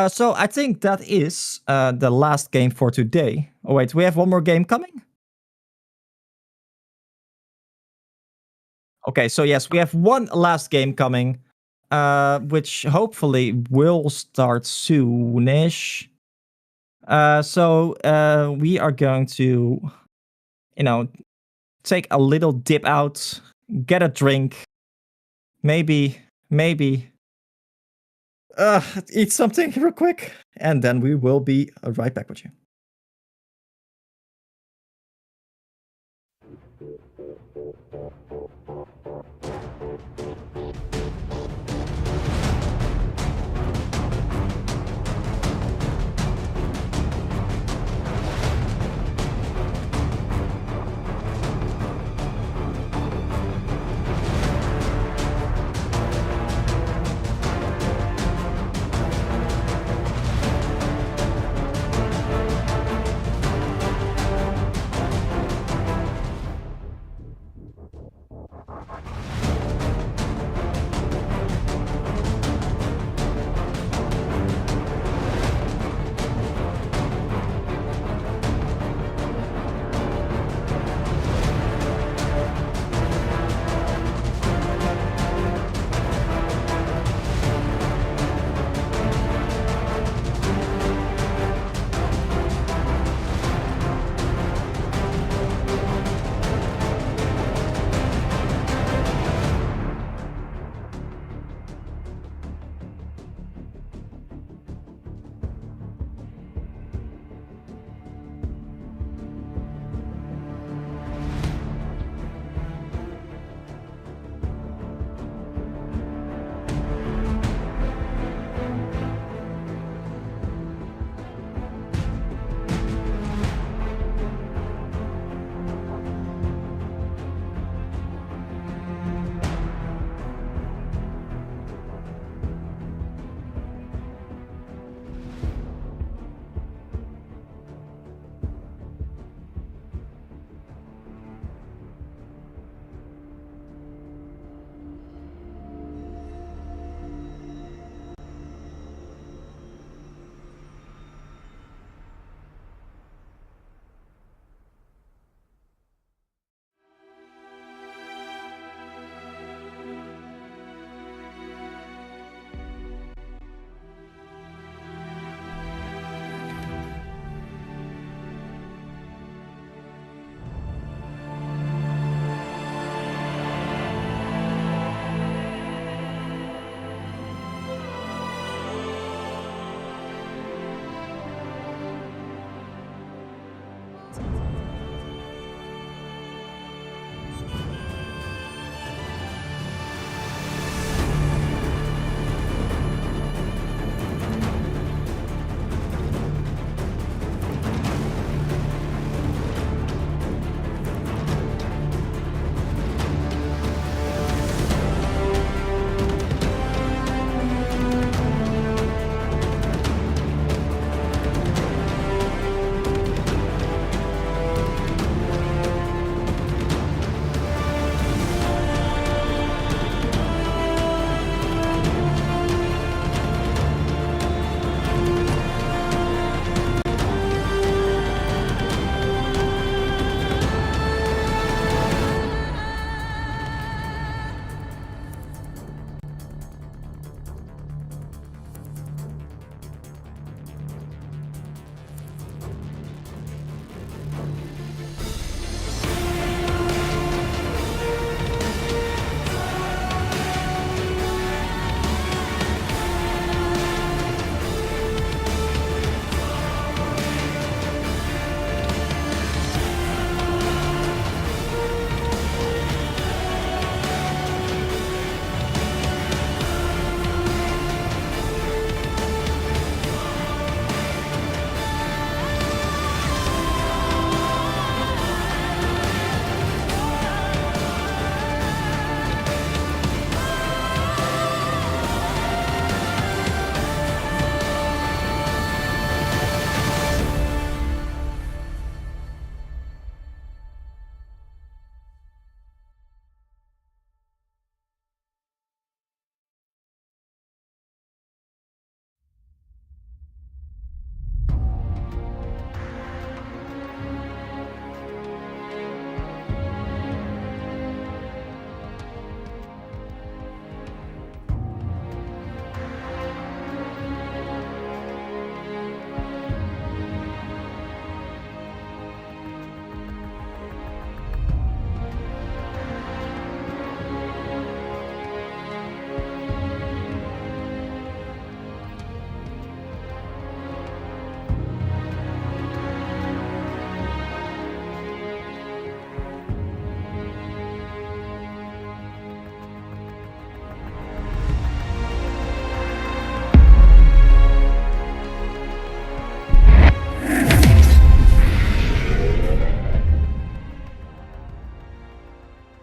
[SPEAKER 2] So I think that is the last game for today. Oh wait, we have one more game coming? Okay, so yes, we have one last game coming, which hopefully will start soonish. So we are going to, take a little dip out, get a drink, maybe eat something real quick, and then we will be right back with you.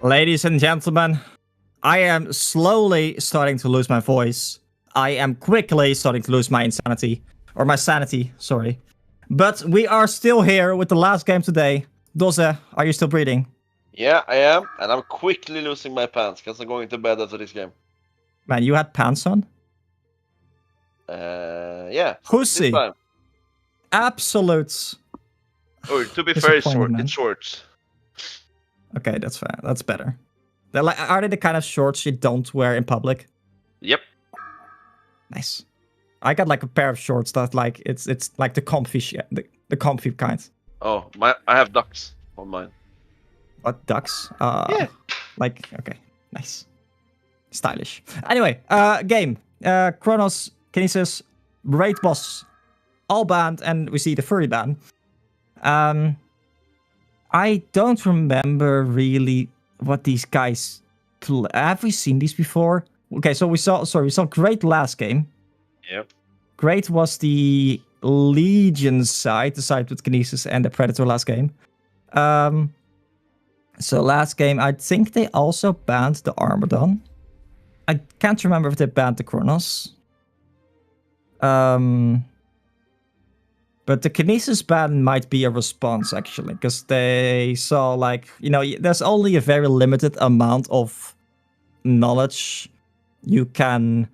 [SPEAKER 2] Ladies and gentlemen, I am slowly starting to lose my voice. I am quickly starting to lose my insanity. Or my sanity, sorry. But we are still here with the last game today. Doze, are you still breathing?
[SPEAKER 3] Yeah, I am, and I'm quickly losing my pants because I'm going to bed after this game.
[SPEAKER 2] Man, you had pants on?
[SPEAKER 3] Yeah.
[SPEAKER 2] Pussy.
[SPEAKER 3] This time.
[SPEAKER 2] Absolute.
[SPEAKER 3] Oh, to be fair,
[SPEAKER 2] Disappointing, man.
[SPEAKER 3] it's shorts.
[SPEAKER 2] Okay, that's fair. That's better. Are they the kind of shorts you don't wear in public?
[SPEAKER 3] Yep.
[SPEAKER 2] Nice. I got like a pair of shorts that like it's like the comfy the comfy kind.
[SPEAKER 3] Oh, I have ducks on mine.
[SPEAKER 2] What, ducks?
[SPEAKER 3] Yeah.
[SPEAKER 2] Like, okay, nice. Stylish. Anyway, game. Kronos, Kinesis, Raid Boss, all banned, and we see the furry ban. I don't remember really what these guys have we seen these before? Okay, so we saw Great last game.
[SPEAKER 3] Yep.
[SPEAKER 2] Great was the Legion side, the side with Kinesis and the Predator last game. So last game, I think they also banned the Armadon. I can't remember if they banned the Kronos. But the Kinesis ban might be a response, actually, because they saw, like, you know, there's only a very limited amount of knowledge you can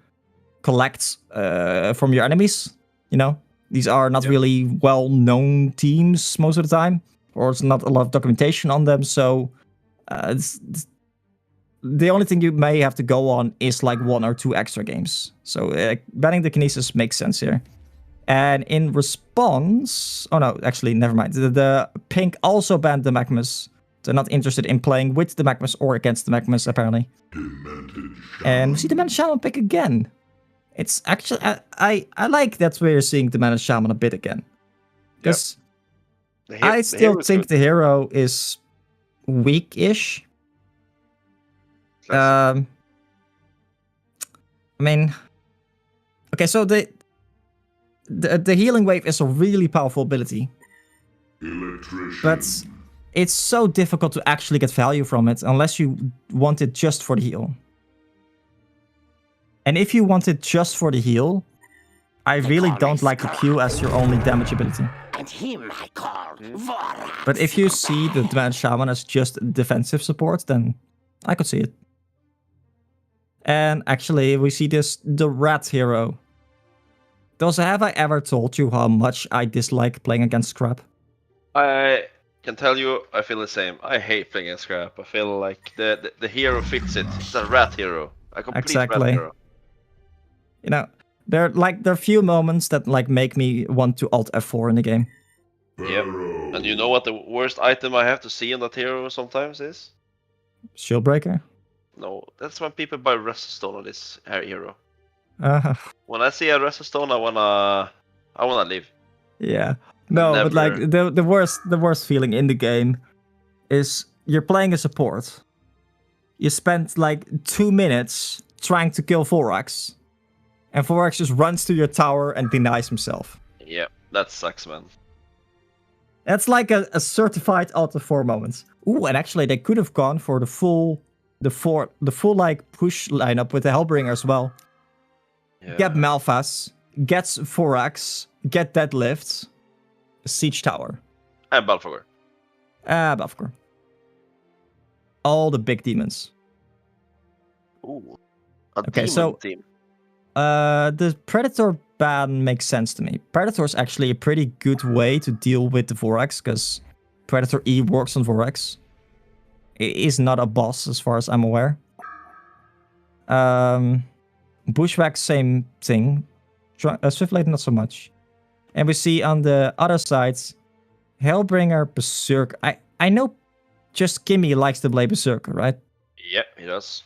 [SPEAKER 2] collect from your enemies, you know? These are not really well-known teams most of the time, or it's not a lot of documentation on them, so the only thing you may have to go on is like 1 or 2 extra games. So banning the Kinesis makes sense here. And in response... Oh no, actually, never mind. The Pink also banned the Magmus. They're not interested in playing with the Magmus or against the Magmus, apparently. And we see the Mana Shaman pick again. It's actually... I like that we're seeing the Mana Shaman a bit again. Because I still think the hero is weak-ish. I mean... Okay, so the healing wave is a really powerful ability. But it's so difficult to actually get value from it unless you want it just for the heal. And if you want it just for the heal, I really don't like the Q as your only damage ability.
[SPEAKER 6] And him I call Vorax.
[SPEAKER 2] But if you see the Mana Shaman as just defensive support, then I could see it. And actually, we see the Rat hero. Does have I ever told you how much I dislike playing against Scrap?
[SPEAKER 3] I can tell you, I feel the same. I hate playing against Scrap. I feel like the hero fits it. It's a rat hero. A complete rat hero.
[SPEAKER 2] You know, there are few moments that like make me want to alt F4 in the game.
[SPEAKER 3] Yep. And you know what the worst item I have to see on that hero sometimes is?
[SPEAKER 2] Shieldbreaker?
[SPEAKER 3] No, that's when people buy Resistone on this hero. When I see a Resistone, I wanna leave.
[SPEAKER 2] Yeah. No, but like the worst feeling in the game is you're playing a support. You spend like 2 minutes trying to kill Vorax. And Vorax just runs to your tower and denies himself.
[SPEAKER 3] Yeah, that sucks, man.
[SPEAKER 2] That's like a certified alt F4 moment. Ooh, and actually they could have gone for the full like push lineup with the Hellbringer as well. Yeah. Get Malphas, gets Vorax, get Deadlift, Siege Tower.
[SPEAKER 3] And Balfagor.
[SPEAKER 2] Balfagor. All the big demons.
[SPEAKER 3] Ooh.
[SPEAKER 2] Okay, so
[SPEAKER 3] team.
[SPEAKER 2] The Predator ban makes sense to me. Predator is actually a pretty good way to deal with the Vorax, because Predator E works on Vorax. It is not a boss as far as I'm aware. Bushwhack, same thing. Swiftblade, not so much. And we see on the other side, Hellbringer, Berserker. I know just Kimmy likes to play Berserker, right?
[SPEAKER 3] Yep, he does.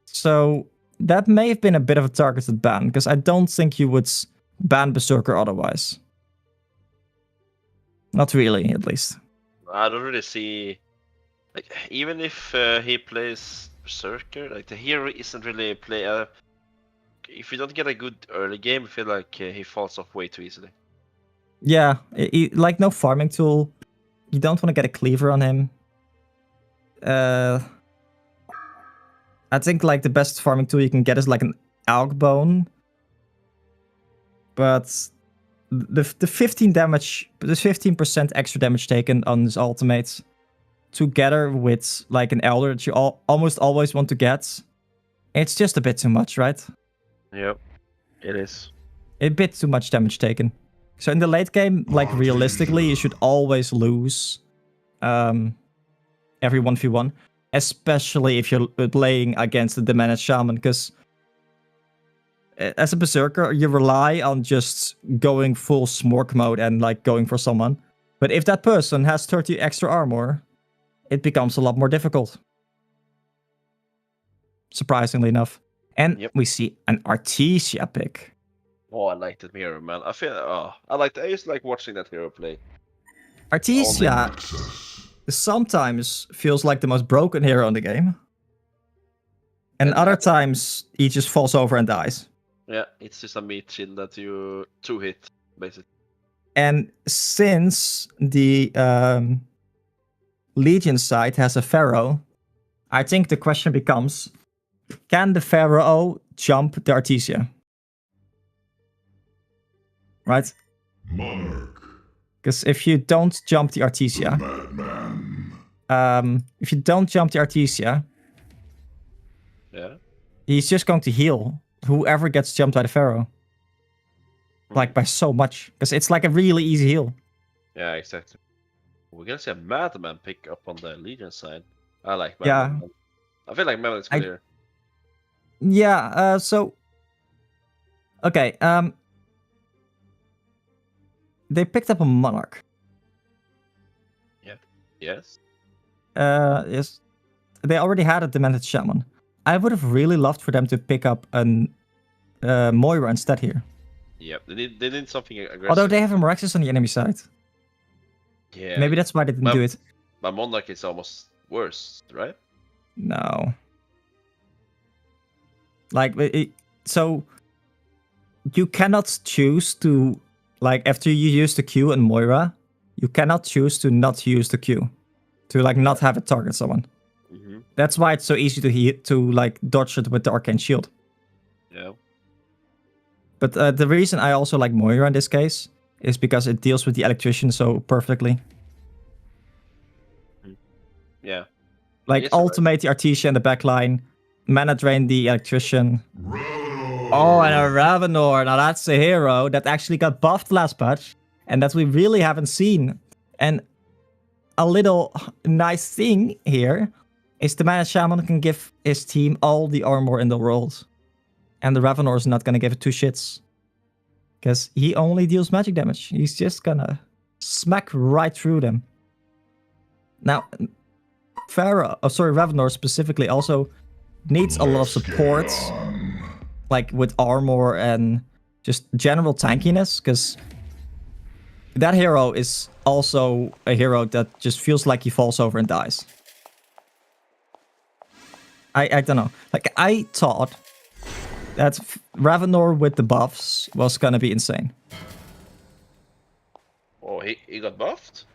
[SPEAKER 2] So that may have been a bit of a targeted ban, because I don't think you would ban Berserker otherwise. Not really, at least.
[SPEAKER 3] I don't really see... Like, even if he plays Berserker, like, the hero isn't really play... if you don't get a good early game, I feel like he falls off way too easily.
[SPEAKER 2] Yeah, like no farming tool. You don't want to get a cleaver on him. I think like the best farming tool you can get is like an elk bone. But the 15 damage, the 15% extra damage taken on his ultimate, together with like an elder that you almost always want to get, it's just a bit too much, right?
[SPEAKER 3] Yep, it is.
[SPEAKER 2] A bit too much damage taken. So in the late game, like realistically, you should always lose every 1v1, especially if you're playing against the Demented Shaman, because as a berserker, you rely on just going full smork mode and like going for someone. But if that person has 30 extra armor, it becomes a lot more difficult. Surprisingly enough. And we see an Artesia pick.
[SPEAKER 3] Oh, I like that hero, man. I used to like watching that hero play.
[SPEAKER 2] Artesia sometimes feels like the most broken hero in the game. And other times, he just falls over and dies.
[SPEAKER 3] Yeah, it's just a meat shield that you 2-hit, basically.
[SPEAKER 2] And since the Legion side has a Pharaoh, I think the question becomes, can the Pharaoh jump the Artesia? Right?
[SPEAKER 4] Monarch.
[SPEAKER 2] Because if you don't jump the Artesia,
[SPEAKER 3] Yeah.
[SPEAKER 2] he's just going to heal whoever gets jumped by the Pharaoh. Like by so much. Because it's like a really easy heal.
[SPEAKER 3] Yeah, exactly. We're gonna see a Madman pick up on the Legion side. I like
[SPEAKER 2] Yeah.
[SPEAKER 3] Madman. I feel like Madman's good here.
[SPEAKER 2] Yeah, so... Okay, they picked up a Monarch.
[SPEAKER 3] Yes.
[SPEAKER 2] Yes. They already had a Demented Shaman. I would have really loved for them to pick up an Moira instead here.
[SPEAKER 3] Yep, they need something aggressive.
[SPEAKER 2] Although they have a Miraxis on the enemy side.
[SPEAKER 3] Yeah.
[SPEAKER 2] Maybe that's why they didn't do it.
[SPEAKER 3] But Monarch is almost worse, right?
[SPEAKER 2] No. Like, so... You cannot choose to... Like, after you use the Q in Moira, you cannot choose to not use the Q. To, like, not have it target someone.
[SPEAKER 3] Mm-hmm.
[SPEAKER 2] That's why it's so easy to like, dodge it with the Arcane Shield.
[SPEAKER 3] Yeah.
[SPEAKER 2] But the reason I also like Moira in this case is because it deals with the Electrician so perfectly.
[SPEAKER 3] Yeah.
[SPEAKER 2] Like, ultimate the Artesia in the backline, mana drain the Electrician. Oh, and a Ravenor. Now that's a hero that actually got buffed last patch, and that we really haven't seen. And a little nice thing here is the Mana Shaman can give his team all the armor in the world. And the Ravenor is not gonna give it two shits. Because he only deals magic damage. He's just gonna smack right through them. Now, Ravenor specifically also needs a lot of support. Like with armor and just general tankiness, because that hero is also a hero that just feels like he falls over and dies. I don't know. Like, I thought that Ravenor with the buffs was gonna be insane.
[SPEAKER 3] Oh, he got buffed?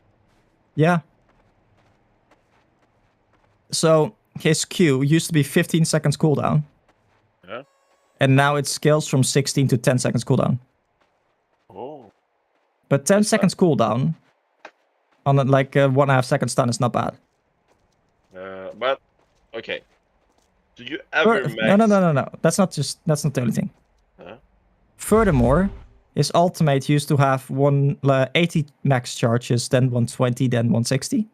[SPEAKER 2] Yeah. So his Q used to be 15 seconds cooldown.
[SPEAKER 3] Yeah.
[SPEAKER 2] And now it scales from 16 to 10 seconds cooldown.
[SPEAKER 3] Oh.
[SPEAKER 2] But 10 seconds cooldown on like 1.5 second stun is not bad.
[SPEAKER 3] But okay. Do you ever max?
[SPEAKER 2] No. That's not the only thing.
[SPEAKER 3] Huh?
[SPEAKER 2] Furthermore, his ultimate used to have 80 max charges, then 120, then 160.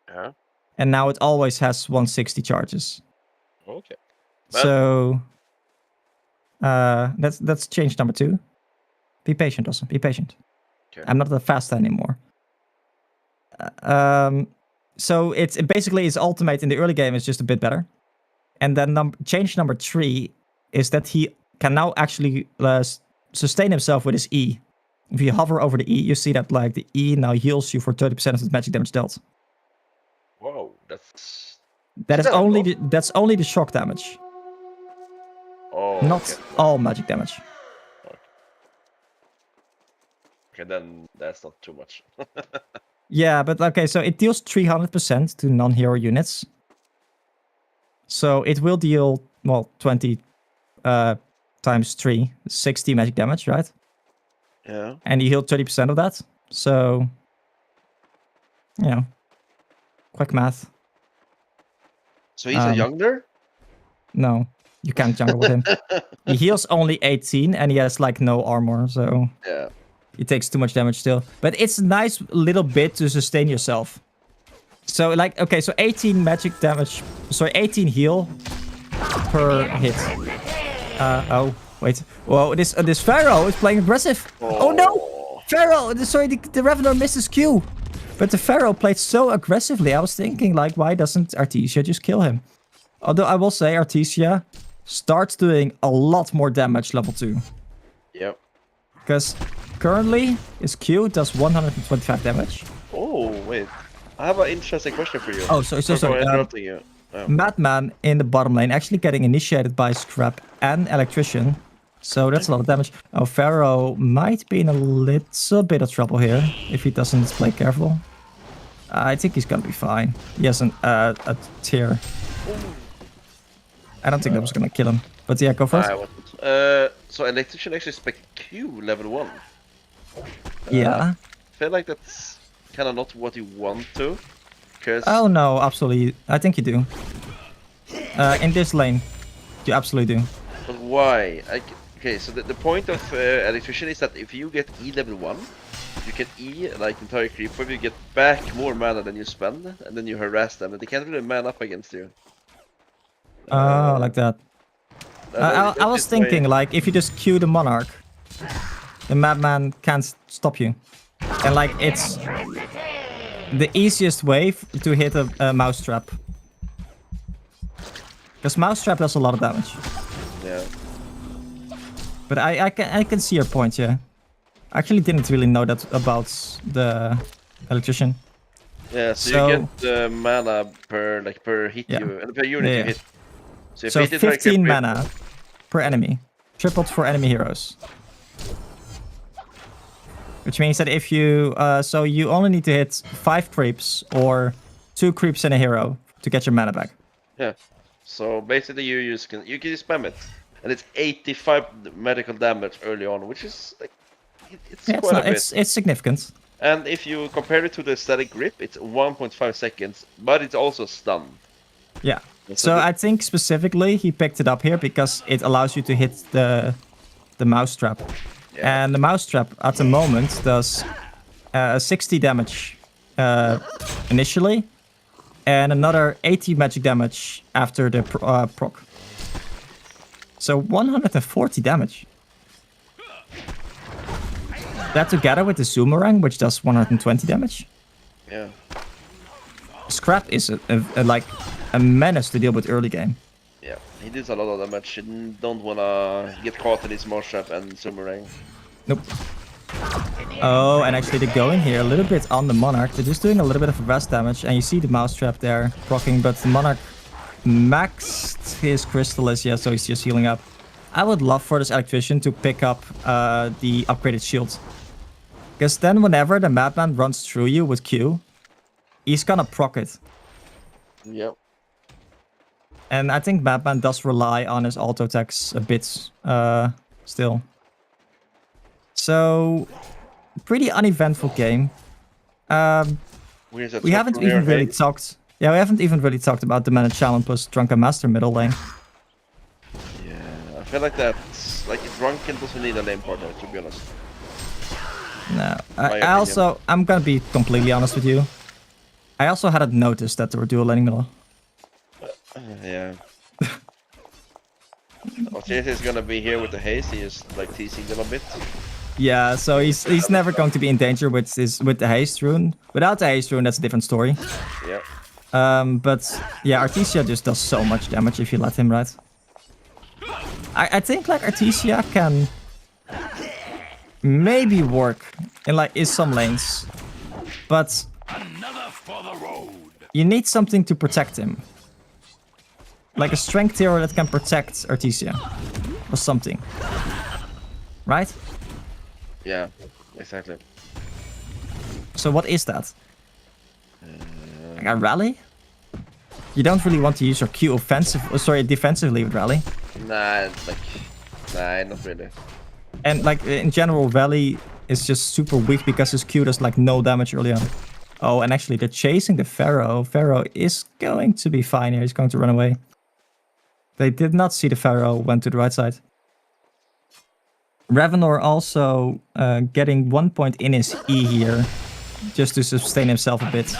[SPEAKER 3] Yeah.
[SPEAKER 2] And now it always has 160 charges.
[SPEAKER 3] Okay.
[SPEAKER 2] But... So that's change number 2. Be patient, also. Be patient. Okay. I'm not that fast anymore. So it's basically his ultimate in the early game is just a bit better. And then change number 3 is that he can now actually sustain himself with his E. If you hover over the E, you see that like the E now heals you for 30% of the magic damage dealt.
[SPEAKER 3] Whoa,
[SPEAKER 2] that's only the shock damage.
[SPEAKER 3] Oh,
[SPEAKER 2] not all magic damage.
[SPEAKER 3] Okay, then that's not too much.
[SPEAKER 2] Yeah, but okay, so it deals 300% to non-hero units. So it will deal, well, 20 times 3, 60 magic damage, right?
[SPEAKER 3] Yeah.
[SPEAKER 2] And you heal 30% of that. So, you know, quick math.
[SPEAKER 3] So he's a jungler?
[SPEAKER 2] No, you can't jungle with him. He heals only 18 and he has like no armor, so
[SPEAKER 3] Yeah.
[SPEAKER 2] he takes too much damage still. But it's a nice little bit to sustain yourself. So like, okay, so 18 magic damage, sorry, 18 heal per hit. Oh, wait. Whoa, this Pharaoh is playing aggressive. Oh no! Pharaoh, sorry, the Revenant missed his Q. But the Pharaoh played so aggressively, I was thinking like, why doesn't Artesia just kill him? Although I will say Artesia starts doing a lot more damage level 2.
[SPEAKER 3] Yep.
[SPEAKER 2] Because currently his Q does 125 damage.
[SPEAKER 3] Oh, wait. I have an interesting question for you.
[SPEAKER 2] Oh, sorry.
[SPEAKER 3] Interrupting you.
[SPEAKER 2] Madman in the bottom lane actually getting initiated by Scrap and Electrician. So that's a lot of damage. Oh, Pharaoh might be in a little bit of trouble here if he doesn't play careful. I think he's gonna be fine. He has a tier. I don't think that was gonna kill him. But yeah, go first.
[SPEAKER 3] So Electrician actually spec Q level 1.
[SPEAKER 2] Yeah.
[SPEAKER 3] I feel like that's kind of not what you want to. Cause
[SPEAKER 2] Oh no, absolutely. I think you do. In this lane, you absolutely do.
[SPEAKER 3] But why? Okay, so the point of Electrician is that if you get E level 1, you can E like entire creep wave, you get back more mana than you spend, and then you harass them, and they can't really man up against you.
[SPEAKER 2] Oh, like that. I was thinking, like, if you just Q the Monarch, the Madman can't stop you. And, like, it's the easiest way to hit a Mousetrap. Because Mousetrap does a lot of damage.
[SPEAKER 3] Yeah.
[SPEAKER 2] But I can see your point, yeah. I actually didn't really know that about the Electrician.
[SPEAKER 3] Yeah, so you get the mana per hit you, and per unit you hit.
[SPEAKER 2] So 15 mana per enemy, tripled for enemy heroes. Which means that if you, so you only need to hit 5 creeps or 2 creeps and a hero to get your mana back.
[SPEAKER 3] Yeah. So basically you can spam it, and it's 85 medical damage early on, which is like it's quite a bit.
[SPEAKER 2] It's significant.
[SPEAKER 3] And if you compare it to the static grip, it's 1.5 seconds, but it's also stun.
[SPEAKER 2] Yeah. So I think specifically he picked it up here because it allows you to hit the Mousetrap. Yeah. And the Mousetrap at the moment does 60 damage initially, and another 80 magic damage after the proc. So 140 damage. That together with the Zoomerang, which does 120 damage.
[SPEAKER 3] Yeah.
[SPEAKER 2] Scrap is like a menace to deal with early game.
[SPEAKER 3] Yeah, he does a lot of damage. You don't wanna get caught in his Mousetrap and Zoomerang.
[SPEAKER 2] Nope. Oh, and actually they go in here a little bit on the Monarch. They're just doing a little bit of rest damage, and you see the Mousetrap there proccing, but the Monarch maxed his Crystallis, yeah, so he's just healing up. I would love for this Electrician to pick up the upgraded shield. Because then whenever the Madman runs through you with Q, he's gonna proc it.
[SPEAKER 3] Yep.
[SPEAKER 2] And I think Madman does rely on his auto attacks a bit still. So, pretty uneventful game. We haven't even really talked. Yeah, we haven't even really talked about the Mana Challenge plus Drunken Master middle lane.
[SPEAKER 3] Yeah, I feel like that's like Drunken doesn't need a lane partner, to be honest.
[SPEAKER 2] No, I'm gonna be completely honest with you. I also hadn't noticed that they were dual laning middle.
[SPEAKER 3] Yeah. JS is gonna be here with the haste. He is like teasing them a bit.
[SPEAKER 2] Yeah, so he's never going to be in danger with the haste rune. Without the haste rune, that's a different story.
[SPEAKER 3] Yeah.
[SPEAKER 2] But yeah, Artesia just does so much damage if you let him, right? I think like Artesia can maybe work in some lanes, but you need something to protect him. Like a strength hero that can protect Artesia. Or something. Right?
[SPEAKER 3] Yeah, exactly.
[SPEAKER 2] So what is that? Like a rally? You don't really want to use your Q defensively with Rally.
[SPEAKER 3] Nah, not really.
[SPEAKER 2] And like in general, Rally is just super weak because his Q does like no damage early on. Oh, and actually they're chasing the Pharaoh. Pharaoh is going to be fine here. He's going to run away. They did not see the Pharaoh, went to the right side. Ravenor also getting 1 point in his E here, just to sustain himself a bit.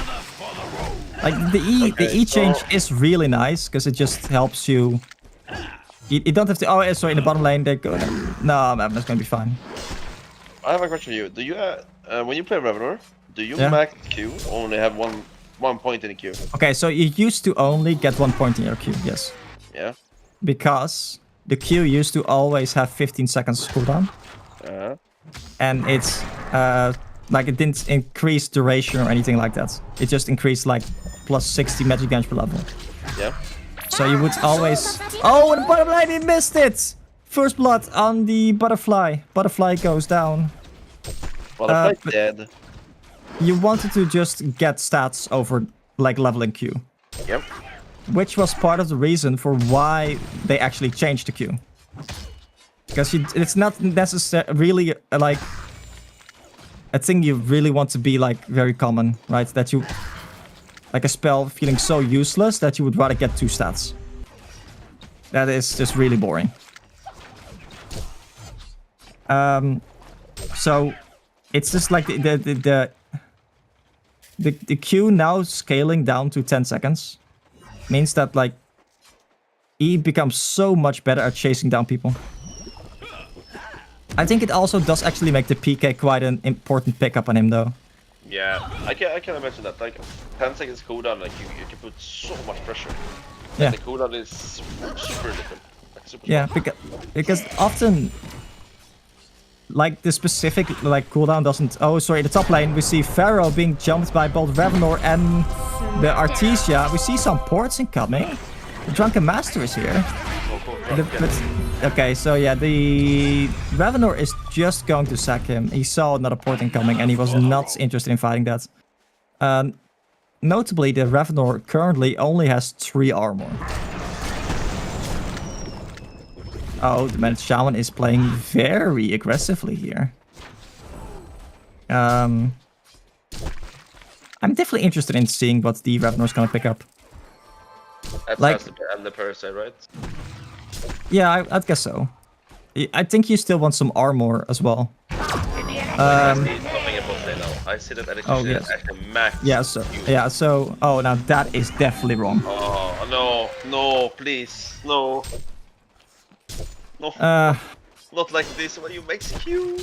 [SPEAKER 2] Like the E change is really nice because it just helps you. You don't have to. Oh, sorry, in the bottom lane they go. No, that's gonna be fine.
[SPEAKER 3] I have a question for you. Do you when you play Ravenor, do you max Q or only have one point in the Q?
[SPEAKER 2] Okay, so you used to only get 1 point in your Q, yes.
[SPEAKER 3] Yeah.
[SPEAKER 2] Because the Q used to always have 15 seconds cooldown. And it's like it didn't increase duration or anything like that. It just increased like plus 60 magic damage per level.
[SPEAKER 3] Yeah.
[SPEAKER 2] So you would always... Oh, the bottom lane, he missed it! First blood on the butterfly. Butterfly goes down.
[SPEAKER 3] Butterfly dead.
[SPEAKER 2] You wanted to just get stats over like leveling Q.
[SPEAKER 3] Yep.
[SPEAKER 2] Which was part of the reason for why they actually changed the Q. Because it's not necessarily really like a thing you really want to be like very common, right? That you like a spell feeling so useless that you would rather get 2 stats. That is just really boring. So it's just like the Q now scaling down to 10 seconds means that like he becomes so much better at chasing down people. I think it also does actually make the PK quite an important pickup on him though.
[SPEAKER 3] Yeah, I can imagine that. Like 10 seconds cooldown, like you can put so much pressure.
[SPEAKER 2] Yeah.
[SPEAKER 3] The cooldown is super different. Like, super
[SPEAKER 2] yeah, because often like the specific like cooldown doesn't. Oh, sorry, the top lane we see Pharaoh being jumped by both Ravenor and the Artesia. We see some ports incoming. The Drunken Master is here. Okay, so yeah, the Ravenor is just going to sack him. He saw another port incoming and he was not interested in fighting that. Notably, the Ravenor currently only has 3 armor. Oh, the Managed Shaman is playing very aggressively here. I'm definitely interested in seeing what the Ravenor is gonna pick up.
[SPEAKER 3] That's
[SPEAKER 2] like
[SPEAKER 3] the Parasite, right?
[SPEAKER 2] Yeah, I'd guess so. I think you still want some armor as well.
[SPEAKER 3] I see something about there now. I see that electricity is actually max.
[SPEAKER 2] Yeah, so oh, now that is definitely wrong.
[SPEAKER 3] Oh no, please, no. Not like this when you max Q.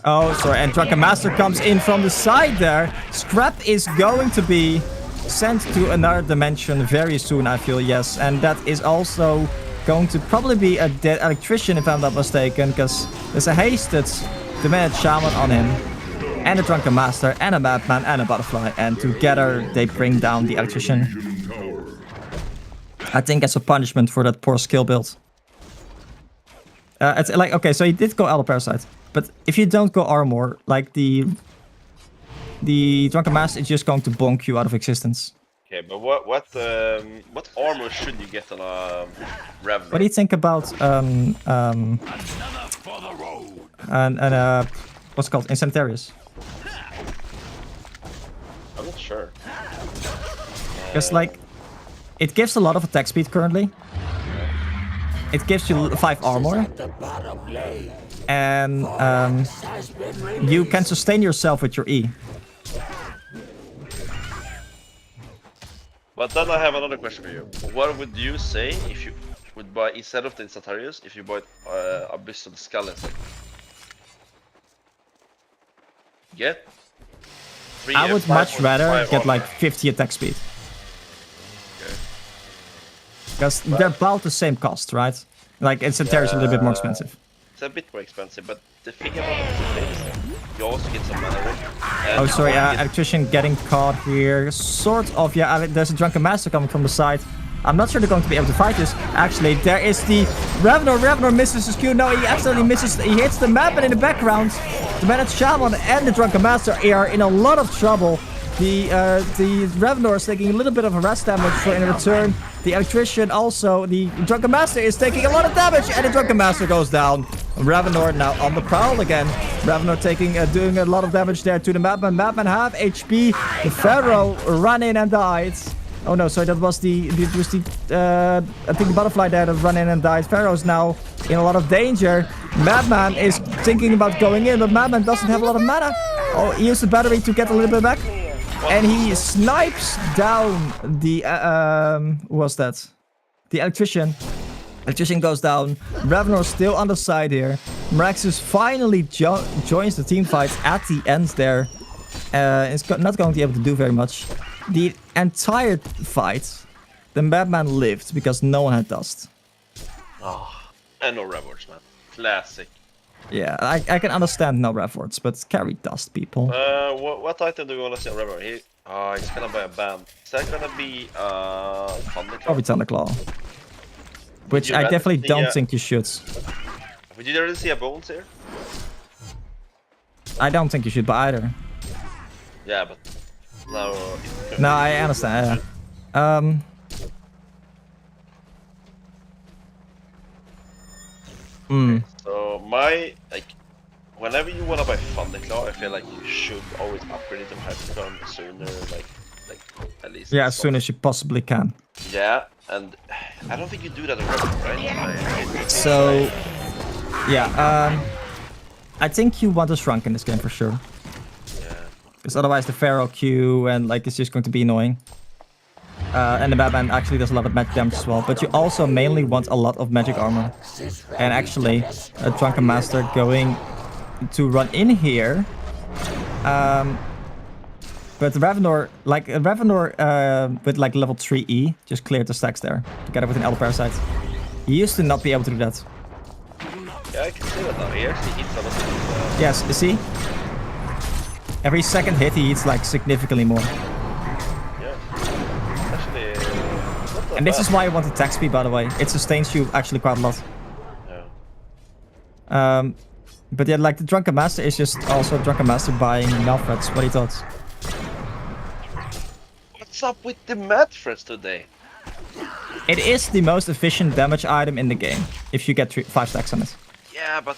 [SPEAKER 2] Oh, sorry, and Drunken Master comes in from the side there. Scrap is going to be sent to another dimension very soon, I feel, yes. And that is also going to probably be a dead electrician, if I'm not mistaken, because there's a hasted Managed Shaman on him, and a Drunken Master, and a Madman, and a Butterfly, and together they bring down the electrician. I think as a punishment for that poor skill build. It's like, okay, so he did go Elder Parasite, but if you don't go armor, like the Drunken Master is just going to bonk you out of existence.
[SPEAKER 3] Okay, but what armor should you get on a Ravenor?
[SPEAKER 2] What do you think about what's it called, Incendiaries?
[SPEAKER 3] I'm not sure.
[SPEAKER 2] Because like, it gives a lot of attack speed currently. It gives you 5 armor, and you can sustain yourself with your E.
[SPEAKER 3] But then I have another question for you. What would you say if you would buy, instead of the Incendiaries, if you bought Abyssal Skull instead? Get 3
[SPEAKER 2] I would much rather get
[SPEAKER 3] armor.
[SPEAKER 2] like 50 attack speed.
[SPEAKER 3] Okay.
[SPEAKER 2] Because they're about the same cost, right? Like, Incendiary is a little bit more expensive.
[SPEAKER 3] It's a bit more expensive, but the thing about it is you also get some mana ring.
[SPEAKER 2] Oh, sorry, Electrician getting caught here. Sort of, yeah, there's a Drunken Master coming from the side. I'm not sure they're going to be able to fight this. Actually, there is the Ravenor. Ravenor misses his Q. No, he accidentally misses. He hits the map, and in the background, the Managed Shaman and the Drunken Master are in a lot of trouble. the Revenor is taking a little bit of harass damage for in return. The Electrician also, the Drunken Master is taking a lot of damage, and the Drunken Master goes down. Revenor now on the prowl again. Revenor doing a lot of damage there to the Madman. Madman have HP. The Pharaoh ran in and died. Oh no, sorry, that was I think the butterfly there that ran in and died. Pharaoh's now in a lot of danger. Madman is thinking about going in, but Madman doesn't have a lot of mana. Oh, he used the battery to get a little bit back. And he snipes down the, who was that? The Electrician. Electrician goes down. Revenor still on the side here. Meraxus finally joins the team fight at the end there. It's not going to be able to do very much. The entire fight, the Madman lived because no one had dust.
[SPEAKER 3] Oh, and no rewards, man. Classic.
[SPEAKER 2] Yeah, I can understand no rewards, but carry dust, people.
[SPEAKER 3] What item do we want to see on Revor? He's gonna buy a band. Is that gonna be Thunderclaw?
[SPEAKER 2] Probably Thunderclaw. Which I definitely don't think you should.
[SPEAKER 3] Would you already see a Bones here?
[SPEAKER 2] I don't think you should buy either.
[SPEAKER 3] Yeah, but now.
[SPEAKER 2] No, I understand. Yeah.
[SPEAKER 3] So whenever you wanna buy Thunderclaw, I feel like you should always upgrade it to Hypercon sooner, like at least.
[SPEAKER 2] Yeah, as soon as you possibly can.
[SPEAKER 3] Yeah, and I don't think you do that in Revor, right?
[SPEAKER 2] So, yeah, I think you want a Shrunk in this game for sure.
[SPEAKER 3] Yeah.
[SPEAKER 2] Because otherwise the Pharaoh Q and like it's just going to be annoying. And the Batman actually does a lot of magic damage as well. But you also mainly want a lot of magic armor. And actually, a Drunken Master going to run in here. But Revenor, with like level 3E, just cleared the stacks there. Together with an Elder Parasite. He used to not be able to do that.
[SPEAKER 3] Yeah, I can see that now. He actually hits a lot of
[SPEAKER 2] Yes, you see? Every second hit he hits like significantly more.
[SPEAKER 3] Yeah. Actually, not that
[SPEAKER 2] And this
[SPEAKER 3] bad.
[SPEAKER 2] is why I want attack speed, by the way. It sustains you actually quite a lot.
[SPEAKER 3] Yeah.
[SPEAKER 2] But yeah, like the Drunken Master is just also Drunken Master buying Newerth. What do you thought?
[SPEAKER 3] What's up with the Mad Threats today?
[SPEAKER 2] It is the most efficient damage item in the game, if you get 5 stacks on it.
[SPEAKER 3] Yeah, but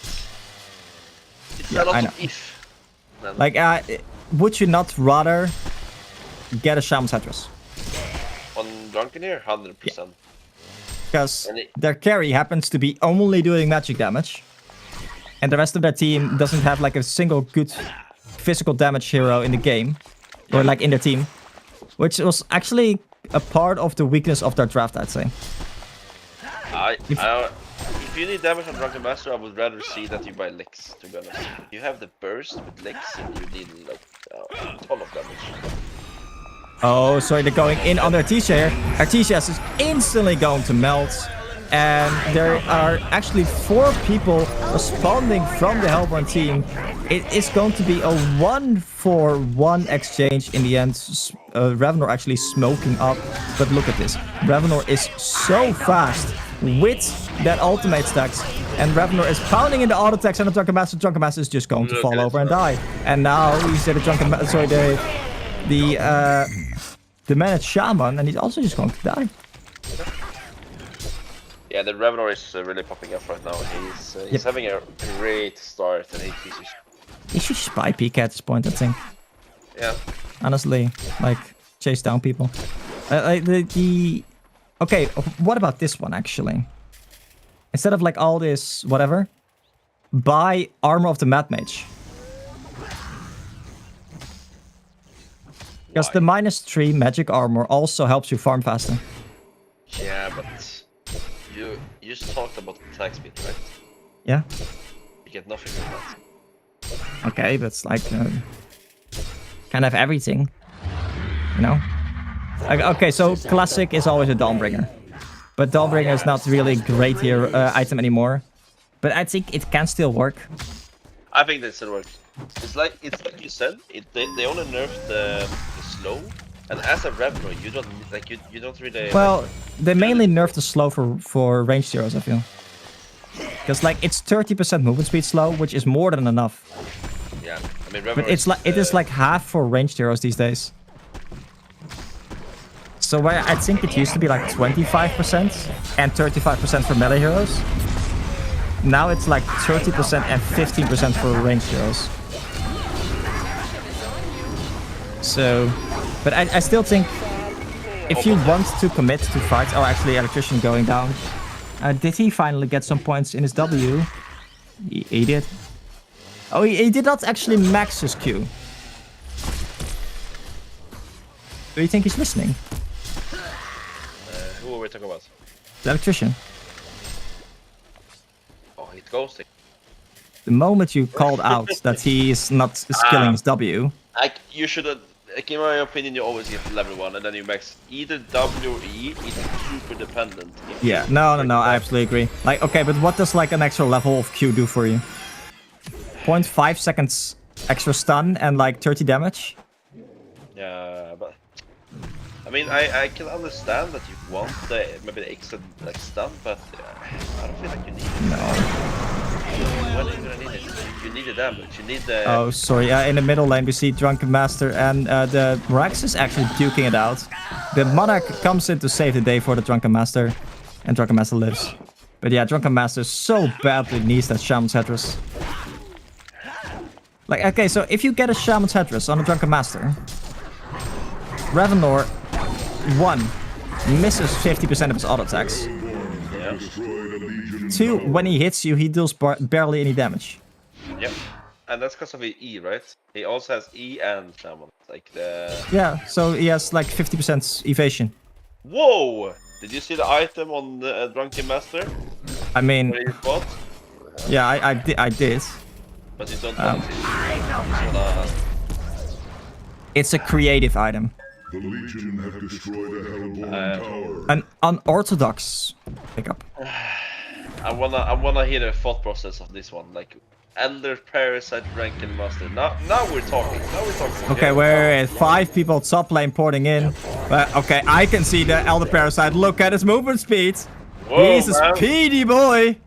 [SPEAKER 3] it's
[SPEAKER 2] Yeah,
[SPEAKER 3] a lot
[SPEAKER 2] I know.
[SPEAKER 3] of if. Then.
[SPEAKER 2] Like, would you not rather get a Shaman's Headdress?
[SPEAKER 3] On Drunken here, 100%.
[SPEAKER 2] Because their carry happens to be only doing magic damage. And the rest of their team doesn't have like a single good physical damage hero in the game. Or like in their team. Which was actually a part of the weakness of their draft, I'd say.
[SPEAKER 3] If you need damage on Drunken Master, I would rather see that you buy Licks, to be honest. You have the burst with Licks and you need like a ton of damage.
[SPEAKER 2] Oh, sorry, they're going in on their Artesia here. Artesia is instantly going to melt. And there are actually 4 people responding from the Hellborn team. It is going to be a 1-for-1 exchange in the end. Revenor actually smoking up. But look at this. Revenor is so fast with that ultimate stacks. And Revenor is pounding in the auto attacks and the Drunken Master. Drunken Master is just going to fall over and die. And now he's the Drunken Master. Sorry, the managed Shaman, and he's also just going to die.
[SPEAKER 3] Yeah, the Revenor is really popping up right now. He's having a great start, and he's just...
[SPEAKER 2] He should just buy PK at this point, I think.
[SPEAKER 3] Yeah.
[SPEAKER 2] Honestly, like, chase down people. Okay, what about this one, actually? Instead of, like, all this whatever, buy Armor of the Mad Mage. Because the -3 magic armor also helps you farm faster.
[SPEAKER 3] Yeah, but... You just talked about attack speed, right?
[SPEAKER 2] Yeah.
[SPEAKER 3] You get nothing from that.
[SPEAKER 2] Okay, that's like kind of everything, you know. Okay, so classic is always a Dawnbringer, but Dawnbringer is not really a great here item anymore. But I think it can still work.
[SPEAKER 3] I think that still works. It's like you said. They only nerfed the slow, and as a Revenor, you don't like you don't really.
[SPEAKER 2] Well, they mainly nerfed the slow for ranged heroes, I feel. Because like it's 30% movement speed slow, which is more than enough.
[SPEAKER 3] Yeah, I mean, Revenor
[SPEAKER 2] but it is like half for ranged heroes these days. So where I think it used to be like 25% and 35% for melee heroes, now it's like 30% and 15% for ranged heroes. So, but I still think if you want to commit to fights, oh actually Electrician going down. Did he finally get some points in his W? He did. Oh, he did not actually max his Q. Do you think he's listening?
[SPEAKER 3] Who are we talking about?
[SPEAKER 2] The Electrician.
[SPEAKER 3] Oh, he's ghosting.
[SPEAKER 2] The moment you called out that he is not skilling his W.
[SPEAKER 3] You should have, like, in my opinion, you always get level 1 and then you max either W or E. It's super dependent.
[SPEAKER 2] Yeah, no, I absolutely agree. Like, okay, but what does like an extra level of Q do for you? 0.5 seconds extra stun and like 30 damage?
[SPEAKER 3] Yeah, but I mean, I can understand that you want maybe the extra like stun, but I don't feel like you need it.
[SPEAKER 2] No.
[SPEAKER 3] When are you gonna need it? You need the damage. You need the.
[SPEAKER 2] Oh, sorry. In the middle lane, we see Drunken Master and the Rex is actually duking it out. The Monarch comes in to save the day for the Drunken Master, and Drunken Master lives. But yeah, Drunken Master so badly needs that Shaman's Headdress. Like, okay, so if you get a Shaman's Headdress on a Drunken Master, Ravenor, 1, misses 50% of his auto attacks.
[SPEAKER 3] Yeah.
[SPEAKER 2] 2, when he hits you, he deals barely any damage.
[SPEAKER 3] Yep. And that's because of his E, right? He also has E and Shaman. Like the.
[SPEAKER 2] Yeah, so he has like 50% evasion.
[SPEAKER 3] Whoa! Did you see the item on the Drunken Master?
[SPEAKER 2] I mean,
[SPEAKER 3] Where he bought?
[SPEAKER 2] yeah, I did.
[SPEAKER 3] But you don't want it.
[SPEAKER 2] It's a creative item.
[SPEAKER 4] The Legion have destroyed a Hellborn tower.
[SPEAKER 2] An unorthodox pickup.
[SPEAKER 3] I wanna hear the thought process of this one. Like, Elder Parasite Drunken Master. Now we're talking.
[SPEAKER 2] Okay, we're 5 people top lane porting in. But okay, I can see the Elder Parasite. Look at his movement speed.
[SPEAKER 3] Whoa,
[SPEAKER 2] He's a speedy boy.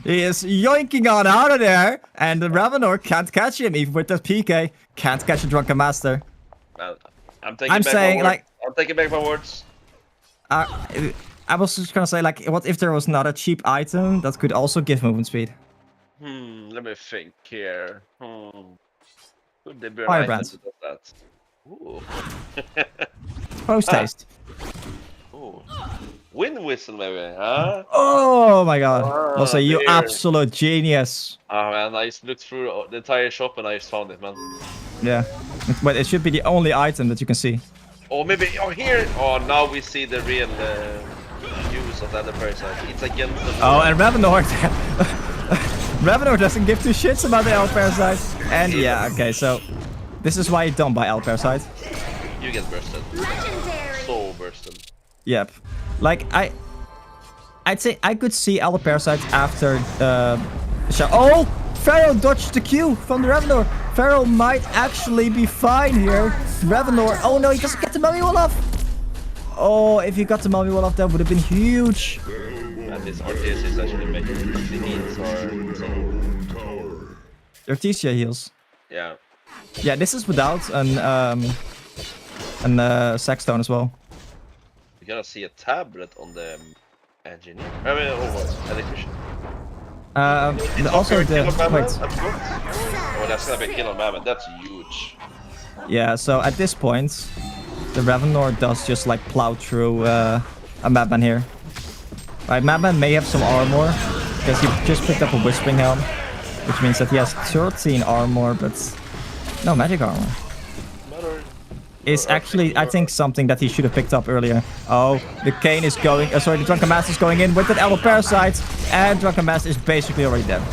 [SPEAKER 2] He is yoinking on out of there. And the Ravenor can't catch him, even with the PK. Can't catch the Drunken Master.
[SPEAKER 3] I'm taking back my words.
[SPEAKER 2] I was just gonna say, like, what if there was not a cheap item that could also give movement speed?
[SPEAKER 3] Let me think here. Could there be an
[SPEAKER 2] Firebrand.
[SPEAKER 3] item that does that? Ooh.
[SPEAKER 2] Post haste.
[SPEAKER 3] Ooh. Wind whistle, maybe, huh?
[SPEAKER 2] Oh my god.
[SPEAKER 3] Ah,
[SPEAKER 2] Also, you
[SPEAKER 3] dear.
[SPEAKER 2] absolute genius.
[SPEAKER 3] Oh man, I just looked through the entire shop and I just found it, man.
[SPEAKER 2] Yeah. But it should be the only item that you can see.
[SPEAKER 3] Or maybe, here! Oh, now we see the real use of the other Parasite. It's against the...
[SPEAKER 2] Oh, and Ravenor. Ravenor doesn't give 2 shits about the Elder Parasite. And yeah, okay, so this is why you don't buy Elder Parasite.
[SPEAKER 3] You get bursted. So bursted.
[SPEAKER 2] Yep. Like, I'd say I could see Elder Parasite after oh! Pharaoh dodged the Q from the Ravenor. Pharaoh might actually be fine here. Ravenor. Oh no, he doesn't get the mummy wall off. Oh, if he got the mummy wall off, that would have been huge.
[SPEAKER 3] And this RTS is actually making the heals or...
[SPEAKER 2] Their TCA heals.
[SPEAKER 3] Yeah.
[SPEAKER 2] Yeah, this is without an Sackstone as well.
[SPEAKER 3] You're gonna see a tablet on the engineer. I mean, electrician.
[SPEAKER 2] Also the... Wait.
[SPEAKER 3] Oh, that's gonna be a kill on Madman. That's huge.
[SPEAKER 2] Yeah, so at this point, the Ravenor does just like plow through a Madman here. Right, Madman may have some armor, because he just picked up a Whispering Helm, which means that he has 13 armor, but no magic armor. Is actually, I think, something that he should have picked up earlier. Oh, the Kane is going, sorry, the Drunken Master is going in with that Elder Parasite, and Drunken Master is basically already dead.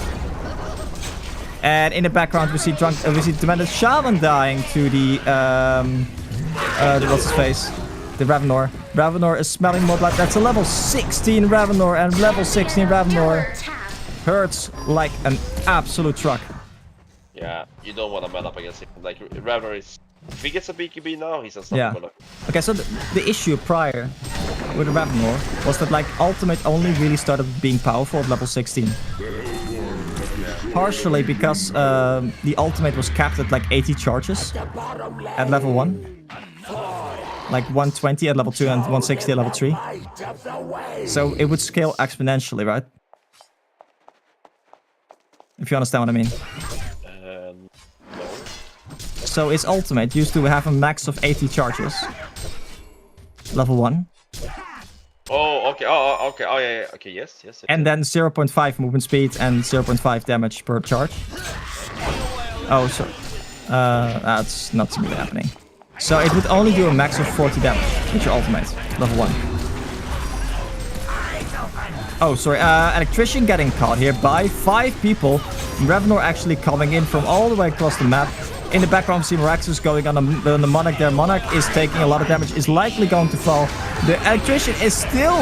[SPEAKER 2] And in the background, we see Demented Shaman dying to the what's his face? The Ravenor. Ravenor is smelling more blood. That's a level 16 Ravenor, and level 16 Ravenor hurts like an absolute truck.
[SPEAKER 3] Yeah, you don't want to man up against him. Like, Ravenor is... If he gets a BKB now, he's unstoppable.
[SPEAKER 2] Yeah. Okay, so the issue prior with Ravenor was that, like, Ultimate only really started being powerful at level 16. Partially because the Ultimate was capped at like 80 charges at level 1. like 120 at level 2 and 160 at level 3. So it would scale exponentially, right? If you understand what I mean.
[SPEAKER 3] No.
[SPEAKER 2] So its ultimate used to have a max of 80 charges. Level 1.
[SPEAKER 3] Oh, okay. Oh, okay. Oh, yeah. Okay. Yes.
[SPEAKER 2] And then 0.5 movement speed and 0.5 damage per charge. Oh, so that's not really happening. So it would only do a max of 40 damage with your ultimate, level 1. Oh, sorry. Electrician getting caught here by 5 people. Revenor actually coming in from all the way across the map. In the background, we see Meraxus going on the Monarch there. Monarch is taking a lot of damage, is likely going to fall. The Electrician is still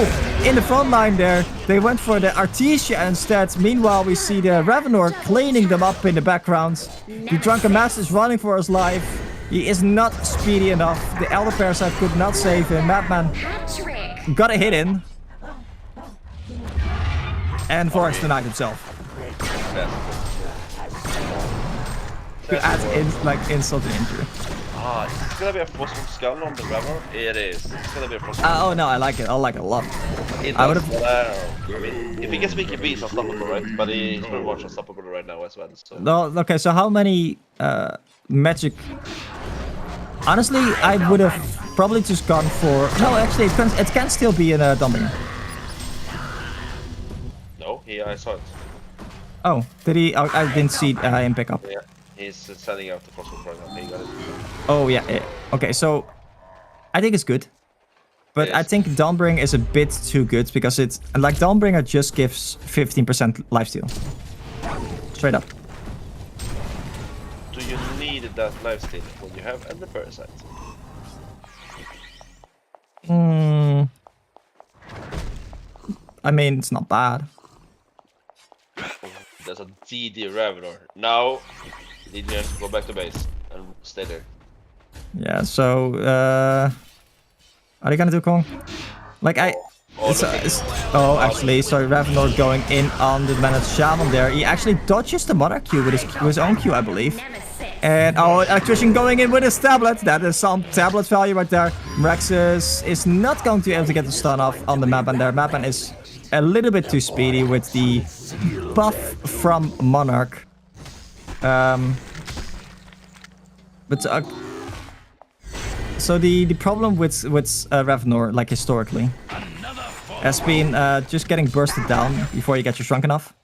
[SPEAKER 2] in the front line there. They went for the Artesia instead. Meanwhile, we see the Revenor cleaning them up in the background. The Drunken Master is running for his life. He is not speedy enough. The Elder Parasite could not save him. Madman got a hit in. And Vorax denied himself. To add in, like, insult to injury.
[SPEAKER 3] Ah, is this gonna be a Frost from Skull on the Revenor? It is. It's gonna be a Frost.
[SPEAKER 2] Oh no, I like it. I like it a lot.
[SPEAKER 3] I would have. I mean, if he gets weak, he's unstoppable, right? But he's pretty much unstoppable right now as well. So.
[SPEAKER 2] No, okay. So how many magic? Honestly, I would have probably just gone for. No, actually, it can still be in a Dumbing.
[SPEAKER 3] No, I saw it.
[SPEAKER 2] Oh, did he? Oh, I didn't see him pick up.
[SPEAKER 3] Yeah, he's sending out the crossbow right now. He got it.
[SPEAKER 2] Oh yeah. Okay, so I think it's good, but I think Dawnbringer is a bit too good because it's like Dawnbringer just gives 15% lifesteal. Straight up.
[SPEAKER 3] Do you need that lifesteal when you have Elder Parasite?
[SPEAKER 2] I mean, it's not bad.
[SPEAKER 3] There's a DD Revenor. Now, Legion, go back to base and stay there.
[SPEAKER 2] Yeah, so, are they gonna do Kong? Like, actually, sorry, Revenor going in on the Managed Shaman there. He actually dodges the Monarch Q with his own Q, I believe. And, Electrician going in with his tablet. That is some tablet value right there. Meraxus is not going to be able to get the stun off on the Mapman there. Mapman is a little bit too speedy with the buff from Monarch. So the problem with Revenor, like historically, has been just getting bursted down before you get your shrunk enough.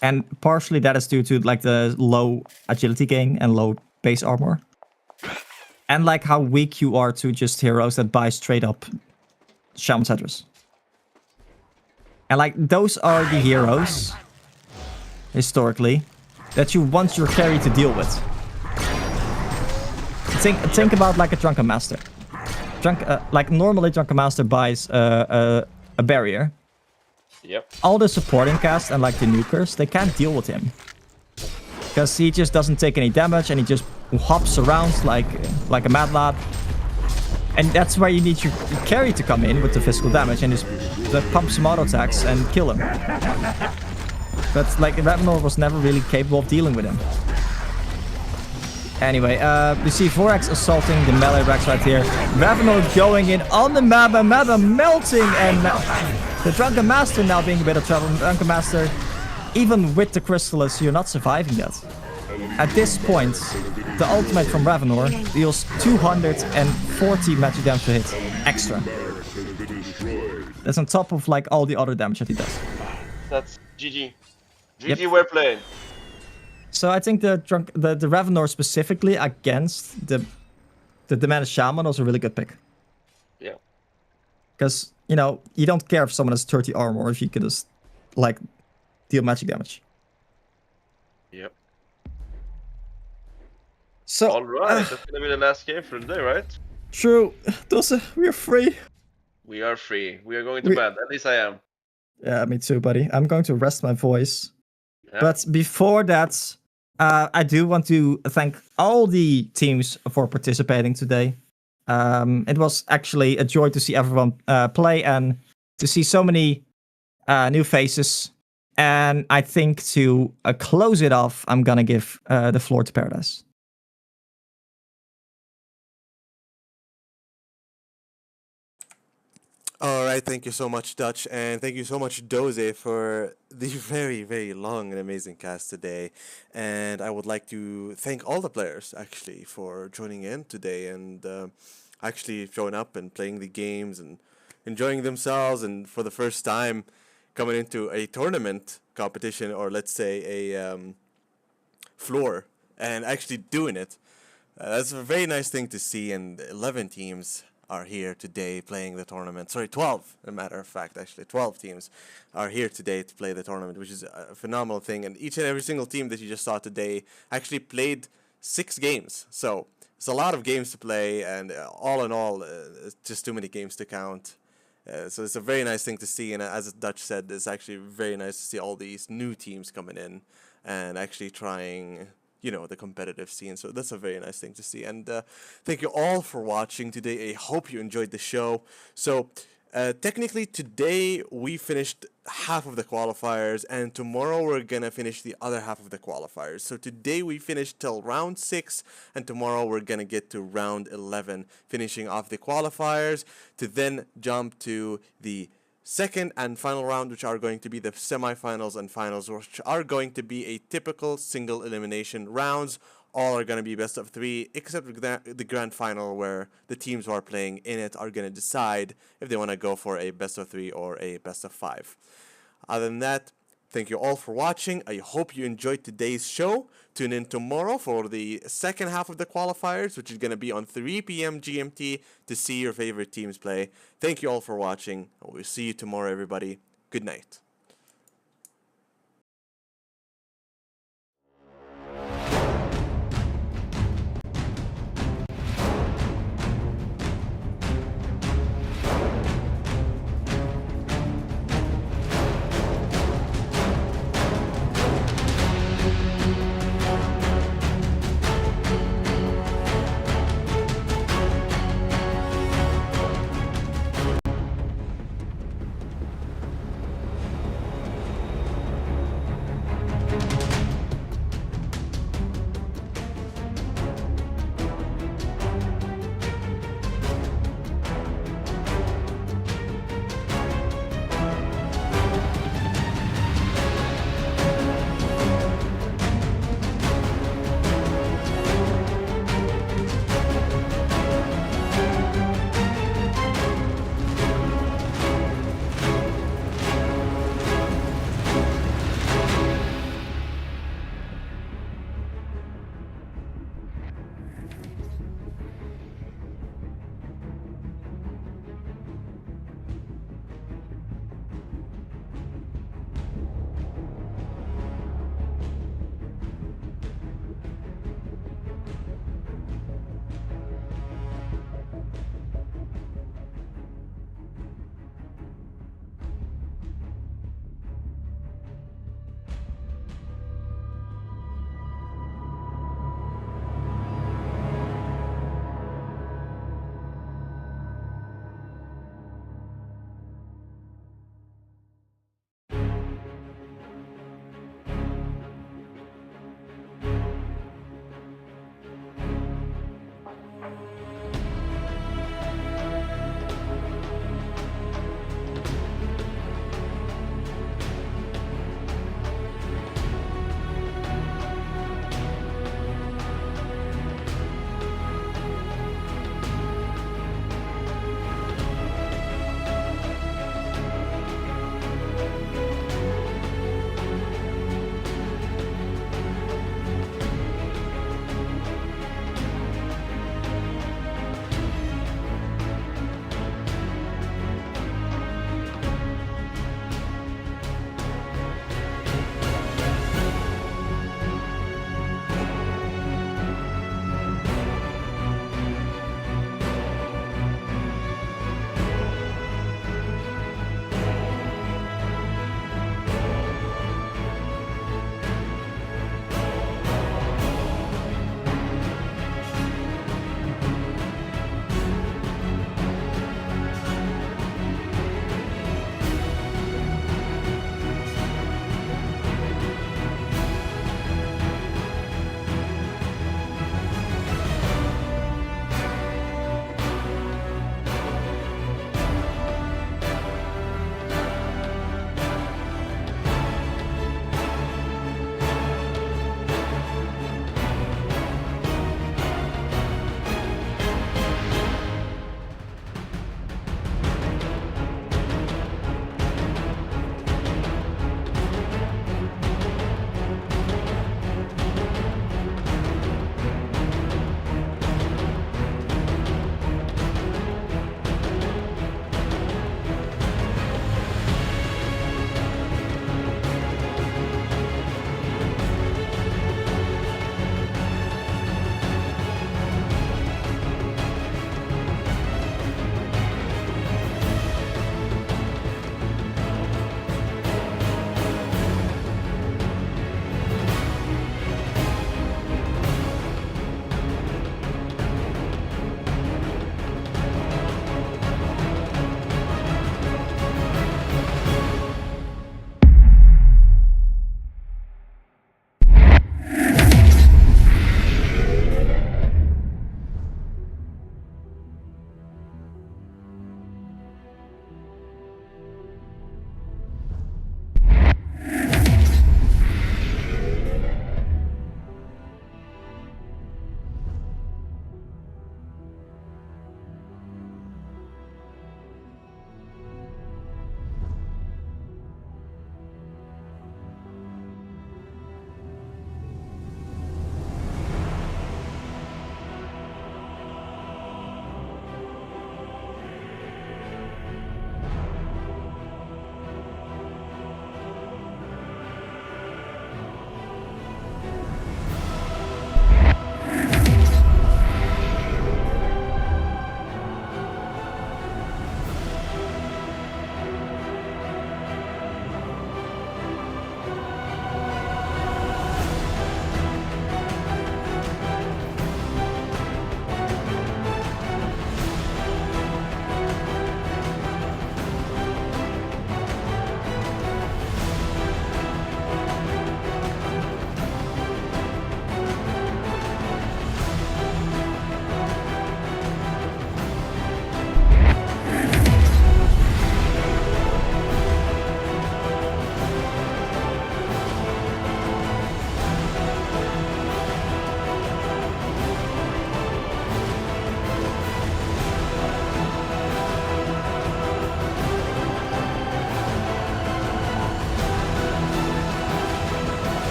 [SPEAKER 2] And partially that is due to like the low agility gain and low base armor. And like how weak you are to just heroes that buy straight up Shaman's Headdress. And like those are the heroes, historically, that you want your carry to deal with. Think about like a Drunken Master. Like normally Drunken Master buys a barrier.
[SPEAKER 3] Yep.
[SPEAKER 2] All the supporting cast and like the nukers, they can't deal with him. Because he just doesn't take any damage and he just hops around like a mad lad. And that's where you need your carry to come in with the physical damage and just pump some auto attacks and kill him. But like Revenor was never really capable of dealing with him. Anyway, you see Vorax assaulting the melee Rex right here. Revenor going in on the map and Maba melting and the Drunken Master now being a bit of trouble. Drunken Master, even with the Crystallis, you're not surviving that. At this point, the ultimate from Revenor deals 240 magic damage per hit extra. That's on top of like all the other damage that he does.
[SPEAKER 3] That's GG. GG, we're playing.
[SPEAKER 2] So I think the Revenor specifically against the Managed Shaman was a really good pick.
[SPEAKER 3] Yeah.
[SPEAKER 2] Because, you know, you don't care if someone has 30 armor if you could just, like, deal magic damage.
[SPEAKER 3] Yep.
[SPEAKER 2] So,
[SPEAKER 3] alright, that's gonna be the last game for the day, right?
[SPEAKER 2] True. We are free.
[SPEAKER 3] We are free. We are going to bed. At least I am.
[SPEAKER 2] Yeah, me too, buddy. I'm going to rest my voice.
[SPEAKER 3] Yeah.
[SPEAKER 2] But before that, I do want to thank all the teams for participating today. It was actually a joy to see everyone play and to see so many new faces. And I think to close it off, I'm gonna give the floor to Paradise.
[SPEAKER 1] All right, thank you so much, Dutch, and thank you so much, Doze, for the very, very long and amazing cast today. And I would like to thank all the players actually for joining in today and actually showing up and playing the games and enjoying themselves. And for the first time, coming into a tournament competition or let's say a floor and actually doing it. That's a very nice thing to see, and 11 teams are here today playing the tournament. Sorry, 12, as a matter of fact, actually. 12 teams are here today to play the tournament, which is a phenomenal thing. And each and every single team that you just saw today actually played 6 games. So it's a lot of games to play, and all in all, it's just too many games to count. So it's a very nice thing to see, and as Dutch said, it's actually very nice to see all these new teams coming in and actually trying, the competitive scene. So that's a very nice thing to see. And thank you all for watching today. I hope you enjoyed the show. So technically today we finished half of the qualifiers, and tomorrow we're gonna finish the other half of the qualifiers. So today we finished till round 6, and tomorrow we're gonna get to round 11, finishing off the qualifiers to then jump to the second and final round, which are going to be the semifinals and finals, which are going to be a typical single elimination rounds. All are going to be best of 3, except the grand final, where the teams who are playing in it are going to decide if they want to go for a best of 3 or a best of 5. Other than that, thank you all for watching. I hope you enjoyed today's show. Tune in tomorrow for the second half of the qualifiers, which is going to be on 3 p.m. GMT, to see your favorite teams play. Thank you all for watching. We'll see you tomorrow, everybody. Good night.